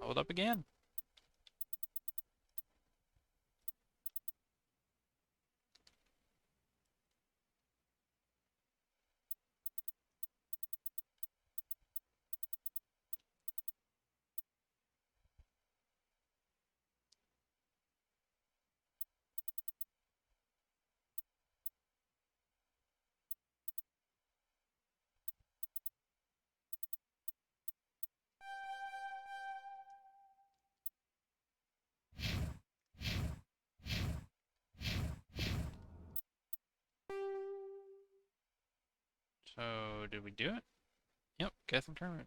Hold up again. So, did we do it? Yep, Getham tournament.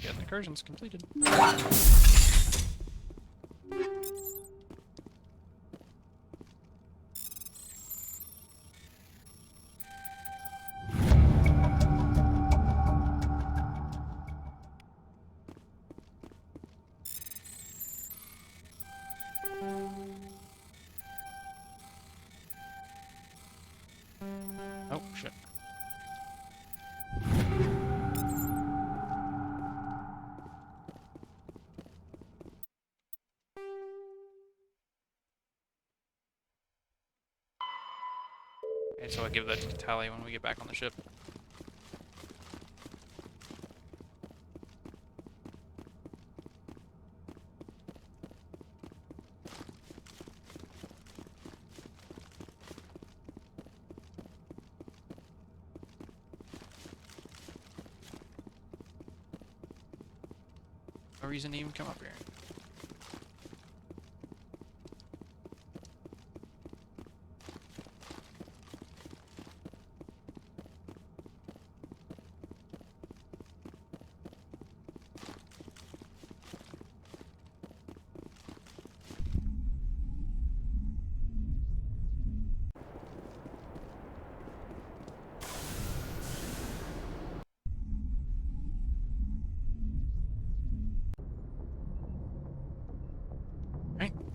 Getham incursions completed. Oh, shit. Okay, so I'll give that to Tally when we get back on the ship. No reason to even come up here.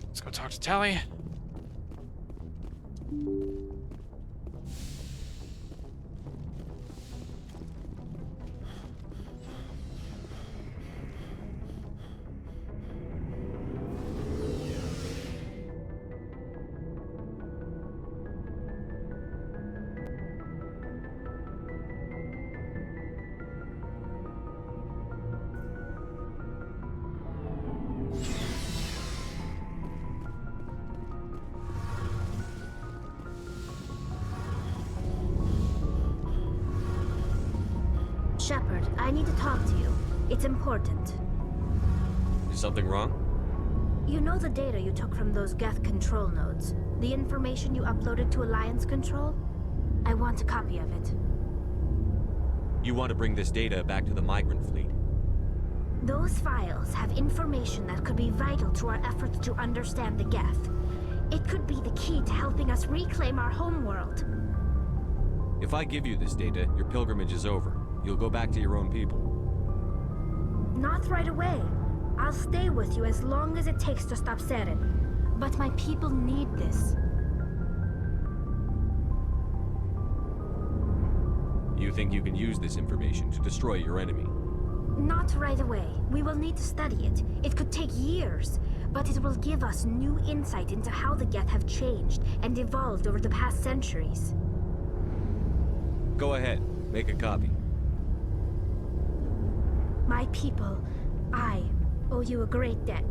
Let's go talk to Tally. Shepard, I need to talk to you. It's important. Is something wrong? You know the data you took from those Geth control nodes? The information you uploaded to Alliance Control? I want a copy of it. You want to bring this data back to the migrant fleet? Those files have information that could be vital to our efforts to understand the Geth. It could be the key to helping us reclaim our homeworld. If I give you this data, your pilgrimage is over. You'll go back to your own people. Not right away. I'll stay with you as long as it takes to stop Saren. But my people need this. You think you can use this information to destroy your enemy? Not right away. We will need to study it. It could take years, but it will give us new insight into how the Geth have changed and evolved over the past centuries. Go ahead. Make a copy. My people, I owe you a great debt.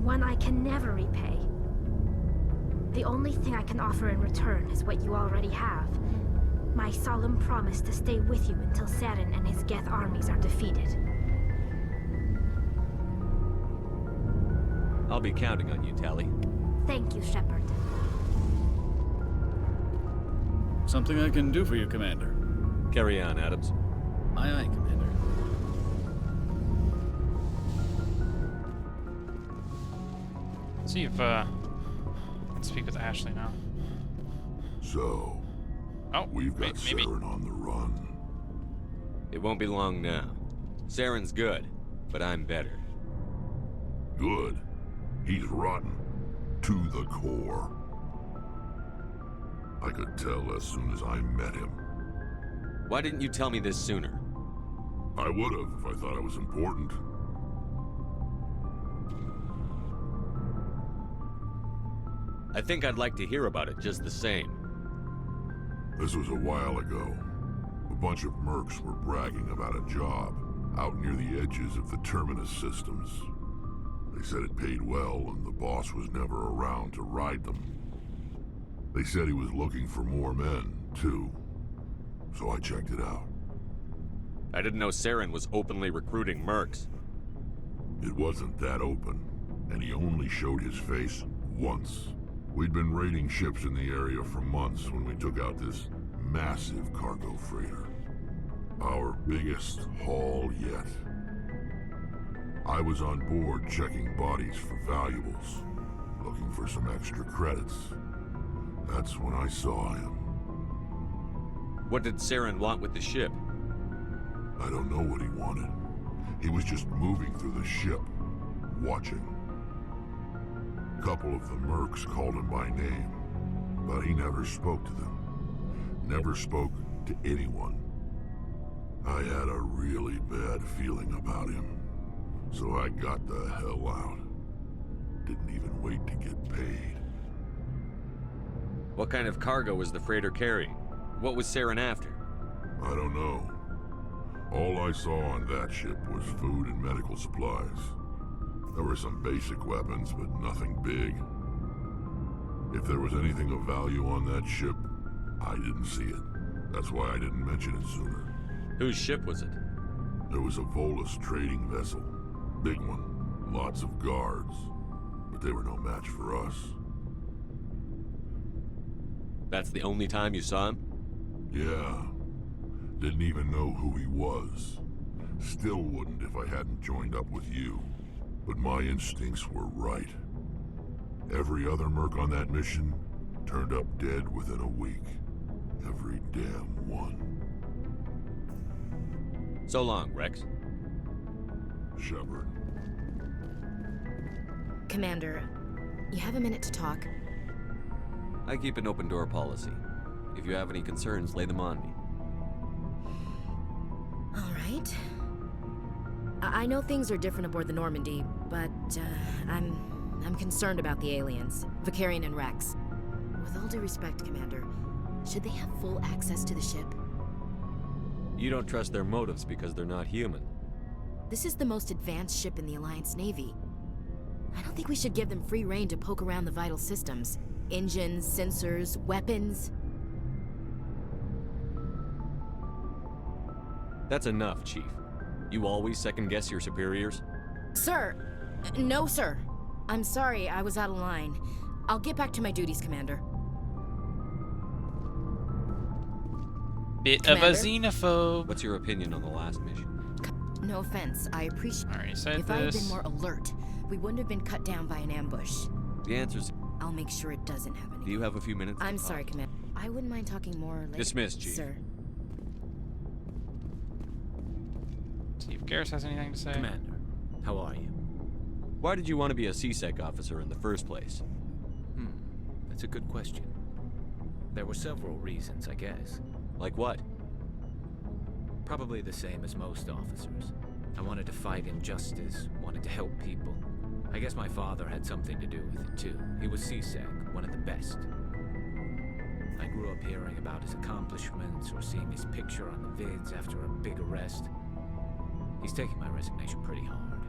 One I can never repay. The only thing I can offer in return is what you already have. My solemn promise to stay with you until Saren and his Geth armies are defeated. I'll be counting on you, Tali. Thank you, Shepard. Something I can do for you, Commander. Carry on, Adams. Aye, aye, Commander. Let's see if I can speak with Ashley now. So, we've got Saren on the run. It won't be long now. Saren's good, but I'm better. Good? He's rotten. To the core. I could tell as soon as I met him. Why didn't you tell me this sooner? I would have if I thought I was important. I think I'd like to hear about it just the same. This was a while ago. A bunch of mercs were bragging about a job out near the edges of the Terminus systems. They said it paid well and the boss was never around to ride them. They said he was looking for more men, too. So I checked it out. I didn't know Saren was openly recruiting mercs. It wasn't that open, and he only showed his face once. We'd been raiding ships in the area for months when we took out this massive cargo freighter. Our biggest haul yet. I was on board checking bodies for valuables, looking for some extra credits. That's when I saw him. What did Saren want with the ship? I don't know what he wanted. He was just moving through the ship, watching. A couple of the mercs called him by name, but he never spoke to them. Never spoke to anyone. I had a really bad feeling about him. So I got the hell out. Didn't even wait to get paid. What kind of cargo was the freighter carrying? What was Saren after? I don't know. All I saw on that ship was food and medical supplies. There were some basic weapons, but nothing big. If there was anything of value on that ship, I didn't see it. That's why I didn't mention it sooner. Whose ship was it? It was a Volus trading vessel. Big one. Lots of guards. But they were no match for us. That's the only time you saw him? Yeah. Didn't even know who he was. Still wouldn't if I hadn't joined up with you. But my instincts were right. Every other merc on that mission turned up dead within a week. Every damn one. So long, Rex. Shepard. Commander, you have a minute to talk? I keep an open door policy. If you have any concerns, lay them on me. All right. I know things are different aboard the Normandy, but I'm concerned about the aliens, Vakarian and Rex. With all due respect, Commander, should they have full access to the ship? You don't trust their motives because they're not human. This is the most advanced ship in the Alliance Navy. I don't think we should give them free rein to poke around the vital systems. Engines, sensors, weapons. That's enough, Chief. You always second-guess your superiors? Sir! No, sir. I'm sorry, I was out of line. I'll get back to my duties, Commander. Bit of a xenophobe. What's your opinion on the last mission? No offense, I appreciate it. Alright, said If I had been this. more alert, we wouldn't have been cut down by an ambush. The answer's... I'll make sure it doesn't happen. Do you have a few minutes? I'm sorry, Commander. I wouldn't mind talking more later. Dismissed, Chief. Sir. See if Garrus has anything to say. Commander, how are you? Why did you want to be a CSEC officer in the first place? That's a good question. There were several reasons, I guess. Like what? Probably the same as most officers. I wanted to fight injustice, wanted to help people. I guess my father had something to do with it too. He was CSEC, one of the best. I grew up hearing about his accomplishments or seeing his picture on the vids after a big arrest. He's taking my resignation pretty hard.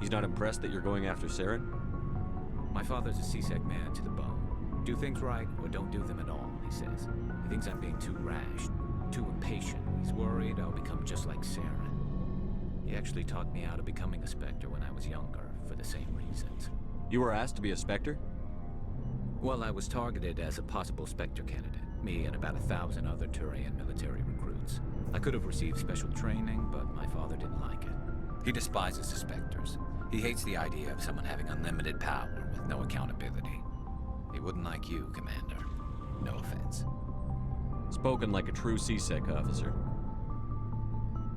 He's not impressed that you're going after Saren? My father's a CSEC man to the bone. Do things right or don't do them at all, he says. He thinks I'm being too rash, too impatient. He's worried I'll become just like Saren. He actually talked me out of becoming a Spectre when I was younger, for the same reasons. You were asked to be a Spectre? Well, I was targeted as a possible Spectre candidate. Me and about 1,000 other Turian military recruits. I could have received special training, but my father didn't like it. He despises the Spectres. He hates the idea of someone having unlimited power with no accountability. He wouldn't like you, Commander. No offense. Spoken like a true CSEC officer.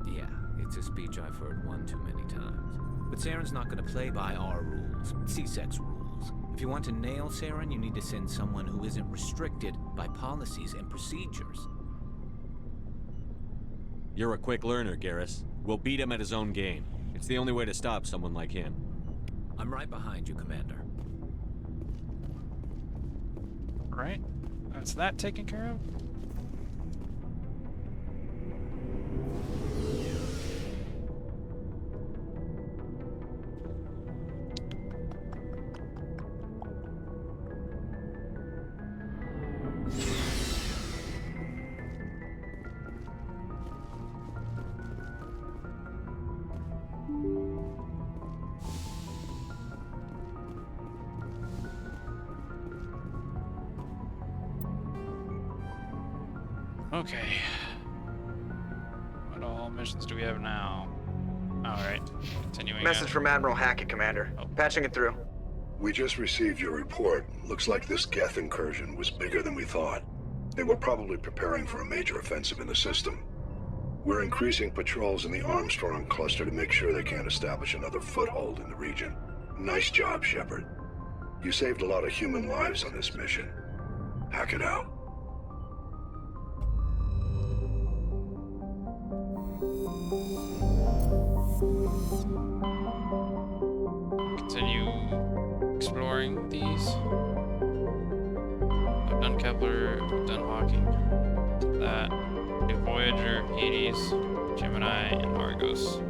Yeah, it's a speech I've heard one too many times. But Saren's not going to play by our rules, CSEC's rules. If you want to nail Saren, you need to send someone who isn't restricted by policies and procedures. You're a quick learner, Garrus. We'll beat him at his own game. It's the only way to stop someone like him. I'm right behind you, Commander. Right? That's that taken care of? Okay. What all missions do we have now? Alright, continuing. Message from Admiral Hackett, Commander. Patching it through. We just received your report. Looks like this Geth incursion was bigger than we thought. They were probably preparing for a major offensive in the system. We're increasing patrols in the Armstrong cluster to make sure they can't establish another foothold in the region. Nice job, Shepard. You saved a lot of human lives on this mission. Hackett out. Continue exploring these. I've done Kepler, I've done Hawking. That. New Voyager, Hades, Gemini, and Argos.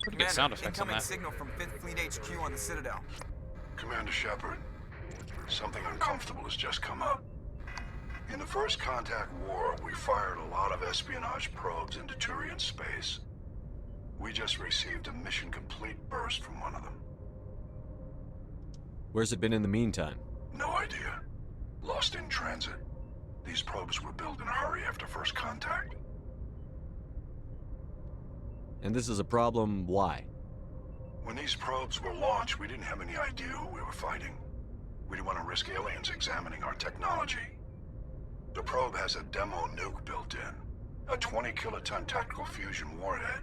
Pretty good sound effects on that. Signal from 5th Fleet HQ on the Citadel. Commander Shepard, something uncomfortable has just come up. In the First Contact War, we fired a lot of espionage probes into Turian space. We just received a mission complete burst from one of them. Where's it been in the meantime? No idea. Lost in transit. These probes were built in a hurry after First Contact. And this is a problem, why? When these probes were launched, we didn't have any idea who we were fighting. We didn't want to risk aliens examining our technology. The probe has a demo nuke built in. A 20-kiloton tactical fusion warhead.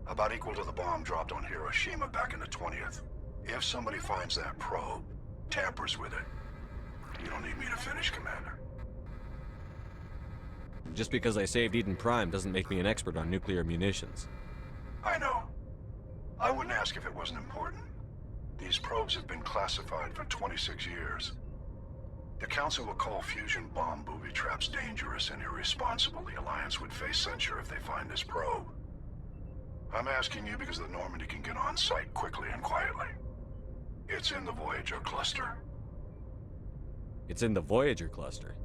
About equal to the bomb dropped on Hiroshima back in the 20th. If somebody finds that probe, tampers with it, you don't need me to finish, Commander. Just because I saved Eden Prime doesn't make me an expert on nuclear munitions. I know. I wouldn't ask if it wasn't important. These probes have been classified for 26 years. The Council will call fusion bomb booby traps dangerous and irresponsible. The Alliance would face censure if they find this probe. I'm asking you because the Normandy can get on site quickly and quietly. It's in the Voyager cluster. It's in the Voyager cluster?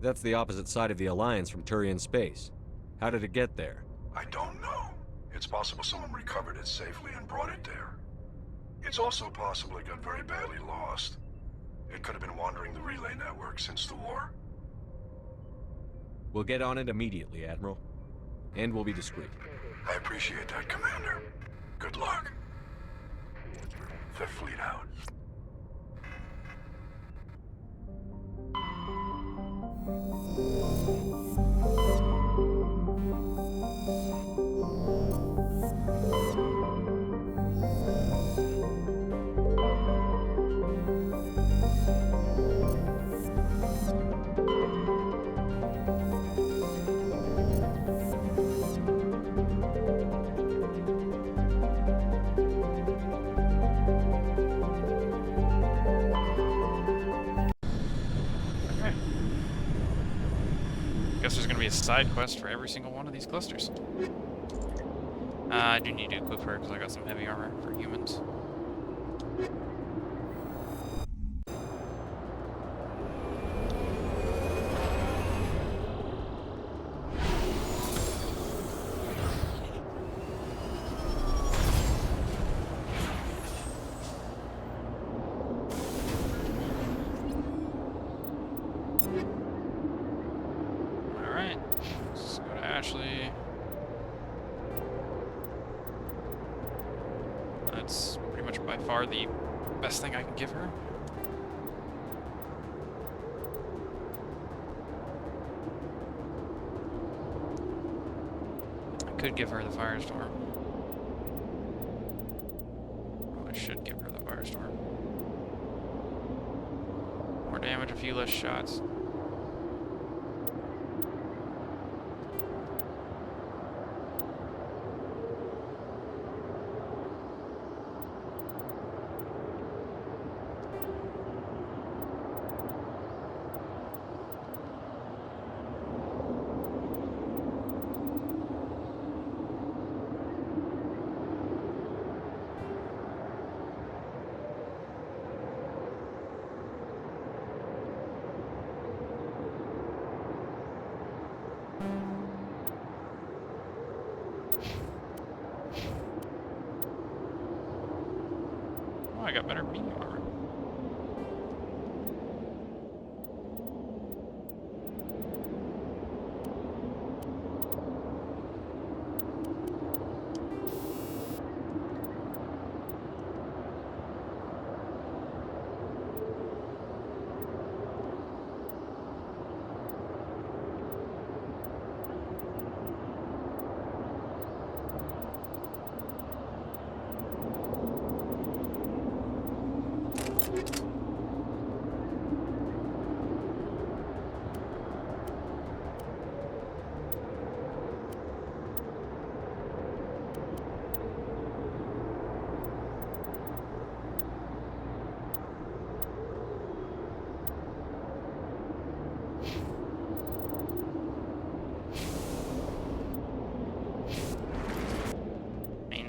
That's the opposite side of the Alliance from Turian space. How did it get there? I don't know. It's possible someone recovered it safely and brought it there. It's also possible it got very badly lost. It could have been wandering the relay network since the war. We'll get on it immediately, Admiral. And we'll be discreet. I appreciate that, Commander. Good luck. Fifth Fleet out. Guess there's gonna be a side quest for every single one of these clusters. I do need to equip her because I got some heavy armor for humans. That's pretty much by far the best thing I can give her. I could give her the Firestorm. Oh, I should give her the Firestorm. More damage, a few less shots. I got better medium armor.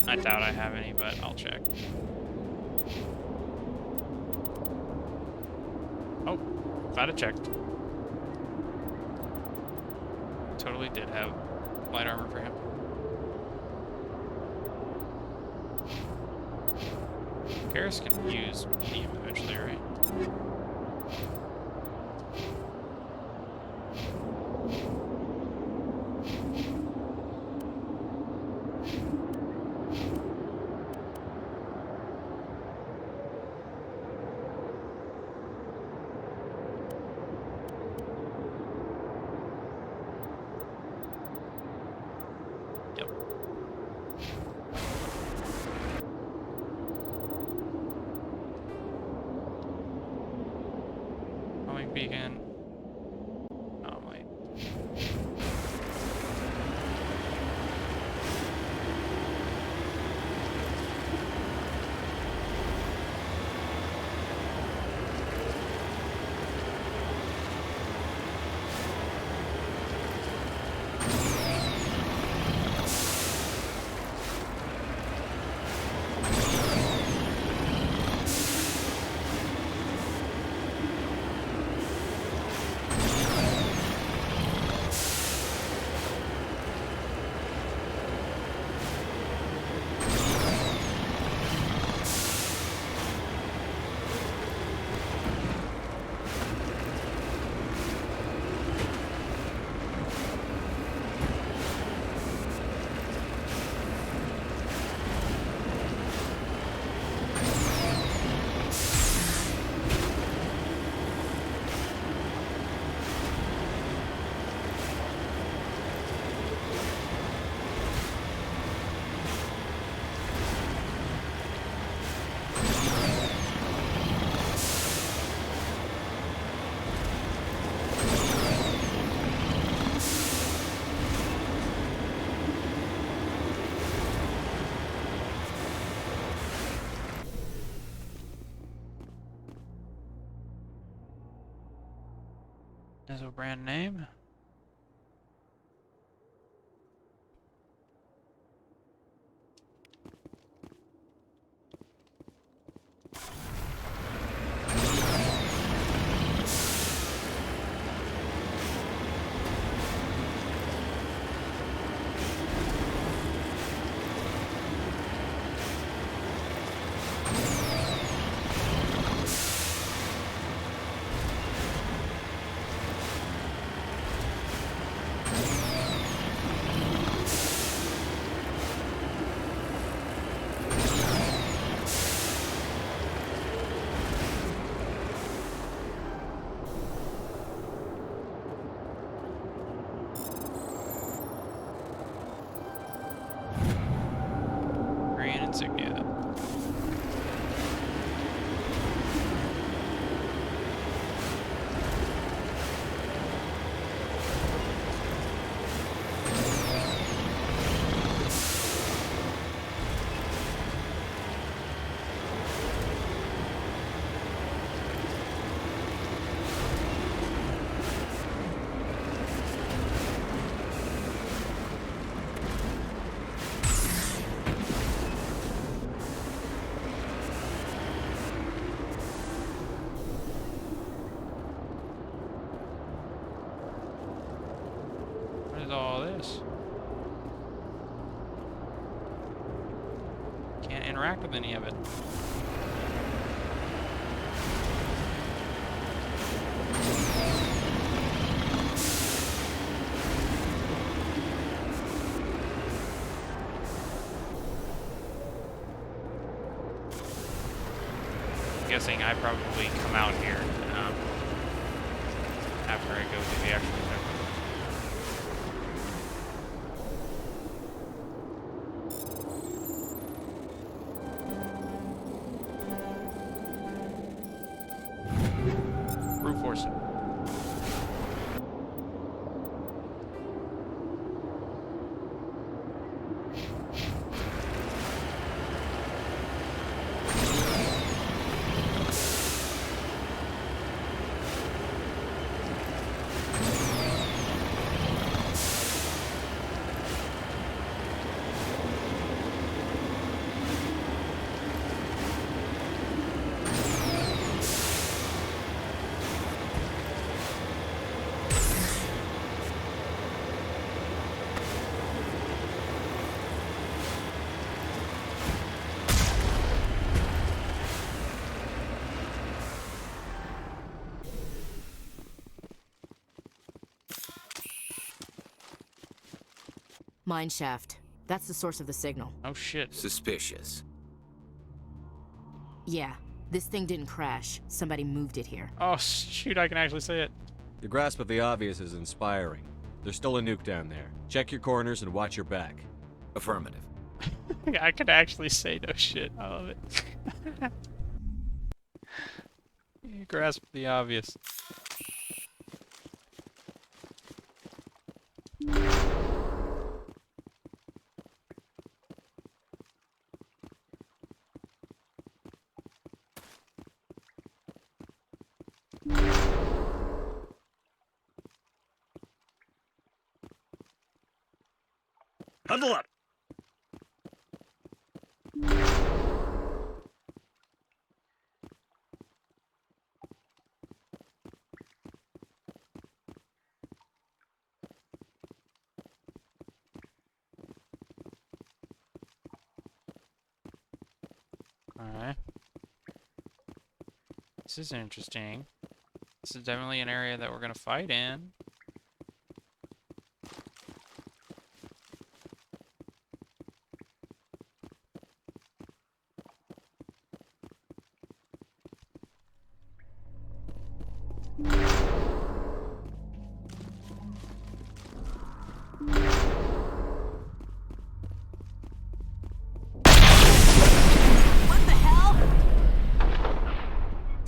I doubt I have any, but I'll check. Oh, glad I checked. Totally did have light armor for him. Garrus can use medium eventually, right? is a brand name. Insignia. All this. Can't interact with any of it. I'm guessing I probably come out here after I go to the actual network. Mine shaft. That's the source of the signal. Oh shit. Suspicious. Yeah, this thing didn't crash. Somebody moved it here. Oh shoot, I can actually say it. Your grasp of the obvious is inspiring. There's still a nuke down there. Check your corners and watch your back. Affirmative. I could actually say no shit. I love it. You grasp the obvious. Huddle up! Alright. This is interesting. This is definitely an area that we're gonna fight in.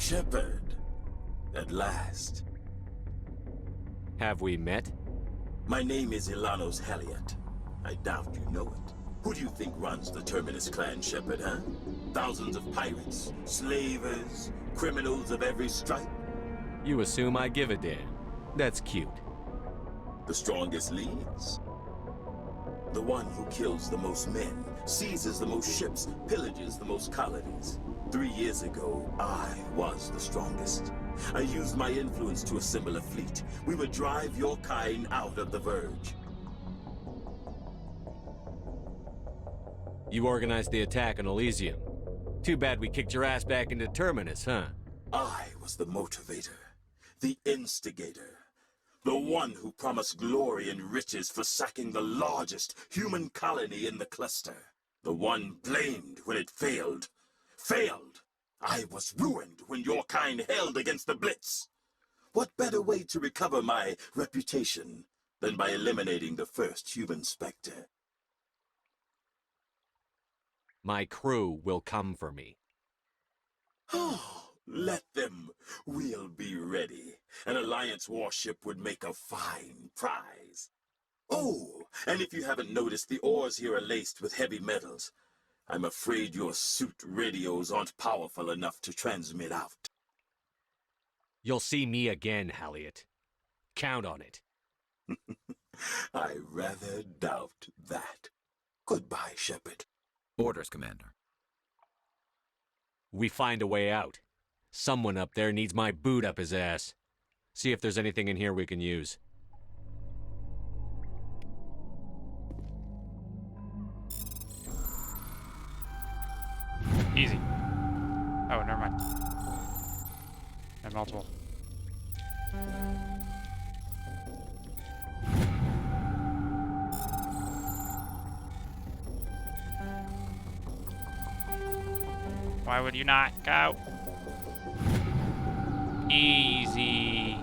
Shepard, at last. Have we met? My name is Ilanos Haliat. I doubt you know it. Who do you think runs the Terminus clan, Shepard, huh? Thousands of pirates, slavers, criminals of every stripe? You assume I give a damn. That's cute. The strongest leads. The one who kills the most men, seizes the most ships, pillages the most colonies. 3 years ago, I was the strongest. I used my influence to assemble a fleet. We would drive your kind out of the Verge. You organized the attack on Elysium. Too bad we kicked your ass back into Terminus, huh? I was the motivator, the instigator. The one who promised glory and riches for sacking the largest human colony in the cluster. The one blamed when it failed. Failed! I was ruined when your kind held against the Blitz. What better way to recover my reputation than by eliminating the first human Spectre? My crew will come for me. Oh, let them. We'll be ready. An Alliance warship would make a fine prize. Oh, and if you haven't noticed, the ores here are laced with heavy metals. I'm afraid your suit radios aren't powerful enough to transmit out. You'll see me again, Halliot. Count on it. I rather doubt that. Goodbye, Shepard. Orders, Commander. We find a way out. Someone up there needs my boot up his ass. See if there's anything in here we can use. Easy. Oh, never mind. And multiple. Why would you not go? Easy.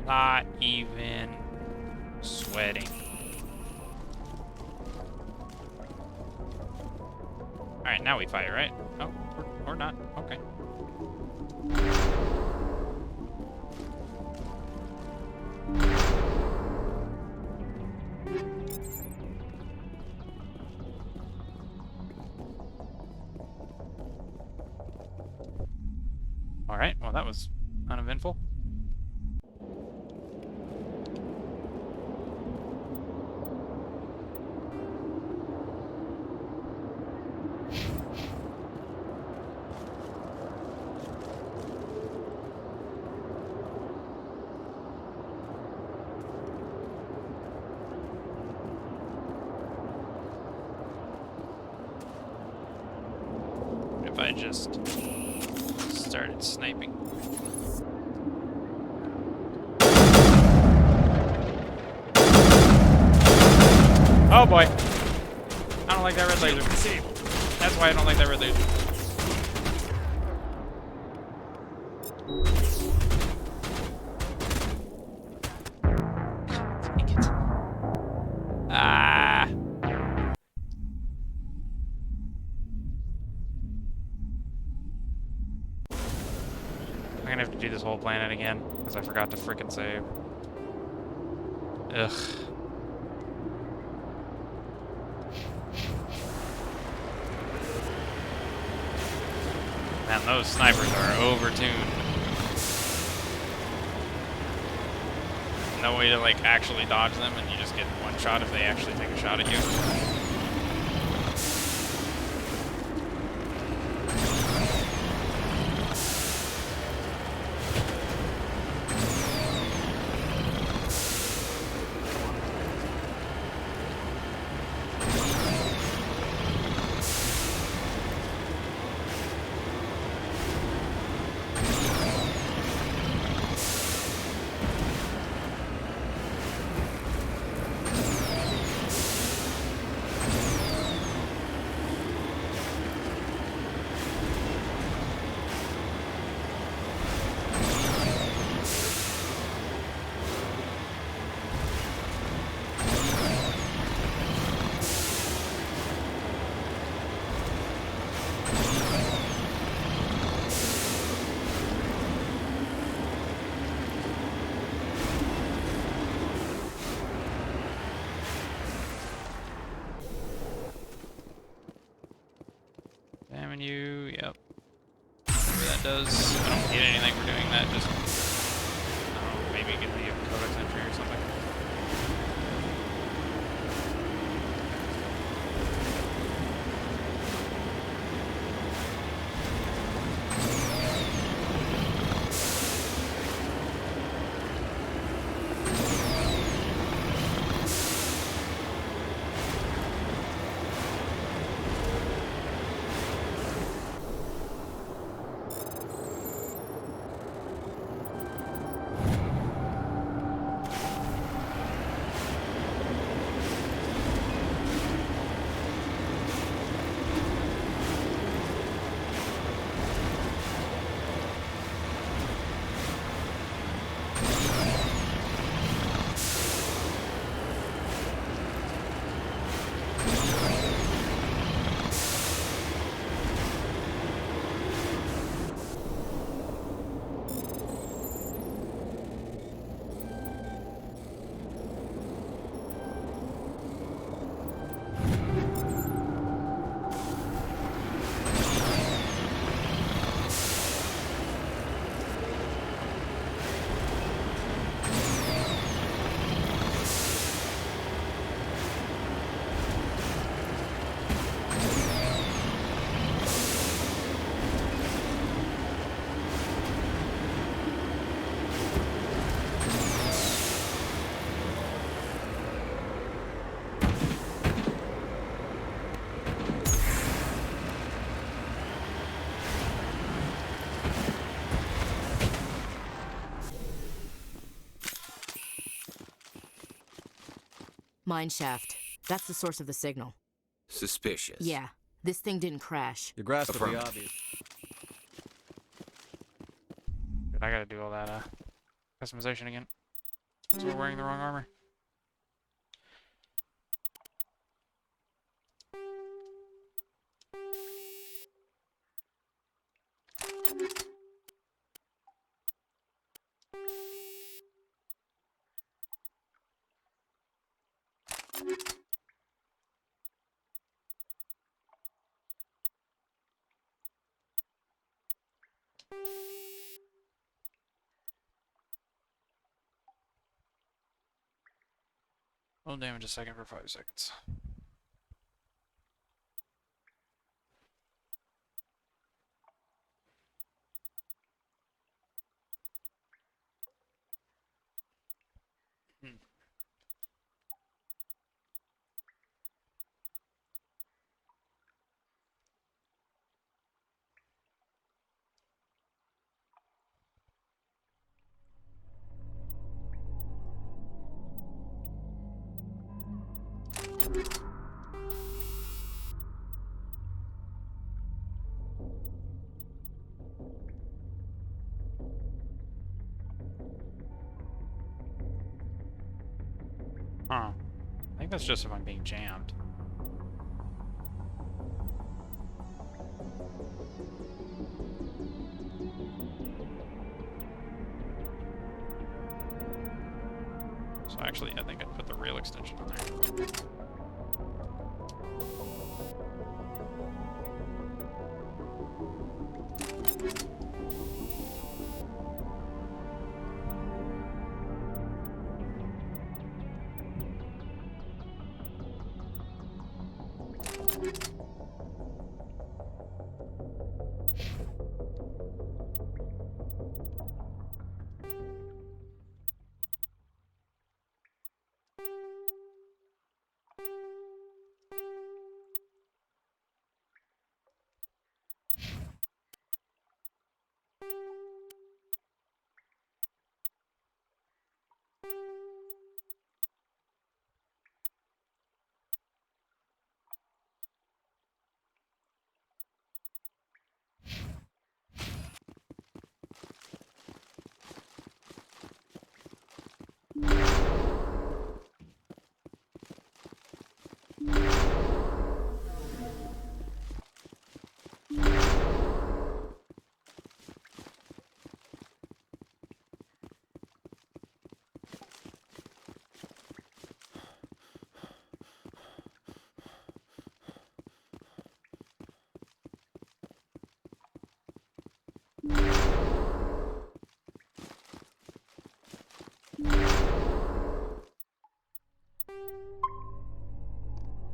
Not even sweating. Alright, now we fight, right? Oh, or not. Okay. Alright, well that was uneventful. If I just started sniping. Oh boy. I don't like that red laser. That's why I don't like that red laser. Ah. I'm gonna have to do this whole planet again, because I forgot to frickin' save. Ugh. Man, those snipers are overtuned. No way to, like, actually dodge them, and you just get one shot if they actually take a shot at you. You, yep. Whatever that does. I don't get anything for doing that, just, I don't know, maybe get Mine shaft. That's the source of the signal. Suspicious. Yeah, this thing didn't crash. Your grasp of the Affirmative. obvious. Dude, I gotta do all that customization again. So we're wearing the wrong armor. Roll damage a second for 5 seconds. Huh. I think that's just if I'm being jammed. So actually, I think I'd put the rail extension on there.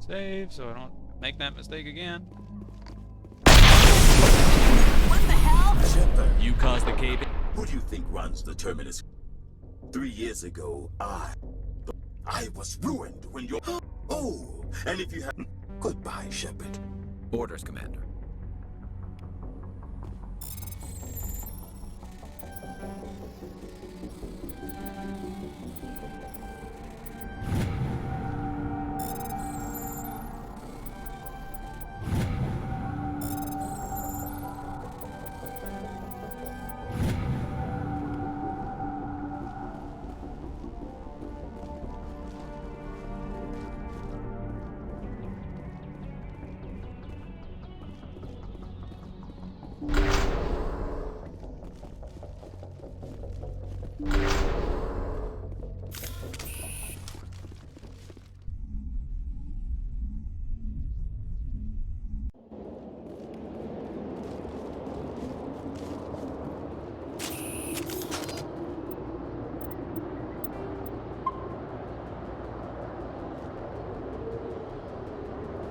Save so I don't make that mistake again. What the hell? Shepard. You caused the cave. Who do you think runs the Terminus? 3 years ago, I was ruined when you're... Oh, and if you have... Goodbye, Shepard. Orders, Commander.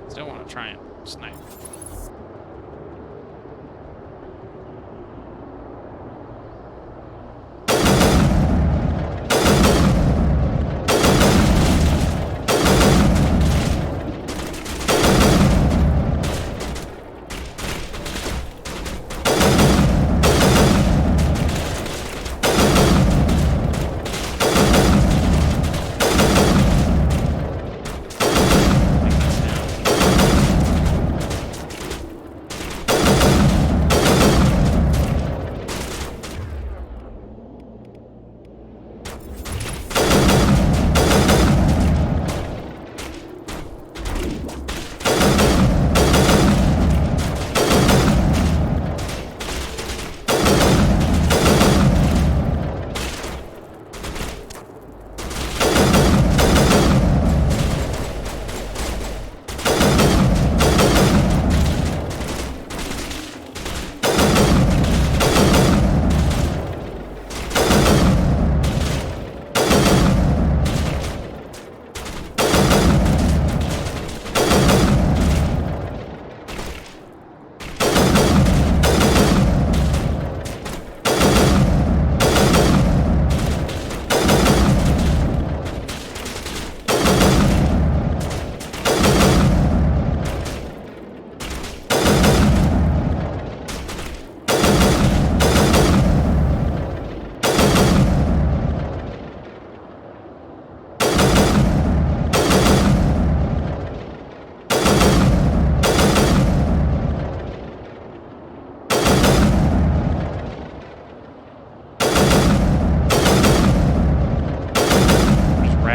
Still want to try and snipe.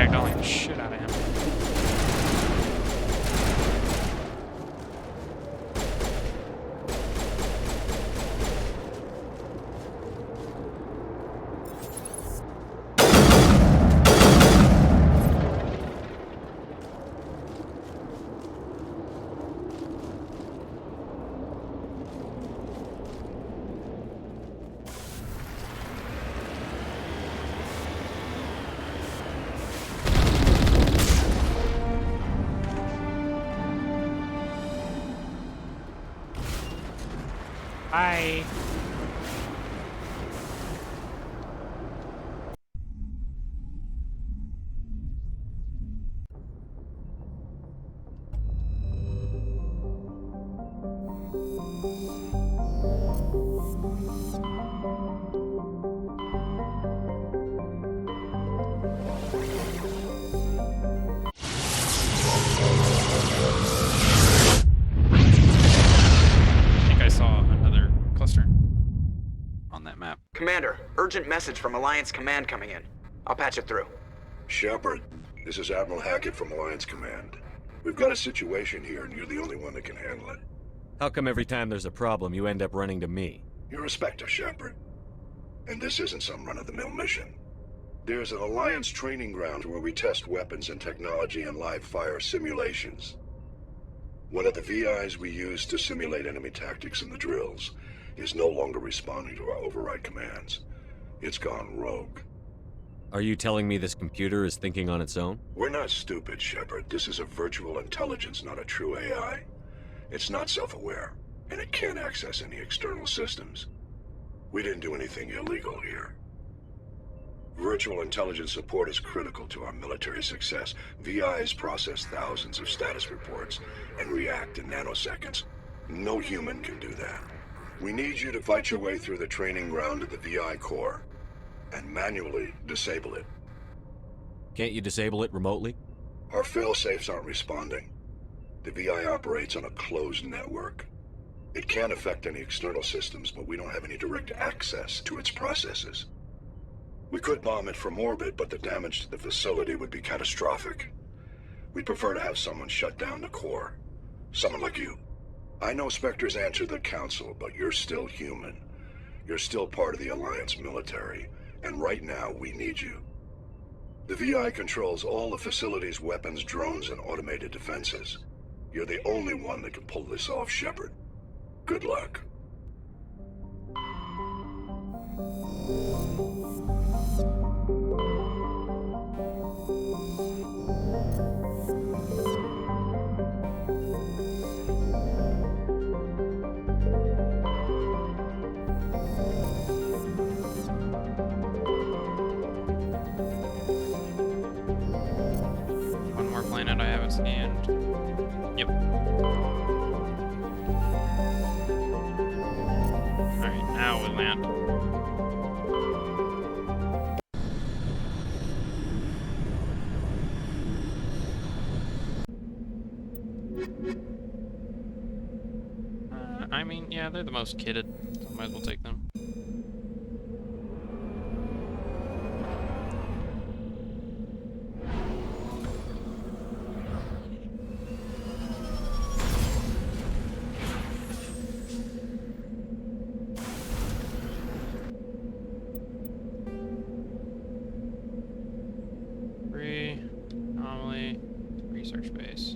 ragdolling the shit out of him. Bye. Commander, urgent message from Alliance Command coming in. I'll patch it through. Shepard, this is Admiral Hackett from Alliance Command. We've got a situation here, and you're the only one that can handle it. How come every time there's a problem, you end up running to me? You're a Spectre, Shepard. And this isn't some run-of-the-mill mission. There's an Alliance training ground where we test weapons and technology in live-fire simulations. One of the VIs we use to simulate enemy tactics in the drills is no longer responding to our override commands. It's gone rogue. Are you telling me this computer is thinking on its own? We're not stupid, Shepard. This is a virtual intelligence, not a true AI. It's not self-aware, and it can't access any external systems. We didn't do anything illegal here. Virtual intelligence support is critical to our military success. VIs process thousands of status reports and react in nanoseconds. No human can do that. We need you to fight your way through the training ground to the VI core and manually disable it. Can't you disable it remotely? Our fail-safes aren't responding. The VI operates on a closed network. It can affect any external systems, but we don't have any direct access to its processes. We could bomb it from orbit, but the damage to the facility would be catastrophic. We'd prefer to have someone shut down the core. Someone like you. I know Spectres answer the Council, but you're still human. You're still part of the Alliance military, and right now we need you. The VI controls all the facility's weapons, drones, and automated defenses. You're the only one that can pull this off, Shepard. Good luck. One more planet I haven't scanned. Yep. Alright, now we land. I mean, yeah, they're the most kitted, so might as well take them. Anomaly, research base.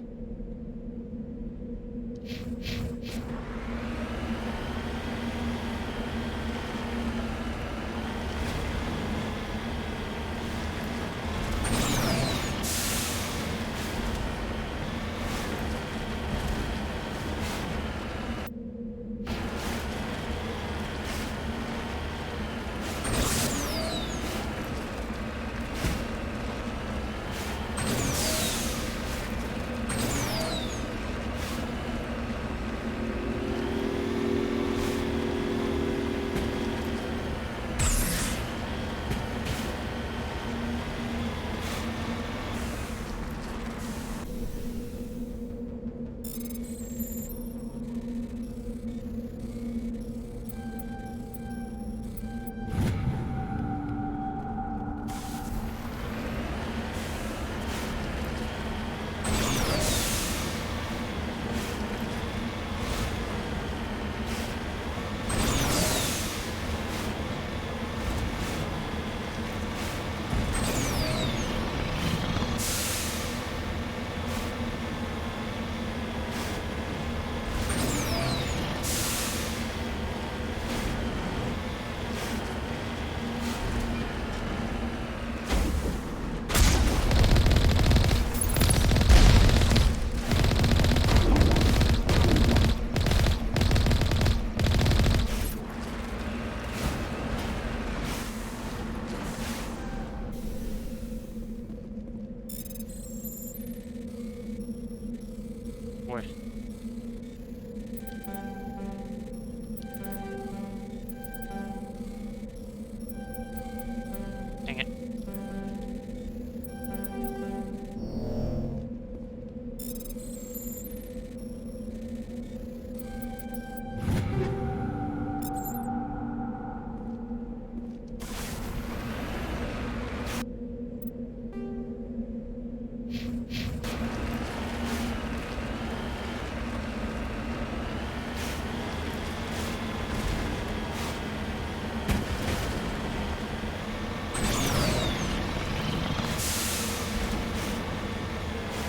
boy. Dang it.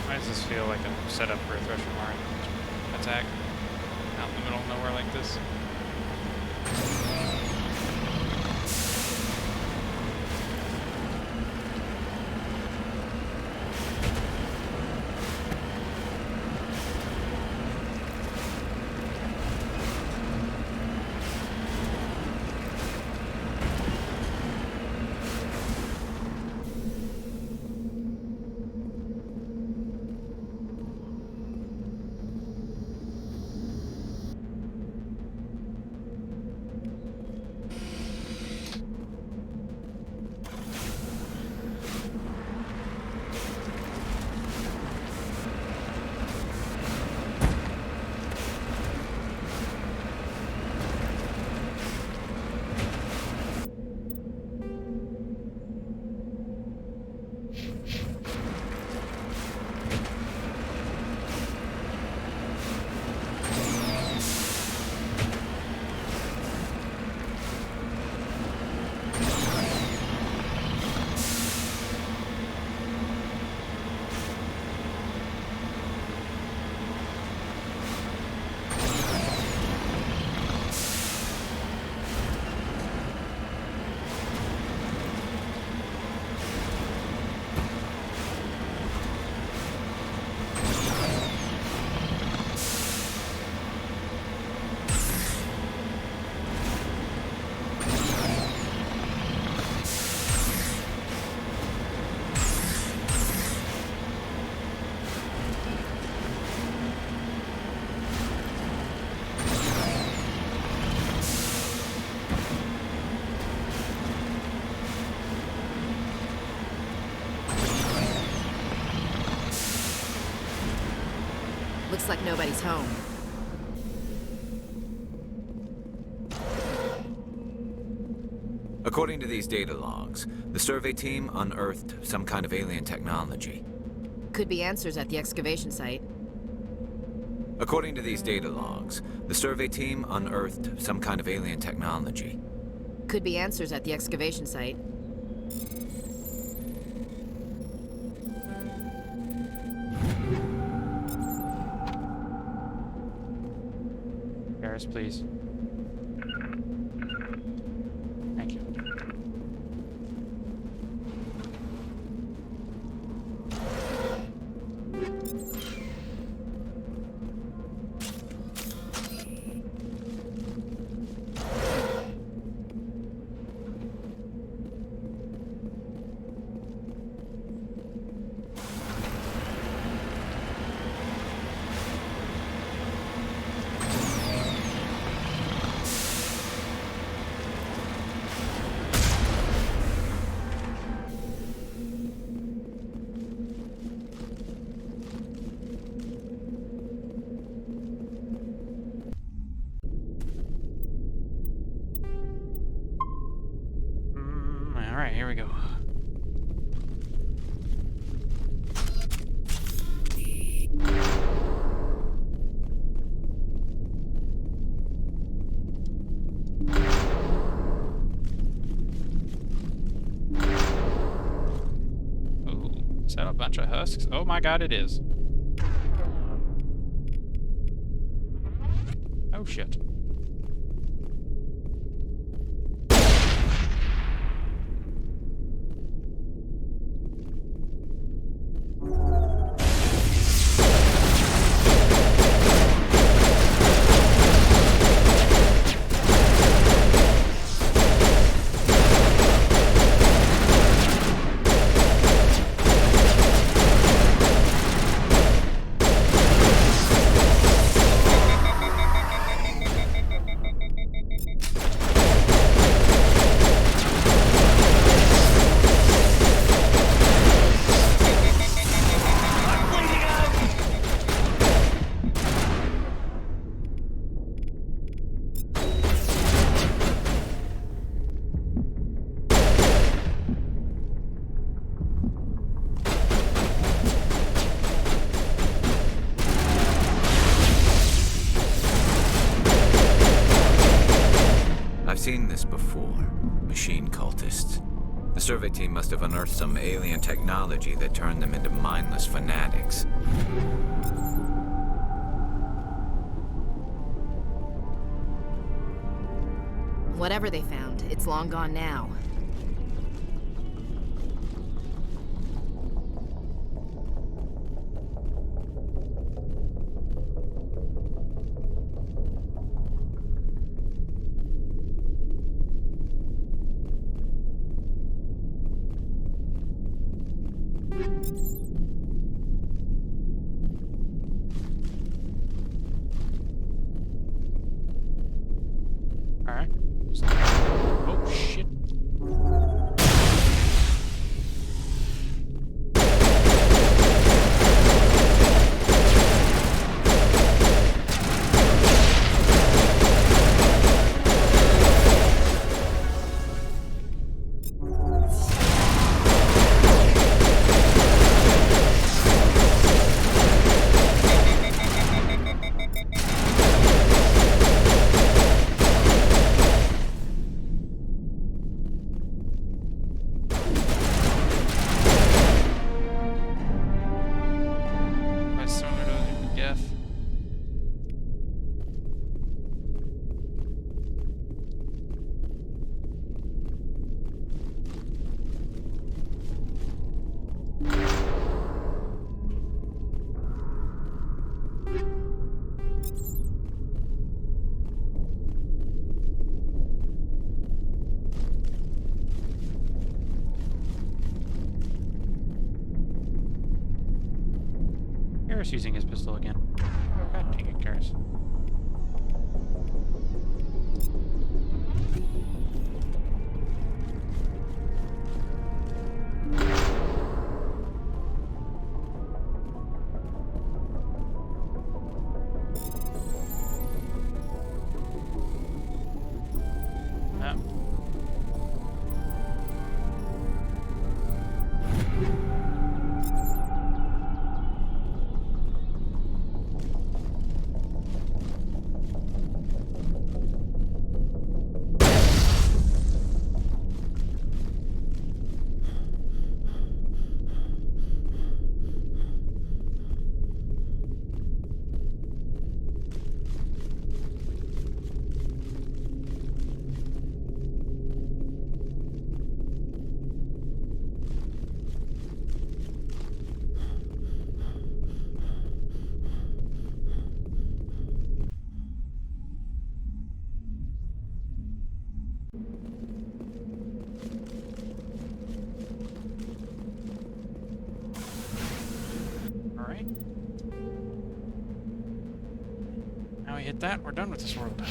Why does this feel like a setup for a Thresher Mars attack out in the middle of nowhere like this? Looks like nobody's home. According to these data logs, the survey team unearthed some kind of alien technology. Could be answers at the excavation site. According to these data logs, the survey team unearthed some kind of alien technology. Could be answers at the excavation site. Garrus, please. Thank you. Alright, here we go. Oh, is that a bunch of husks? Oh my god, it is. Oh shit. seen this before. Machine cultists. The survey team must have unearthed some alien technology that turned them into mindless fanatics. Whatever they found, it's long gone now. Alright. Oh, shit. Garrus using his pistol again. God dang it, Garrus. Alright. Now we hit that, we're done with this world.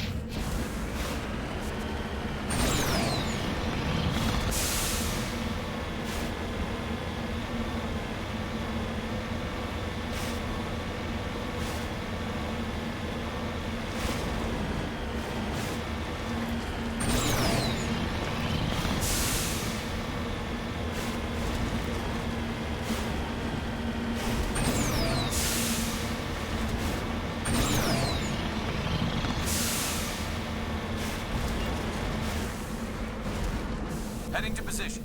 Heading to position.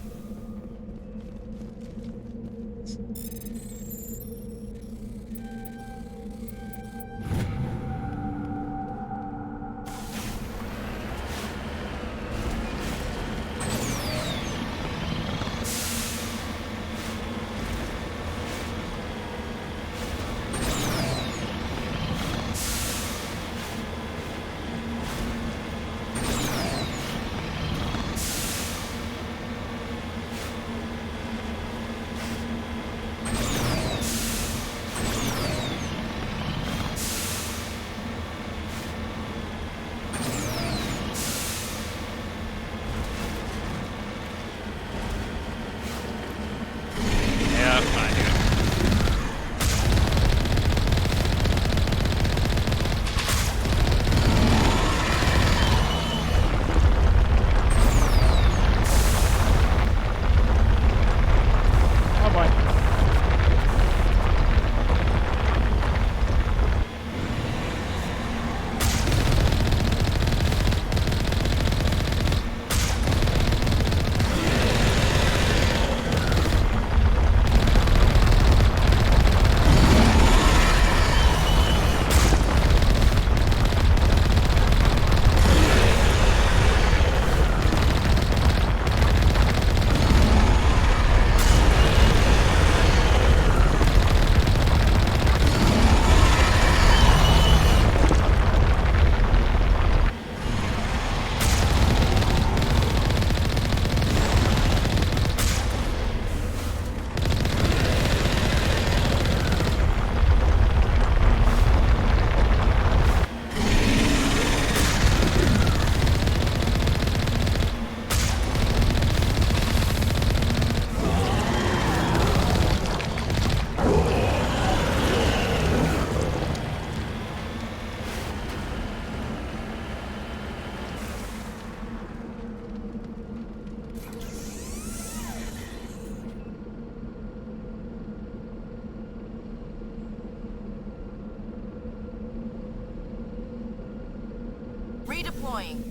deploying.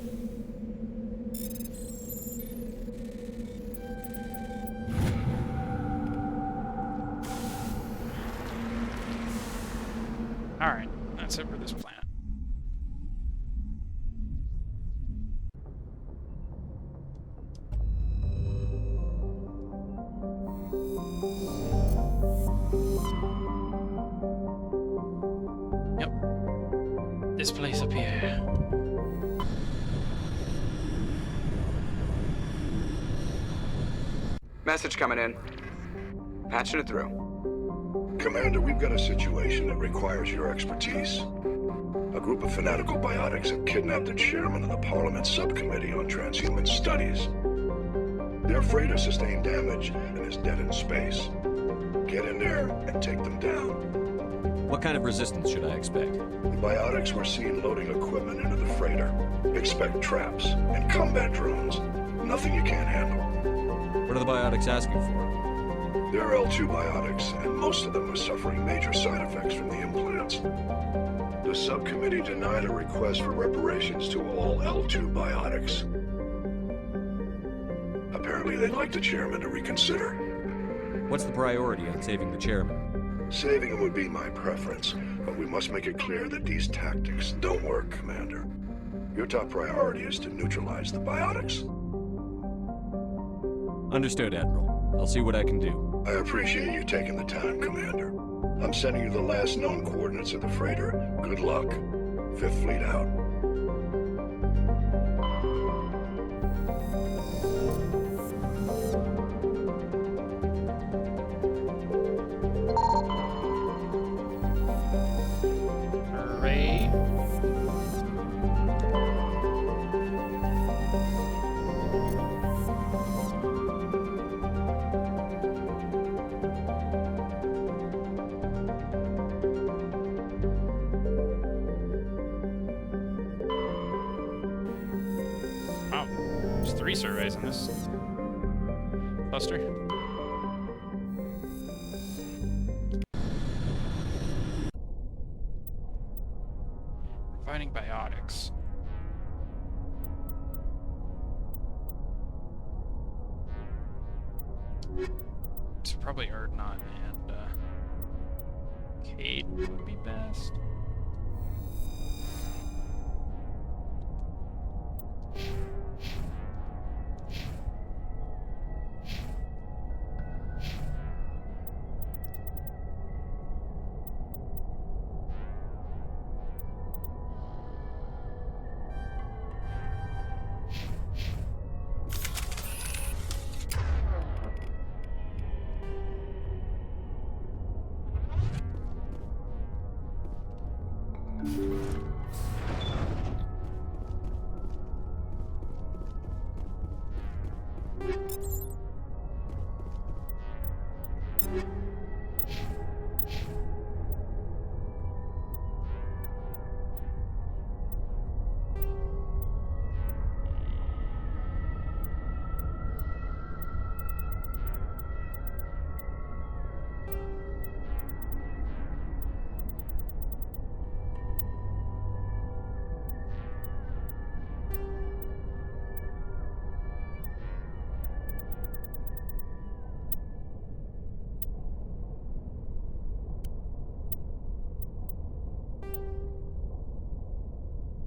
Alright, that's it for this planet. Yep. This place up here. Message coming in. Patching it through. Commander, we've got a situation that requires your expertise. A group of fanatical biotics have kidnapped the chairman of the Parliament Subcommittee on Transhuman Studies. Their freighter sustained damage and is dead in space. Get in there and take them down. What kind of resistance should I expect? The biotics were seen loading equipment into the freighter. Expect traps and combat drones. Nothing you can't handle. What are the biotics asking for? They're L2 biotics, and most of them are suffering major side effects from the implants. The subcommittee denied a request for reparations to all L2 biotics. Apparently they'd like the chairman to reconsider. What's the priority on saving the chairman? Saving him would be my preference, but we must make it clear that these tactics don't work, Commander. Your top priority is to neutralize the biotics. Understood, Admiral. I'll see what I can do. I appreciate you taking the time, Commander. I'm sending you the last known coordinates of the freighter. Good luck. 5th Fleet out. Hooray. Wow, there's 3 surveys in this cluster. Providing biotics. It's probably Erdnot and Cade would be best.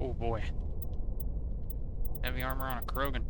Oh boy. Heavy armor on a Krogan.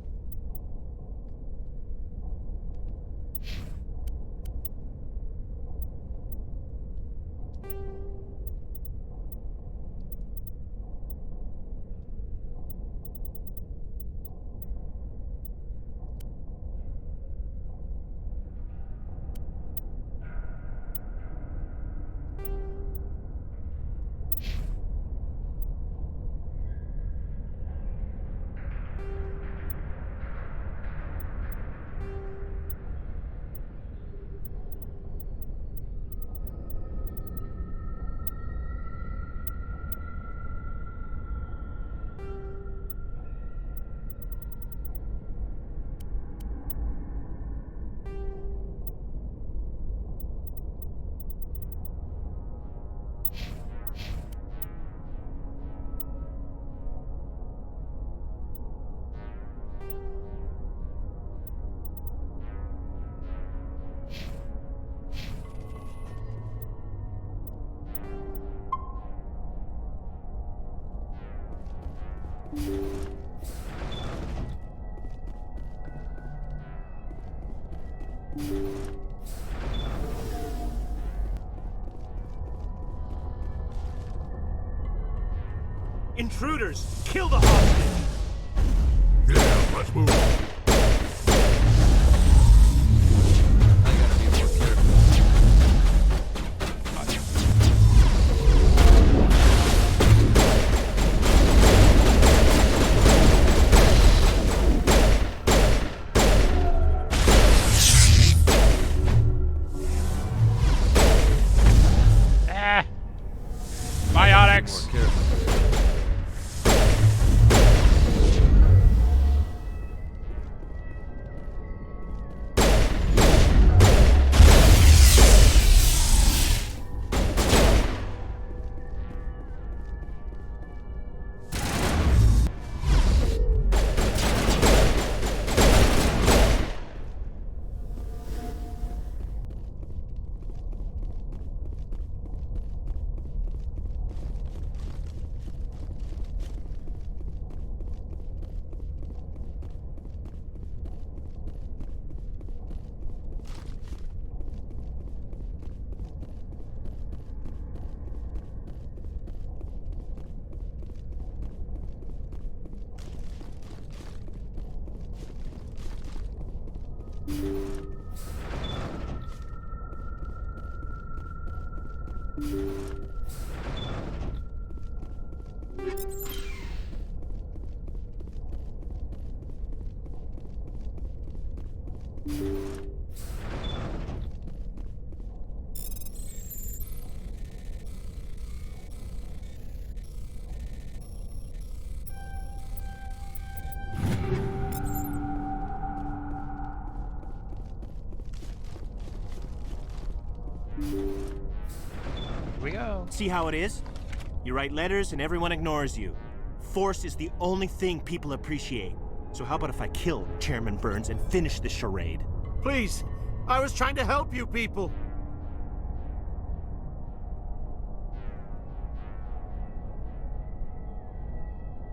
Intruders! Kill the hostage! Yeah, let's move. Biotics! We go. See how it is? You write letters and everyone ignores you. Force is the only thing people appreciate. So how about if I kill Chairman Burns and finish this charade? Please, I was trying to help you people.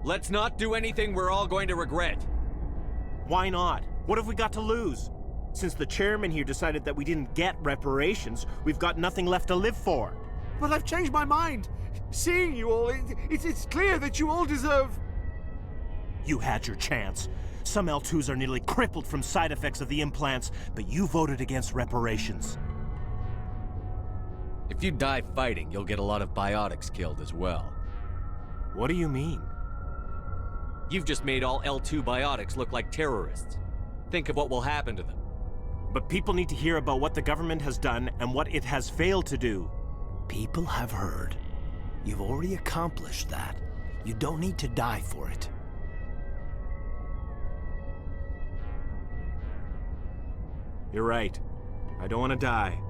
Let's not do anything we're all going to regret. Why not? What have we got to lose? Since the chairman here decided that we didn't get reparations, we've got nothing left to live for. But I've changed my mind. Seeing you all, it's clear that you all deserve... You had your chance. Some L2s are nearly crippled from side effects of the implants, but you voted against reparations. If you die fighting, you'll get a lot of biotics killed as well. What do you mean? You've just made all L2 biotics look like terrorists. Think of what will happen to them. But people need to hear about what the government has done and what it has failed to do. People have heard. You've already accomplished that. You don't need to die for it. You're right. I don't want to die.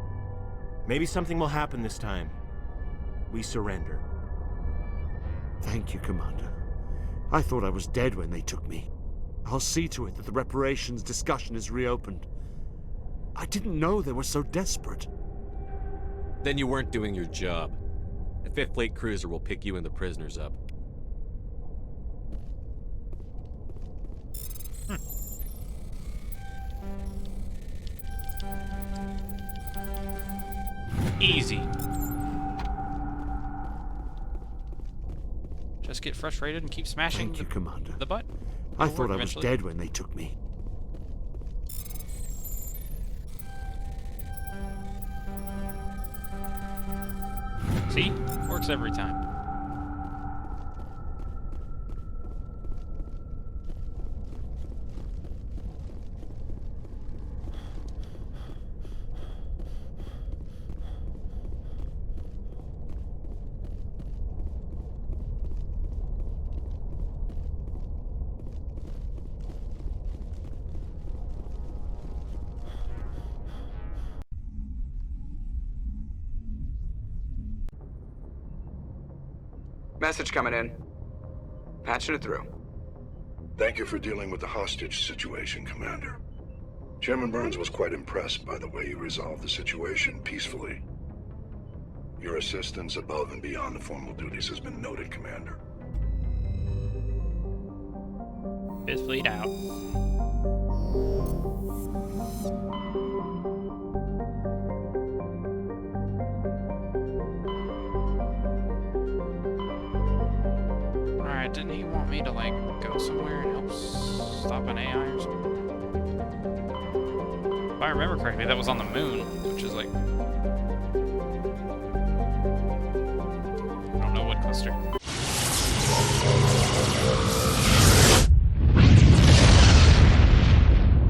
Maybe something will happen this time. We surrender. Thank you, Commander. I thought I was dead when they took me. I'll see to it that the reparations discussion is reopened. I didn't know they were so desperate. Then you weren't doing your job. The 5th Fleet cruiser will pick you and the prisoners up. Easy. Just get frustrated and keep smashing Thank you, Commander. the butt. I It'll thought work I was eventually. dead when they took me. See? Works every time. Message coming in. Patching it through. Thank you for dealing with the hostage situation, Commander. Chairman Burns was quite impressed by the way you resolved the situation peacefully. Your assistance above and beyond the formal duties has been noted, Commander. 5th Fleet out. didn't he want me to, like, go somewhere and help stop an AI or something? If I remember correctly, that was on the moon, which is, like... I don't know what cluster.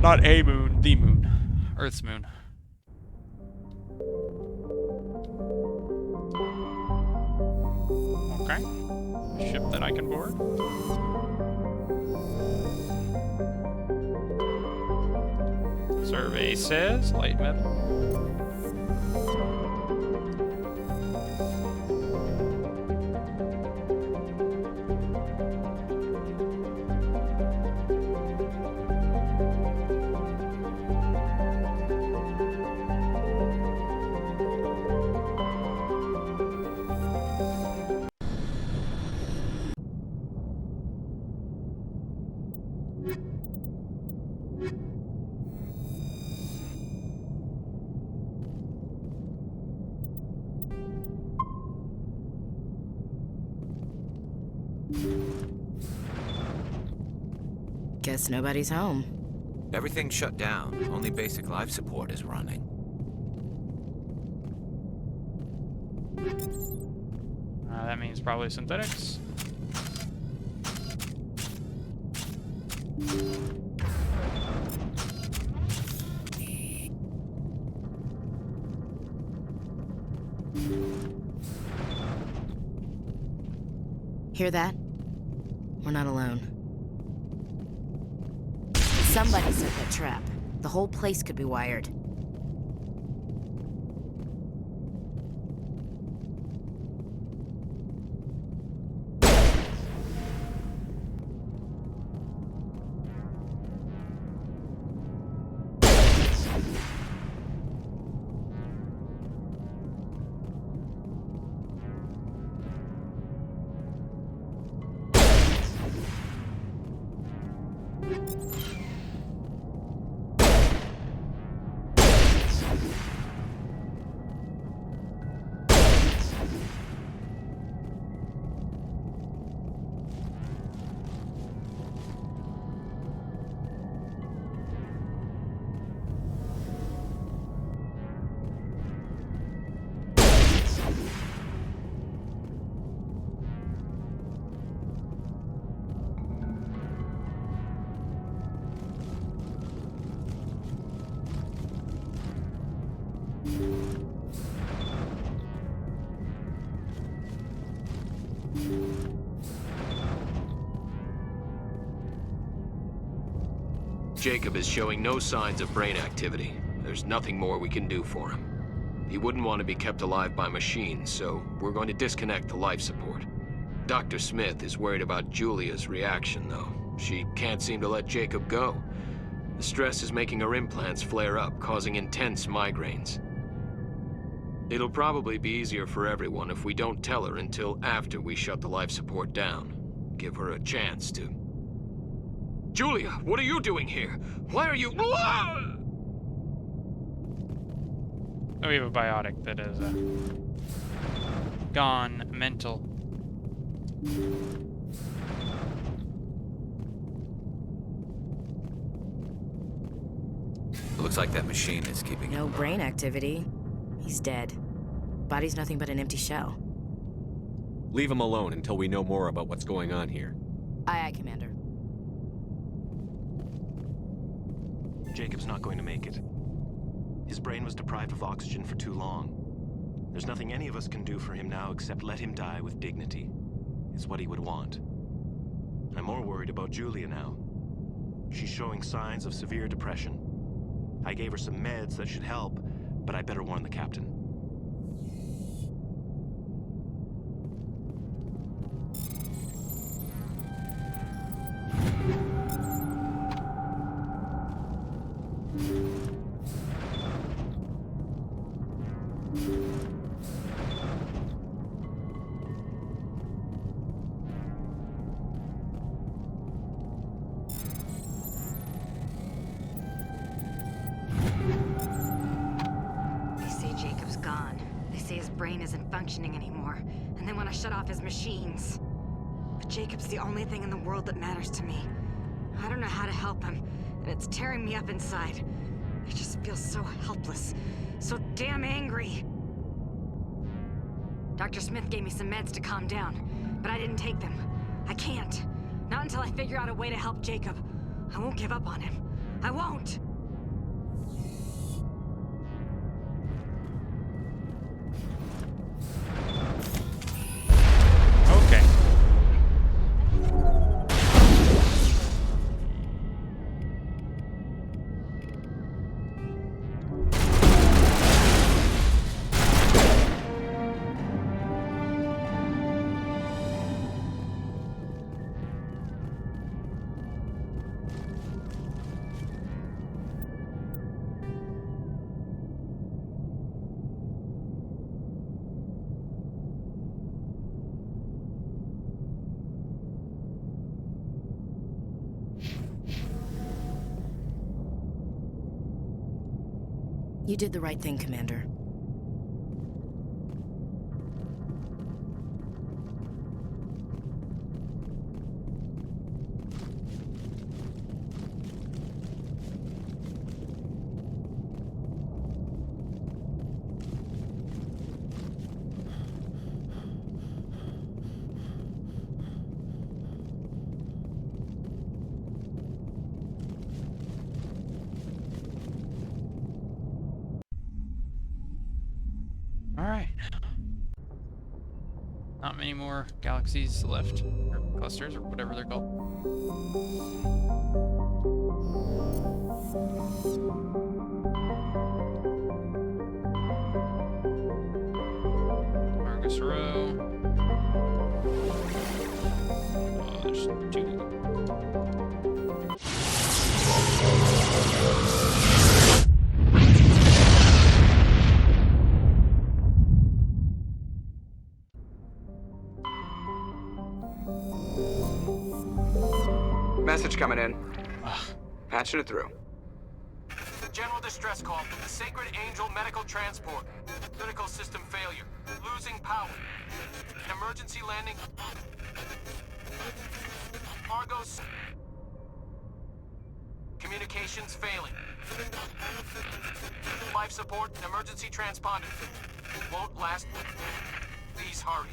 Not a moon, the moon. Earth's moon. Okay. Ship that I can board. Survey says light metal. Guess nobody's home. Everything's shut down. Only basic life support is running. That means probably synthetics. Hear that? We're not alone. Somebody set that trap. The whole place could be wired. Jacob is showing no signs of brain activity. There's nothing more we can do for him. He wouldn't want to be kept alive by machines, so we're going to disconnect the life support. Dr. Smith is worried about Julia's reaction, though. She can't seem to let Jacob go. The stress is making her implants flare up, causing intense migraines. It'll probably be easier for everyone if we don't tell her until after we shut the life support down. Give her a chance to... Julia, what are you doing here? Why are you... Oh, we have a biotic that is gone mental. Looks like that machine is keeping No brain activity. He's dead. Body's nothing but an empty shell. Leave him alone until we know more about what's going on here. Aye, aye, Commander. Jacob's not going to make it. His brain was deprived of oxygen for too long. There's nothing any of us can do for him now except let him die with dignity. It's what he would want. I'm more worried about Julia now. She's showing signs of severe depression. I gave her some meds that should help, but I better warn the captain. Functioning anymore, and they want to shut off his machines. But Jacob's the only thing in the world that matters to me. I don't know how to help him, and it's tearing me up inside. I just feel so helpless, so damn angry. Dr. Smith gave me some meds to calm down, but I didn't take them. I can't. Not until I figure out a way to help Jacob. I won't give up on him. I won't! Okay. You did the right thing, Commander. Alright. Not many more galaxies left, or clusters, or whatever they're called. Argus Row. Oh, there's two. Message coming in. Patching it through. General distress call from the Sacred Angel Medical Transport. Critical system failure. Losing power. An emergency landing. Argos. Communications failing. Life support and emergency transponder. Won't last. Please hurry.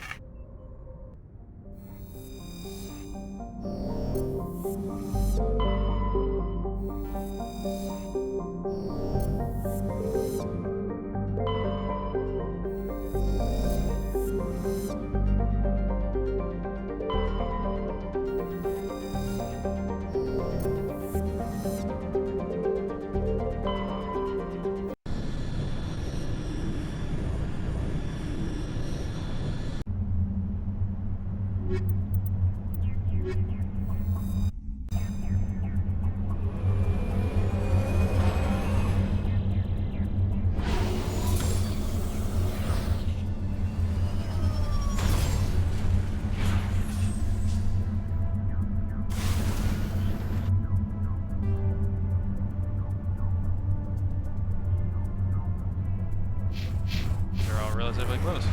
They're all relatively close.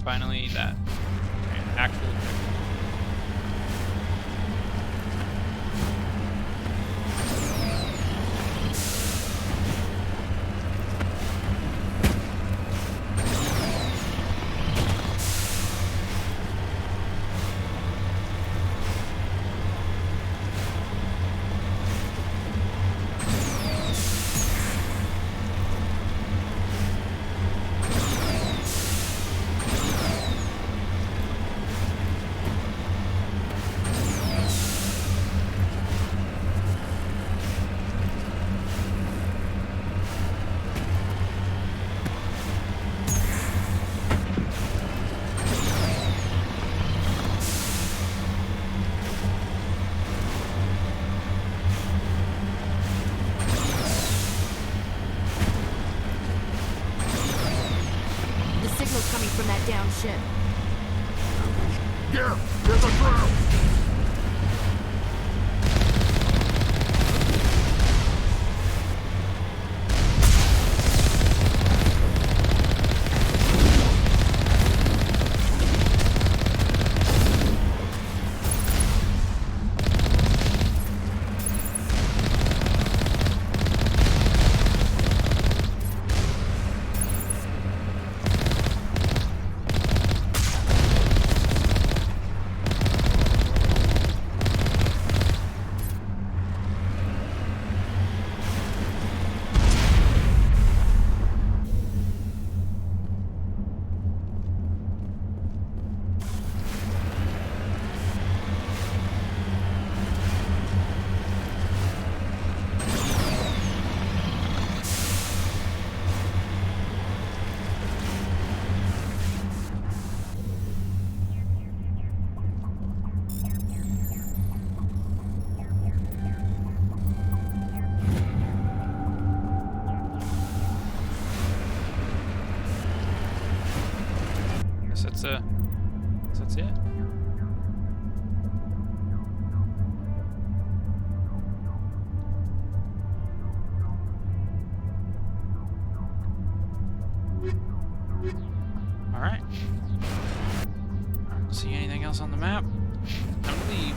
finally that actual objective. Coming from that down ship. Yeah, there's a drown! That's it. All right. I don't see anything else on the map. Time to leave.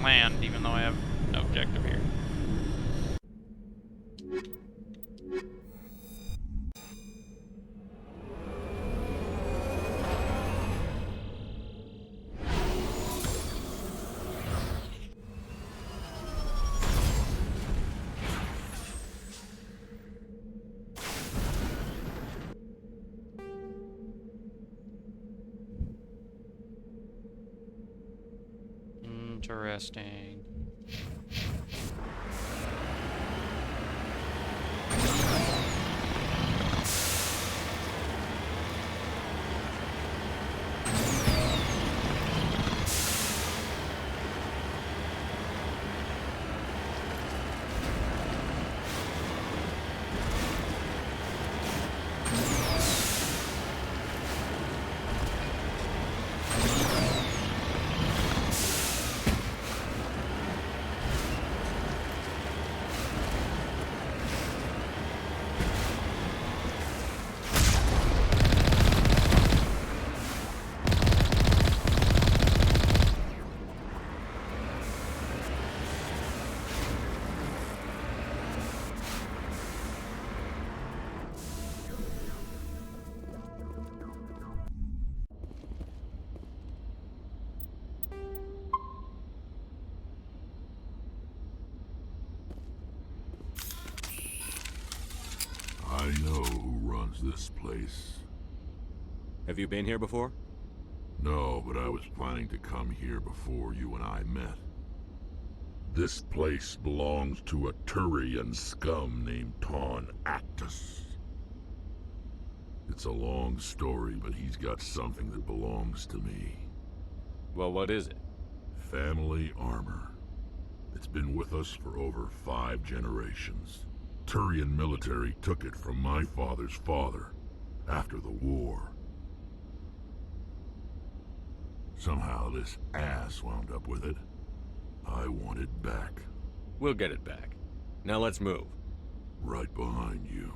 Land, even though I have no objective here. Interesting. I know who runs this place. Have you been here before? No, but I was planning to come here before you and I met. This place belongs to a Turian scum named Ton Actus. It's a long story, but he's got something that belongs to me. Well, what is it? Family armor. It's been with us for over 5 generations. Turian military took it from my father's father after the war. Somehow this ass wound up with it. I want it back. We'll get it back. Now let's move. Right behind you.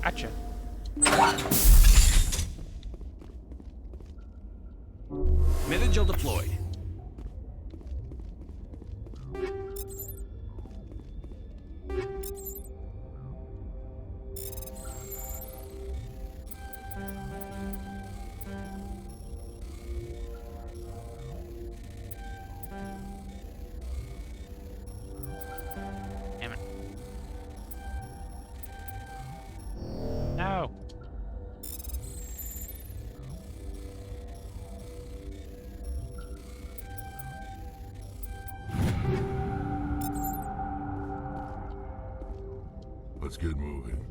Gotcha. Metagel deployed. Damn it. No. Let's get moving.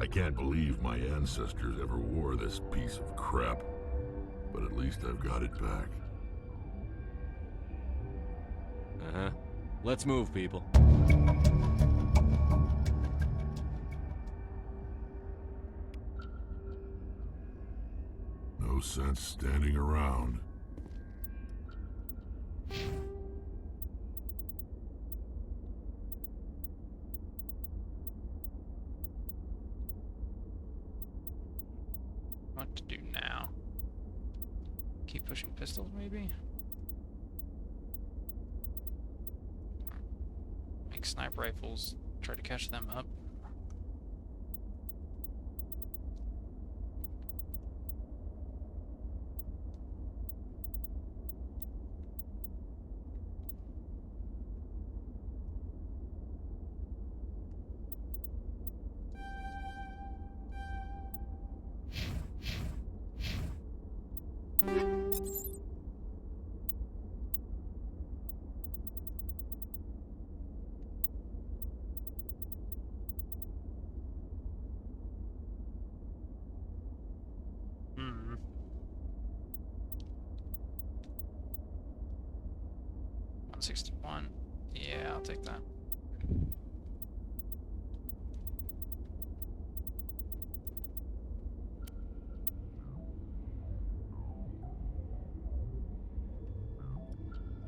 I can't believe my ancestors ever wore this piece of crap. But at least I've got it back. Uh-huh. Let's move, people. No sense standing around. What to do now? Keep pushing pistols, maybe? Make sniper rifles, try to catch them up. Hmm. 161. Yeah, I'll take that.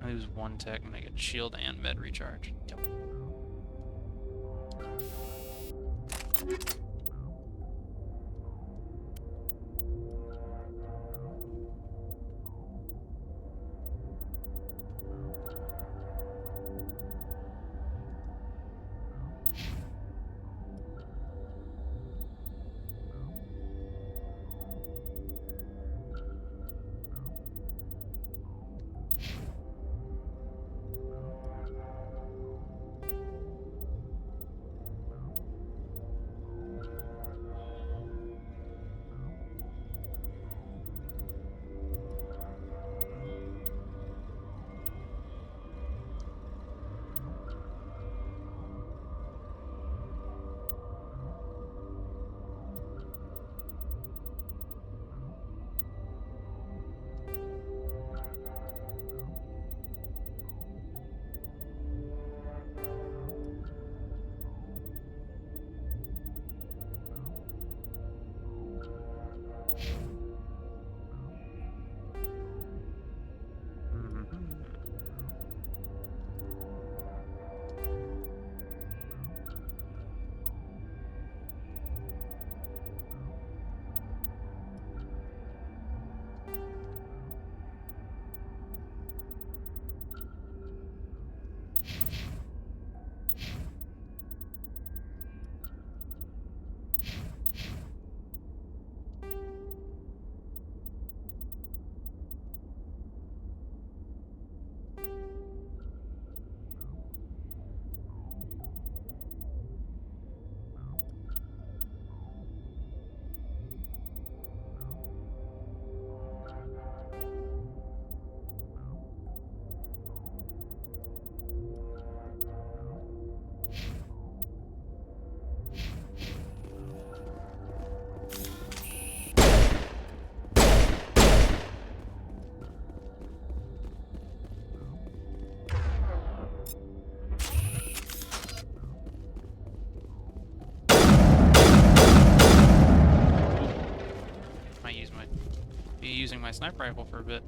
I lose one tech and I get shield and med recharge. Yep. Using my sniper rifle for a bit.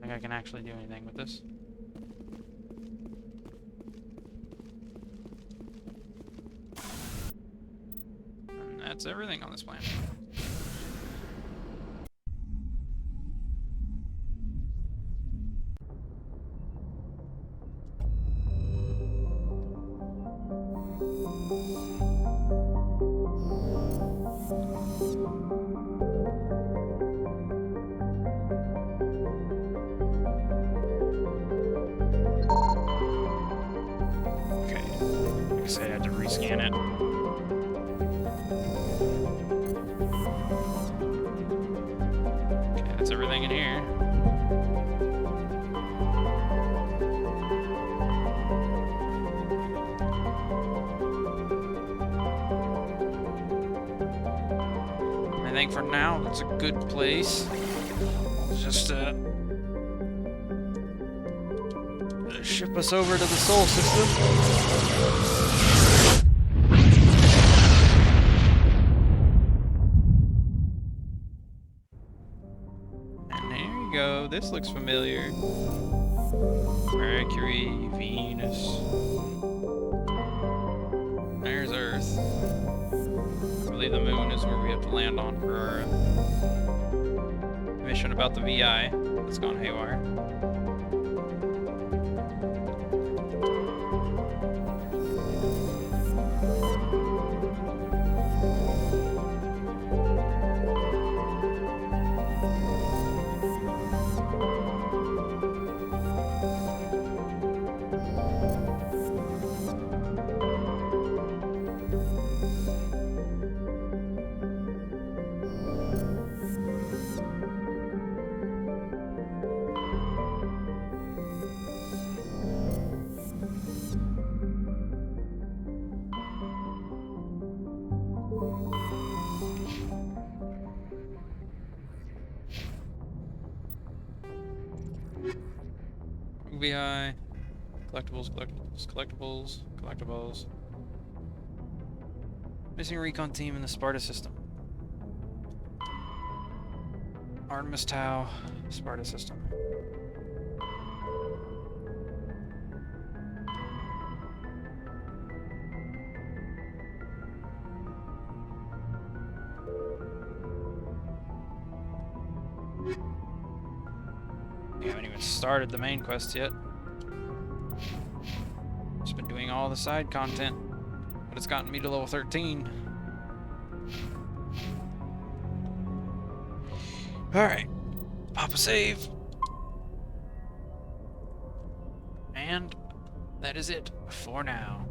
think I can actually do anything with this. And that's everything on this planet. I had to rescan it. Okay, that's everything in here. I think for now that's a good place. Just ship us over to the Sol system. Go. This looks familiar. Mercury, Venus. There's Earth. I believe the moon is where we have to land on for our mission about the VI that's gone haywire. VI, collectibles. Missing recon team in the Sparta system. Artemis Tau, Sparta system. We haven't even started the main quest yet. Just been doing all the side content, but it's gotten me to level 13. Alright, pop a save. And that is it for now.